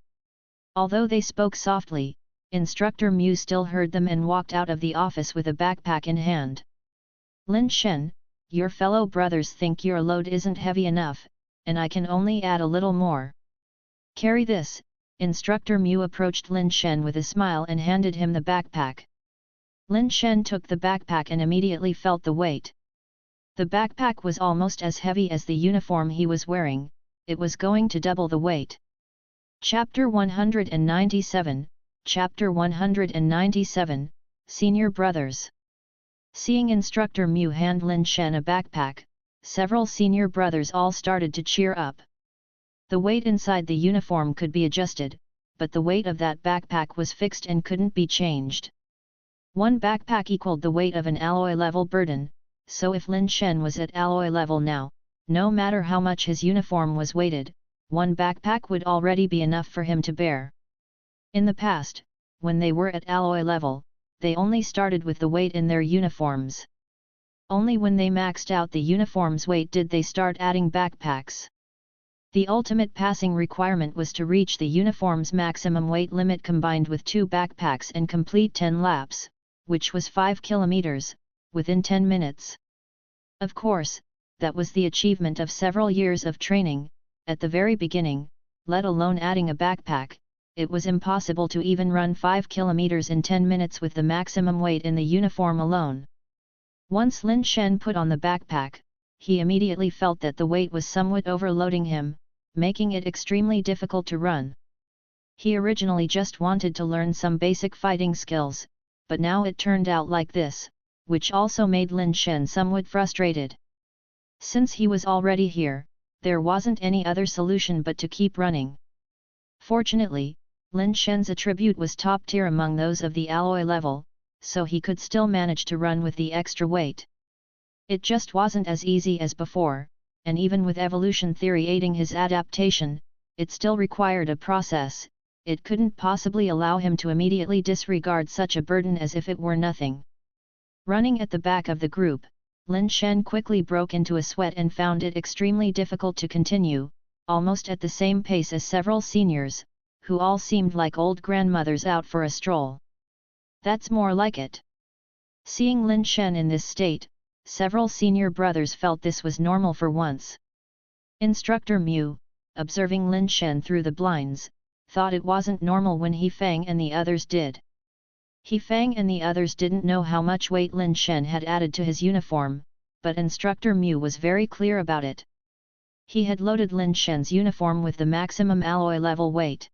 [SPEAKER 1] Although they spoke softly, Instructor Mu still heard them and walked out of the office with a backpack in hand. Lin Shen, your fellow brothers think your load isn't heavy enough, and I can only add a little more. Carry this. Instructor Mu approached Lin Shen with a smile and handed him the backpack. Lin Shen took the backpack and immediately felt the weight. The backpack was almost as heavy as the uniform he was wearing, it was going to double the weight. Chapter 197, Chapter 197, Senior Brothers. Seeing Instructor Mu hand Lin Shen a backpack, several senior brothers all started to cheer up. The weight inside the uniform could be adjusted, but the weight of that backpack was fixed and couldn't be changed. One backpack equaled the weight of an alloy level burden, so if Lin Shen was at alloy level now, no matter how much his uniform was weighted, one backpack would already be enough for him to bear. In the past, when they were at alloy level, they only started with the weight in their uniforms. Only when they maxed out the uniform's weight did they start adding backpacks. The ultimate passing requirement was to reach the uniform's maximum weight limit combined with 2 backpacks and complete 10 laps, which was 5 kilometers, within 10 minutes. Of course, that was the achievement of several years of training. At the very beginning, let alone adding a backpack, it was impossible to even run 5 kilometers in 10 minutes with the maximum weight in the uniform alone. Once Lin Shen put on the backpack, he immediately felt that the weight was somewhat overloading him, making it extremely difficult to run. He originally just wanted to learn some basic fighting skills, but now it turned out like this, which also made Lin Shen somewhat frustrated. Since he was already here, there wasn't any other solution but to keep running. Fortunately, Lin Shen's attribute was top tier among those of the alloy level, so he could still manage to run with the extra weight. It just wasn't as easy as before, and even with evolution theory aiding his adaptation, it still required a process. It couldn't possibly allow him to immediately disregard such a burden as if it were nothing. Running at the back of the group, Lin Shen quickly broke into a sweat and found it extremely difficult to continue, almost at the same pace as several seniors, who all seemed like old grandmothers out for a stroll. That's more like it. Seeing Lin Shen in this state, several senior brothers felt this was normal for once. Instructor Mu, observing Lin Shen through the blinds, thought it wasn't normal when He Feng and the others did. He Feng and the others didn't know how much weight Lin Shen had added to his uniform, but Instructor Mu was very clear about it. He had loaded Lin Shen's uniform with the maximum alloy level weight.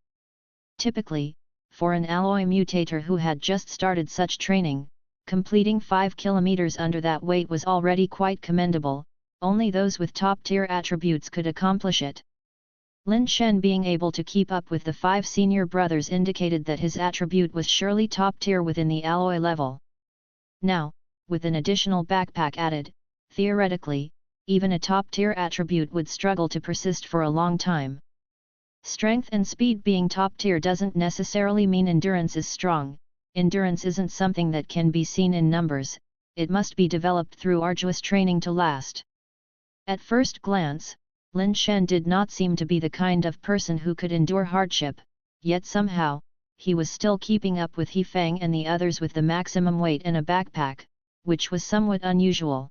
[SPEAKER 1] Typically, for an alloy mutator who had just started such training, completing 5 kilometers under that weight was already quite commendable. Only those with top-tier attributes could accomplish it. Lin Shen being able to keep up with the 5 senior brothers indicated that his attribute was surely top-tier within the alloy level. Now, with an additional backpack added, theoretically, even a top-tier attribute would struggle to persist for a long time. Strength and speed being top-tier doesn't necessarily mean endurance is strong. Endurance isn't something that can be seen in numbers, it must be developed through arduous training to last. At first glance, Lin Shen did not seem to be the kind of person who could endure hardship, yet somehow, he was still keeping up with He Feng and the others with the maximum weight in a backpack, which was somewhat unusual.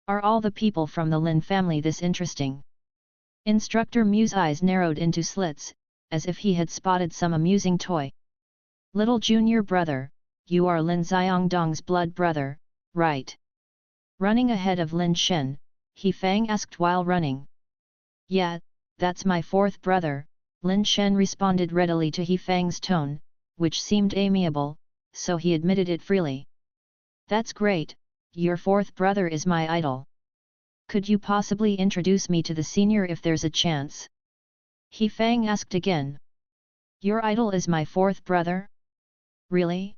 [SPEAKER 1] Are all the people from the Lin family this interesting? Instructor Mu's eyes narrowed into slits, as if he had spotted some amusing toy. Little junior brother, you are Lin Xiongdong's blood brother, right? Running ahead of Lin Shen, He Feng asked while running. Yeah, that's my fourth brother, Lin Shen responded readily to He Feng's tone, which seemed amiable, so he admitted it freely. That's great, your fourth brother is my idol. Could you possibly introduce me to the senior if there's a chance? He Feng asked again. Your idol is my fourth brother? Really?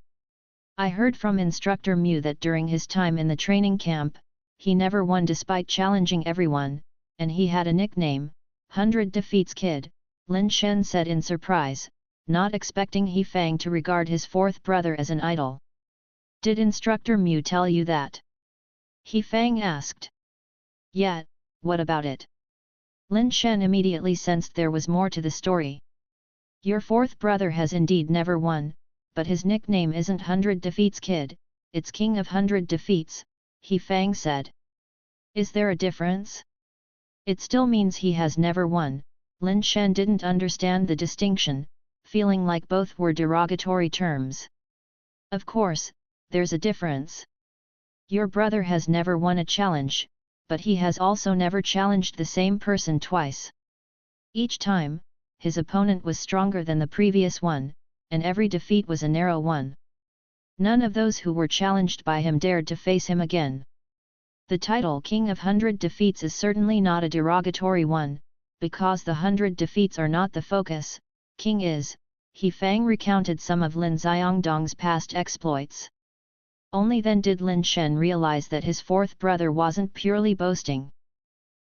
[SPEAKER 1] I heard from Instructor Mu that during his time in the training camp, he never won despite challenging everyone, and he had a nickname, 100 Defeats Kid, Lin Shen said in surprise, not expecting He Feng to regard his fourth brother as an idol. Did Instructor Mu tell you that? He Feng asked. Yeah, what about it? Lin Shen immediately sensed there was more to the story. Your fourth brother has indeed never won, but his nickname isn't 100 Defeats Kid, it's King of 100 Defeats, He Feng said. Is there a difference? It still means he has never won. Lin Shen didn't understand the distinction, feeling like both were derogatory terms. Of course, there's a difference. Your brother has never won a challenge, but he has also never challenged the same person twice. Each time, his opponent was stronger than the previous one, and every defeat was a narrow one. None of those who were challenged by him dared to face him again. The title King of 100 Defeats is certainly not a derogatory one, because the 100 defeats are not the focus. King is. He Feng recounted some of Lin Xiongdong's past exploits. Only then did Lin Shen realize that his fourth brother wasn't purely boasting.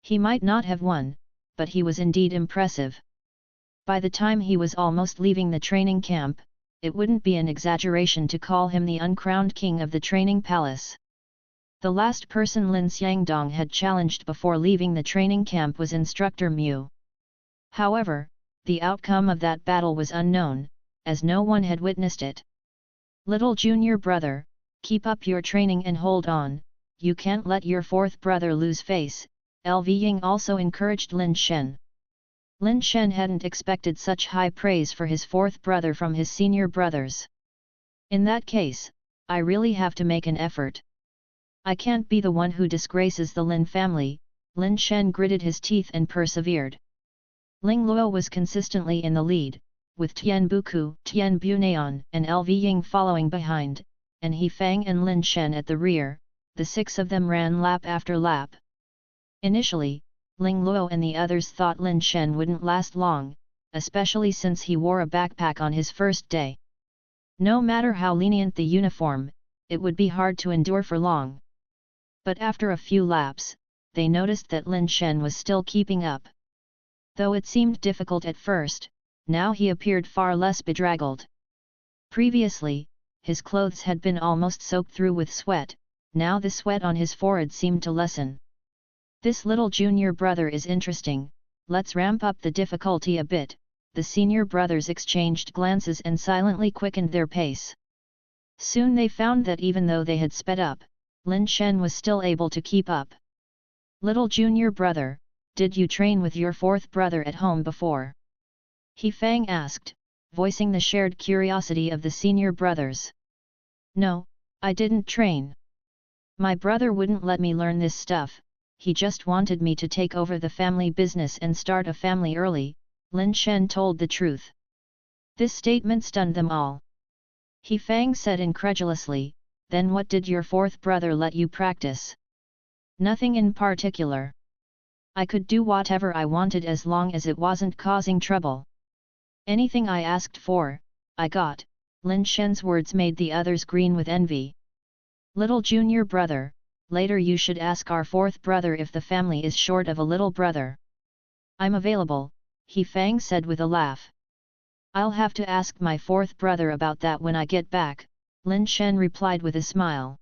[SPEAKER 1] He might not have won, but he was indeed impressive. By the time he was almost leaving the training camp, it wouldn't be an exaggeration to call him the uncrowned king of the training palace. The last person Lin Xiongdong had challenged before leaving the training camp was Instructor Mu. However, the outcome of that battle was unknown, as no one had witnessed it. Little junior brother, keep up your training and hold on, you can't let your fourth brother lose face, LV Ying also encouraged Lin Shen. Lin Shen hadn't expected such high praise for his fourth brother from his senior brothers. In that case, I really have to make an effort. I can't be the one who disgraces the Lin family, Lin Shen gritted his teeth and persevered. Ling Luo was consistently in the lead, with Tian Buku, Tian Bunayan and LV Ying following behind, and He Feng and Lin Shen at the rear. The 6 of them ran lap after lap. Initially, Ling Luo and the others thought Lin Shen wouldn't last long, especially since he wore a backpack on his first day. No matter how lenient the uniform, it would be hard to endure for long. But after a few laps, they noticed that Lin Shen was still keeping up. Though it seemed difficult at first, now he appeared far less bedraggled. Previously, his clothes had been almost soaked through with sweat, now the sweat on his forehead seemed to lessen. This little junior brother is interesting, let's ramp up the difficulty a bit. The senior brothers exchanged glances and silently quickened their pace. Soon they found that even though they had sped up, Lin Shen was still able to keep up. Little junior brother, did you train with your fourth brother at home before? He Fang asked, voicing the shared curiosity of the senior brothers. No, I didn't train. My brother wouldn't let me learn this stuff, he just wanted me to take over the family business and start a family early, Lin Shen told the truth. This statement stunned them all. He Fang said incredulously, then what did your fourth brother let you practice? Nothing in particular. I could do whatever I wanted as long as it wasn't causing trouble. Anything I asked for, I got. Lin Shen's words made the others green with envy. Little junior brother, later you should ask our fourth brother if the family is short of a little brother. I'm available, He Fang said with a laugh. I'll have to ask my fourth brother about that when I get back, Lin Shen replied with a smile.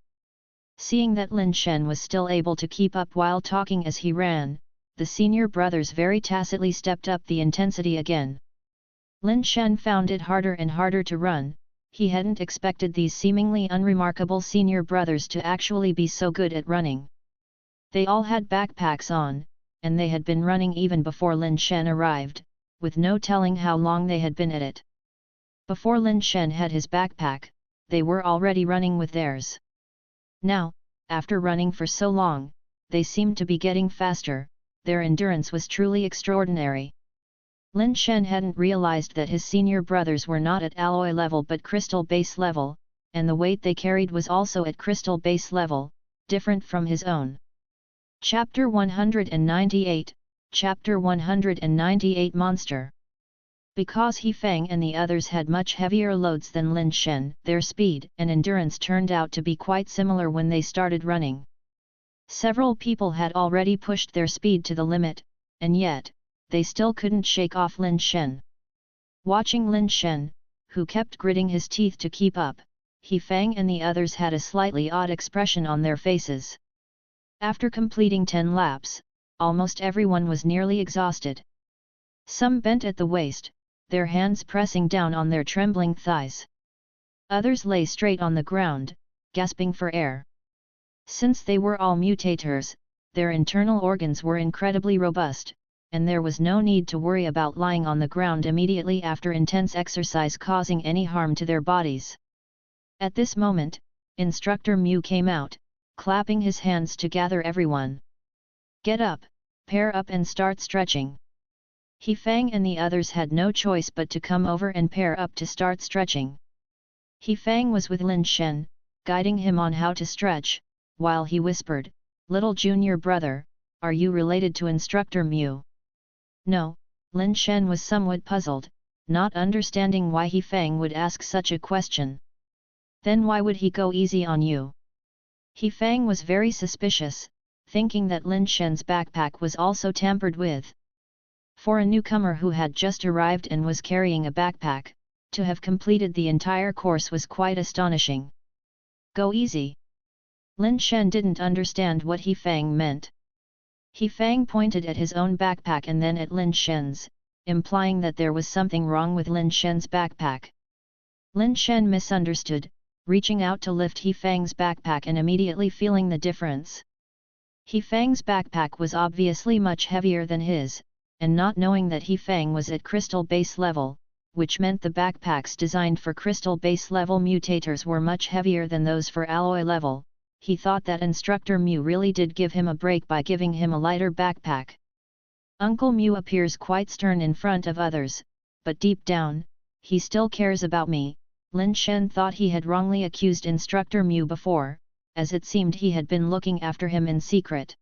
[SPEAKER 1] Seeing that Lin Shen was still able to keep up while talking as he ran, the senior brothers very tacitly stepped up the intensity again. Lin Shen found it harder and harder to run. He hadn't expected these seemingly unremarkable senior brothers to actually be so good at running. They all had backpacks on, and they had been running even before Lin Shen arrived, with no telling how long they had been at it. Before Lin Shen had his backpack, they were already running with theirs. Now, after running for so long, they seemed to be getting faster, their endurance was truly extraordinary. Lin Shen hadn't realized that his senior brothers were not at alloy level but crystal base level, and the weight they carried was also at crystal base level, different from his own. Chapter 198, Chapter 198 Monster. Because He Fang and the others had much heavier loads than Lin Shen, their speed and endurance turned out to be quite similar when they started running. Several people had already pushed their speed to the limit, and yet, they still couldn't shake off Lin Shen. Watching Lin Shen, who kept gritting his teeth to keep up, He Fang and the others had a slightly odd expression on their faces. After completing 10 laps, almost everyone was nearly exhausted. Some bent at the waist, their hands pressing down on their trembling thighs. Others lay straight on the ground, gasping for air. Since they were all mutators, their internal organs were incredibly robust, and there was no need to worry about lying on the ground immediately after intense exercise causing any harm to their bodies. At this moment, Instructor Mu came out, clapping his hands to gather everyone. Get up, pair up and start stretching. He Fang and the others had no choice but to come over and pair up to start stretching. He Fang was with Lin Shen, guiding him on how to stretch, while he whispered, "Little junior brother, are you related to Instructor Mu?" No, Lin Shen was somewhat puzzled, not understanding why He Fang would ask such a question. Then why would he go easy on you? He Fang was very suspicious, thinking that Lin Shen's backpack was also tampered with. For a newcomer who had just arrived and was carrying a backpack, to have completed the entire course was quite astonishing. Go easy. Lin Shen didn't understand what He Fang meant. He Fang pointed at his own backpack and then at Lin Shen's, implying that there was something wrong with Lin Shen's backpack. Lin Shen misunderstood, reaching out to lift He Fang's backpack and immediately feeling the difference. He Fang's backpack was obviously much heavier than his, and not knowing that He Fang was at crystal base level, which meant the backpacks designed for crystal base level mutators were much heavier than those for alloy level, he thought that Instructor Mu really did give him a break by giving him a lighter backpack. Uncle Mu appears quite stern in front of others, but deep down, he still cares about me. Lin Shen thought he had wrongly accused Instructor Mu before, as it seemed he had been looking after him in secret.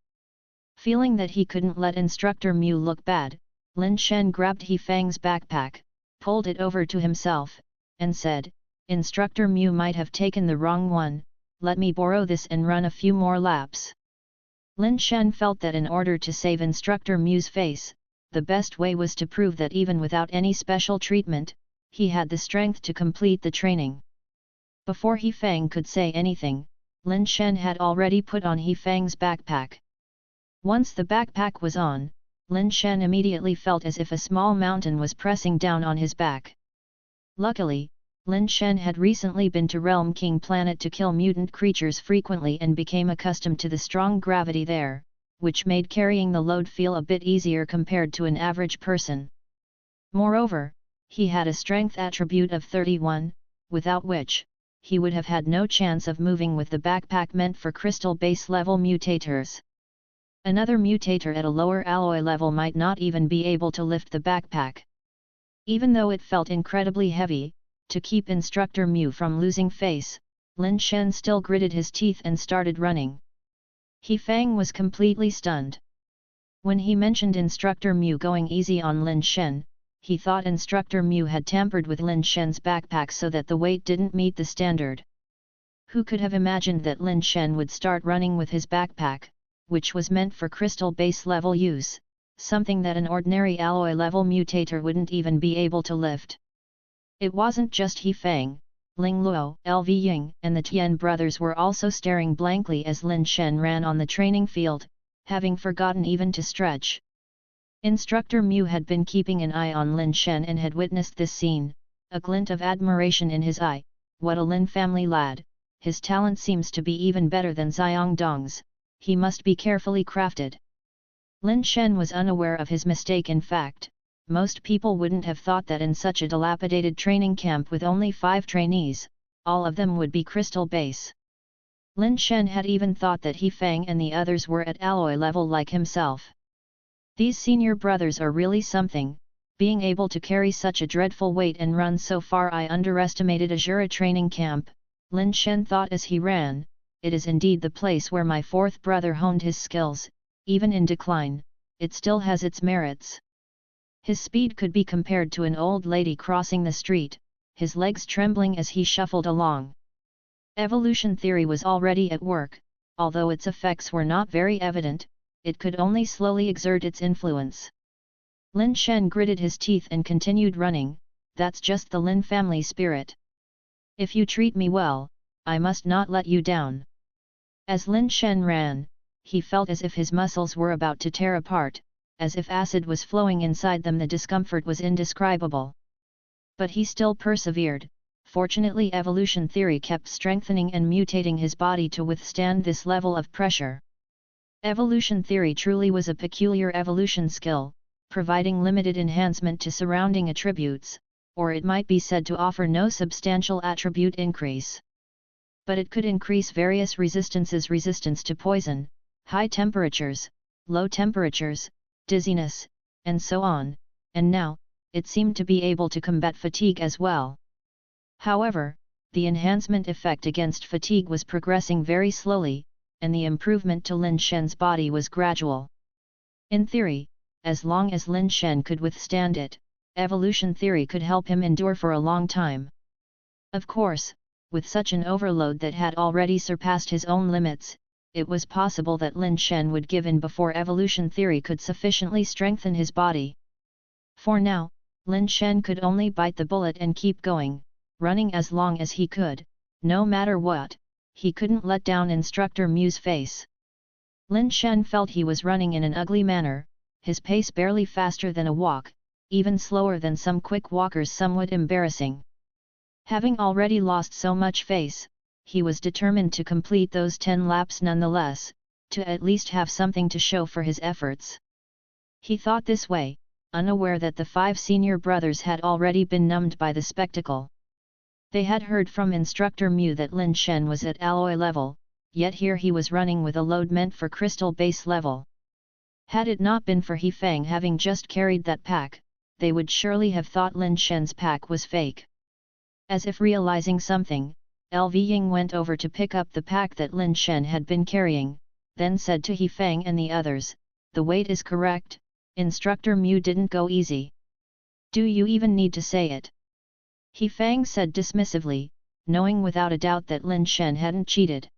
[SPEAKER 1] Feeling that he couldn't let Instructor Mu look bad, Lin Shen grabbed He Fang's backpack, pulled it over to himself, and said, "Instructor Mu might have taken the wrong one, let me borrow this and run a few more laps." Lin Shen felt that in order to save Instructor Mu's face, the best way was to prove that even without any special treatment, he had the strength to complete the training. Before He Fang could say anything, Lin Shen had already put on He Fang's backpack. Once the backpack was on, Lin Shen immediately felt as if a small mountain was pressing down on his back. Luckily, Lin Shen had recently been to Realm King Planet to kill mutant creatures frequently and became accustomed to the strong gravity there, which made carrying the load feel a bit easier compared to an average person. Moreover, He had a strength attribute of 31, without which, he would have had no chance of moving with the backpack meant for crystal base level mutators. Another mutator at a lower alloy level might not even be able to lift the backpack. Even though it felt incredibly heavy, to keep Instructor Mu from losing face, Lin Shen still gritted his teeth and started running. He Fang was completely stunned. When he mentioned Instructor Mu going easy on Lin Shen, he thought Instructor Mu had tampered with Lin Shen's backpack so that the weight didn't meet the standard. Who could have imagined that Lin Shen would start running with his backpack, which was meant for crystal base level use, something that an ordinary alloy level mutator wouldn't even be able to lift. It wasn't just He Fang, Ling Luo, LV Ying and the Tian brothers were also staring blankly as Lin Shen ran on the training field, having forgotten even to stretch. Instructor Mu had been keeping an eye on Lin Shen and had witnessed this scene, a glint of admiration in his eye. What a Lin family lad, his talent seems to be even better than Xiangdong's, he must be carefully crafted. Lin Shen was unaware of his mistake. In fact, most people wouldn't have thought that in such a dilapidated training camp with only 5 trainees, all of them would be crystal base. Lin Shen had even thought that He Fang and the others were at alloy level like himself. These senior brothers are really something, being able to carry such a dreadful weight and run so far. I underestimated Azura training camp, Lin Shen thought as he ran. It is indeed the place where my 4th brother honed his skills, even in decline, it still has its merits. His speed could be compared to an old lady crossing the street, his legs trembling as he shuffled along. Evolution theory was already at work, although its effects were not very evident, it could only slowly exert its influence. Lin Shen gritted his teeth and continued running, that's just the Lin family spirit. If you treat me well, I must not let you down. As Lin Shen ran, he felt as if his muscles were about to tear apart, as if acid was flowing inside them. The discomfort was indescribable. But he still persevered. Fortunately, evolution theory kept strengthening and mutating his body to withstand this level of pressure. Evolution theory truly was a peculiar evolution skill, providing limited enhancement to surrounding attributes, or it might be said to offer no substantial attribute increase. But it could increase various resistances: resistance to poison, high temperatures, low temperatures, dizziness, and so on, and now, it seemed to be able to combat fatigue as well. However, the enhancement effect against fatigue was progressing very slowly, and the improvement to Lin Shen's body was gradual. In theory, as long as Lin Shen could withstand it, evolution theory could help him endure for a long time. Of course, with such an overload that had already surpassed his own limits, it was possible that Lin Shen would give in before evolution theory could sufficiently strengthen his body. For now, Lin Shen could only bite the bullet and keep going, running as long as he could, no matter what. He couldn't let down Instructor Mu's face. Lin Shen felt he was running in an ugly manner, his pace barely faster than a walk, even slower than some quick walkers, somewhat embarrassing. Having already lost so much face, he was determined to complete those 10 laps nonetheless, to at least have something to show for his efforts. He thought this way, unaware that the 5 senior brothers had already been numbed by the spectacle. They had heard from Instructor Mu that Lin Shen was at alloy level, yet here he was running with a load meant for crystal base level. Had it not been for He Fang having just carried that pack, they would surely have thought Lin Shen's pack was fake. As if realizing something, LV Ying went over to pick up the pack that Lin Shen had been carrying, then said to He Fang and the others, "The weight is correct, Instructor Mu didn't go easy. Do you even need to say it?" He Fang said dismissively, knowing without a doubt that Lin Shen hadn't cheated.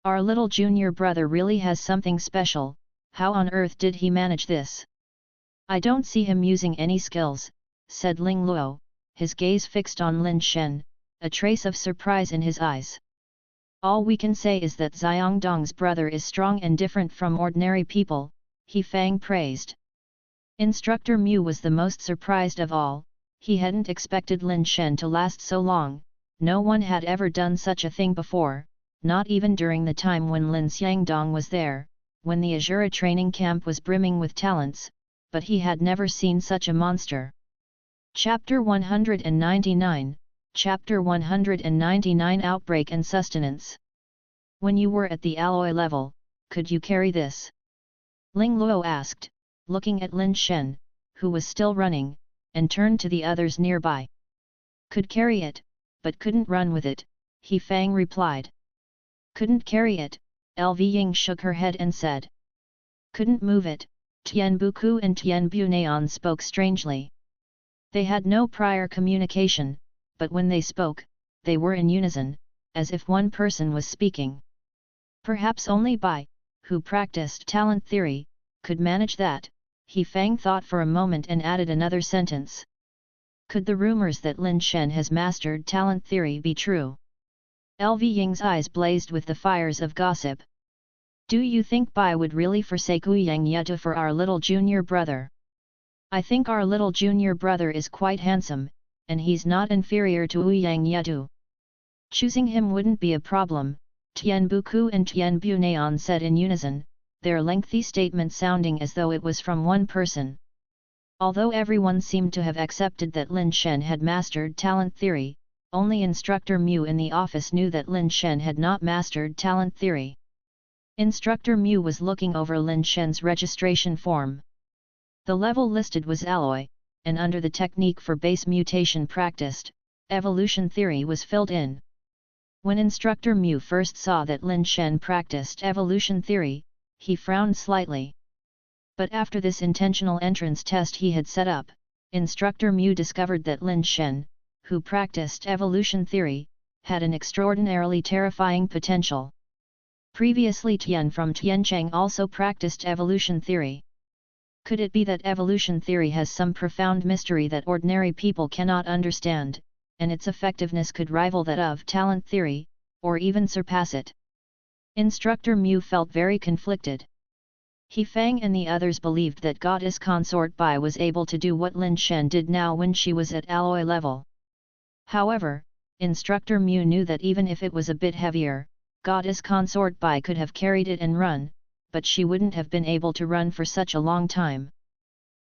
[SPEAKER 1] Our little junior brother really has something special, how on earth did he manage this? I don't see him using any skills, said Ling Luo, his gaze fixed on Lin Shen, a trace of surprise in his eyes. All we can say is that Xiangdong's brother is strong and different from ordinary people, He Fang praised. Instructor Mu was the most surprised of all. He hadn't expected Lin Shen to last so long, no one had ever done such a thing before, not even during the time when Lin Xiangdong was there, when the Azura training camp was brimming with talents, but he had never seen such a monster. Chapter 199, Chapter 199 Outbreak and Sustenance. When you were at the alloy level, could you carry this? Ling Luo asked, looking at Lin Shen, who was still running, and turned to the others nearby. Could carry it, but couldn't run with it, He Fang replied. Couldn't carry it, Lv Ying shook her head and said. Couldn't move it, Tian Buku and Tian Bunayan spoke strangely. They had no prior communication, but when they spoke, they were in unison, as if one person was speaking. Perhaps only Bai, who practiced talent theory, could manage that, He Fang thought for a moment and added another sentence. Could the rumors that Lin Shen has mastered talent theory be true? Lv Ying's eyes blazed with the fires of gossip. Do you think Bai would really forsake Ouyang Yutu for our little junior brother? I think our little junior brother is quite handsome, and he's not inferior to Ouyang Yutu. Choosing him wouldn't be a problem, Tian Buku and Tian Bunayan said in unison, their lengthy statement sounding as though it was from one person. Although everyone seemed to have accepted that Lin Shen had mastered talent theory, only Instructor Mu in the office knew that Lin Shen had not mastered talent theory. Instructor Mu was looking over Lin Shen's registration form. The level listed was alloy, and under the technique for base mutation practiced, evolution theory was filled in. When Instructor Mu first saw that Lin Shen practiced evolution theory, he frowned slightly. But after this intentional entrance test he had set up, Instructor Mu discovered that Lin Shen, who practiced evolution theory, had an extraordinarily terrifying potential. Previously Tian from Tiancheng also practiced evolution theory. Could it be that evolution theory has some profound mystery that ordinary people cannot understand, and its effectiveness could rival that of talent theory, or even surpass it? Instructor Mu felt very conflicted. He Fang and the others believed that goddess consort Bai was able to do what Lin Shen did now when she was at alloy level. However, Instructor Mu knew that even if it was a bit heavier, goddess consort Bai could have carried it and run, but she wouldn't have been able to run for such a long time.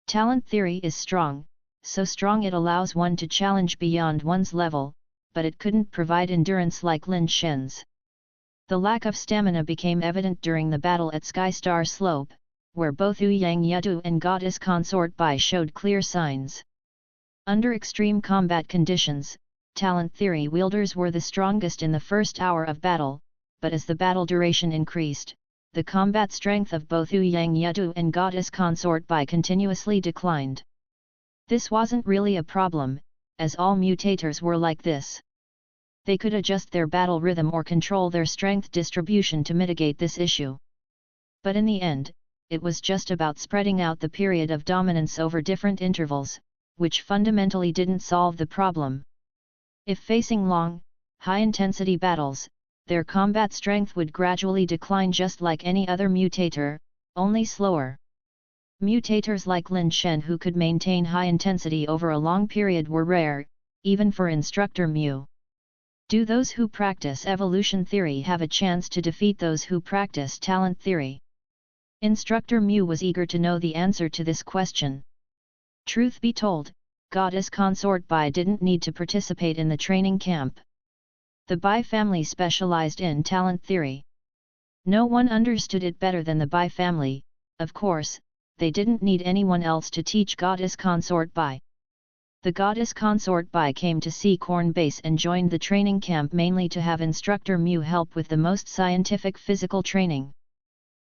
[SPEAKER 1] Talent theory is strong, so strong it allows one to challenge beyond one's level, but it couldn't provide endurance like Lin Shen's. The lack of stamina became evident during the battle at Sky Star Slope, where both Ouyang Yutu and goddess consort Bai showed clear signs. Under extreme combat conditions, talent theory wielders were the strongest in the first hour of battle, but as the battle duration increased, the combat strength of both Ouyang Yutu and goddess consort Bai continuously declined. This wasn't really a problem, as all mutators were like this. They could adjust their battle rhythm or control their strength distribution to mitigate this issue. But in the end, it was just about spreading out the period of dominance over different intervals, which fundamentally didn't solve the problem. If facing long, high-intensity battles, their combat strength would gradually decline just like any other mutator, only slower. Mutators like Lin Shen who could maintain high intensity over a long period were rare, even for Instructor Mu. Do those who practice evolution theory have a chance to defeat those who practice talent theory? Instructor Mu was eager to know the answer to this question. Truth be told, goddess consort Bai didn't need to participate in the training camp. The Bai family specialized in talent theory. No one understood it better than the Bai family. Of course, they didn't need anyone else to teach goddess consort Bai. The goddess consort Bai came to see Corn Base and joined the training camp mainly to have Instructor Mu help with the most scientific physical training.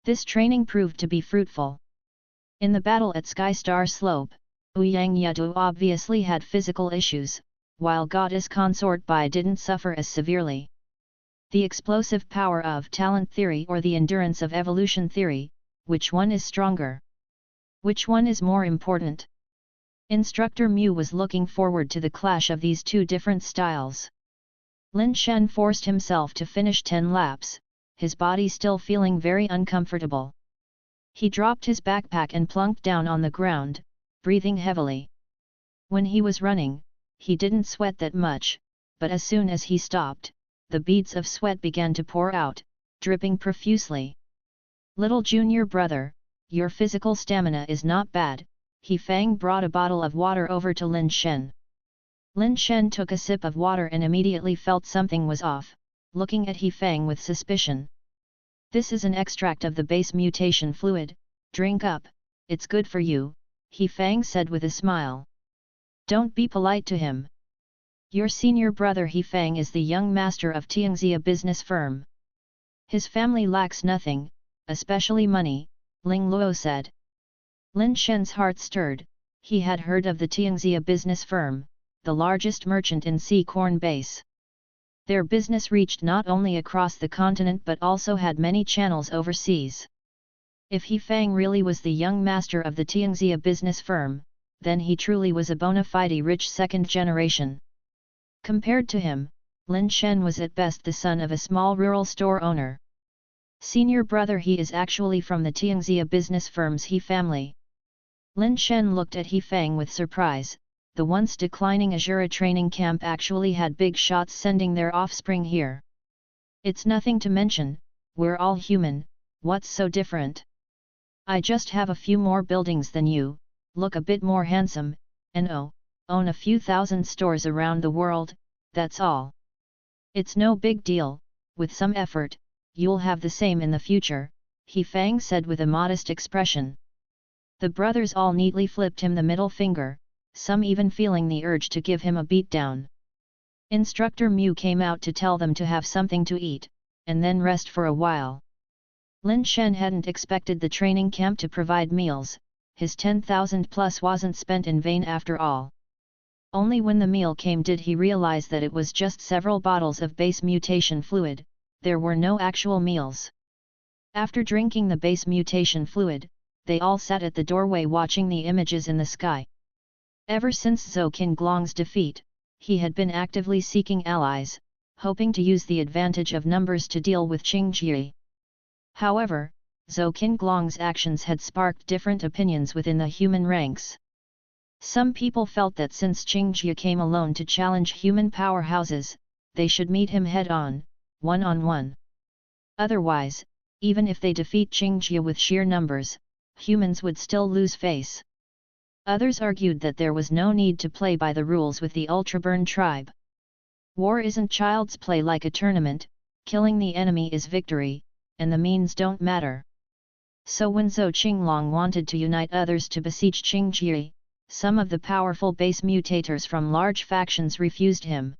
[SPEAKER 1] This training proved to be fruitful. In the battle at Sky Star Slope, Ouyang Yutu obviously had physical issues, while goddess consort Bai didn't suffer as severely. The explosive power of talent theory or the endurance of evolution theory, which one is stronger? Which one is more important? Instructor Mu was looking forward to the clash of these two different styles. Lin Shen forced himself to finish 10 laps, his body still feeling very uncomfortable. He dropped his backpack and plunked down on the ground, breathing heavily. When he was running, he didn't sweat that much, but as soon as he stopped, the beads of sweat began to pour out, dripping profusely. Little junior brother, your physical stamina is not bad, He Feng brought a bottle of water over to Lin Shen. Lin Shen took a sip of water and immediately felt something was off, looking at He Feng with suspicion. "This is an extract of the base mutation fluid, drink up, it's good for you," He Feng said with a smile. "Don't be polite to him. Your senior brother He Feng is the young master of Tianxia business firm. His family lacks nothing, especially money," Ling Luo said. Lin Shen's heart stirred. He had heard of the Tianxia business firm, the largest merchant in sea corn base. Their business reached not only across the continent but also had many channels overseas. If He Feng really was the young master of the Tianxia business firm, then he truly was a bona fide rich second generation. Compared to him, Lin Shen was at best the son of a small rural store owner. Senior brother, he is actually from the Tianxia business firm's He family. Lin Shen looked at He Feng with surprise. The once declining Azura training camp actually had big shots sending their offspring here. "It's nothing to mention, we're all human, what's so different? I just have a few more buildings than you, look a bit more handsome, and own a few thousand stores around the world, that's all. It's no big deal, with some effort, you'll have the same in the future," He Feng said with a modest expression. The brothers all neatly flipped him the middle finger, some even feeling the urge to give him a beatdown. Instructor Mu came out to tell them to have something to eat, and then rest for a while. Lin Shen hadn't expected the training camp to provide meals, his 10,000 plus wasn't spent in vain after all. Only when the meal came did he realize that it was just several bottles of base mutation fluid, there were no actual meals. After drinking the base mutation fluid, they all sat at the doorway watching the images in the sky. Ever since Zhou Qinglong's defeat, he had been actively seeking allies, hoping to use the advantage of numbers to deal with Qingjie. However, Zhou Qinglong's actions had sparked different opinions within the human ranks. Some people felt that since Qingjie came alone to challenge human powerhouses, they should meet him head-on, one-on-one. Otherwise, even if they defeat Qingjie with sheer numbers, humans would still lose face. Others argued that there was no need to play by the rules with the Ultraburn tribe. War isn't child's play like a tournament, killing the enemy is victory, and the means don't matter. So when Zhou Qinglong wanted to unite others to besiege Qingjie, some of the powerful base mutators from large factions refused him.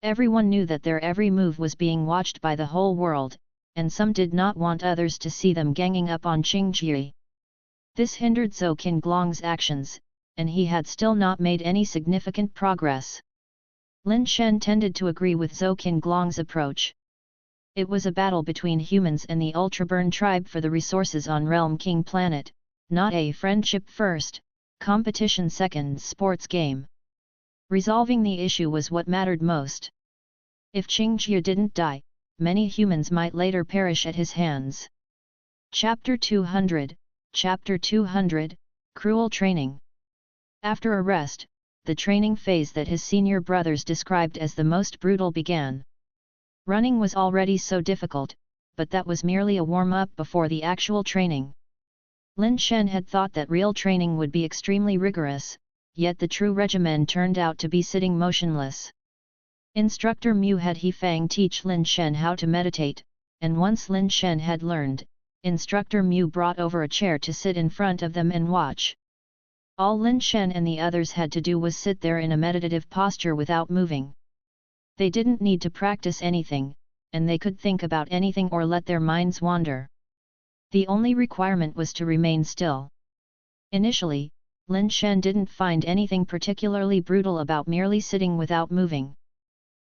[SPEAKER 1] Everyone knew that their every move was being watched by the whole world, and some did not want others to see them ganging up on Qingjie. This hindered Zhou Qinglong's actions, and he had still not made any significant progress. Lin Shen tended to agree with Zhou Qinglong's approach. It was a battle between humans and the Ultraburn tribe for the resources on Realm King planet, not a friendship first, competition second sports game. Resolving the issue was what mattered most. If Qingjie didn't die, many humans might later perish at his hands. Chapter 200, Chapter 200, Cruel Training. After a rest, the training phase that his senior brothers described as the most brutal began. Running was already so difficult, but that was merely a warm-up before the actual training. Lin Shen had thought that real training would be extremely rigorous, yet the true regimen turned out to be sitting motionless. Instructor Mu had He Feng teach Lin Shen how to meditate, and once Lin Shen had learned, Instructor Mu brought over a chair to sit in front of them and watch. All Lin Shen and the others had to do was sit there in a meditative posture without moving. They didn't need to practice anything, and they could think about anything or let their minds wander. The only requirement was to remain still. Initially, Lin Shen didn't find anything particularly brutal about merely sitting without moving.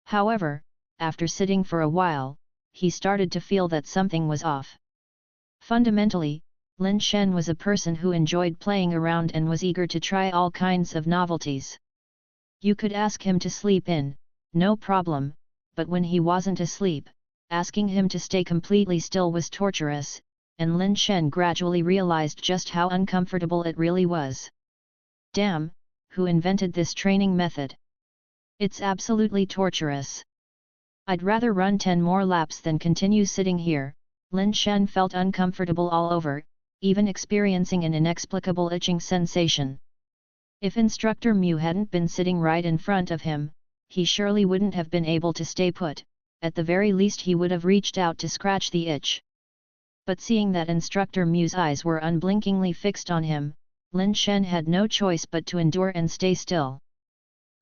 [SPEAKER 1] However, after sitting for a while, he started to feel that something was off. Fundamentally, Lin Shen was a person who enjoyed playing around and was eager to try all kinds of novelties. You could ask him to sleep in, no problem, but when he wasn't asleep, asking him to stay completely still was torturous, and Lin Shen gradually realized just how uncomfortable it really was. Damn, who invented this training method? It's absolutely torturous. I'd rather run 10 more laps than continue sitting here. Lin Shen felt uncomfortable all over, even experiencing an inexplicable itching sensation. If Instructor Mew hadn't been sitting right in front of him, he surely wouldn't have been able to stay put. At the very least he would have reached out to scratch the itch. But seeing that Instructor Mew's eyes were unblinkingly fixed on him, Lin Shen had no choice but to endure and stay still.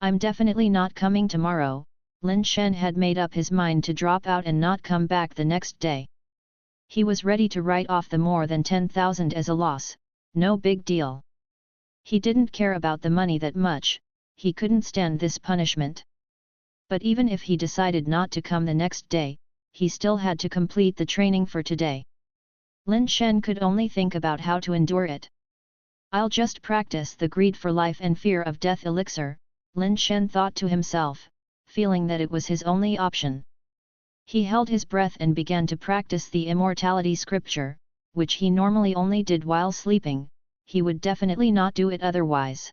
[SPEAKER 1] "I'm definitely not coming tomorrow." Lin Shen had made up his mind to drop out and not come back the next day. He was ready to write off the more than 10,000 as a loss, no big deal. He didn't care about the money that much, he couldn't stand this punishment. But even if he decided not to come the next day, he still had to complete the training for today. Lin Shen could only think about how to endure it. "I'll just practice the greed for life and fear of death elixir," Lin Shen thought to himself, feeling that it was his only option. He held his breath and began to practice the immortality scripture, which he normally only did while sleeping. He would definitely not do it otherwise.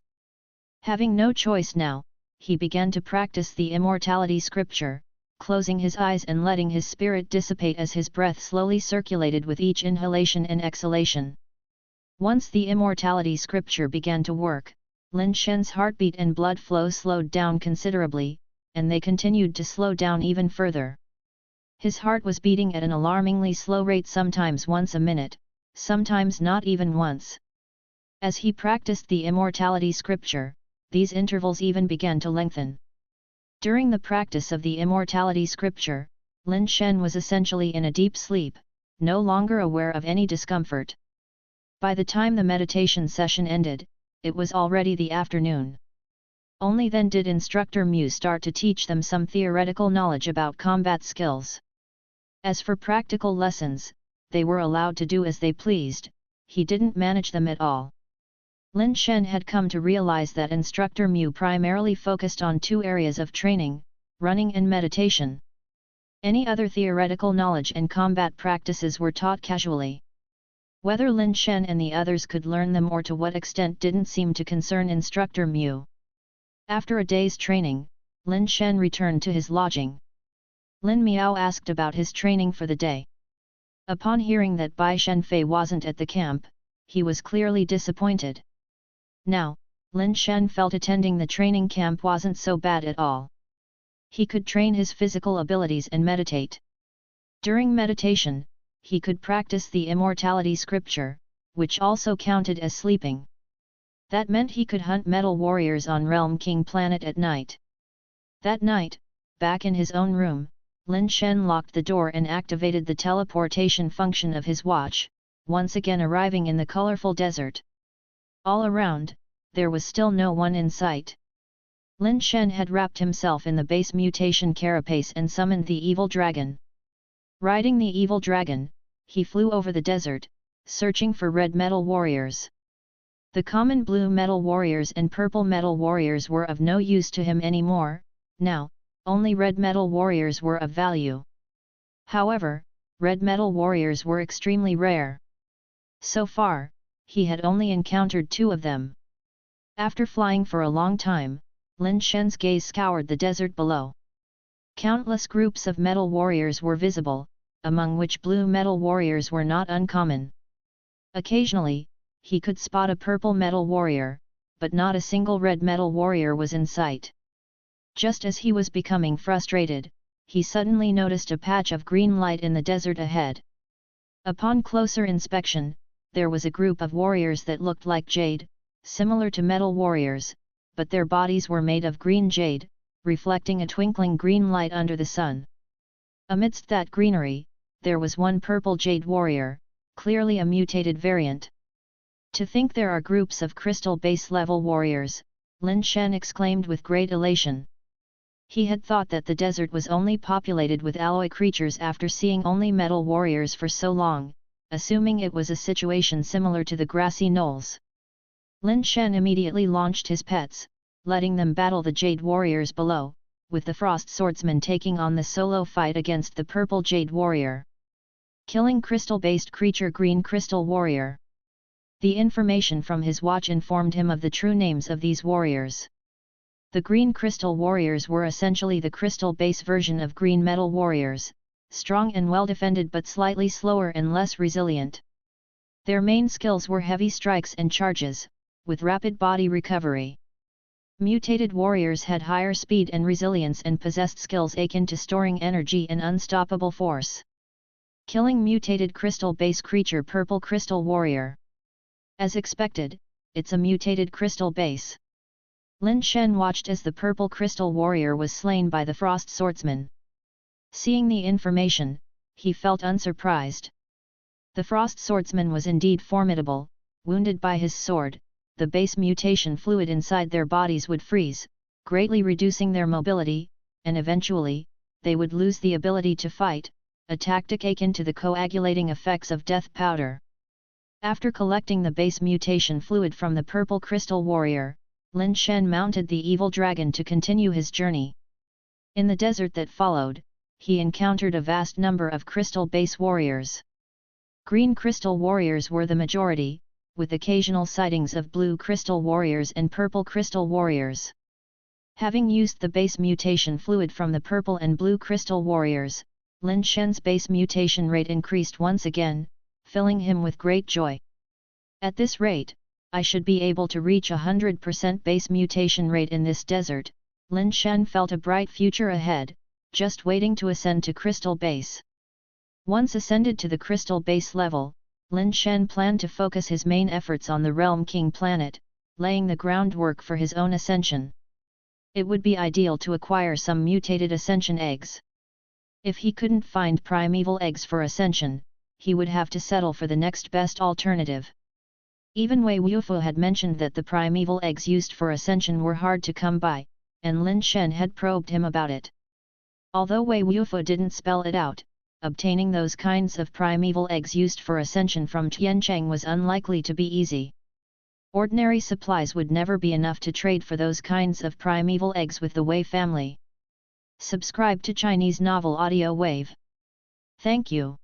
[SPEAKER 1] Having no choice now, he began to practice the immortality scripture, closing his eyes and letting his spirit dissipate as his breath slowly circulated with each inhalation and exhalation. Once the immortality scripture began to work, Lin Shen's heartbeat and blood flow slowed down considerably, and they continued to slow down even further. His heart was beating at an alarmingly slow rate, sometimes once a minute, sometimes not even once. As he practiced the immortality scripture, these intervals even began to lengthen. During the practice of the immortality scripture, Lin Shen was essentially in a deep sleep, no longer aware of any discomfort. By the time the meditation session ended, it was already the afternoon. Only then did Instructor Mew start to teach them some theoretical knowledge about combat skills. As for practical lessons, they were allowed to do as they pleased, he didn't manage them at all. Lin Shen had come to realize that Instructor Mew primarily focused on two areas of training, running and meditation. Any other theoretical knowledge and combat practices were taught casually. Whether Lin Shen and the others could learn them or to what extent didn't seem to concern Instructor Mew. After a day's training, Lin Shen returned to his lodging. Lin Miao asked about his training for the day. Upon hearing that Bai Shenfei wasn't at the camp, he was clearly disappointed. Now, Lin Shen felt attending the training camp wasn't so bad at all. He could train his physical abilities and meditate. During meditation, he could practice the immortality scripture, which also counted as sleeping. That meant he could hunt metal warriors on Realm King Planet at night. That night, back in his own room, Lin Shen locked the door and activated the teleportation function of his watch, once again arriving in the colorful desert. All around, there was still no one in sight. Lin Shen had wrapped himself in the base mutation carapace and summoned the evil dragon. Riding the evil dragon, he flew over the desert, searching for red metal warriors. The common blue metal warriors and purple metal warriors were of no use to him anymore. Now, only red metal warriors were of value. However, red metal warriors were extremely rare. So far, he had only encountered 2 of them. After flying for a long time, Lin Shen's gaze scoured the desert below. Countless groups of metal warriors were visible, among which blue metal warriors were not uncommon. Occasionally, he could spot a purple metal warrior, but not a single red metal warrior was in sight. Just as he was becoming frustrated, he suddenly noticed a patch of green light in the desert ahead. Upon closer inspection, there was a group of warriors that looked like jade, similar to metal warriors, but their bodies were made of green jade, reflecting a twinkling green light under the sun. Amidst that greenery, there was one purple jade warrior, clearly a mutated variant. To think there are groups of crystal base level warriors, Lin Shen exclaimed with great elation. He had thought that the desert was only populated with alloy creatures after seeing only metal warriors for so long, assuming it was a situation similar to the grassy knolls. Lin Shen immediately launched his pets, letting them battle the jade warriors below, with the frost swordsman taking on the solo fight against the purple jade warrior. Killing crystal-based creature green crystal warrior. The information from his watch informed him of the true names of these warriors. The green crystal warriors were essentially the crystal base version of green metal warriors, strong and well defended but slightly slower and less resilient. Their main skills were heavy strikes and charges, with rapid body recovery. Mutated warriors had higher speed and resilience and possessed skills akin to storing energy and unstoppable force. Killing mutated crystal base creature Purple Crystal Warrior. As expected, it's a mutated crystal base. Lin Shen watched as the Purple Crystal Warrior was slain by the Frost Swordsman. Seeing the information, he felt unsurprised. The Frost Swordsman was indeed formidable. Wounded by his sword, the base mutation fluid inside their bodies would freeze, greatly reducing their mobility, and eventually, they would lose the ability to fight, a tactic akin to the coagulating effects of death powder. After collecting the base mutation fluid from the Purple Crystal Warrior, Lin Shen mounted the evil dragon to continue his journey. In the desert that followed, he encountered a vast number of crystal base warriors. Green crystal warriors were the majority, with occasional sightings of blue crystal warriors and purple crystal warriors. Having used the base mutation fluid from the purple and blue crystal warriors, Lin Shen's base mutation rate increased once again, filling him with great joy. At this rate, I should be able to reach 100% base mutation rate in this desert. Lin Shen felt a bright future ahead, just waiting to ascend to crystal base. Once ascended to the crystal base level, Lin Shen planned to focus his main efforts on the Realm King planet, laying the groundwork for his own ascension. It would be ideal to acquire some mutated ascension eggs. If he couldn't find primeval eggs for ascension, he would have to settle for the next best alternative. Even Wei Wufu had mentioned that the primeval eggs used for ascension were hard to come by, and Lin Shen had probed him about it. Although Wei Wufu didn't spell it out, obtaining those kinds of primeval eggs used for ascension from Tiancheng was unlikely to be easy. Ordinary supplies would never be enough to trade for those kinds of primeval eggs with the Wei family. Subscribe to Chinese Novel Audiowave. Thank you.